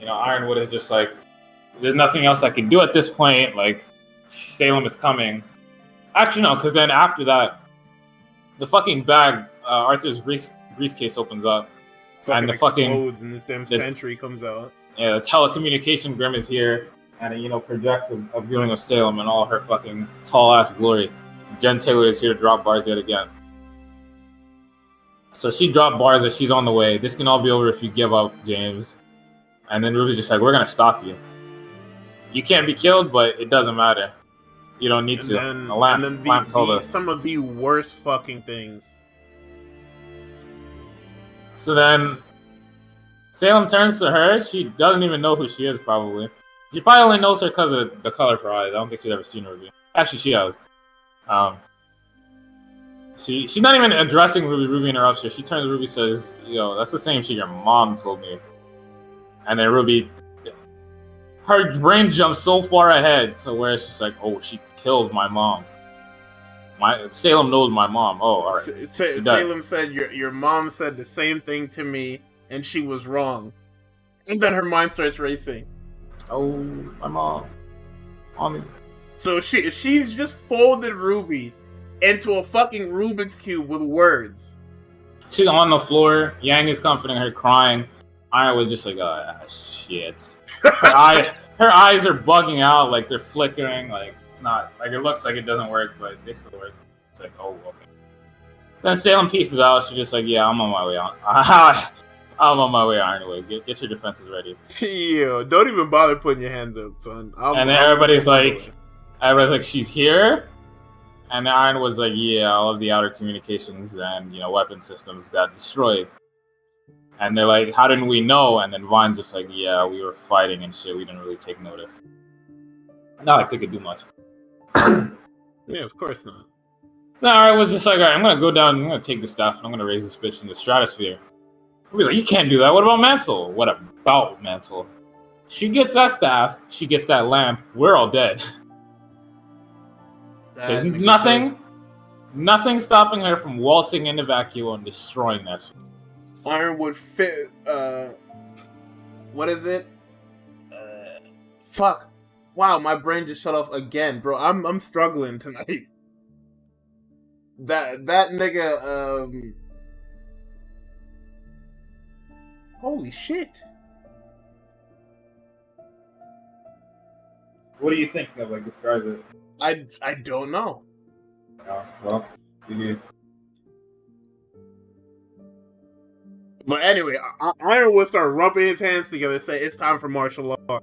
A: Ironwood is just like, there's nothing else I can do at this point. Like, Salem is coming. Actually, no, because then after that, the fucking bag, Arthur's briefcase opens up.
B: And the fucking... and this damn sentry comes out.
A: Yeah, the telecommunication Grim is here. And it, projects a viewing of Salem and all her fucking tall-ass glory. Jen Taylor is here to drop bars yet again. So she dropped bars that she's on the way. This can all be over if you give up, James. And then Ruby's just like, we're going to stop you. You can't be killed, but it doesn't matter. You don't need to.
B: Then,
A: Lamp told us.
B: Some of the worst fucking things.
A: So then, Salem turns to her. She doesn't even know who she is, probably. She probably only knows her because of the color of her eyes. I don't think she's ever seen Ruby. Actually, she has. She's not even addressing Ruby. Ruby interrupts her. She turns to Ruby and says, yo, that's the same shit your mom told me. And then Ruby, her brain jumps so far ahead to where it's just like, oh, she killed my mom. Salem knows my mom. Oh, all right.
B: Salem said, your mom said the same thing to me, and she was wrong. And then her mind starts racing.
A: Oh, my mom. Mommy.
B: So she's just folded Ruby into a fucking Rubik's Cube with words.
A: She's on the floor. Yang is comforting her, crying. I was just like, shit. Her eyes are bugging out, like they're flickering, like it looks like it doesn't work, but they still work. It's like, oh, okay. Then Salem pieces out. She's just like, yeah, I'm on my way on. I'm on my way Ironwood. Get your defenses ready.
B: Yo, don't even bother putting your hands up, son.
A: And then everybody's like, she's here. And Ironwood's like, yeah, all of the outer communications and weapon systems got destroyed. And they're like, how didn't we know? And then Vine's just like, yeah, we were fighting and shit. We didn't really take notice. Not like they could do much.
B: Yeah, of course not.
A: No, I was just like, all right, I'm going to go down, I'm going to take the staff, and I'm going to raise this bitch in the stratosphere. He's like, you can't do that. What about Mansell? What about Mansell? She gets that staff. She gets that lamp. We're all dead. There's nothing stopping her from waltzing into Vacuo and destroying that shit.
B: Ironwood fit, what is it? Fuck. Wow, my brain just shut off again, bro. I'm struggling tonight. That nigga, Holy shit.
A: What do you think of, like, describe it?
B: I don't know.
A: Oh, well, you do.
B: But anyway, Iron would start rubbing his hands together, say it's time for martial law.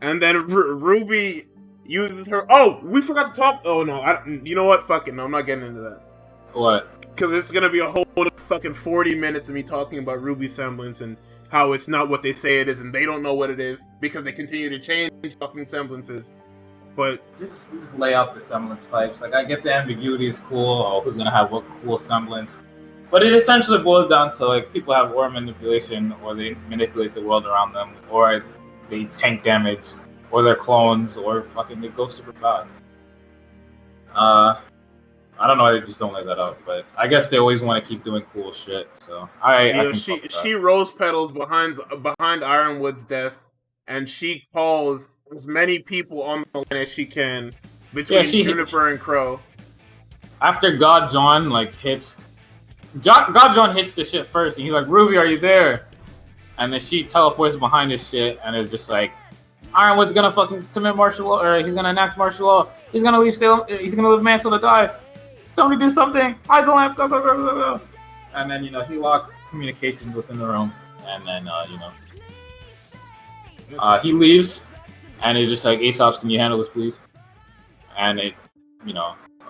B: And then RWBY uses her. Oh, we forgot to talk. Oh no, you know what? Fuck it. No, I'm not getting into that.
A: What?
B: Because it's gonna be a whole fucking 40 minutes of me talking about RWBY's semblance and how it's not what they say it is, and they don't know what it is because they continue to change fucking semblances. But
A: just lay out the semblance types. Like, I get the ambiguity is cool. Oh, who's gonna have what cool semblance? But it essentially boils down to, like, people have aura manipulation, or they manipulate the world around them, or they tank damage, or they're clones, or fucking they go super fast. I don't know. They just don't lay that out, but I guess they always want to keep doing cool shit. So
B: she rose petals behind Ironwood's death, and she calls as many people on the line as she can between Juniper and Crow.
A: After God John hits the shit first, and he's like, "RWBY, are you there?" And then she teleports behind this shit, and it's just like, Ironwood's gonna fucking commit martial law, or he's gonna enact martial law. He's gonna leave Mansell to die. Somebody do something! Hide the lamp! Go, go, go, go, go! And then, he locks communications within the room. And then, he leaves. And it's just like, Aesop's, can you handle this, please? And it,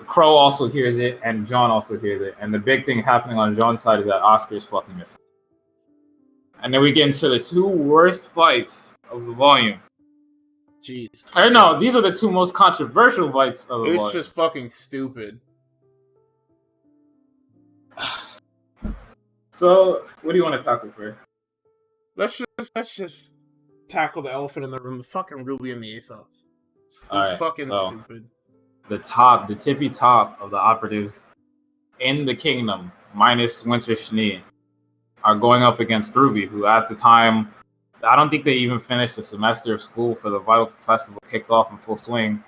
A: Crow also hears it, and John also hears it. And the big thing happening on John's side is that Oscar's fucking missing. And then we get into the two worst fights of the volume.
B: Jeez.
A: I know, these are the two most controversial fights of the volume.
B: It's just fucking stupid.
A: So, what do you want to tackle first?
B: Let's just tackle the elephant in the room, the fucking RWBY and the Aesops.
A: It's
B: fucking stupid.
A: The tippy top of the operatives in the kingdom, minus Winter Schnee, are going up against RWBY, who at the time, I don't think they even finished the semester of school for the Vital Festival kicked off in full swing,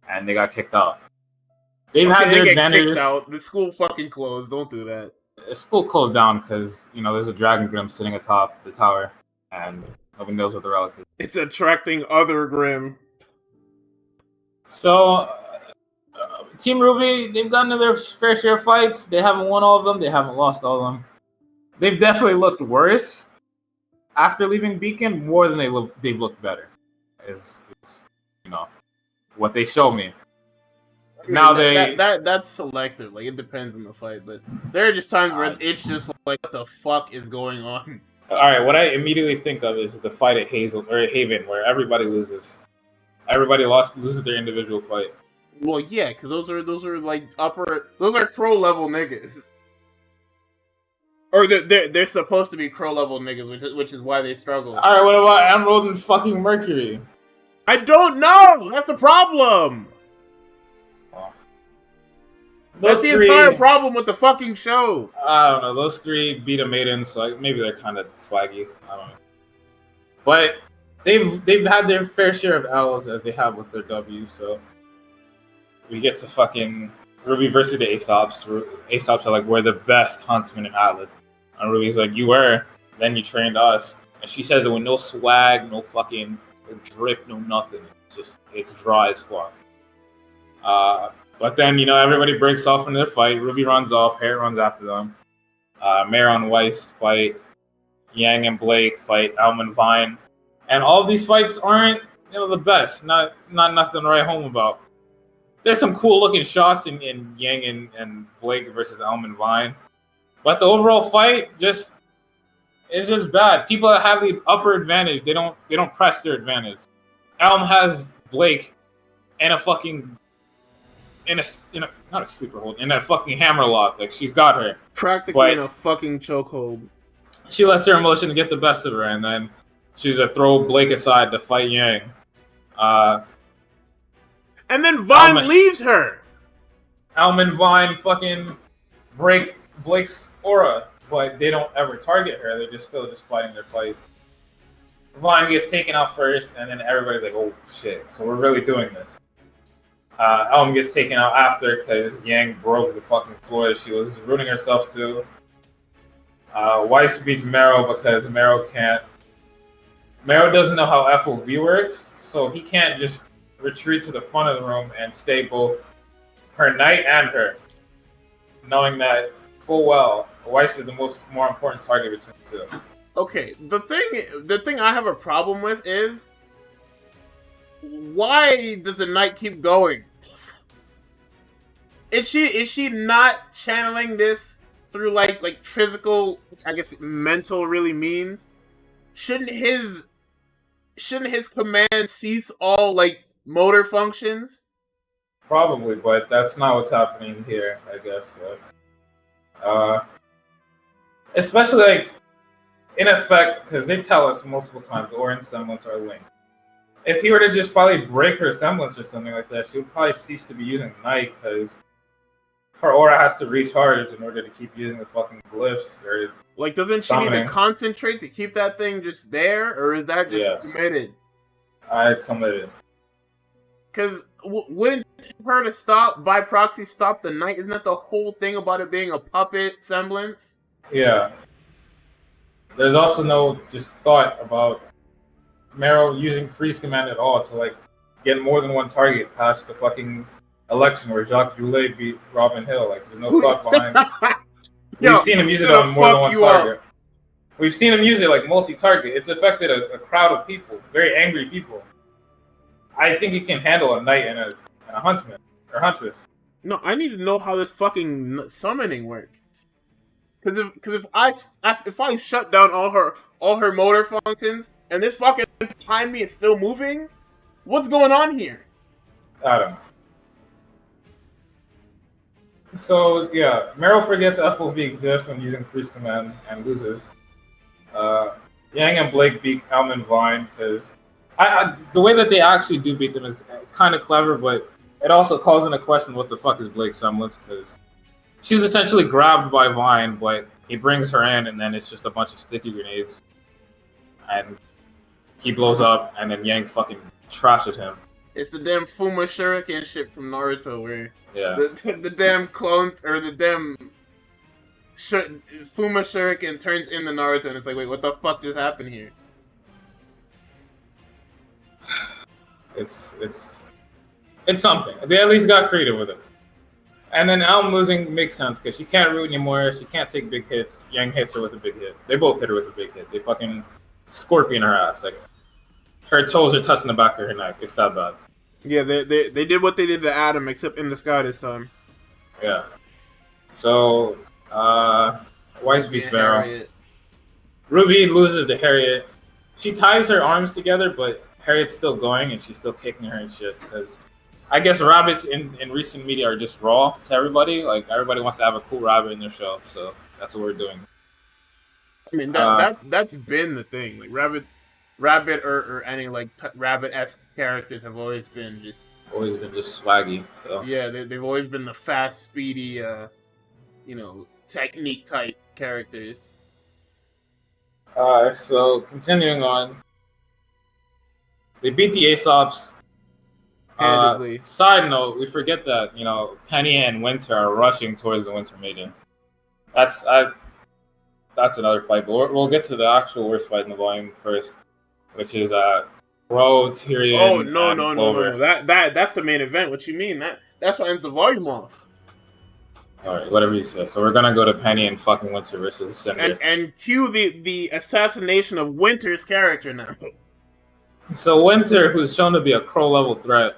A: and they got kicked out. They've had their advantages.
B: The school fucking closed. Don't do that.
A: The school closed down because, there's a dragon grim sitting atop the tower, and nobody knows what the relic is.
B: It's attracting other grim.
A: So, Team RWBY, they've gotten to their fair share of fights. They haven't won all of them. They haven't lost all of them. They've definitely looked worse after leaving Beacon, more than they've looked better. Is what they show me. Now
B: that's selective. Like, it depends on the fight, but there are just times where it's just like, what the fuck is going on?
A: All right, what I immediately think of is the fight at Haven, where everybody loses. Everybody loses their individual fight.
B: Well, yeah, because those are like those are Crow level niggas, or they're supposed to be Crow level niggas, which is why they struggle.
A: All right, what about Emerald and fucking Mercury?
B: I don't know. That's the problem. That's the entire problem with the fucking show.
A: I don't know. Those three beat a maiden, so maybe they're kind of swaggy. I don't know. But they've had their fair share of L's as they have with their W's, so we get to fucking RWBY versus the Aesops. Aesops are like, we're the best huntsman in Atlas. And RWBY's like, you were. Then you trained us. And she says it with no swag, no fucking drip, no nothing. It's dry as fuck. But then, everybody breaks off in their fight. RWBY runs off. Hare runs after them. Mare and Weiss fight. Yang and Blake fight. Elm and Vine. And all of these fights aren't, the best. Not nothing to write home about. There's some cool looking shots in Yang and Blake versus Elm and Vine. But the overall fight is just bad. People that have the upper advantage, they don't press their advantage. Elm has Blake in a fucking not a sleeper hold, in a fucking hammerlock. Like, she's got her
B: practically in a fucking chokehold.
A: She lets her emotion to get the best of her, and then she's gonna throw Blake aside to fight Yang.
B: And then Vine leaves her.
A: Elm and Vine fucking break Blake's aura, but they don't ever target her. They're still fighting their fights. Vine gets taken out first, and then everybody's like, oh shit, so we're really doing this. Elm gets taken out after because Yang broke the fucking floor that she was rooting herself to. Weiss beats Mero because Mero doesn't know how FOV works, so he can't just retreat to the front of the room and stay both her knight and her, knowing that full well Weiss is the more important target between the two.
B: Okay, the thing I have a problem with is, why does the knight keep going? Is she not channeling this through like physical, I guess mental really means? Shouldn't his command cease all like motor functions?
A: Probably, but that's not what's happening here, I guess. Especially like in effect, because they tell us multiple times the aura and semblance are linked. If he were to just probably break her semblance or something like that, she would probably cease to be using Knight because her aura has to recharge in order to keep using the fucking glyphs. Or
B: like, doesn't she need to concentrate to keep that thing just there, or is that just committed?
A: It's submitted.
B: Because wouldn't her to stop by proxy stop the Knight? Isn't that the whole thing about it being a puppet semblance?
A: Yeah. There's also no just thought about Mero using freeze command at all to like get more than one target past the fucking election where Jacques Joulet beat Robin Hill. Like there's no thought behind it. We've seen him use it on more than one target. We've seen him use it like multi-target. It's affected a crowd of people, very angry people. I think he can handle a knight and a huntsman or huntress.
B: No, I need to know how this fucking summoning works. Because if I shut down all her motor functions and this fucking behind me is still moving, what's going on here?
A: I don't know. So yeah, Mero forgets FOV exists when using freeze command and loses. Yang and Blake beat Elm and Vine because the way that they actually do beat them is kind of clever, but it also calls into question what the fuck is Blake's semblance, because she was essentially grabbed by Vine, but he brings her in, and then it's just a bunch of sticky grenades, and he blows up, and then Yang fucking trashes him.
B: It's the damn Fuma Shuriken shit from Naruto, where the damn clone, or the damn Fuma Shuriken turns into Naruto, and it's like, wait, what the fuck just happened here?
A: It's something. They at least got creative with it. And then Elm losing makes sense because she can't root anymore. She can't take big hits. Yang hits her with a big hit. They both hit her with a big hit. They fucking scorpion her ass. Like her toes are touching the back of her neck. It's that bad.
B: Yeah, they did what they did to Adam, except in the sky this time.
A: Yeah. So Weiss beats Mero. RWBY loses to Harriet. She ties her arms together, but Harriet's still going and she's still kicking her and shit because I guess rabbits in recent media are just raw to everybody. Like everybody wants to have a cool rabbit in their show, so that's what we're doing.
B: I mean that's been the thing. Like rabbit or any like rabbit-esque characters have always been just
A: swaggy. So
B: yeah, they've always been the fast, speedy, technique type characters.
A: So continuing on, they beat the Aesops. Side note, we forget that, Penny and Winter are rushing towards the Winter Maiden. That's another fight, but we'll get to the actual worst fight in the volume first, which is Ro, Tyrion.
B: Oh no! That's the main event. What you mean? That's what ends the volume off.
A: All right, whatever you say. So we're gonna go to Penny and fucking Winter versus Cinder.
B: And cue the assassination of Winter's character now.
A: So Winter, who's shown to be a Crow level threat,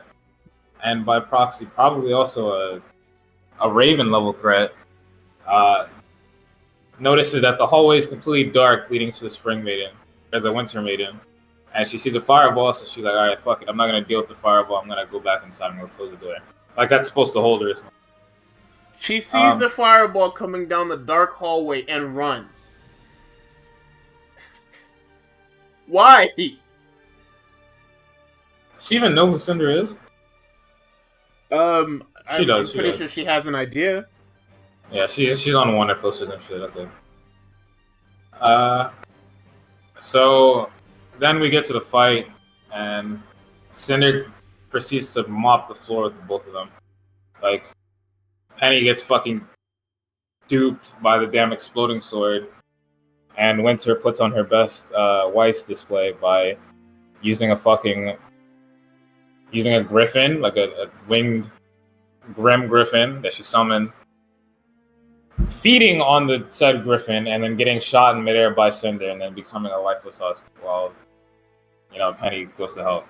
A: and by proxy probably also a Raven level threat, notices that the hallway is completely dark leading to the Spring Maiden, or the Winter Maiden. And she sees a fireball, so she's like, alright, fuck it, I'm not going to deal with the fireball, I'm going to go back inside and go close the door. Like, that's supposed to hold her.
B: She sees the fireball coming down the dark hallway and runs. Why?
A: Does she even know who Cinder is?
B: I'm pretty sure she has an idea.
A: Yeah, she's on Wonder posters and shit, I think. So then we get to the fight, and Cinder proceeds to mop the floor with the both of them. Like, Penny gets fucking duped by the damn exploding sword, and Winter puts on her best Weiss display by using a griffin, like a winged grim griffin that she summoned, feeding on the said griffin, and then getting shot in midair by Cinder, and then becoming a lifeless husk while, Penny goes to help.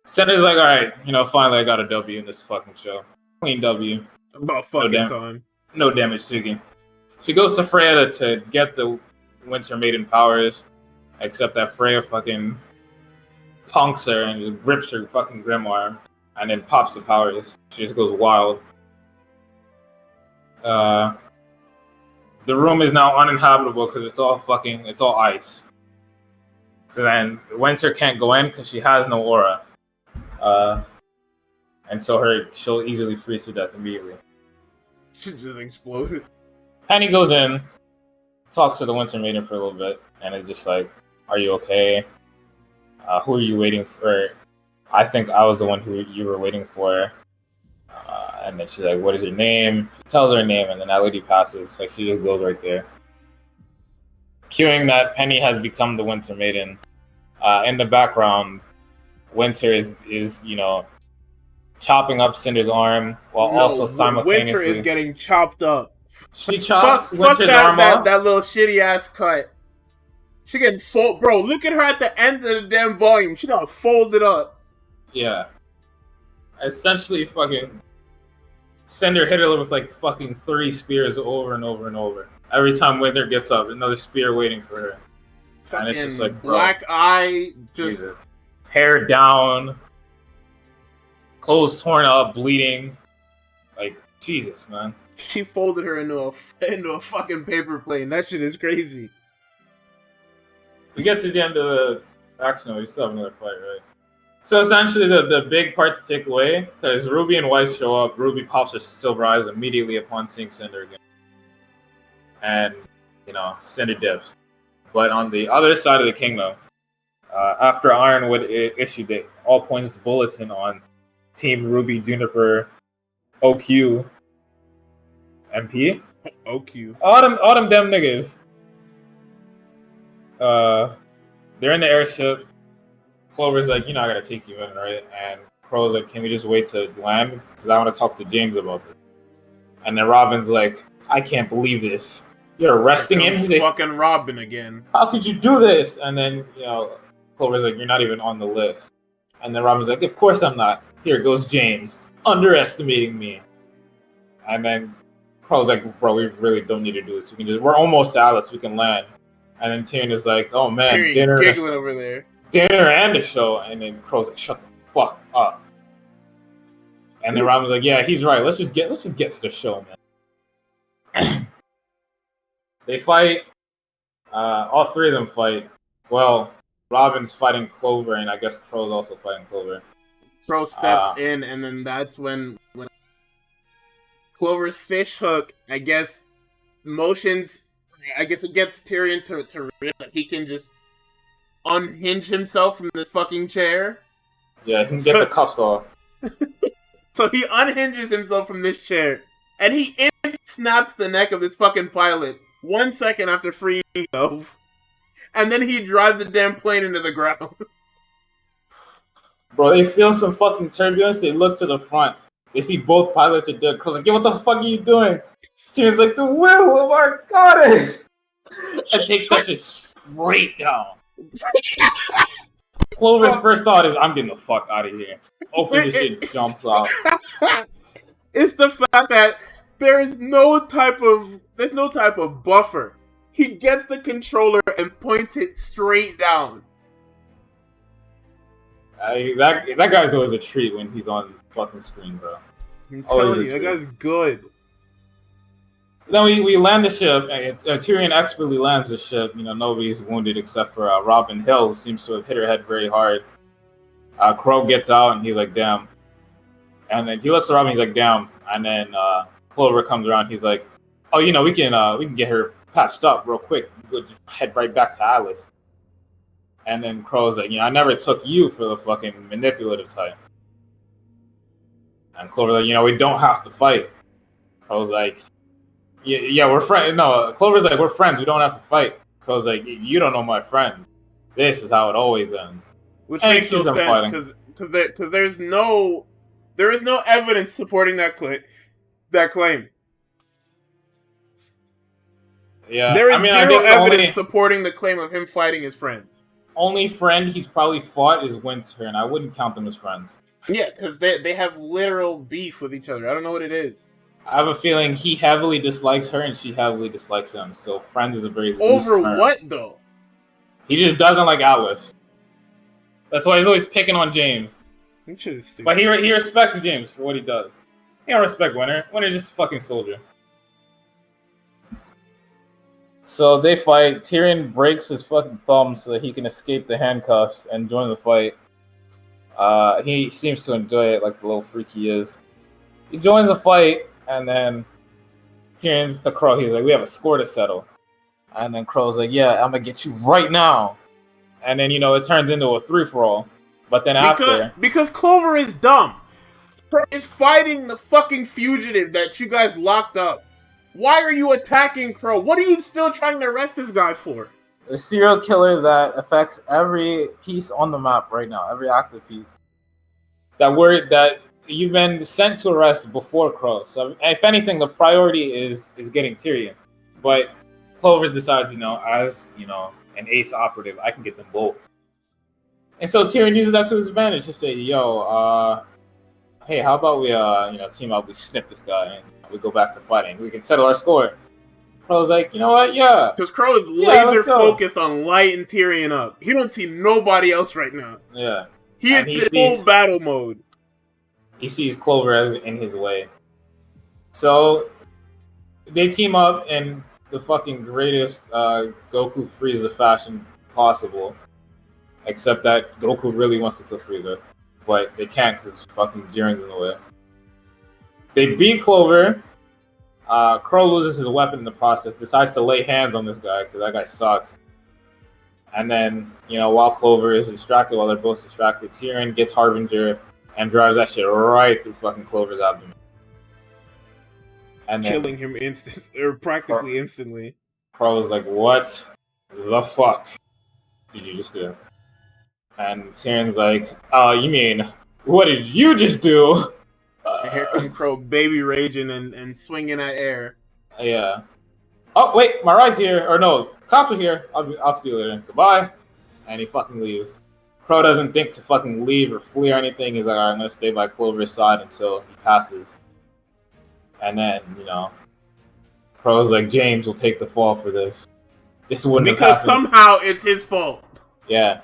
A: Cinder's like, all right, finally I got a W in this fucking show. Clean W.
B: About fucking time.
A: No damage taken. She goes to Freya to get the Winter Maiden powers, except that Freya fucking punks her and just grips her fucking grimoire, and then pops the powers. She just goes wild. The room is now uninhabitable because it's all ice. So then Winter can't go in because she has no aura. And so she'll easily freeze to death immediately.
B: She just exploded.
A: Penny goes in, talks to the Winter Maiden for a little bit, and it's just like, are you okay? Who are you waiting for? I think I was the one who you were waiting for. And then she's like, what is your name? She tells her name, and then that lady passes. Like, she just goes right there. Cueing that Penny has become the Winter Maiden. In the background, Winter is chopping up Cinder's arm while also simultaneously...
B: Winter is getting chopped up.
A: She chops Winter's arm off.
B: That little shitty ass cut. She getting bro, look at her at the end of the damn volume. She got folded up.
A: Yeah. Essentially fucking... Cinder hit her with like fucking 3 spears over and over and over. Every time Winter gets up, another spear waiting for her.
B: Fucking and it's just like, bro, black eye, just...
A: Jesus. Hair down. Clothes torn up, bleeding. Like, Jesus, man.
B: She folded her into a fucking paper plane. That shit is crazy.
A: We get to the end of the action, we still have another fight, right? So essentially, the big part to take away, because Ruby and Weiss show up, Ruby pops her silver eyes immediately upon seeing Cinder again. And, Cinder dips. But on the other side of the kingdom, after Ironwood issued the all points bulletin on Team Ruby, Juniper, OQ, MP?
B: OQ.
A: All them damn niggas. They're in the airship. Clover's like, I gotta take you in, right? And Crow's like, can we just wait to land? Because I want to talk to James about this. And then Robin's like, I can't believe this. You're arresting him?
B: He's fucking Robin again.
A: How could you do this? And then, Clover's like, you're not even on the list. And then Robin's like, of course I'm not. Here goes James, underestimating me. And then Crow's like, bro, we really don't need to do this. We're almost to Alice, we can land. And then Tyrion is like, oh man,
B: Tyrion
A: dinner.
B: Giggling over there.
A: Dinner and the show. And then Crow's like, shut the fuck up. And then Robin's like, yeah, he's right. Let's just get to the show, man. They fight. All 3 of them fight. Well, Robin's fighting Clover, and I guess Crow's also fighting Clover.
B: Crow steps in, and then that's when Clover's fish hook, I guess, motions. I guess it gets Tyrion to realize that he can just unhinge himself from this fucking chair.
A: Yeah, he can get the cuffs off.
B: So he unhinges himself from this chair, and he snaps the neck of this fucking pilot 1 second after freeing himself. And then he drives the damn plane into the ground.
A: Bro, they feel some fucking turbulence. They look to the front. They see both pilots are dead. Crow's like, what the fuck are you doing? Tyrion's like, the will of our goddess! And takes that shit straight down. Clover's first thought is, I'm getting the fuck out of here. Opens the shit, jumps off.
B: It's the fact that there's no type of buffer. He gets the controller and points it straight down.
A: That guy's always a treat when he's on fucking screen, bro.
B: I'm telling you, that guy's good.
A: Then we land the ship. Tyrion expertly lands the ship. Nobody's wounded except for Robin Hill, who seems to have hit her head very hard. Crow gets out, and he's like, damn. And then he looks at Robin, he's like, damn. And then Clover comes around, he's like, oh, we can get her patched up real quick. We'll just head right back to Alice. And then Crow's like, I never took you for the fucking manipulative type. And Clover's like, we don't have to fight. Crow's like, yeah, we're friends. No, Clover's like, we're friends. We don't have to fight. Cro's like, you don't know my friends. This is how it always ends.
B: Which makes no sense because there is no evidence supporting that claim.
A: Yeah,
B: there is zero evidence supporting the claim of him fighting his friends.
A: Only friend he's probably fought is Winter, and I wouldn't count them as friends.
B: Yeah, because they have literal beef with each other. I don't know what it is.
A: I have a feeling he heavily dislikes her and she heavily dislikes him. So friend is a very
B: loose term. What though?
A: He just doesn't like Atlas. That's why he's always picking on James. But he respects James for what he does. He don't respect Winter. Winter's just a fucking soldier. So they fight. Tyrion breaks his fucking thumb so that he can escape the handcuffs and join the fight. He seems to enjoy it like the little freak he is. He joins the fight, and then Tyrion's to Crow. He's like, we have a score to settle. And then Crow's like, yeah, I'm going to get you right now. And then, it turns into a 3-for-all. But then
B: Because Clover is dumb. Crow is fighting the fucking fugitive that you guys locked up. Why are you attacking Crow? What are you still trying to arrest this guy for?
A: The serial killer that affects every piece on the map right now, every active piece. That you've been sent to arrest before Crow. So if anything, the priority is getting Tyrion. But Clover decides, as an ace operative, I can get them both. And so Tyrion uses that to his advantage to say, hey, how about we team up, we snip this guy and we go back to fighting. We can settle our score. Crow's like, you know what? Yeah.
B: Because Crow is laser focused on lighting Tyrion up. He don't see nobody else right now.
A: Yeah.
B: He is in full battle mode.
A: He sees Clover as in his way. So they team up in the fucking greatest Goku Frieza fashion possible. Except that Goku really wants to kill Frieza. But they can't because fucking Jiren's in the way. They beat Clover. Crow loses his weapon in the process, decides to lay hands on this guy because that guy sucks. And then, while Clover is distracted, while they're both distracted, Tyrion gets Harbinger and drives that shit right through fucking Clover's abdomen. And
B: killing him practically instantly.
A: Crow's like, what the fuck did you just do? And Tyrion's like, you mean, what did you just do?
B: And here comes Crow baby raging and swinging at air.
A: Yeah. Oh, wait, my ride's here. Or no, cops are here. I'll see you later. Goodbye. And he fucking leaves. Crow doesn't think to fucking leave or flee or anything. He's like, all right, I'm going to stay by Clover's side until he passes. And then, Crow's like, James will take the fall for this. This wouldn't have happened.
B: Because somehow it's his fault.
A: Yeah.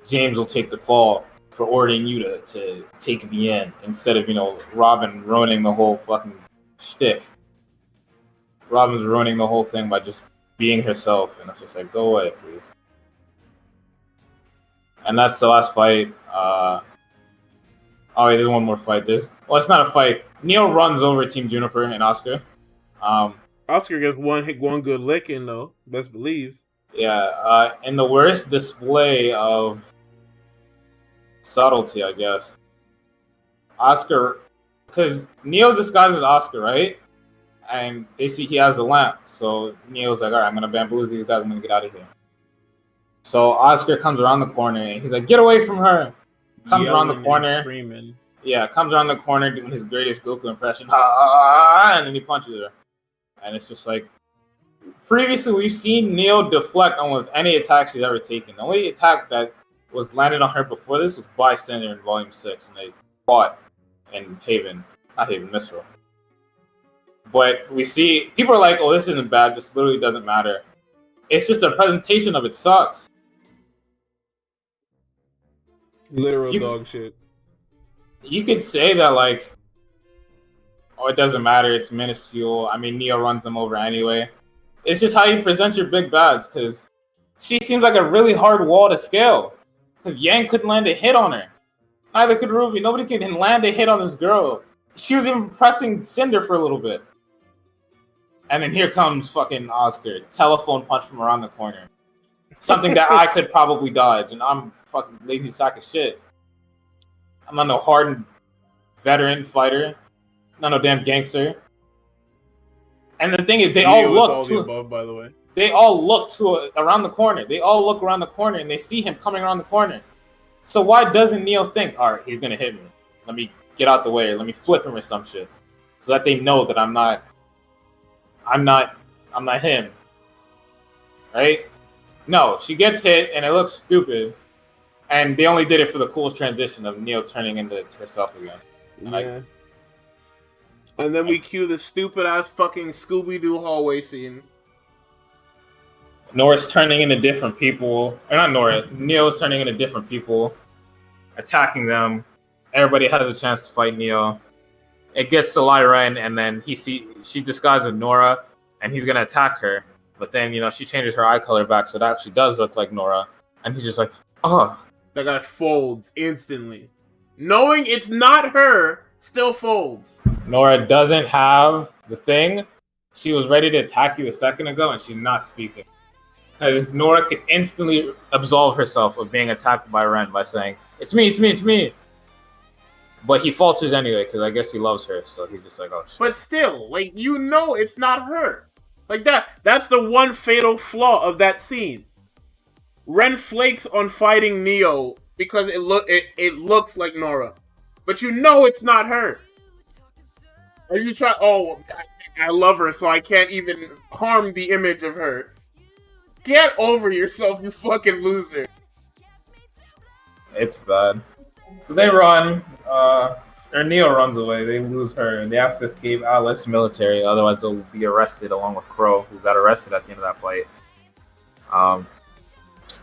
A: James will take the fall for ordering you to take me in instead of, Robin ruining the whole fucking shtick. Robin's ruining the whole thing by just being herself, and it's just like, go away, please. And that's the last fight. Wait, there's one more fight. It's not a fight. Neil runs over Team Juniper and Oscar.
B: Oscar gets one good lick in, though. Best believe.
A: Yeah, in the worst display of subtlety, I guess. Oscar, because Neil's disguised as Oscar, right? And they see he has the lamp. So Neil's like, all right, I'm going to bamboozle these guys. I'm going to get out of here. So Oscar comes around the corner and he's like, get away from her. Comes around the corner.
B: Screaming.
A: Yeah, comes around the corner doing his greatest Goku impression. And then he punches her. And it's just like, previously we've seen Neil deflect almost any attack she's ever taken. The only attack that was landed on her before this was Bystander in Volume 6. And they fought in Misra. But we see, people are like, oh, this isn't bad. This literally doesn't matter. It's just the presentation of it sucks.
B: Literal dog shit.
A: You could say that, like, oh, it doesn't matter. It's minuscule. I mean, Neo runs them over anyway. It's just how you present your big bads, because she seems like a really hard wall to scale. Because Yang couldn't land a hit on her. Neither could Ruby. Nobody can land a hit on this girl. She was even pressing Cinder for a little bit. And then here comes fucking Oscar. Telephone punch from around the corner. Something that I could probably dodge. And I'm a fucking lazy sack of shit. I'm not no hardened veteran fighter. Not no damn gangster. And the thing is, they all look
B: too... above, by the way.
A: they all look around the corner. They all look around the corner and they see him coming around the corner. So why doesn't Neo think, all right, he's gonna hit me. Let me get out the way, or let me flip him or some shit, so that they know that I'm not him, right? No, she gets hit and it looks stupid, and they only did it for the cool transition of Neo turning into herself again.
B: Yeah. And then we cue the stupid ass fucking Scooby-Doo hallway scene.
A: Nora's turning into different people. Or not Nora. Neo's turning into different people, attacking them. Everybody has a chance to fight Neo. It gets to Lyra, and then she disguises Nora, and he's gonna attack her. But then, she changes her eye color back, so it actually does look like Nora. And he's just like, oh.
B: That guy folds instantly. Knowing it's not her, still folds.
A: Nora doesn't have the thing. She was ready to attack you a second ago, and she's not speaking. Because Nora could instantly absolve herself of being attacked by Ren by saying, it's me, it's me, it's me. But he falters anyway, because I guess he loves her, so he's just like, oh shit.
B: But still, it's not her. That's the one fatal flaw of that scene. Ren flakes on fighting Neo because it looks like Nora. But it's not her. Are you trying? Oh, I love her, so I can't even harm the image of her. Get over yourself, you fucking loser.
A: It's bad. So they run, or Neo runs away, they lose her, and they have to escape Atlas military, otherwise they'll be arrested along with Crow, who got arrested at the end of that fight.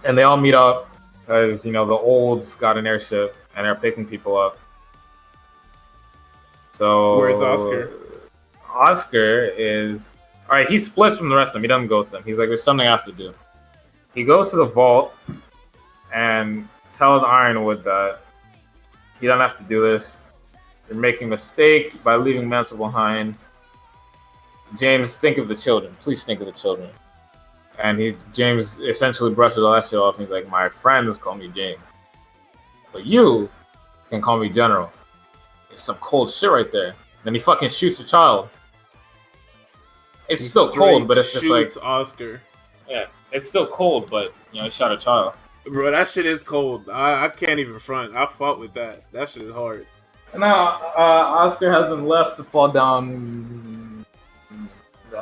A: And they all meet up, because, the olds got an airship, and they're picking people up. So...
B: Where's Oscar?
A: Oscar is... Alright, he splits from the rest of them. He doesn't go with them. He's like, there's something I have to do. He goes to the vault and tells Ironwood that he doesn't have to do this. You're making a mistake by leaving Mansell behind. James, think of the children. Please think of the children. And James essentially brushes all that shit off. And he's like, my friends call me James. But you can call me General. It's some cold shit right there. Then he fucking shoots a child. It's still cold, but it's just like
B: Oscar.
A: Yeah, it's still cold, but he shot a child.
B: Bro, that shit is cold. I can't even front. I fought with that. That shit is hard.
A: Now, Oscar has been left to fall down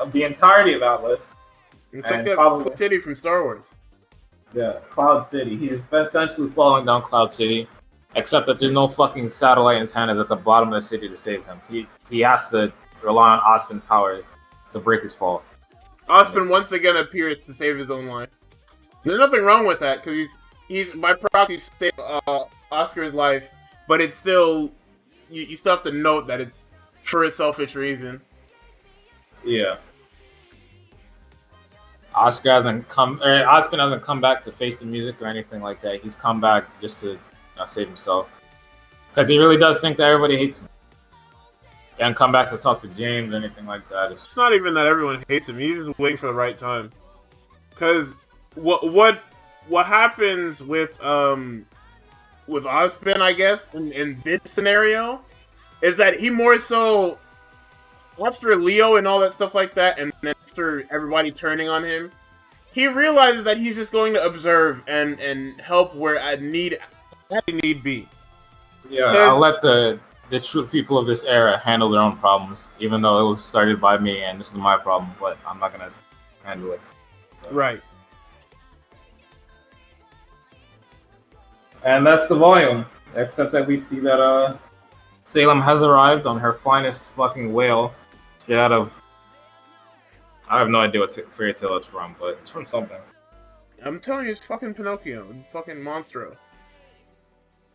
A: the entirety of Atlas.
B: It's like that Cloud City from Star Wars.
A: Yeah, Cloud City. He's essentially falling down Cloud City, except that there's no fucking satellite antennas at the bottom of the city to save him. He has to rely on Ospen's powers to break his fall.
B: Ospen once again appears to save his own life. There's nothing wrong with that, because he's by proxy saved Oscar's life, but it's still, you still have to note that it's for a selfish reason.
A: Yeah. Ospen hasn't come back to face the music or anything like that. He's come back just to save himself. Because he really does think that everybody hates him. He hasn't come back to talk to James or anything like that.
B: It's not even that everyone hates him. He's just waiting for the right time. Because what happens with Ospen, I guess, in this scenario, is that he more so, after Leo and all that stuff like that, and then after everybody turning on him, he realizes that he's just going to observe and help where need be.
A: Yeah, I'll let the true people of this era handle their own problems, even though it was started by me and this is my problem, but I'm not going to handle it. So.
B: Right.
A: And that's the volume, except that we see that Salem has arrived on her finest fucking whale. Get out of... I have no idea what fairy tale it's from, but it's from something.
B: I'm telling you, it's fucking Pinocchio. Fucking Monstro.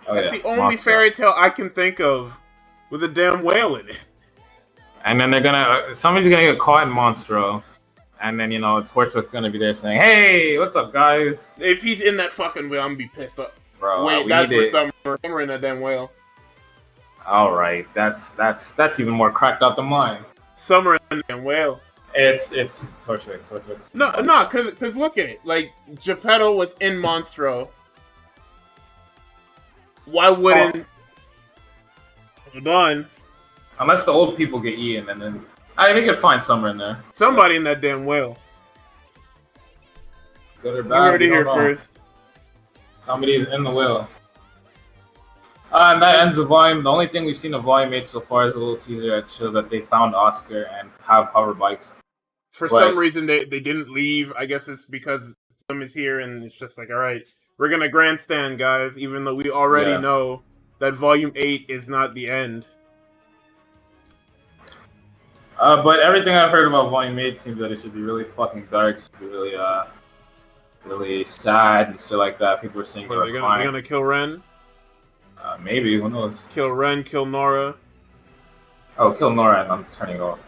A: Oh,
B: That's the only fairy tale I can think of with a damn whale in it.
A: And then somebody's gonna get caught in Monstro. And then, Torchwick's gonna be there saying, hey, what's up, guys?
B: If he's in that fucking whale, I'm gonna be pissed off.
A: Bro,
B: wait, that's for Summer in that damn whale.
A: Alright, that's even more cracked out than mine.
B: Summer in that damn whale.
A: It's Torchwick.
B: No, cause look at it. Like, Geppetto was in Monstro. Why wouldn't... Hold on.
A: Unless the old people get eaten, and then... they could find Summer in there.
B: Somebody in that damn whale.
A: Good or bad,
B: you heard it here first.
A: Somebody's in the wheel. And that ends the volume. The only thing we've seen of Volume 8 so far is a little teaser that shows that they found Oscar and have hover bikes.
B: For some reason, they didn't leave. I guess it's because Slim is here, and it's just like, all right, we're going to grandstand, guys, even though we already know that Volume 8 is not the end.
A: But everything I've heard about Volume 8 seems that it should be really fucking dark. It should be really, really sad and shit like that. People are saying
B: they're going to kill Ren?
A: Maybe, who knows?
B: Kill Ren, kill Nora.
A: Oh, kill Nora and I'm turning off.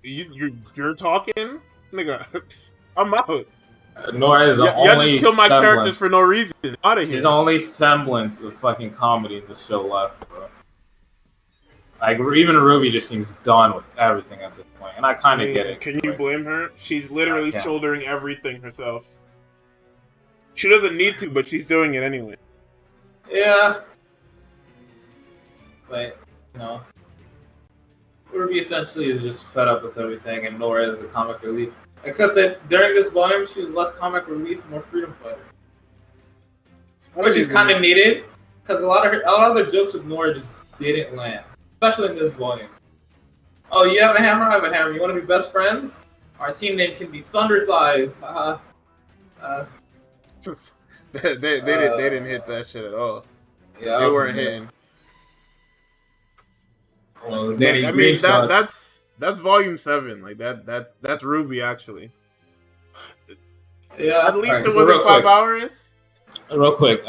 B: You're talking? Nigga, I'm out.
A: Nora is the only
B: just kill my characters for no reason. Out of here.
A: She's the only semblance of fucking comedy in the show left, bro. Like, even RWBY just seems done with everything at this point, and I kind of get it.
B: Can you blame her? She's literally shouldering everything herself. She doesn't need to, but she's doing it anyway.
A: Yeah. But, you know, RWBY essentially is just fed up with everything, and Nora is the comic relief. Except that during this volume, she was less comic relief, more freedom fighter. Which is kind of needed, because a lot of the jokes with Nora just didn't land. Especially in this volume. Oh, you have a hammer? I have a hammer. You want to be best friends? Our team name can be Thunder Thighs.
B: They didn't hit that shit at all.
A: Yeah,
B: they weren't hitting.
A: Well,
B: I mean, that's Volume 7. Like that's RWBY actually.
A: Yeah,
B: at least it wasn't 5 hours.
A: Real quick,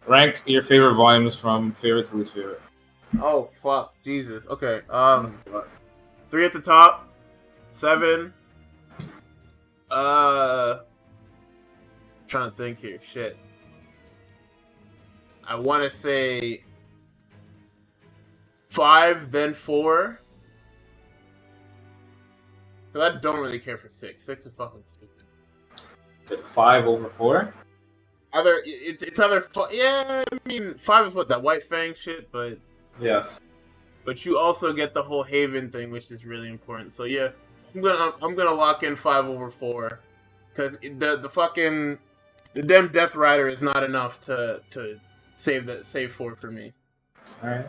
A: rank your favorite volumes from favorite to least favorite.
B: Oh fuck, Jesus. Okay, 3 at the top, 7. Trying to think here. Shit. I want to say 5, then 4. Because I don't really care for 6. 6 is fucking stupid.
A: Is it 5 over 4?
B: It's either yeah. I mean, 5 is what, that White Fang shit, but.
A: Yes.
B: But you also get the whole Haven thing, which is really important. So yeah, I'm gonna lock in 5 over 4, because the damn Death Rider is not enough to save 4 for me.
A: All right.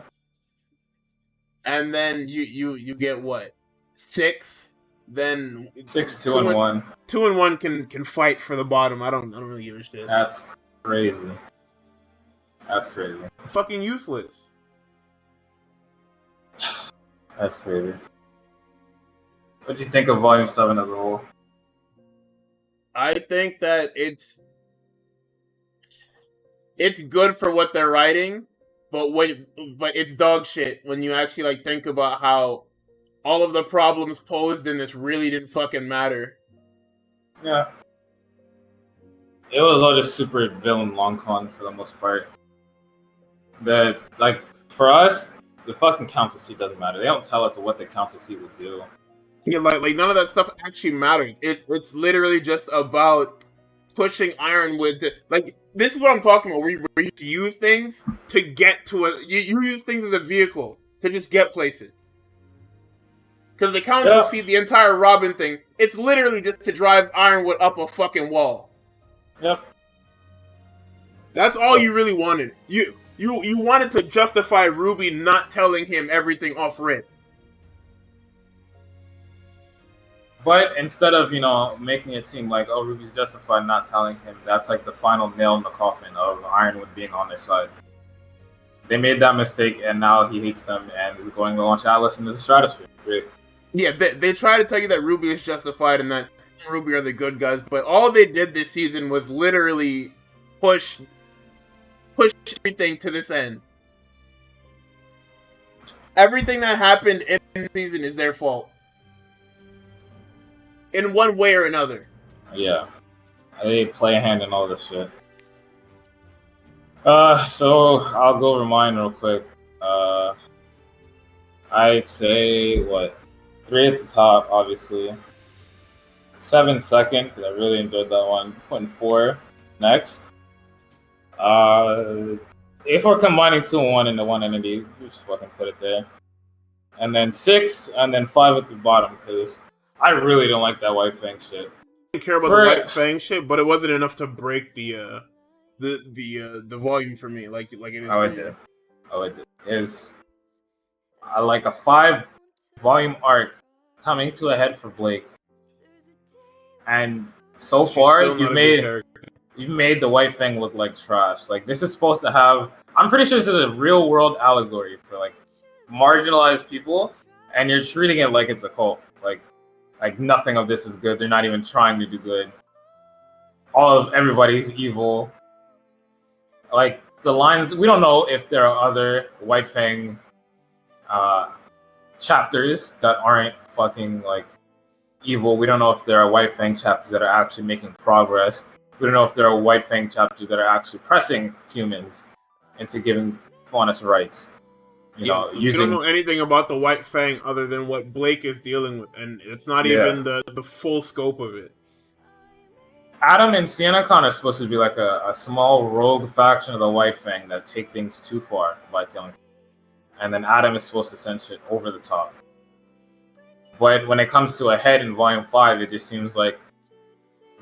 B: And then you get what, 6? Then
A: 6, 2, and 1.
B: 2 and 1 can fight for the bottom. I don't really give a shit.
A: That's crazy. That's crazy.
B: Fucking useless.
A: That's crazy. What do you think of Volume 7 as a whole?
B: I think that it's good for what they're writing, but it's dog shit when you actually like think about how all of the problems posed in this really didn't fucking matter.
A: Yeah. It was all just super villain long con for the most part. That, like, for us, the fucking council seat doesn't matter. They don't tell us what the council seat will do.
B: Yeah, like none of that stuff actually matters. It's literally just about pushing Ironwood to, like, this is what I'm talking about, where you use things to get to you use things as a vehicle to just get places. Because the council seat, the entire Robin thing, it's literally just to drive Ironwood up a fucking wall.
A: Yep.
B: That's all you really wanted. You wanted to justify RWBY not telling him everything off rip.
A: But instead of, making it seem like, oh, RWBY's justified not telling him, that's like the final nail in the coffin of Ironwood being on their side. They made that mistake, and now he hates them and is going to launch Atlas into the stratosphere. Great.
B: Yeah, they try to tell you that RWBY is justified and that RWBY are the good guys, but all they did this season was literally push everything to this end. Everything that happened in the season is their fault. In one way or another.
A: Yeah. They play a hand in all this shit. So I'll go over mine real quick. I'd say, 3 at the top, obviously. 7 second, because I really enjoyed that one. Putting 4 next. If we're combining 2 and 1 into one entity, we just fucking put it there. And then 6, and then 5 at the bottom, because I really don't like that White Fang shit.
B: didn't care about the White Fang shit, but it wasn't enough to break the volume for me, like it is.
A: Oh, it did. Oh, it did. Is like a 5-volume arc coming to a head for Blake, and so far you've made the White Fang look like trash. Like, this is supposed to have. I'm pretty sure this is a real world allegory for like marginalized people, and you're treating it like it's a cult. Like nothing of this is good. They're not even trying to do good. Everybody's evil. Like, the lines, we don't know if there are other White Fang chapters that aren't fucking like evil. We don't know if there are White Fang chapters that are actually making progress. We don't know if there are White Fang chapters that are actually pressing humans into giving faunus rights. You don't know
B: anything about the White Fang other than what Blake is dealing with, and it's not even the full scope of it.
A: Adam and SiennaCon are supposed to be like a small rogue faction of the White Fang that take things too far by killing people. And then Adam is supposed to send shit over the top. But when it comes to a head in Volume 5, it just seems like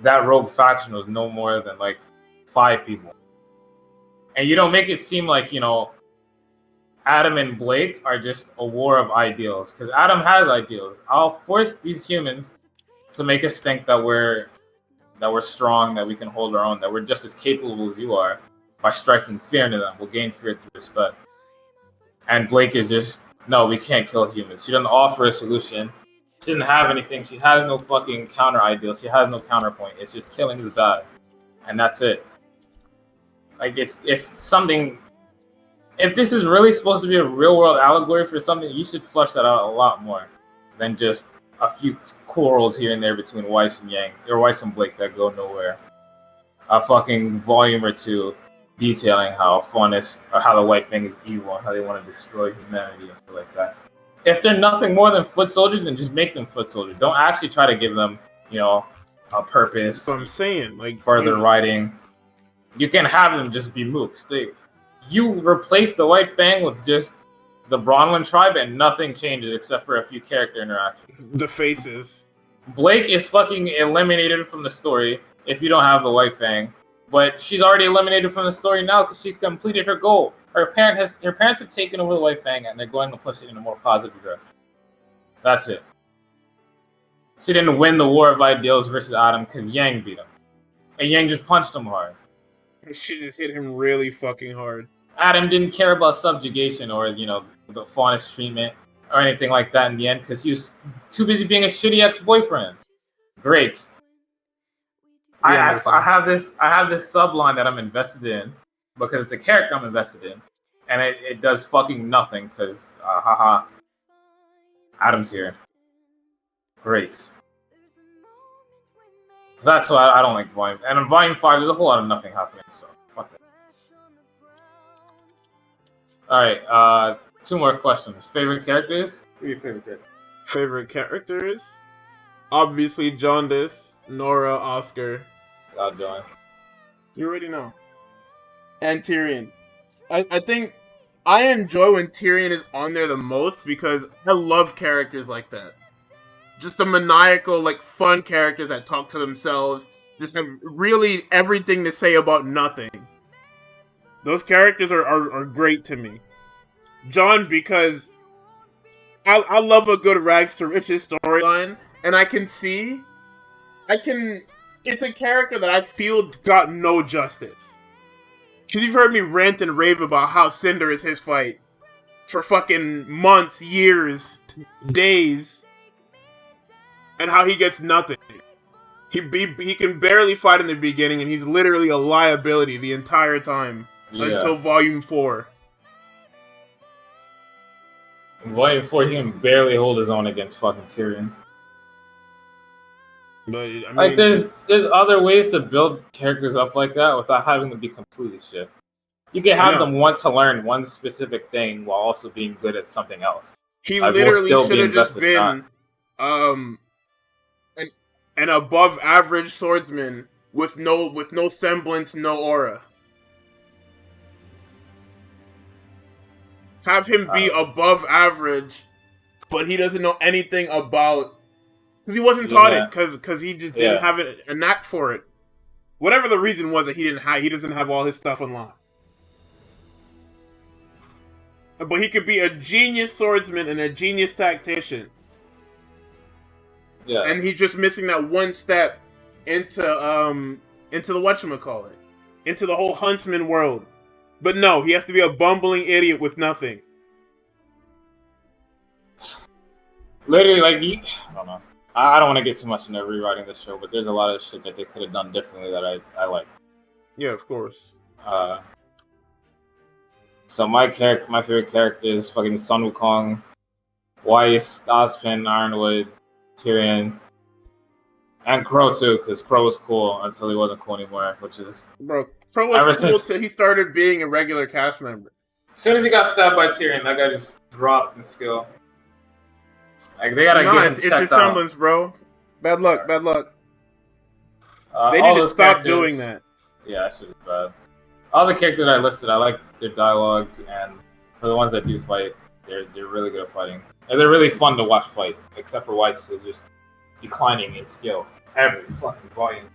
A: that rogue faction was no more than like 5 people. And you don't make it seem like, Adam and Blake are just a war of ideals. Because Adam has ideals. I'll force these humans to make us think that we're strong, that we can hold our own, that we're just as capable as you are by striking fear into them. We'll gain fear through respect. And Blake is just, no, we can't kill humans. She doesn't offer a solution. She didn't have anything. She has no fucking counter ideal. She has no counterpoint. It's just killing is bad. And that's it. Like, if this is really supposed to be a real world allegory for something, you should flesh that out a lot more than just a few quarrels here and there between Weiss and Yang, or Weiss and Blake that go nowhere. A fucking volume or two detailing how faunus, or how the White Fang is evil, and how they want to destroy humanity and stuff like that. If they're nothing more than foot soldiers, then just make them foot soldiers. Don't actually try to give them, a purpose.
B: That's what I'm saying. Like,
A: further writing. You can have them just be mooks. You replace the White Fang with just the Bronwyn tribe, and nothing changes except for a few character interactions.
B: The faces.
A: Blake is fucking eliminated from the story if you don't have the White Fang, but she's already eliminated from the story now because she's completed her goal. Her parents have taken over the White Fang, and they're going to push it in a more positive direction. That's it. She didn't win the war of ideals versus Adam because Yang beat him, and Yang just punched him hard.
B: She just hit him really fucking hard.
A: Adam didn't care about subjugation or, the faunus treatment or anything like that in the end because he was too busy being a shitty ex-boyfriend. Great. Yeah, I have this subline that I'm invested in because it's a character I'm invested in, and it does fucking nothing because, Adam's here. Great. So that's why I don't like Volume. And in Volume 5, there's a whole lot of nothing happening, so fuck it. Alright, 2 more questions. Favorite characters? Who are your favorite characters?
B: Favorite characters? Obviously, Jaundice, Nora, Oscar.
A: John.
B: You already know. And Tyrion. I think I enjoy when Tyrion is on there the most because I love characters like that. Just the maniacal, fun characters that talk to themselves. Just have really everything to say about nothing. Those characters are great to me. John, because I love a good rags to riches storyline, and it's a character that I feel got no justice. Because you've heard me rant and rave about how Cinder is his fight for fucking months, years, days, and how he gets nothing. He can barely fight in the beginning, and he's literally a liability the entire time until Volume 4.
A: In Volume 4, he can barely hold his own against fucking Tyrion.
B: But I mean,
A: there's other ways to build characters up like that without having to be completely shit. You can have them want to learn one specific thing while also being good at something else.
B: He literally should have just been an above average swordsman with no semblance, no aura. Have him be above average, but he doesn't know anything about Because he wasn't taught it, because he just didn't have a knack for it. Whatever the reason was that he doesn't have all his stuff unlocked. But he could be a genius swordsman and a genius tactician.
A: Yeah.
B: And he's just missing that one step into the whatchamacallit. Into the whole huntsman world. But no, he has to be a bumbling idiot with nothing.
A: Literally, like, I don't know. I don't want to get too much into rewriting this show, but there's a lot of shit that they could have done differently that I like.
B: Yeah, of course.
A: So my favorite character is fucking Sun Wukong, Weiss, Ozpin, Ironwood, Tyrion, and Crow too, because Crow was cool until he wasn't cool anymore, which is...
B: Bro, Crow was cool until he started being a regular cast member.
A: As soon as he got stabbed by Tyrion, that guy just dropped in skill. Like, they gotta get him checked out.
B: It's a semblance, bro. Bad luck. They need to stop doing that.
A: Yeah, that shit is bad. All the characters I listed, I like their dialogue, and for the ones that do fight, they're really good at fighting. And they're really fun to watch fight, except for Weiss, who's just declining in skill every fucking volume.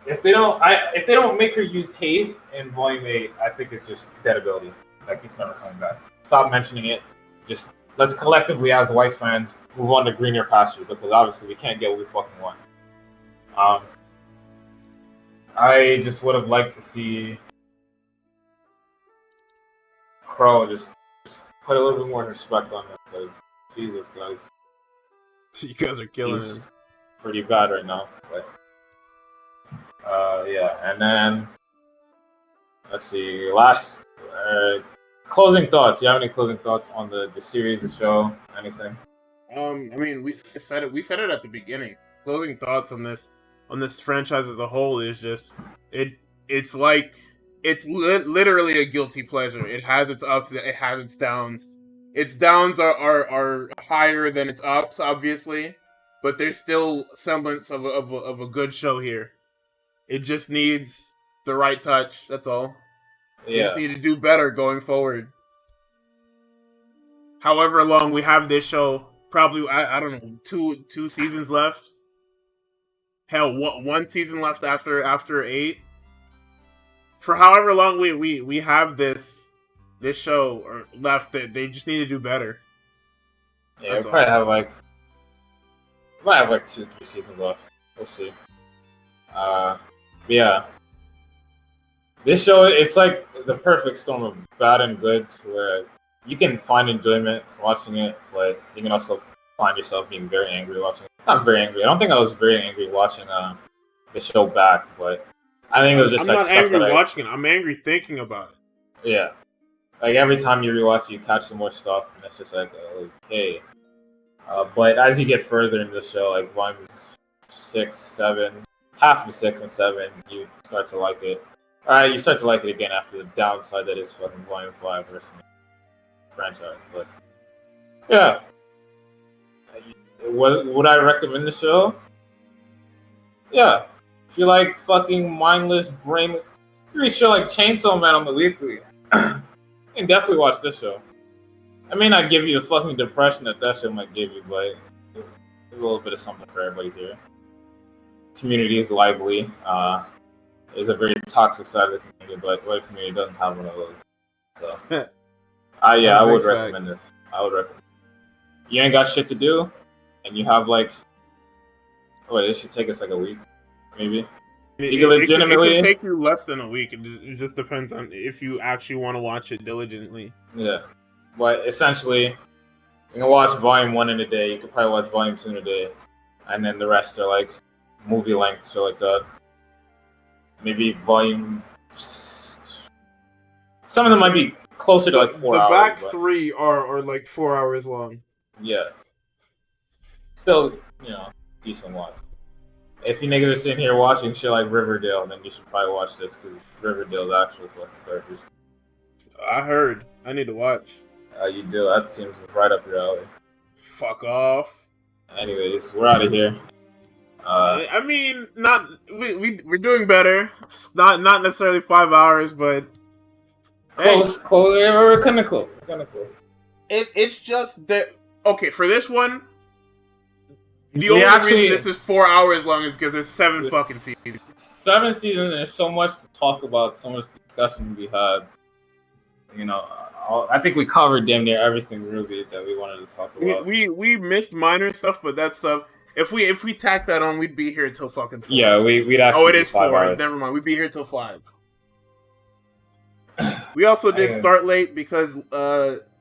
A: If they don't make her use haste in volume 8, I think it's just dead ability. Like, it's never coming back. Stop mentioning it. Just let's collectively, as Weiss fans, move on to greener pastures, because obviously we can't get what we fucking want. I just would have liked to see Crow just put a little bit more respect on him, because Jesus, guys.
B: You guys are killing him.
A: Pretty bad right now. But yeah, and then let's see. Last closing thoughts. You have any closing thoughts on the series, the show, anything?
B: I mean, we said it at the beginning. Closing thoughts on this franchise as a whole is just it's literally a guilty pleasure. It has its ups, it has its downs. Its downs are higher than its ups, obviously, but there's still semblance of a good show here. It just needs the right touch. That's all. Yeah. You just need to do better going forward. However long we have this show, probably I don't know, two seasons left. Hell, one season left after 8. For however long we have this show left, they just need to do better.
A: Yeah, we probably have like 2-3 seasons left. We'll see. Yeah. This show, it's like the perfect storm of bad and good, to where you can find enjoyment watching it, but you can also find yourself being very angry watching it. Not very angry. I don't think I was very angry watching the show back, but I think it was just
B: I'm not angry watching it. I'm angry thinking about it.
A: Yeah. Like, every time you rewatch it, you catch some more stuff, and it's just like, okay. But as you get further in the show, like volumes 6, 7, half of 6 and 7, you start to like it. Alright, you start to like it again after the downside that is fucking volume 5 versus the franchise. But yeah. Would I recommend the show? Yeah. If you like fucking mindless brain, you read a show like Chainsaw Man on the weekly, you can definitely watch this show. I may not give you the fucking depression that show might give you, but a little bit of something for everybody here. Community is lively. There's a very toxic side of the community, but what community doesn't have one of those? So, yeah, I would recommend this. I would recommend. You ain't got shit to do, and you have like, it should take us like a week, maybe. You can legitimately.
B: It can take you less than a week. It just depends on if you actually want to watch it diligently.
A: Yeah, but essentially, you can watch volume 1 in a day. You could probably watch volume 2 in a day, and then the rest are like movie length, so like that. Maybe volume. Some of them might be closer to like 4 hours.
B: The back 3 are like 4 hours long.
A: Yeah. Still, decent watch. If you niggas are sitting here watching shit like Riverdale, then you should probably watch this, because Riverdale's actual fucking garbage.
B: I heard. I need to watch.
A: You do. That seems right up your alley.
B: Fuck off.
A: Anyways, we're out of here.
B: I mean, we're doing better. Not necessarily 5 hours, but
A: close. We're kind of close.
B: It's just that, okay, for this one, The only reason this is 4 hours long is because there's 7 fucking seasons.
A: 7 seasons, and there's so much to talk about, so much discussion we had. You know, I think we covered damn near everything RWBY that we wanted to talk about.
B: We missed minor stuff, but that stuff. If we tack that on, we'd be here till fucking 4.
A: Yeah, we'd actually.
B: Oh, it is 4. Hours. Never mind. We'd be here till 5. We also did start late because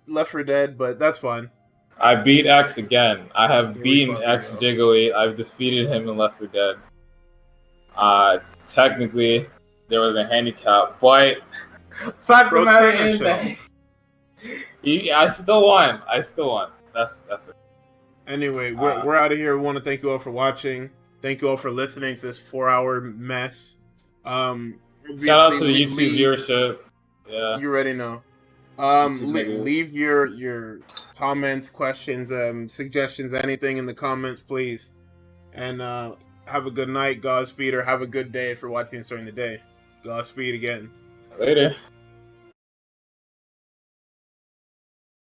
B: Left 4 Dead, but that's fine.
A: I beat X again. I have beaten X Jiggly. I've defeated him in Left 4 Dead. Technically, there was a handicap, but fact of the matter is that I still won. That's it.
B: Anyway, we're out of here. We want to thank you all for watching. Thank you all for listening to this 4-hour mess.
A: Shout out to the YouTube viewership. Yeah,
B: you already know. Leave your comments, questions, suggestions, anything in the comments, please. And have a good night, Godspeed, or have a good day if you're watching this during the day. Godspeed again.
A: Later.